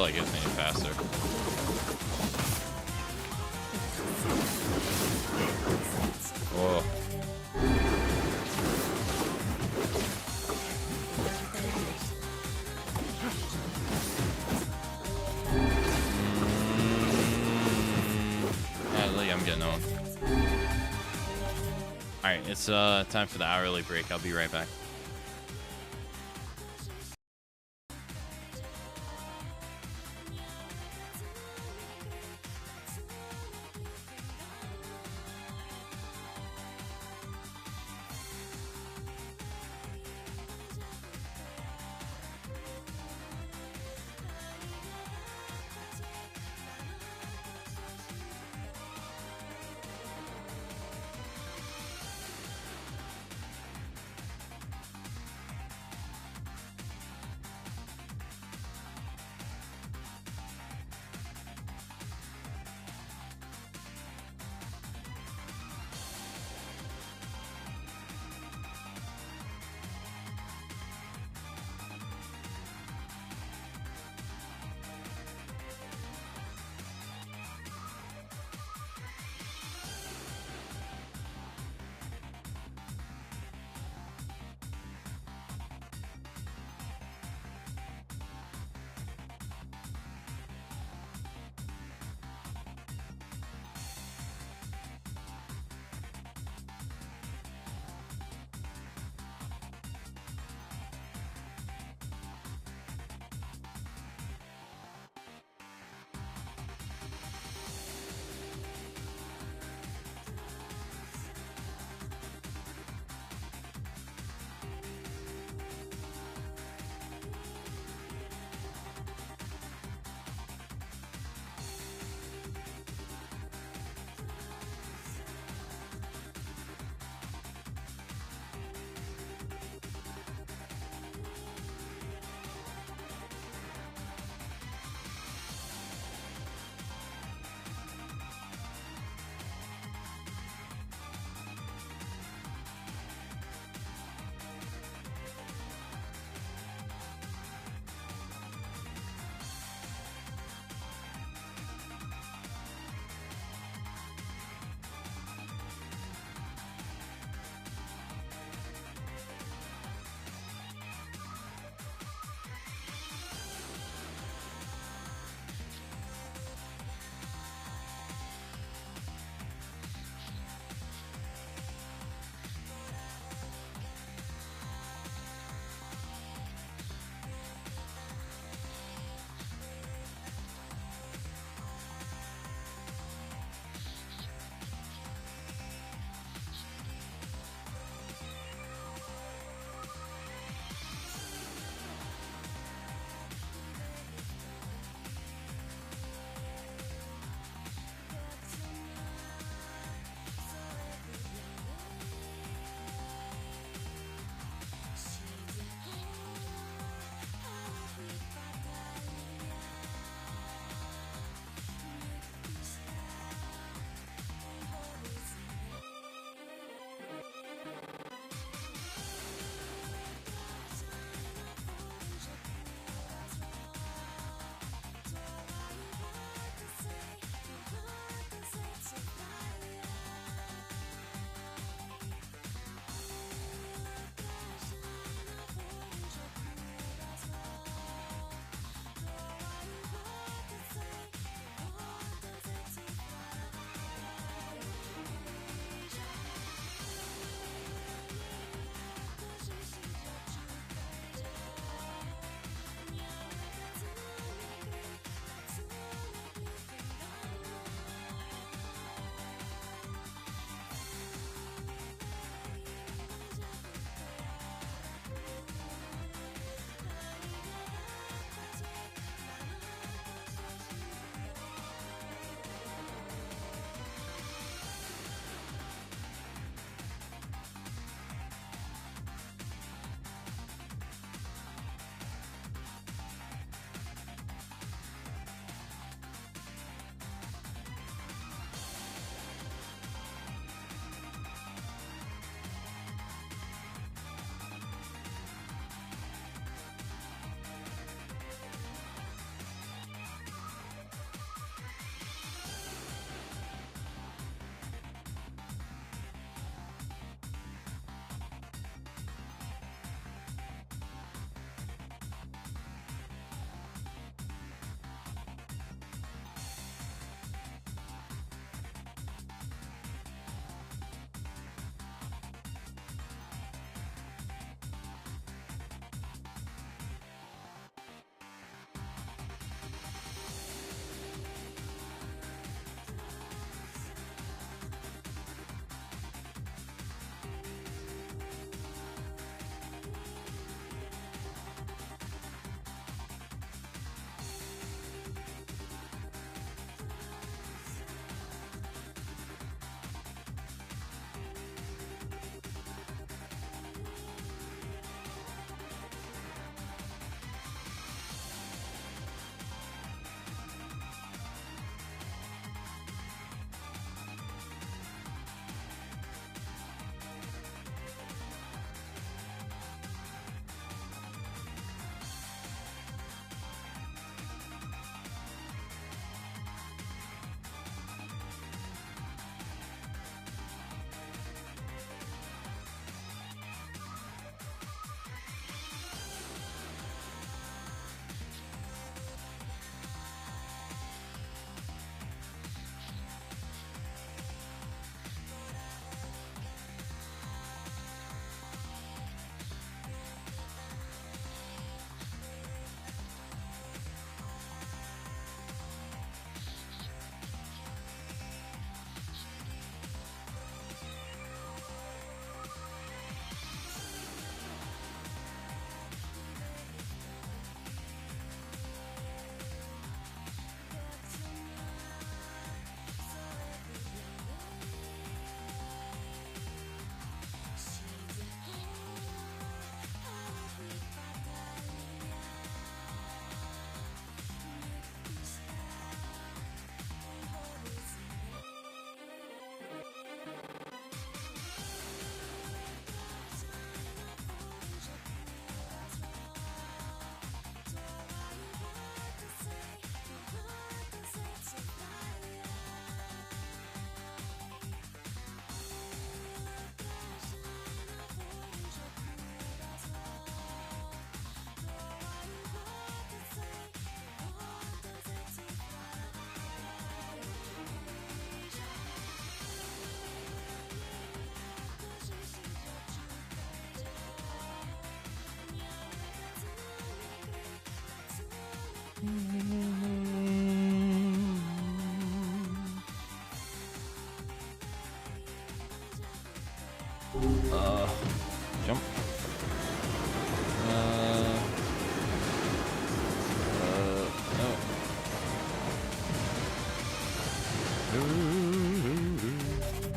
like it's any faster. Whoa. I'm getting on. Alright, it's time for the hourly break. I'll be right back. Jump. No.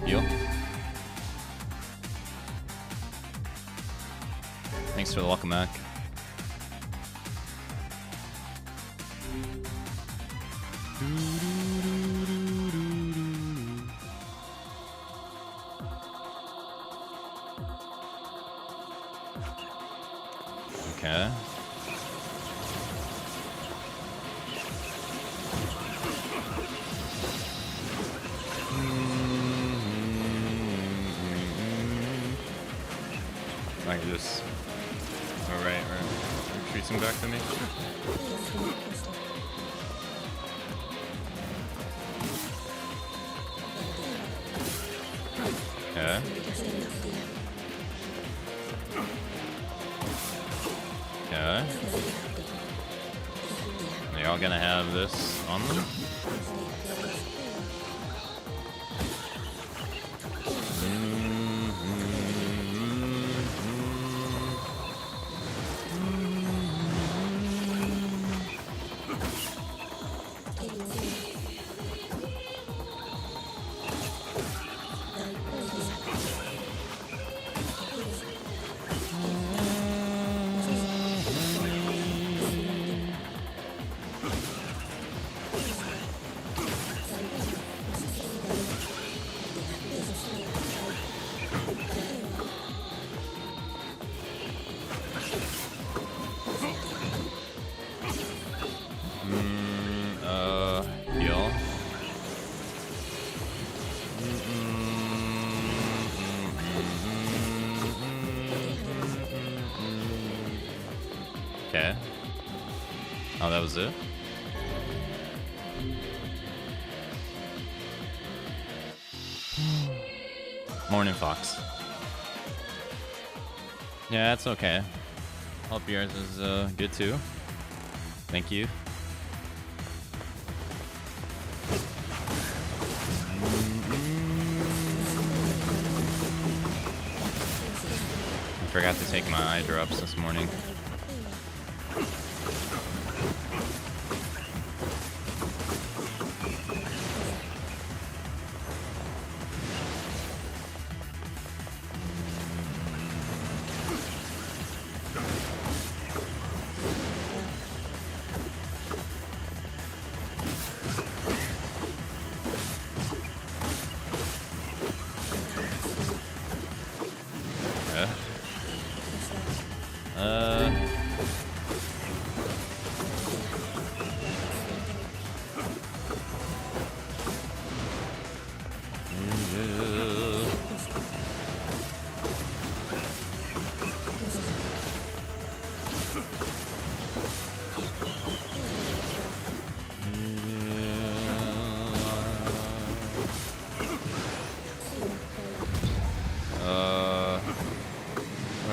Heal. Thanks for the welcome back. Okay. I can just... Alright, retreating back to me. Okay. Okay. Are y'all gonna have this on them? Heal. Okay. Oh, that was it? Morning, Fox. Yeah, that's okay. Hope yours is good too. Thank you. I forgot to take my eye drops this morning.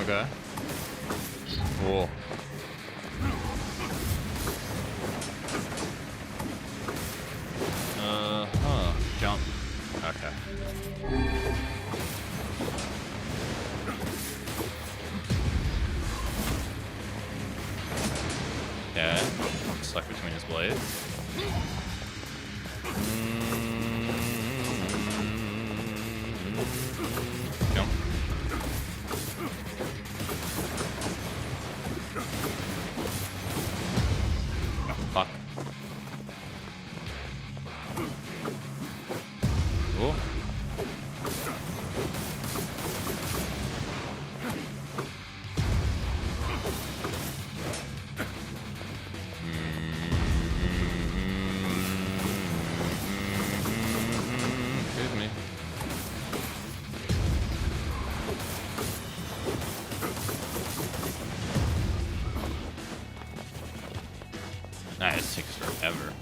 Okay. Cool. Jump. Okay. Okay. Stuck between his blades. Jump. Fuck. Cool. Excuse me. Nah, this takes forever.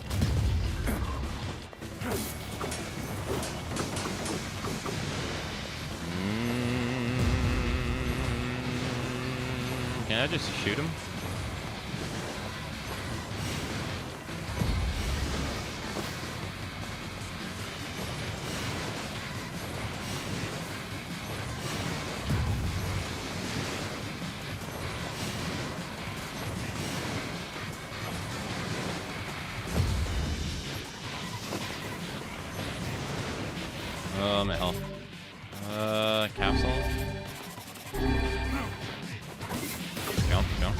Can I just shoot him? Oh, my health. Capsule. Go, go.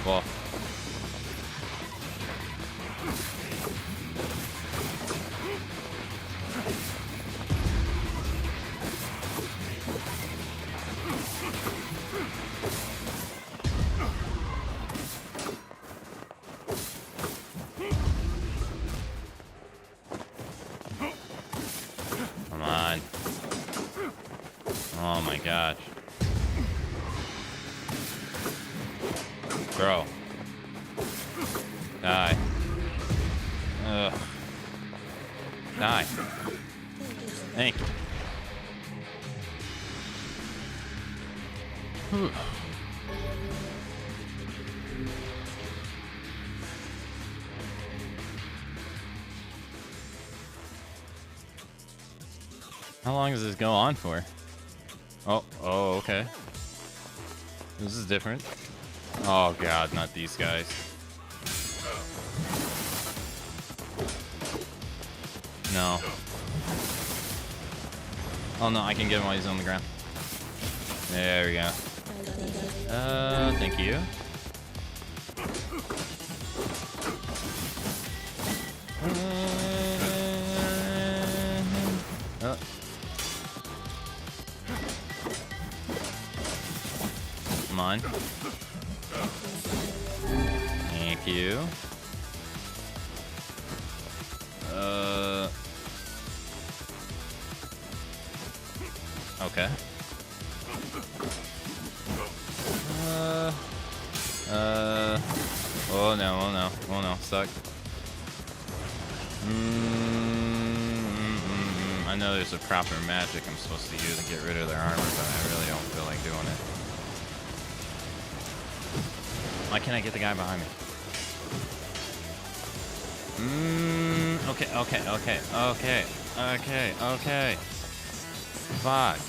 Well. Come on. Oh my gosh. Bro. Die. Ugh. Die. Thank you. Whew. How long does this go on for? Oh, okay. This is different. Oh god, not these guys. No. Oh no, I can get him while he's on the ground. There we go. Thank you. Oh. Come on. Thank you. Okay. Oh no, oh no, oh no, stuck. I know there's a proper magic I'm supposed to use to get rid of their armor, but I really don't feel like doing it. Why can't I get the guy behind me? Okay. Fuck.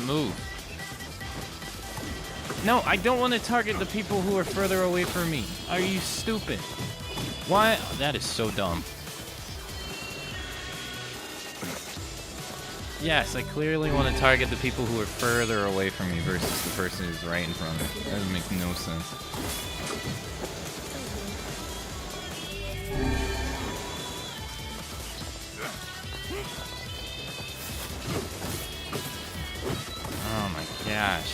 Move. No, I don't want to target the people who are further away from me. Are you stupid? Why? That is so dumb. Yes, I clearly want to target the people who are further away from me versus the person who's right in front of me. That would make no sense. Oh my gosh.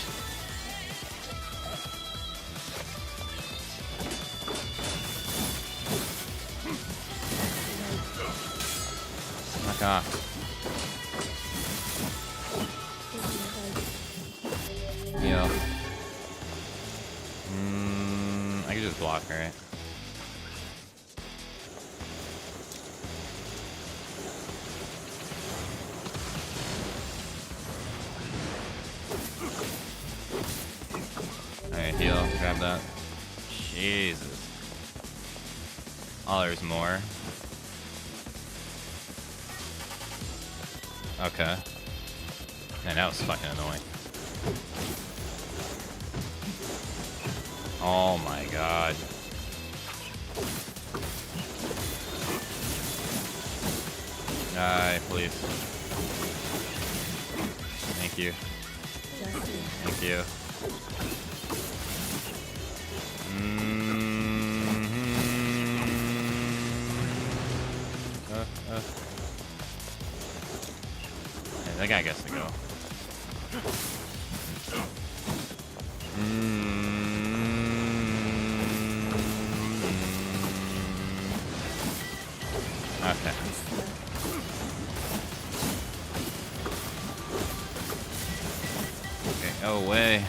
Fuck off. Yo. I can just block, right? Alright, heal. Grab that. Jesus. Oh, there's more. Okay. Man, that was fucking annoying. Oh my god. Die, please. Thank you. Thank you. Yeah, that guy gets to go. Okay. Okay, oh way.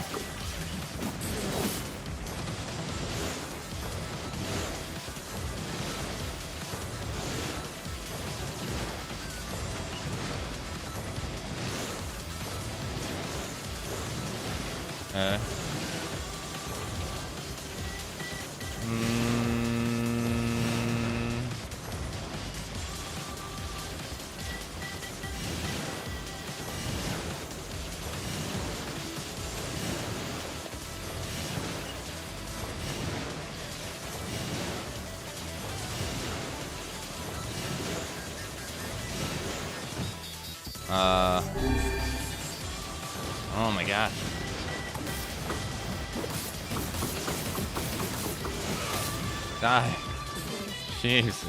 Oh my gosh. Die. Jesus.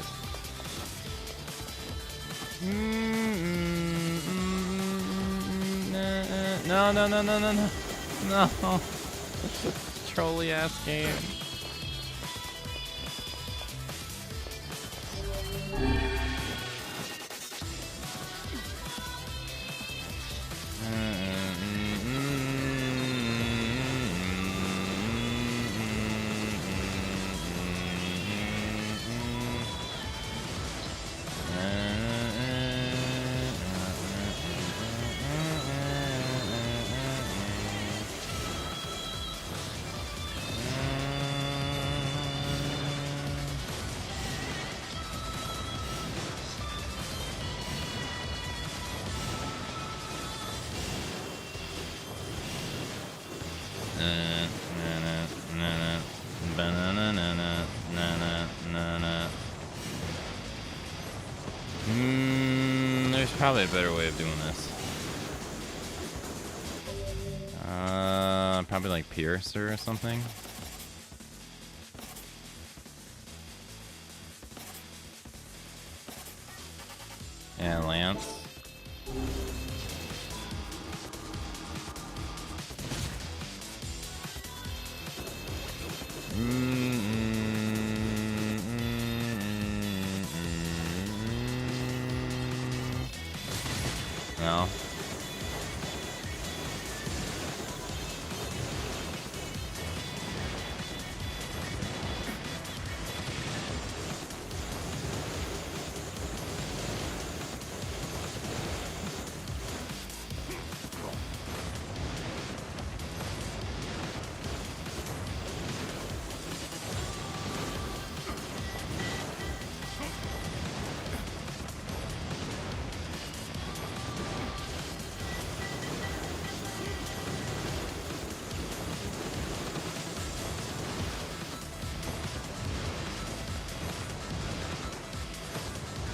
No, no, no, no, no, no. No. Trolly ass game. There's probably a better way of doing this. Probably like Piercer or something. Yeah, Lance. No.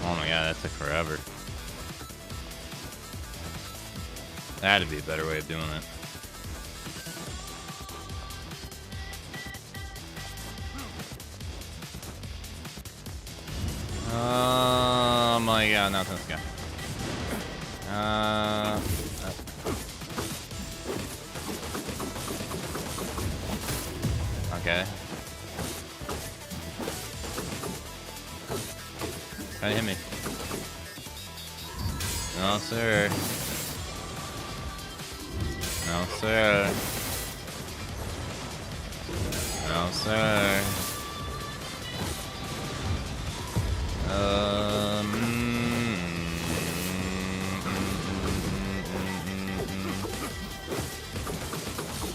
Oh my god, that took forever. That had to be a better way of doing it. Oh my god, not this guy. Okay. Try to hit me. No, sir. No, sir. No, sir.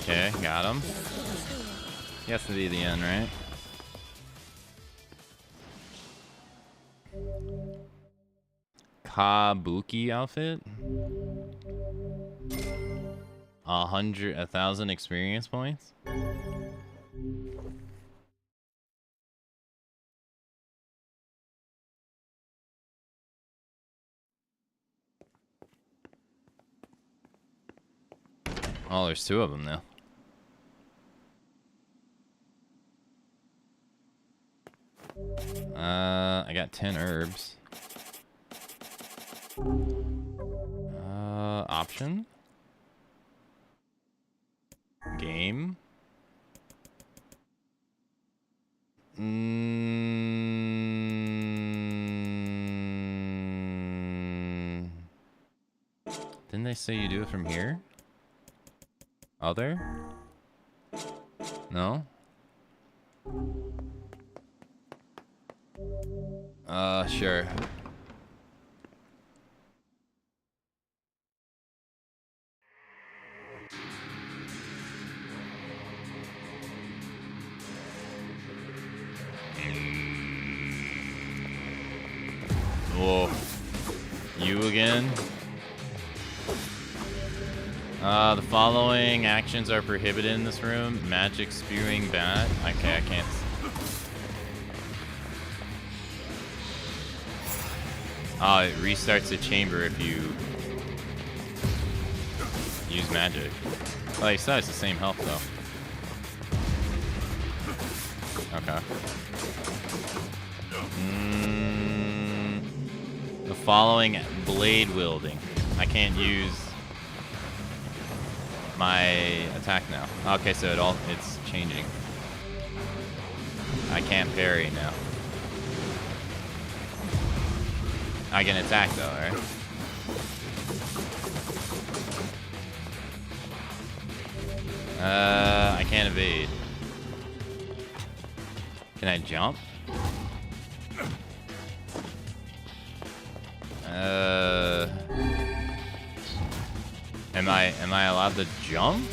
Okay, got him. He has to be the end, right? Kabuki outfit. 1,000 experience points. Oh, there's 2 of them now. I got 10 herbs. Option. Game. Didn't they say you do it from here? Other? No? Sure. Whoa. You again? The following actions are prohibited in this room. Magic, spewing, bat. Okay, I can't. Oh, it restarts the chamber if you use magic. Oh, he still has the same health though. Okay. The following blade wielding. I can't use my attack now. Okay, so it's changing. I can't parry now. I can attack though, right? I can't evade. Can I jump? Am I allowed to jump?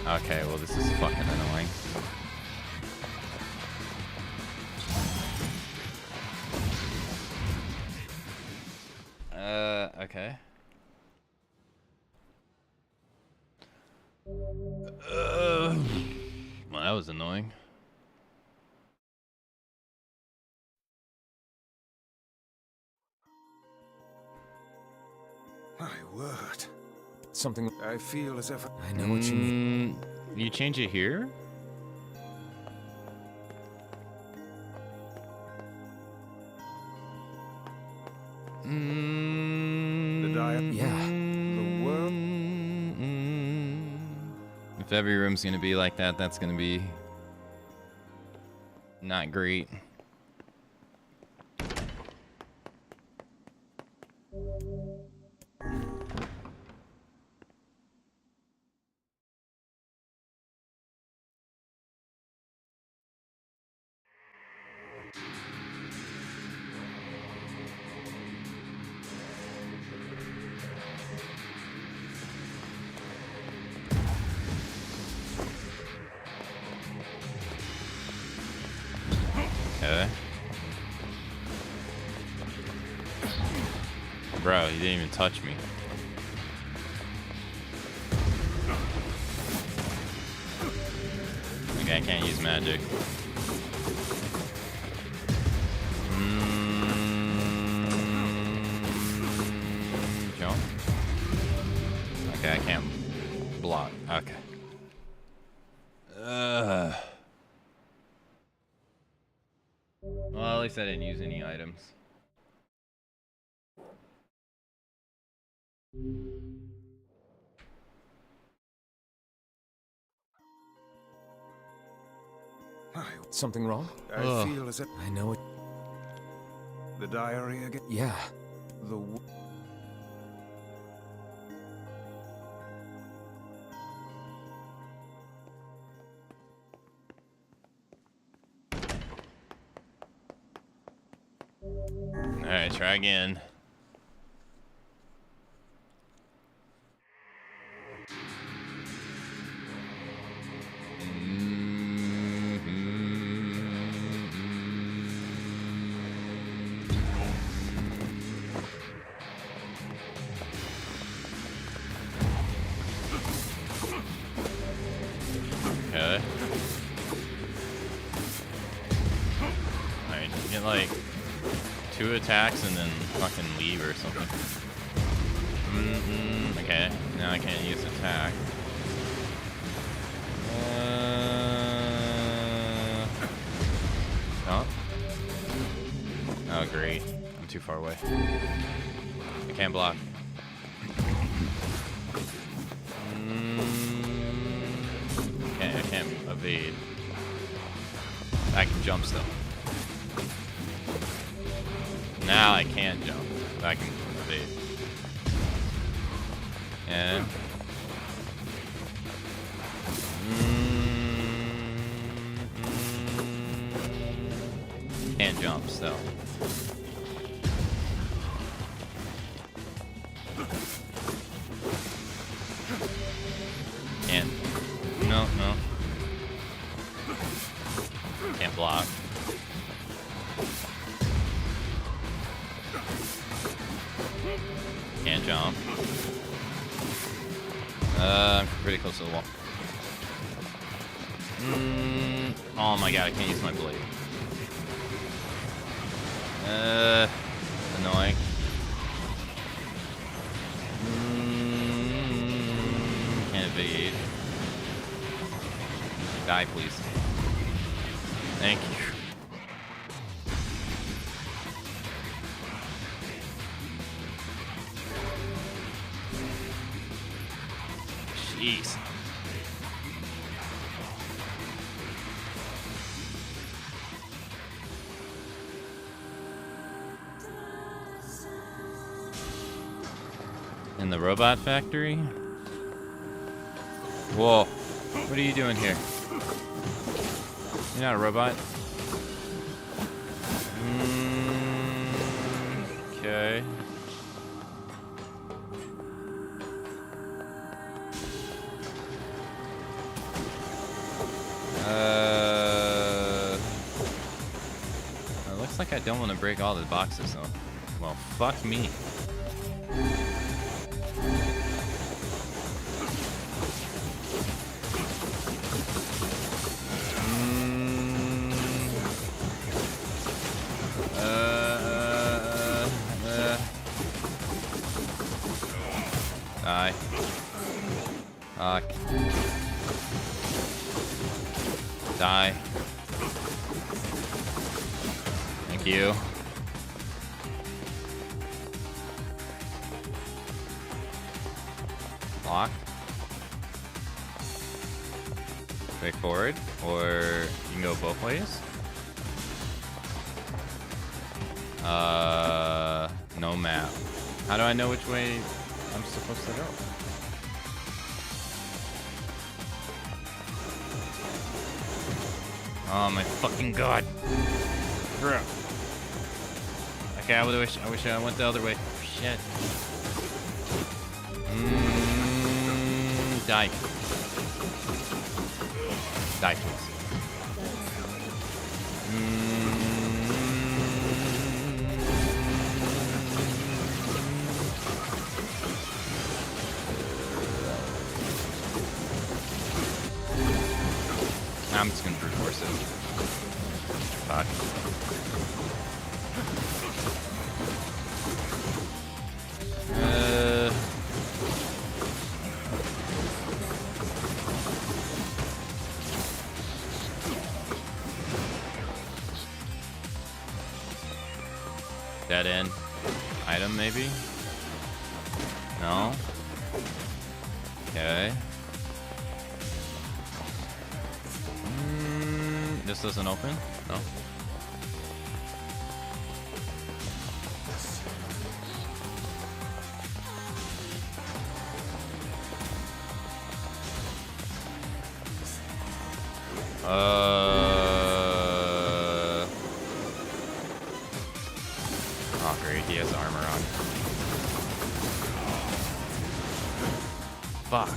Okay, well this is fucking annoying. Okay. Well, that was annoying. My word. Something. I feel as if I know what you mean. You change it here? Yeah. The world. If every room's gonna be like that, that's gonna be not great. Okay. Bro, he didn't even touch me. Okay, I can't use magic. Jump. Okay, I can't block. Okay. Well, at least I didn't use any items. Something wrong? I feel as if I know it. the diary again. Yeah. The Alright, try again. Okay. Alright, get like 2 attacks and then fucking leave or something. Okay, now I can't use attack. Oh. Oh, great. I'm too far away. I can't block. Okay, I can't evade. I can jump still. Now I can't jump. But I can evade. And can't jump still. Can't. No, no. Can't jump. I'm pretty close to the wall. Oh my god, I can't use my blade. Annoying. Can't evade. Die, please. Thank you. Jeez. In the robot factory? Whoa. What are you doing here? You're not a robot? Okay. It looks like I don't want to break all the boxes, though. Well, fuck me. Die. Fuck. Die. Thank you. Lock. Straight forward, or you can go both ways. No map. How do I know which way I'm supposed to go? Oh my fucking god. Bro. Okay, I wish I went the other way. Shit. Die. Die, please. I'm just gonna brute force it. Fuck. Dead end. Item, maybe? No? Okay. This doesn't open? No. Oh great, he has armor on. Fuck.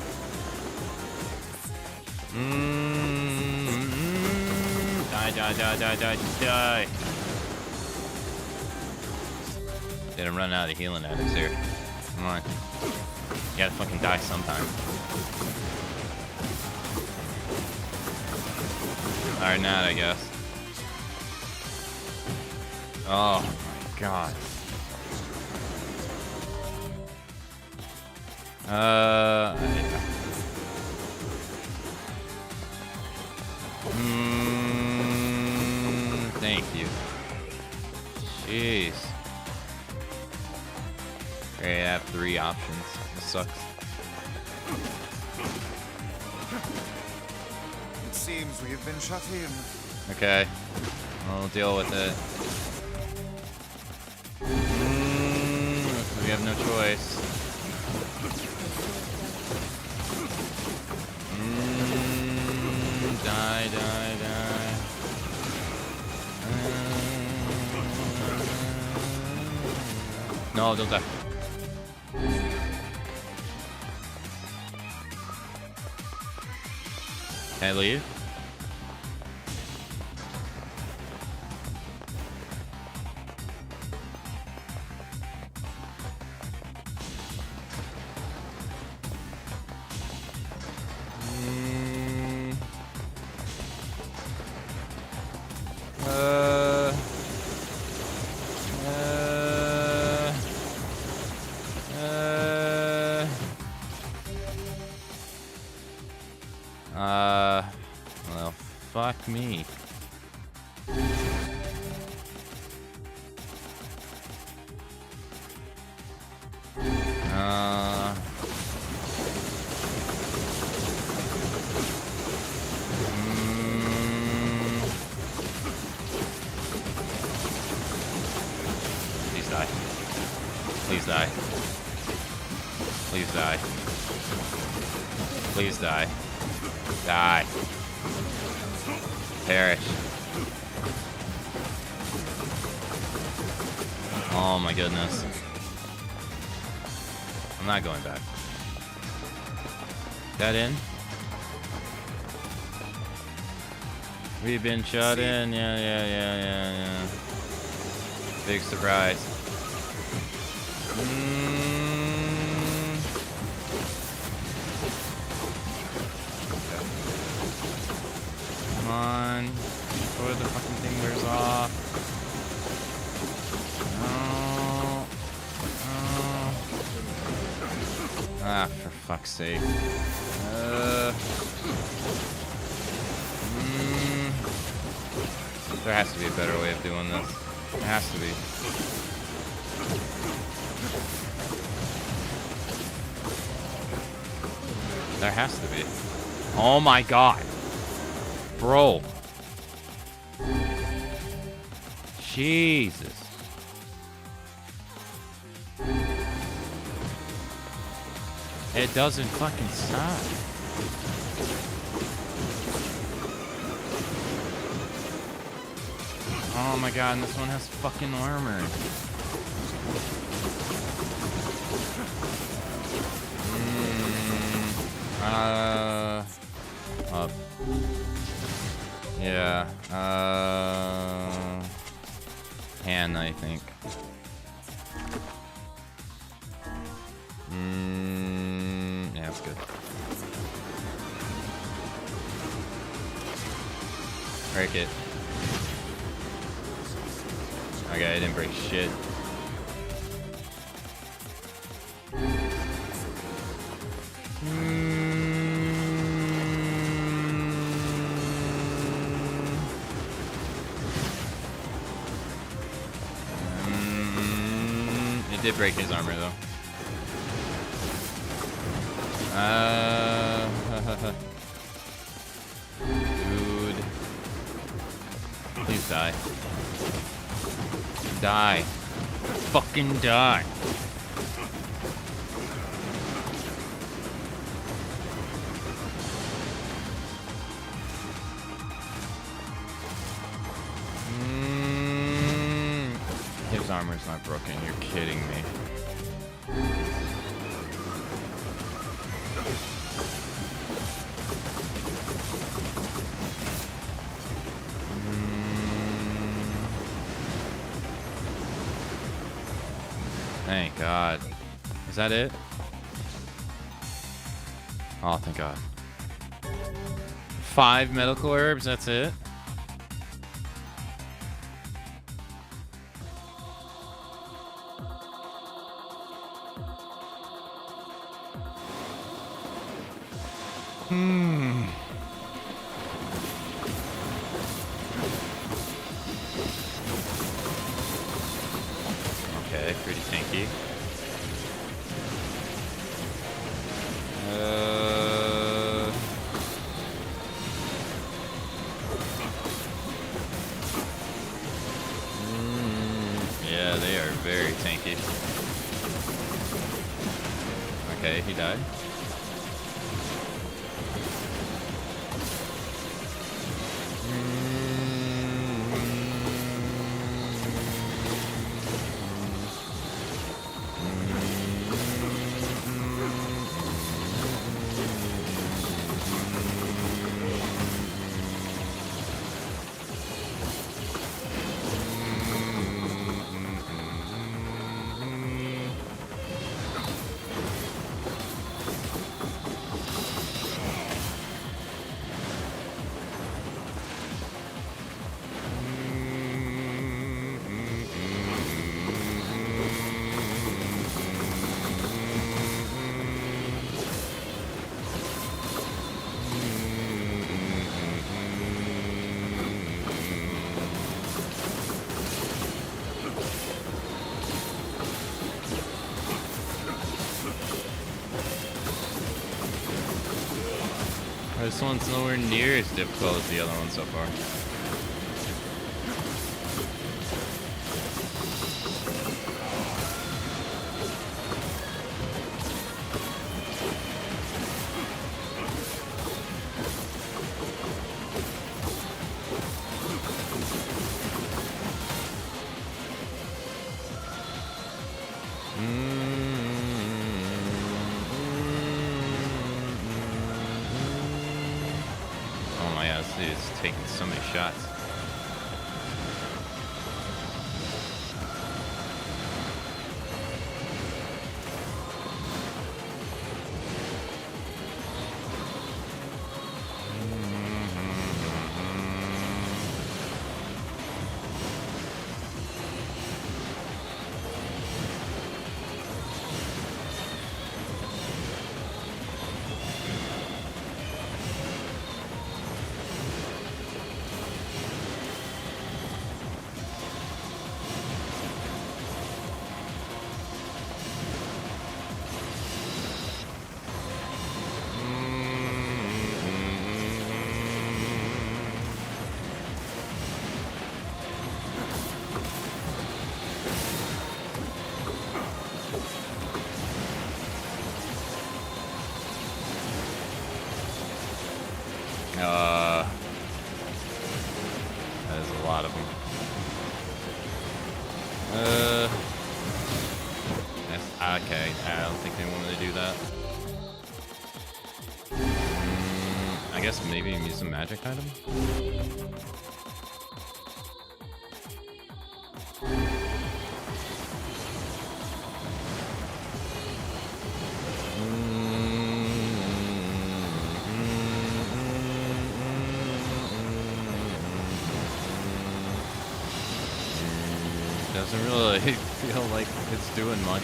Die. Dude, I'm running out of healing addicts here. Come on. You gotta fucking die sometime. Alright, not, I guess. Oh my god. Thank you. Jeez. Okay, I have 3 options. This sucks. It seems we have been shut in. Okay. I'll deal with it. We have no choice. Die. No, don't die. Can I leave? Fuck me. Please die. Please die. Please die. Please die. Die. Perish. Oh my goodness. I'm not going back. That in? We've been shut in. Yeah. Big surprise. Come on. Before the fucking thing wears off. Ah, for fuck's sake. There has to be a better way of doing this. There has to be. There has to be. Oh my god. Bro. Jesus. It doesn't fucking stop. Oh my god, and this one has fucking armor. Up. Yeah, hand, I think. Yeah, that's good. Break it. Okay, I didn't break shit. It did break his armor though. Dude. Please die. Die. Fucking die. His armor's not broken. You're kidding me. Thank God. Is that it? Oh, thank God. 5 medical herbs, that's it? Okay, pretty tanky. Yeah, they are very tanky. Okay, he died. This one's nowhere near as difficult as the other one so far. Oh my god, this dude's taking so many shots. There's a lot of them. Okay, I don't think they wanted to do that. I guess maybe use a magic item? Doesn't really feel like it's doing much.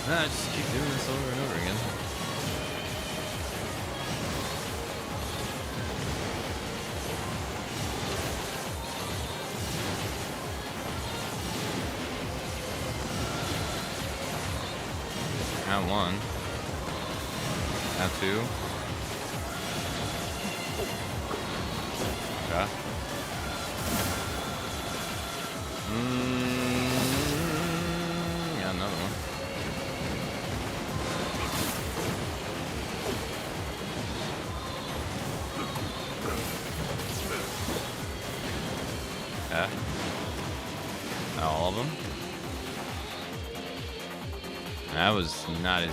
Nah, just keep doing this over and over again. Round one. Round two. Okay. Yeah, another one. Okay. All of them. That was not as...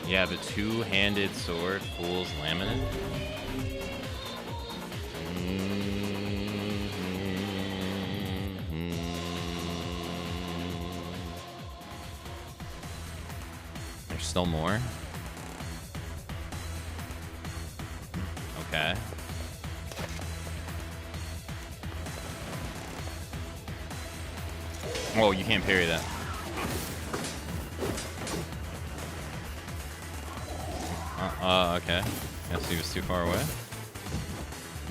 Yeah, but two-handed sword, Fool's Laminate. There's still more. Okay. Oh, you can't parry that. Okay. Guess he was too far away.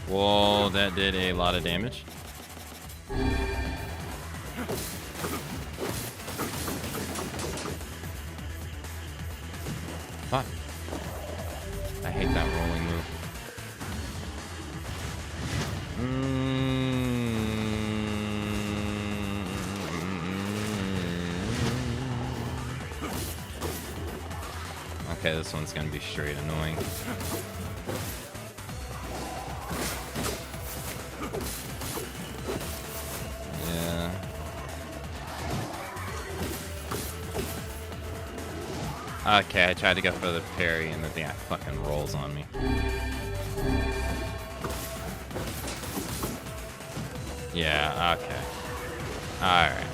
Whoa, that did a lot of damage. Fuck. I hate that rolling move. Okay, this one's gonna be straight annoying. Yeah. Okay, I tried to go for the parry and the thing fucking rolls on me. Yeah, okay. Alright.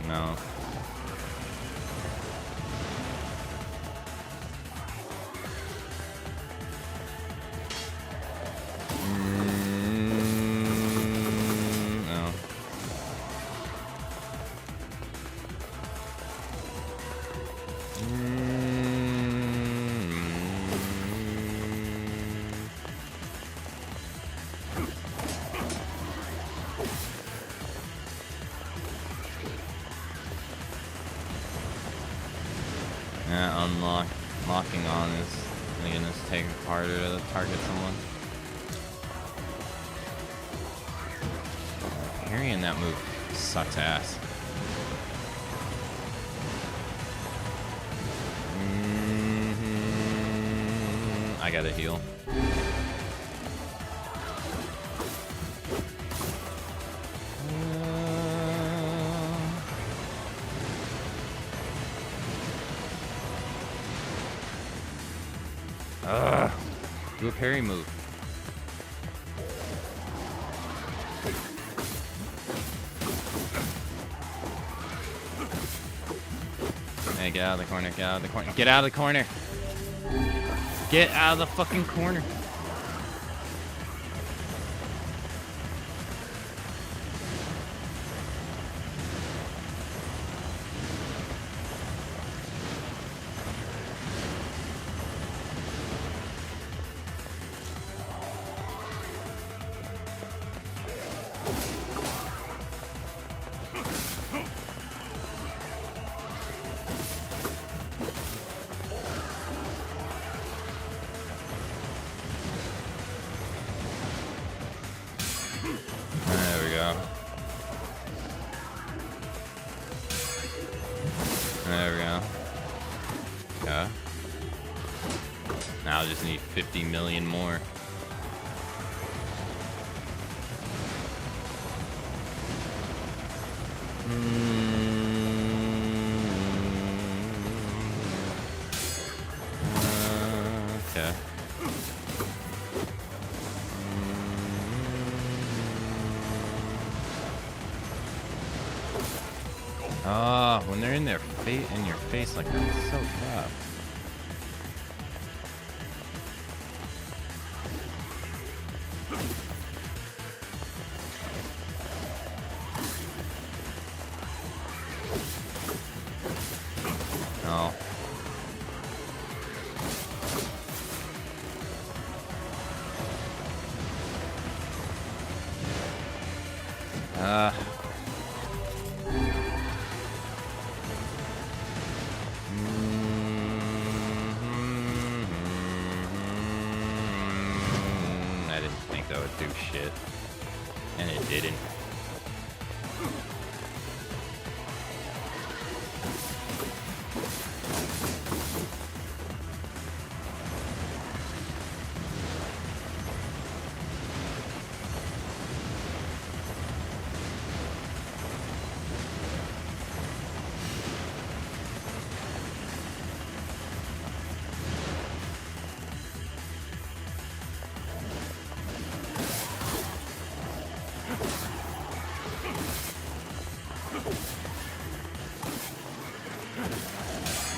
No. No. Yeah, locking on is making this take harder to target someone. Parrying that move sucks ass. I gotta heal. Do a parry move. Hey, get out of the corner, get out of the corner, get out of the corner! Get out of the fucking corner! There we go. There we go. Yeah. Now I just need 50 million more. Okay. Ah, when they're in their in your face like that, it's so tough. No. I didn't think that would do shit. And it didn't.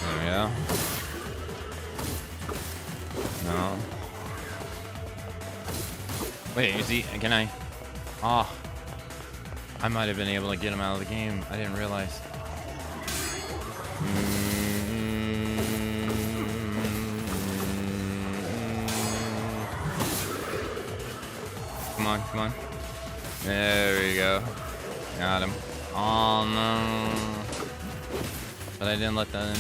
There we go. No. Wait, is he? Can I? Oh. I might have been able to get him out of the game. I didn't realize. Come on, come on. There we go. Got him. Oh no. But I didn't let the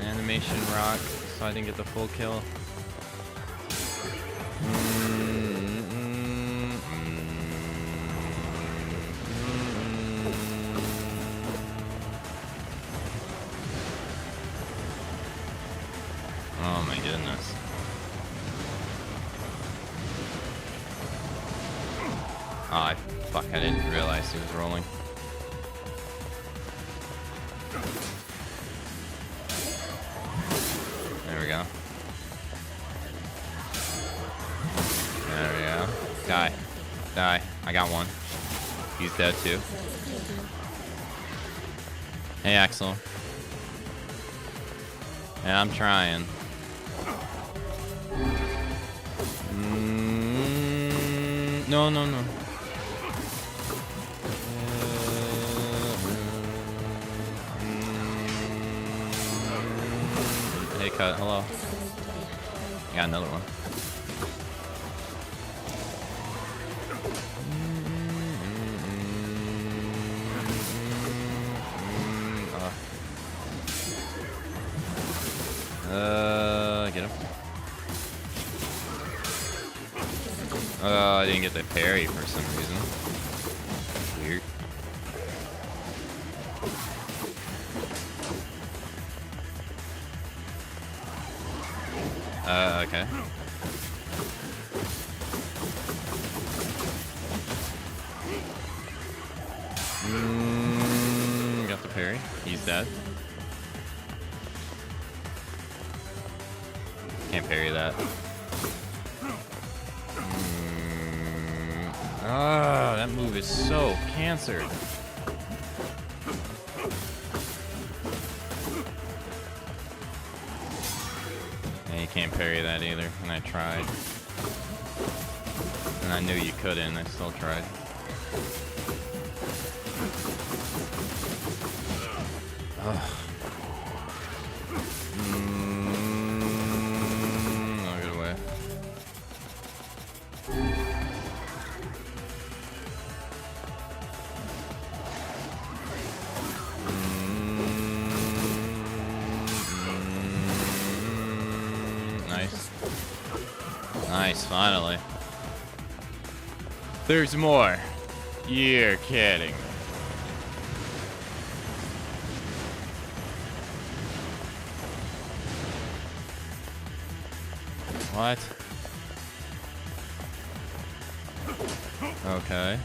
animation rock, so I didn't get the full kill. Oh my goodness. Oh, fuck, I didn't realize he was rolling. There we go. There we go. Die. Die. I I got one. He's dead too. Hey, Axel. Yeah, I'm trying. No, no, no. Hey, cut. Hello. I got another one. Get him. I didn't get the parry for some reason. Weird. Okay. Got the parry. He's dead. Can't parry that. Ah, that move is so cancer. And you can't parry that either. And I tried. And I knew you couldn't. I still tried. Ugh. I'll get away. Nice. Nice, finally. There's more. You're kidding. What? Okay.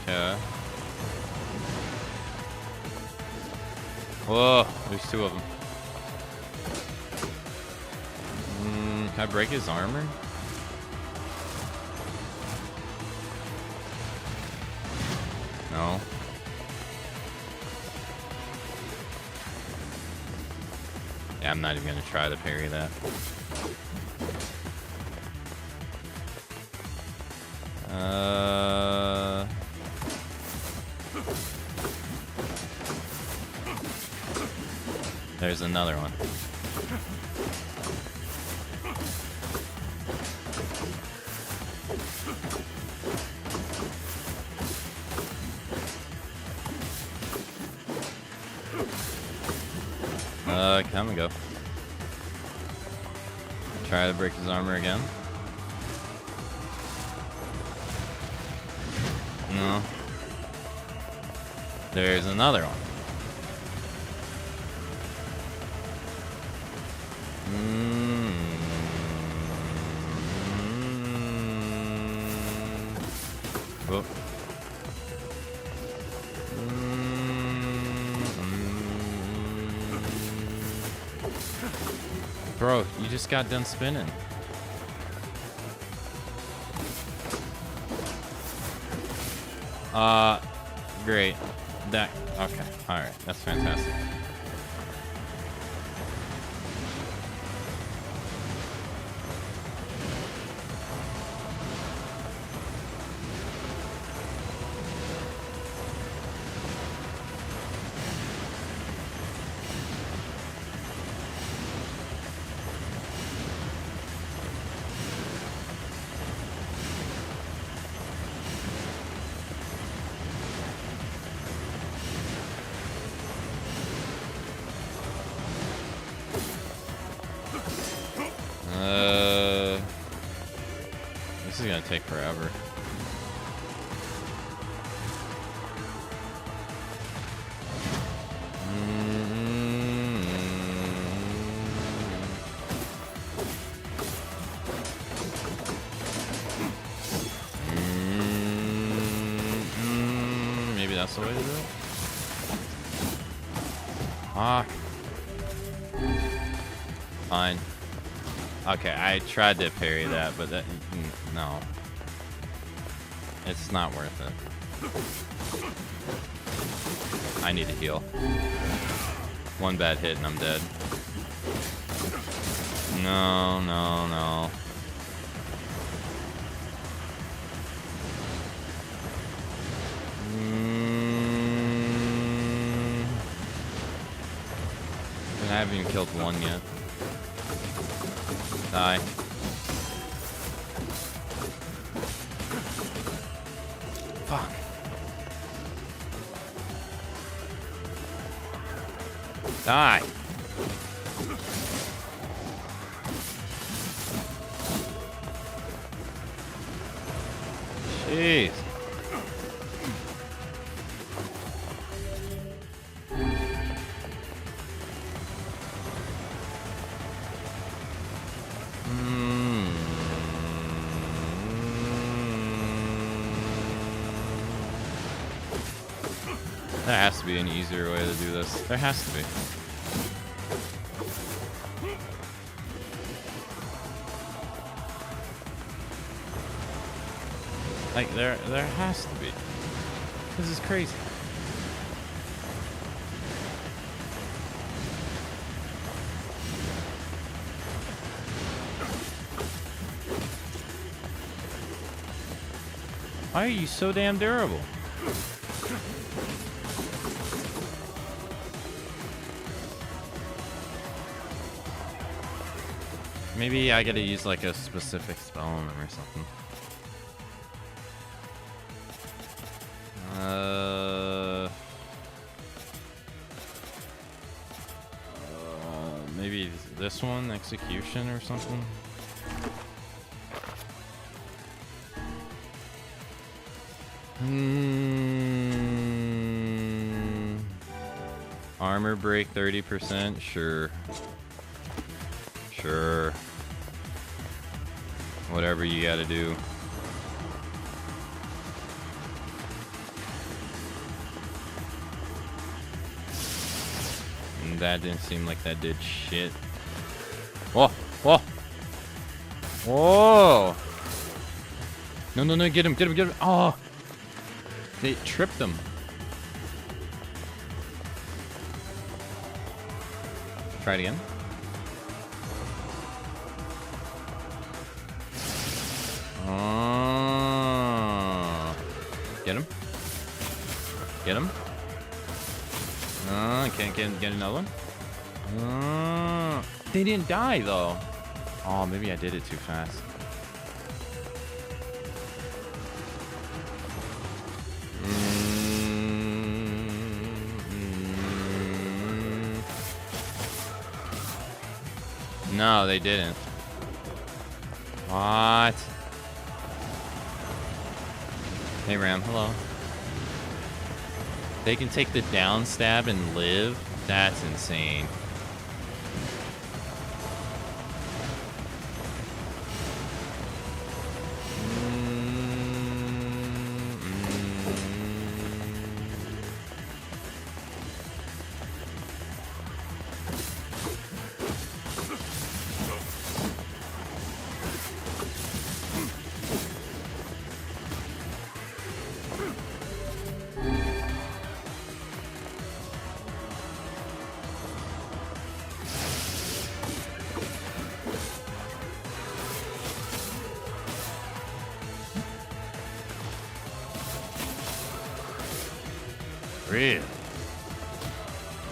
Okay. Whoa, there's two of them. Can I break his armor? No. Yeah, I'm not even gonna try to parry that. There's another one. Come and go. Try to break his armor again. No. There's another one. Whoop. Bro, you just got done spinning. Great. That, okay. Alright, that's fantastic. This is gonna take forever. Maybe that's the way to do it? Ah. Fine. Okay, I tried to parry that, but that, no. It's not worth it. I need to heal. One bad hit and I'm dead. No, no, no. And I haven't even killed one yet. Die. Fuck. Die. Jeez. There has to be an easier way to do this. There has to be. Like, there has to be. This is crazy. Why are you so damn durable? Maybe I gotta use like a specific spell on them or something. Maybe this one, execution or something. Armor break 30%, sure. Sure. Whatever you gotta do. And that didn't seem like that did shit. Whoa! Whoa! Whoa! No, no, no, get him, get him, get him! Oh! They tripped him. Try it again. Get him. Get him. Can't get another one. They didn't die though. Oh, maybe I did it too fast. No, they didn't. What? Hey, Ram, hello. They can take the down stab and live? That's insane. Really?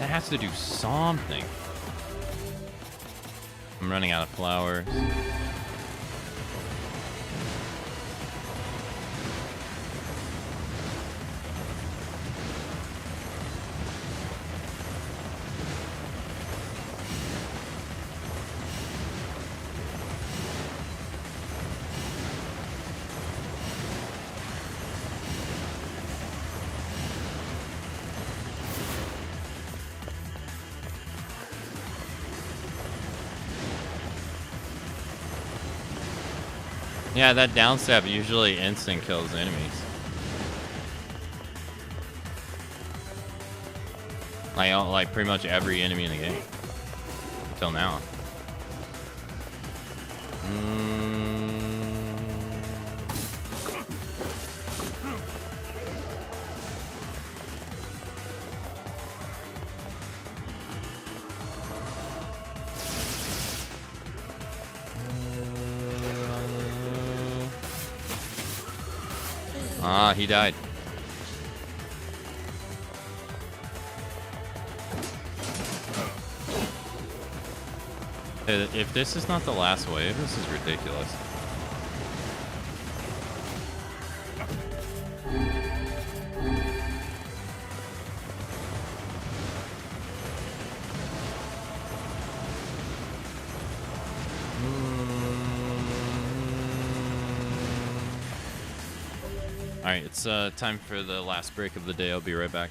That has to do something. I'm running out of flowers. Yeah, that down stab usually instant kills enemies. Like pretty much every enemy in the game until now. Ah, he died. If this is not the last wave, this is ridiculous. Alright, it's time for the last break of the day. I'll be right back.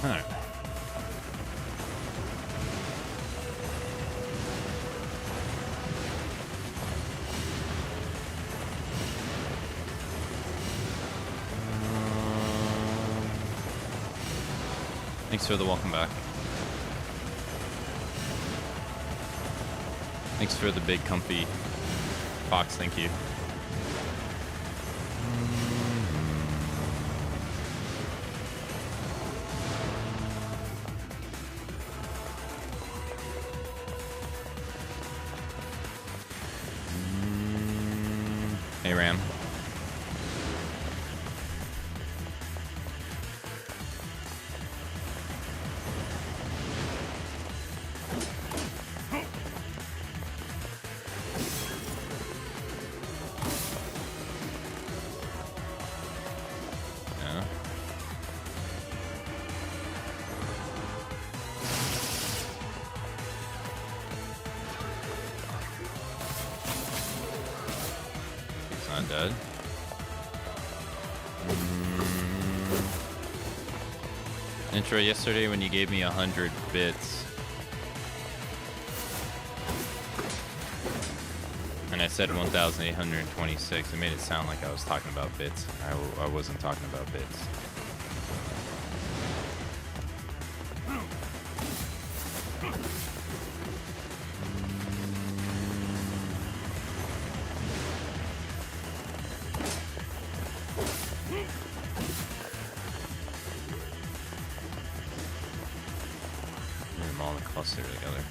Alright. Thanks for the welcome back. Thanks for the big comfy box, thank you. Hey, Ram. Yeah. He's not dead. Intro, yesterday when you gave me 100 bits and I said 1,826, it made it sound like I was talking about bits. I wasn't talking about bits. Get them all in a cluster together.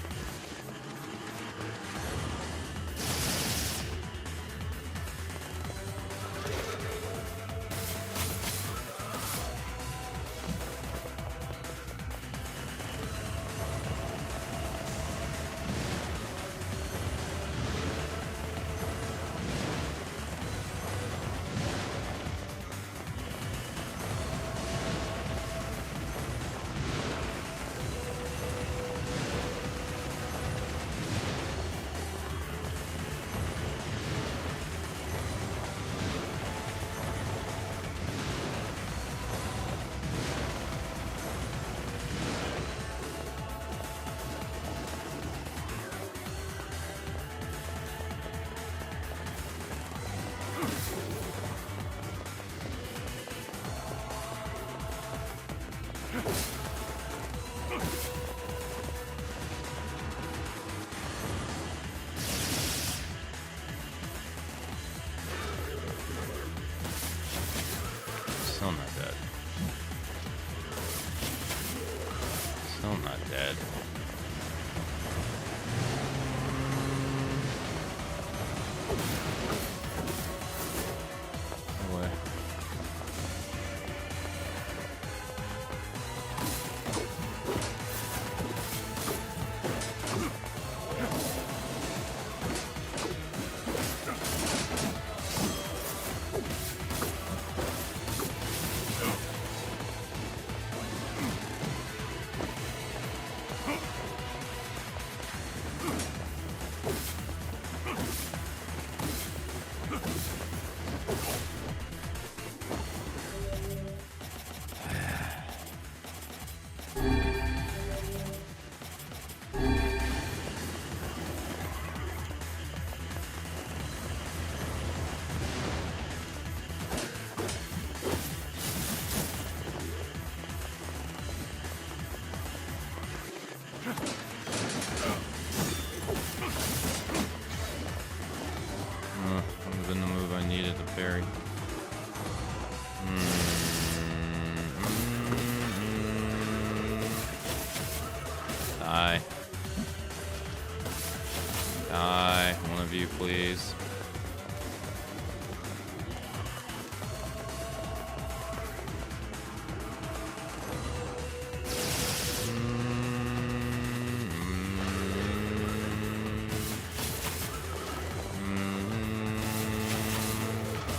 Still not dead. Still not dead. What? That would have been the move I needed to parry. Die. Die. One of you, please.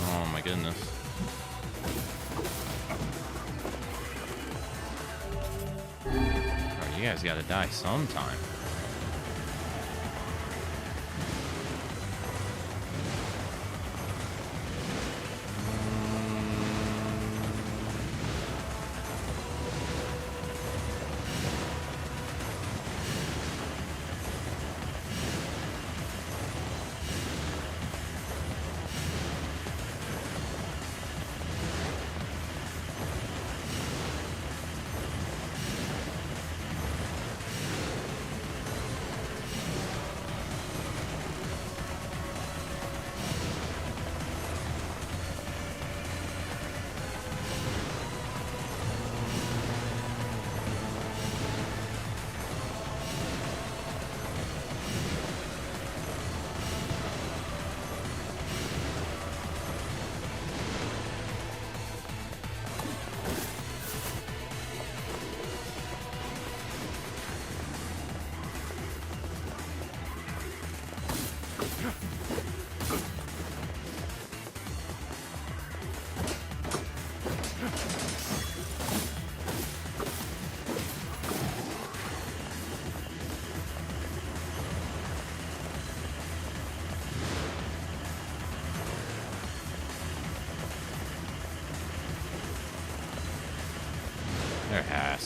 Oh my goodness. Oh, you guys gotta die sometime.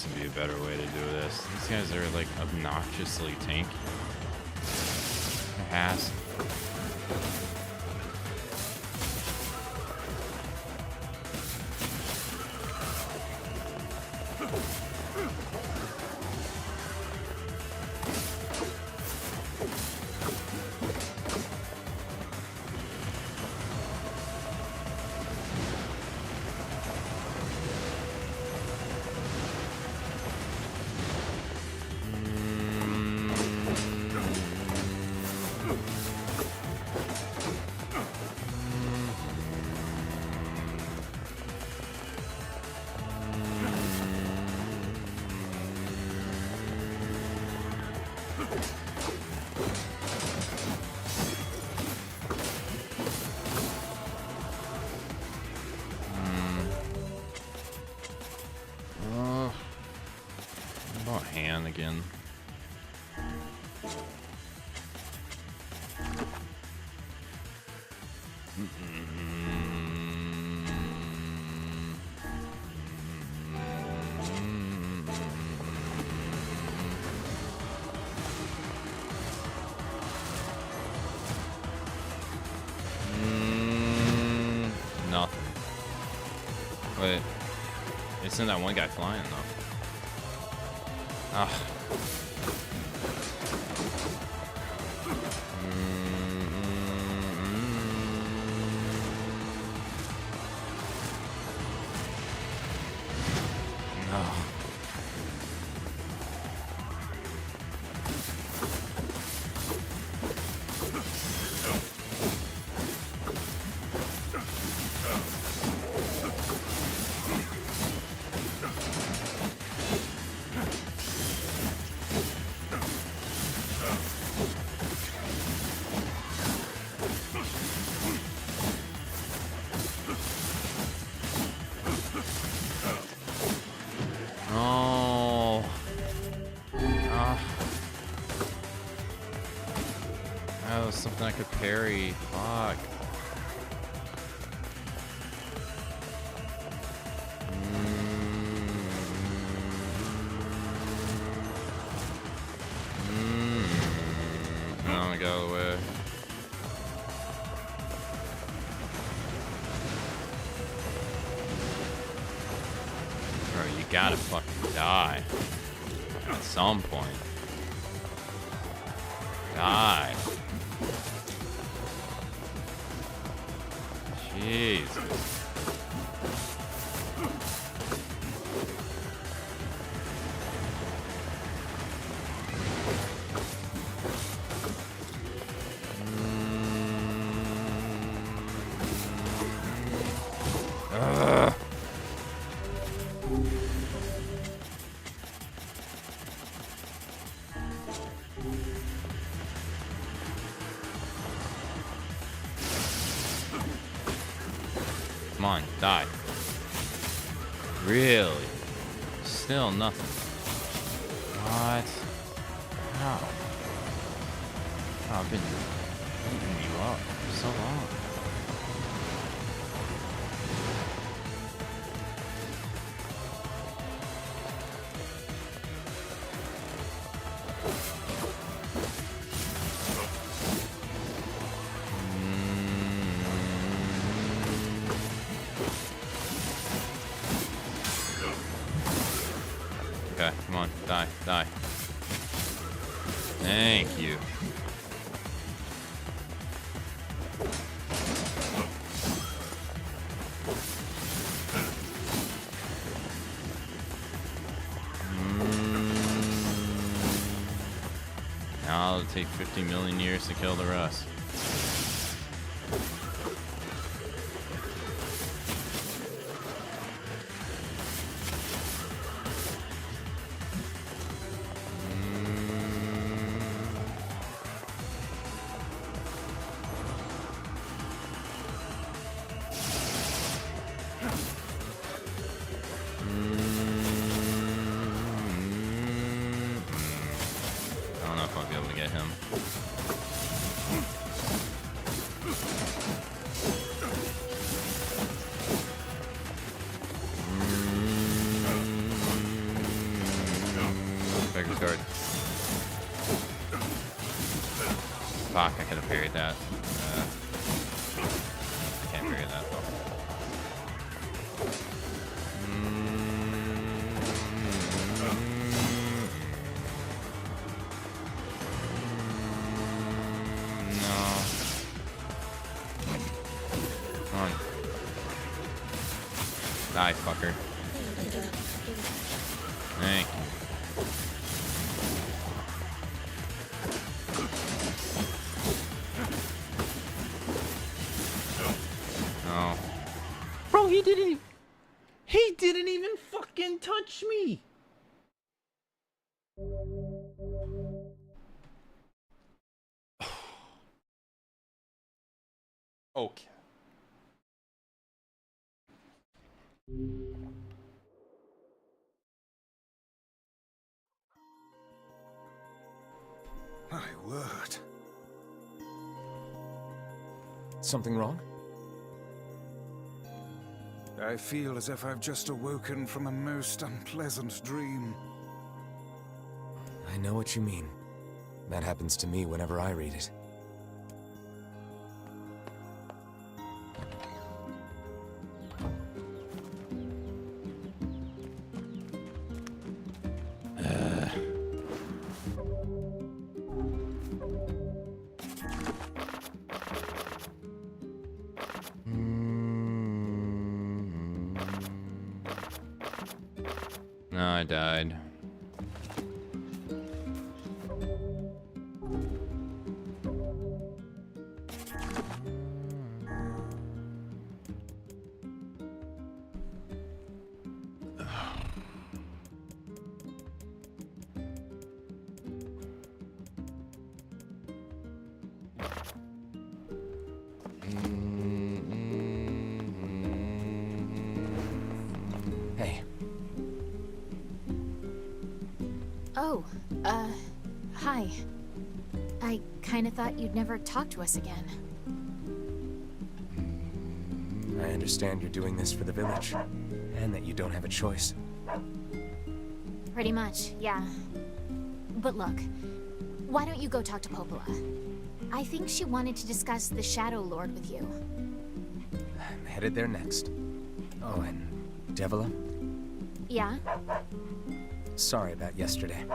has to be a better way to do this. These guys are like obnoxiously tanky. There has to. Hand again. Nothing. Wait, isn't that one guy flying though? Ah. No. Something I could parry. Fuck. No, get out of the way. Bro, you gotta fucking die. At some point. Die. Jesus. Come on, die. Really? Still nothing. What? How? I've been beating you up for so long. Okay, come on, die, die. Thank you. Now it'll take 50 million years to kill the rest. figured that. Can't figure that though. No. Come on. Die, fucker. Thank you. No. Bro, he didn't even fucking touch me. Okay. My word. Something wrong? I feel as if I've just awoken from a most unpleasant dream. I know what you mean. That happens to me whenever I read it. No, I died. Hey. Oh, hi. I kinda thought you'd never talk to us again. I understand you're doing this for the village, and that you don't have a choice. Pretty much, yeah. But look, why don't you go talk to Popola? I think she wanted to discuss the Shadow Lord with you. I'm headed there next. Oh, and Devila? Yeah? Sorry about yesterday.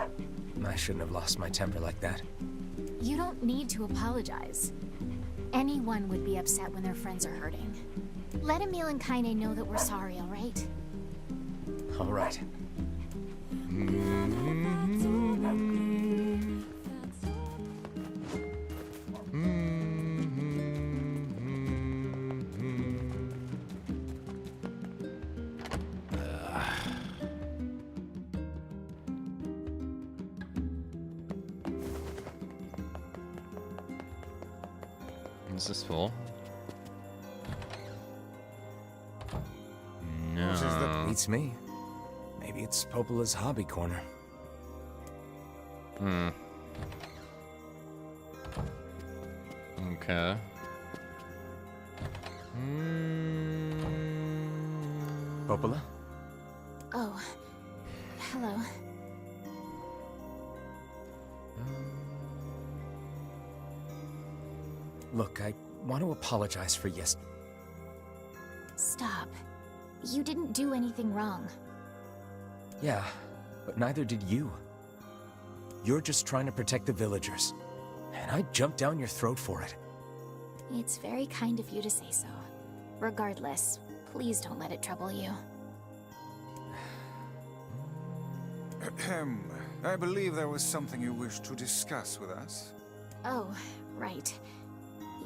I shouldn't have lost my temper like that. You don't need to apologize. Anyone would be upset when their friends are hurting. Let Emil and Kaine know that we're sorry, alright? Alright. Is this full? No. What is that? Beats me. Maybe it's Popola's hobby corner. Hmm. Okay. Popola? Oh, hello. Look, I want to apologize for Stop. You didn't do anything wrong. Yeah, but neither did you. You're just trying to protect the villagers. And I jumped down your throat for it. It's very kind of you to say so. Regardless, please don't let it trouble you. Ahem. I believe there was something you wished to discuss with us. Oh, right.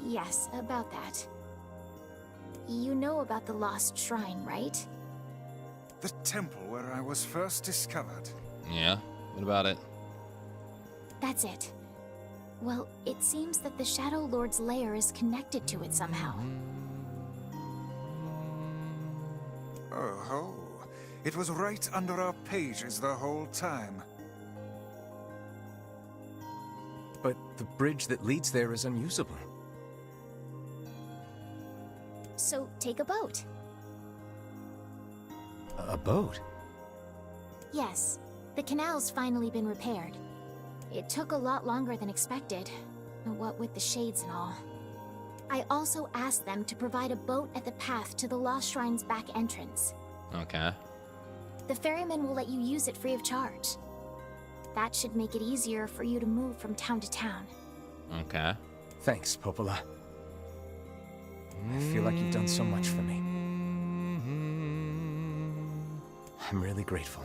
Yes, about that. You know about the lost shrine, right? The temple where I was first discovered. Yeah? What about it? That's it. Well, it seems that the Shadow Lord's lair is connected to it somehow. Oh ho. It was right under our pages the whole time. But the bridge that leads there is unusable. So take a boat. A boat? Yes, the canal's finally been repaired. It took a lot longer than expected, What with the shades and all. I also asked them to provide a boat at the path to the Lost Shrine's back entrance. Okay. The ferryman will let you use it free of charge. That should make it easier for you to move from town to town. Okay. Thanks, Popola. I feel like you've done so much for me. I'm really grateful.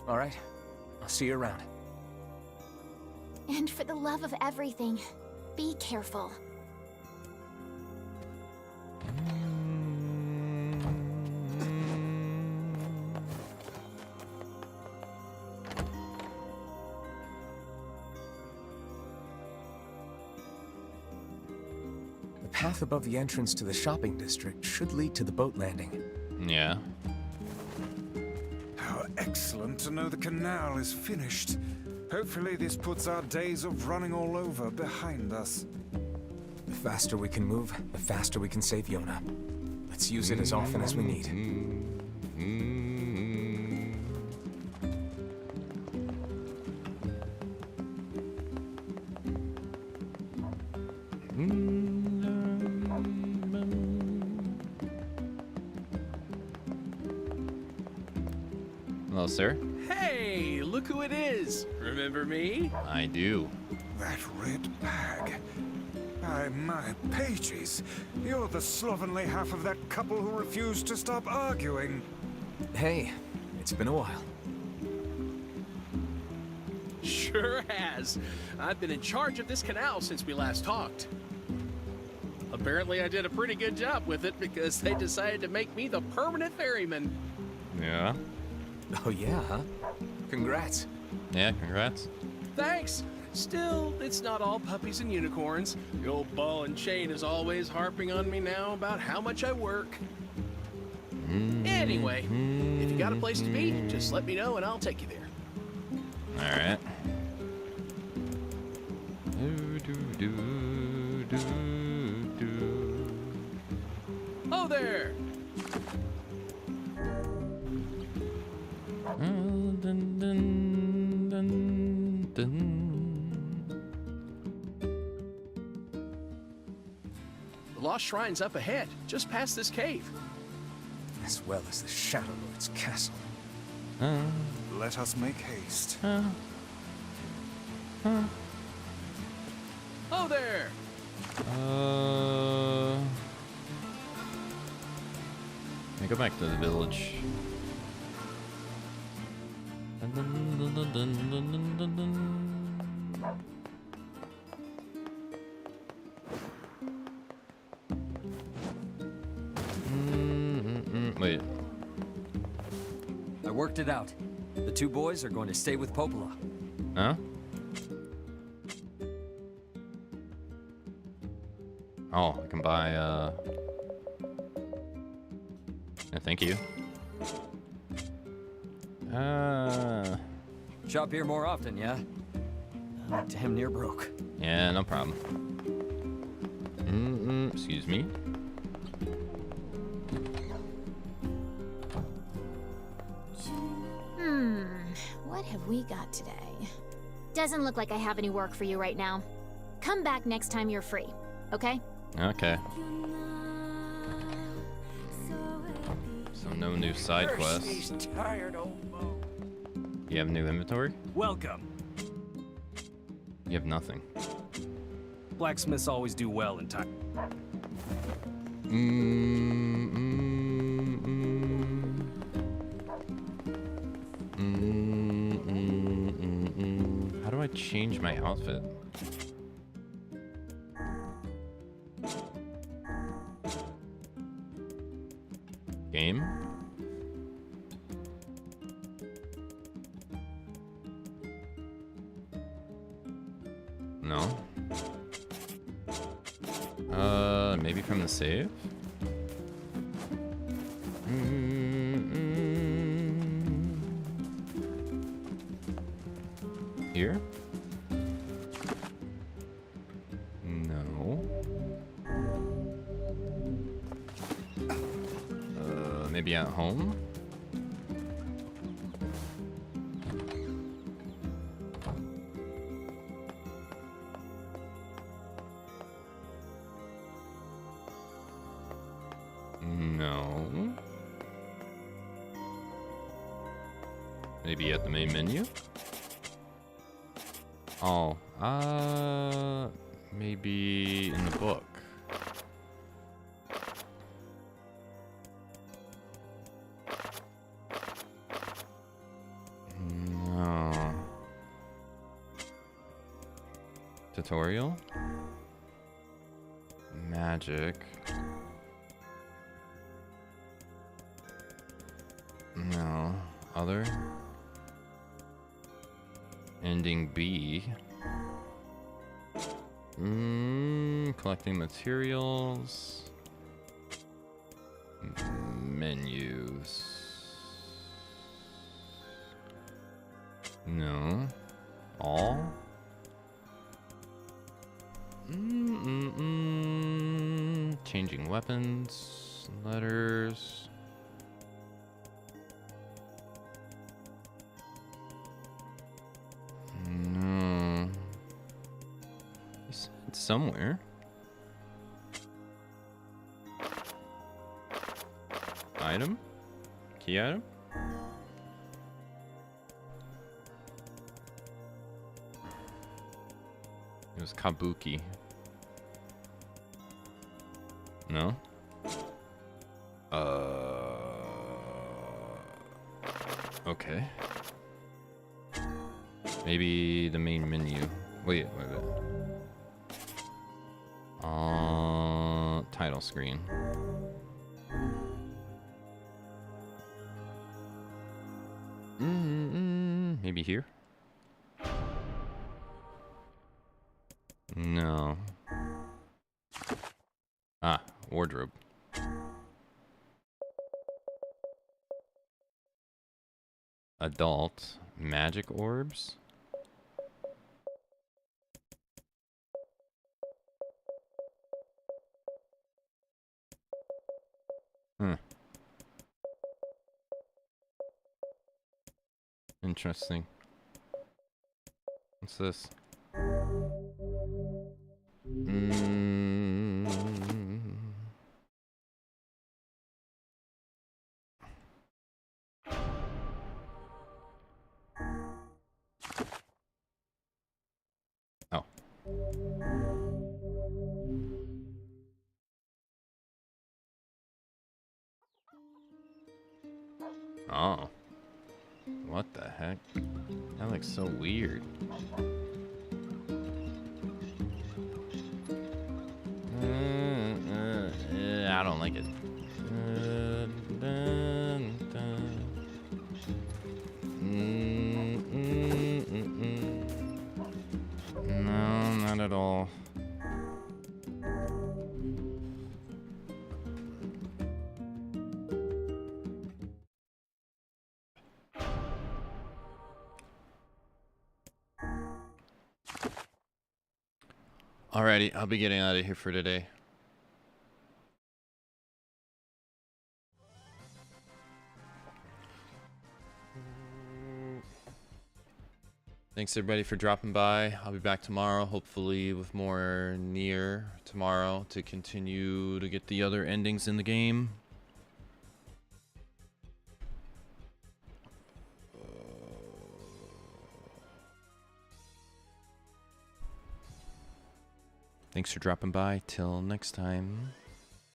All right. I'll see you around. And for the love of everything, be careful. The path above the entrance to the shopping district should lead to the boat landing. Yeah. How excellent to know the canal is finished. Hopefully this puts our days of running all over behind us. The faster we can move, the faster we can save Yona. Let's use it as often as we need. Hello, sir. Hey, look who it is. Remember me? I do. That red bag. By my pages, you're the slovenly half of that couple who refused to stop arguing. Hey, it's been a while. Sure has. I've been in charge of this canal since we last talked. Apparently I did a pretty good job with it because they decided to make me the permanent ferryman. Yeah. Oh yeah, huh? Congrats. Yeah, congrats. Thanks. Still, it's not all puppies and unicorns. The old ball and chain is always harping on me now about how much I work. Anyway, if you got a place to be, just let me know and I'll take you there. All right. Oh there! The Lost Shrine's up ahead, just past this cave. As well as the Shadow Lord's castle. Let us make haste. Oh there! Let me go back to the village. Wait. I worked it out. The two boys are going to stay with Popola. Huh? Oh, I can buy, yeah, thank you. Shop here more often, yeah? I'm damn near broke. Yeah, no problem. Excuse me. What have we got today? Doesn't look like I have any work for you right now. Come back next time you're free, okay? Okay. So no new side quests. Tired, old Mo. You have new inventory? Welcome. You have nothing. Blacksmiths always do well in time. How do I change my outfit? Game? No. Maybe from the save? Here? No. Maybe at home? Maybe at the main menu? Oh, maybe in the book. No. Tutorial? Magic. No. Other? Ending B. Collecting materials. Menus. No. All? Changing weapons. Letters. No. It's somewhere. Item? Key item? It was Kabuki. No? Okay. Maybe the main menu. Wait. Title screen. Maybe here? No. Ah, wardrobe. Adult. Magic orbs? Interesting. What's this? Oh. Oh. What the heck? That looks so weird. I don't like it. No, not at all. Alrighty, I'll be getting out of here for today. Thanks everybody for dropping by. I'll be back tomorrow, hopefully with more Nier tomorrow to continue to get the other endings in the game. Thanks for dropping by. Till next time.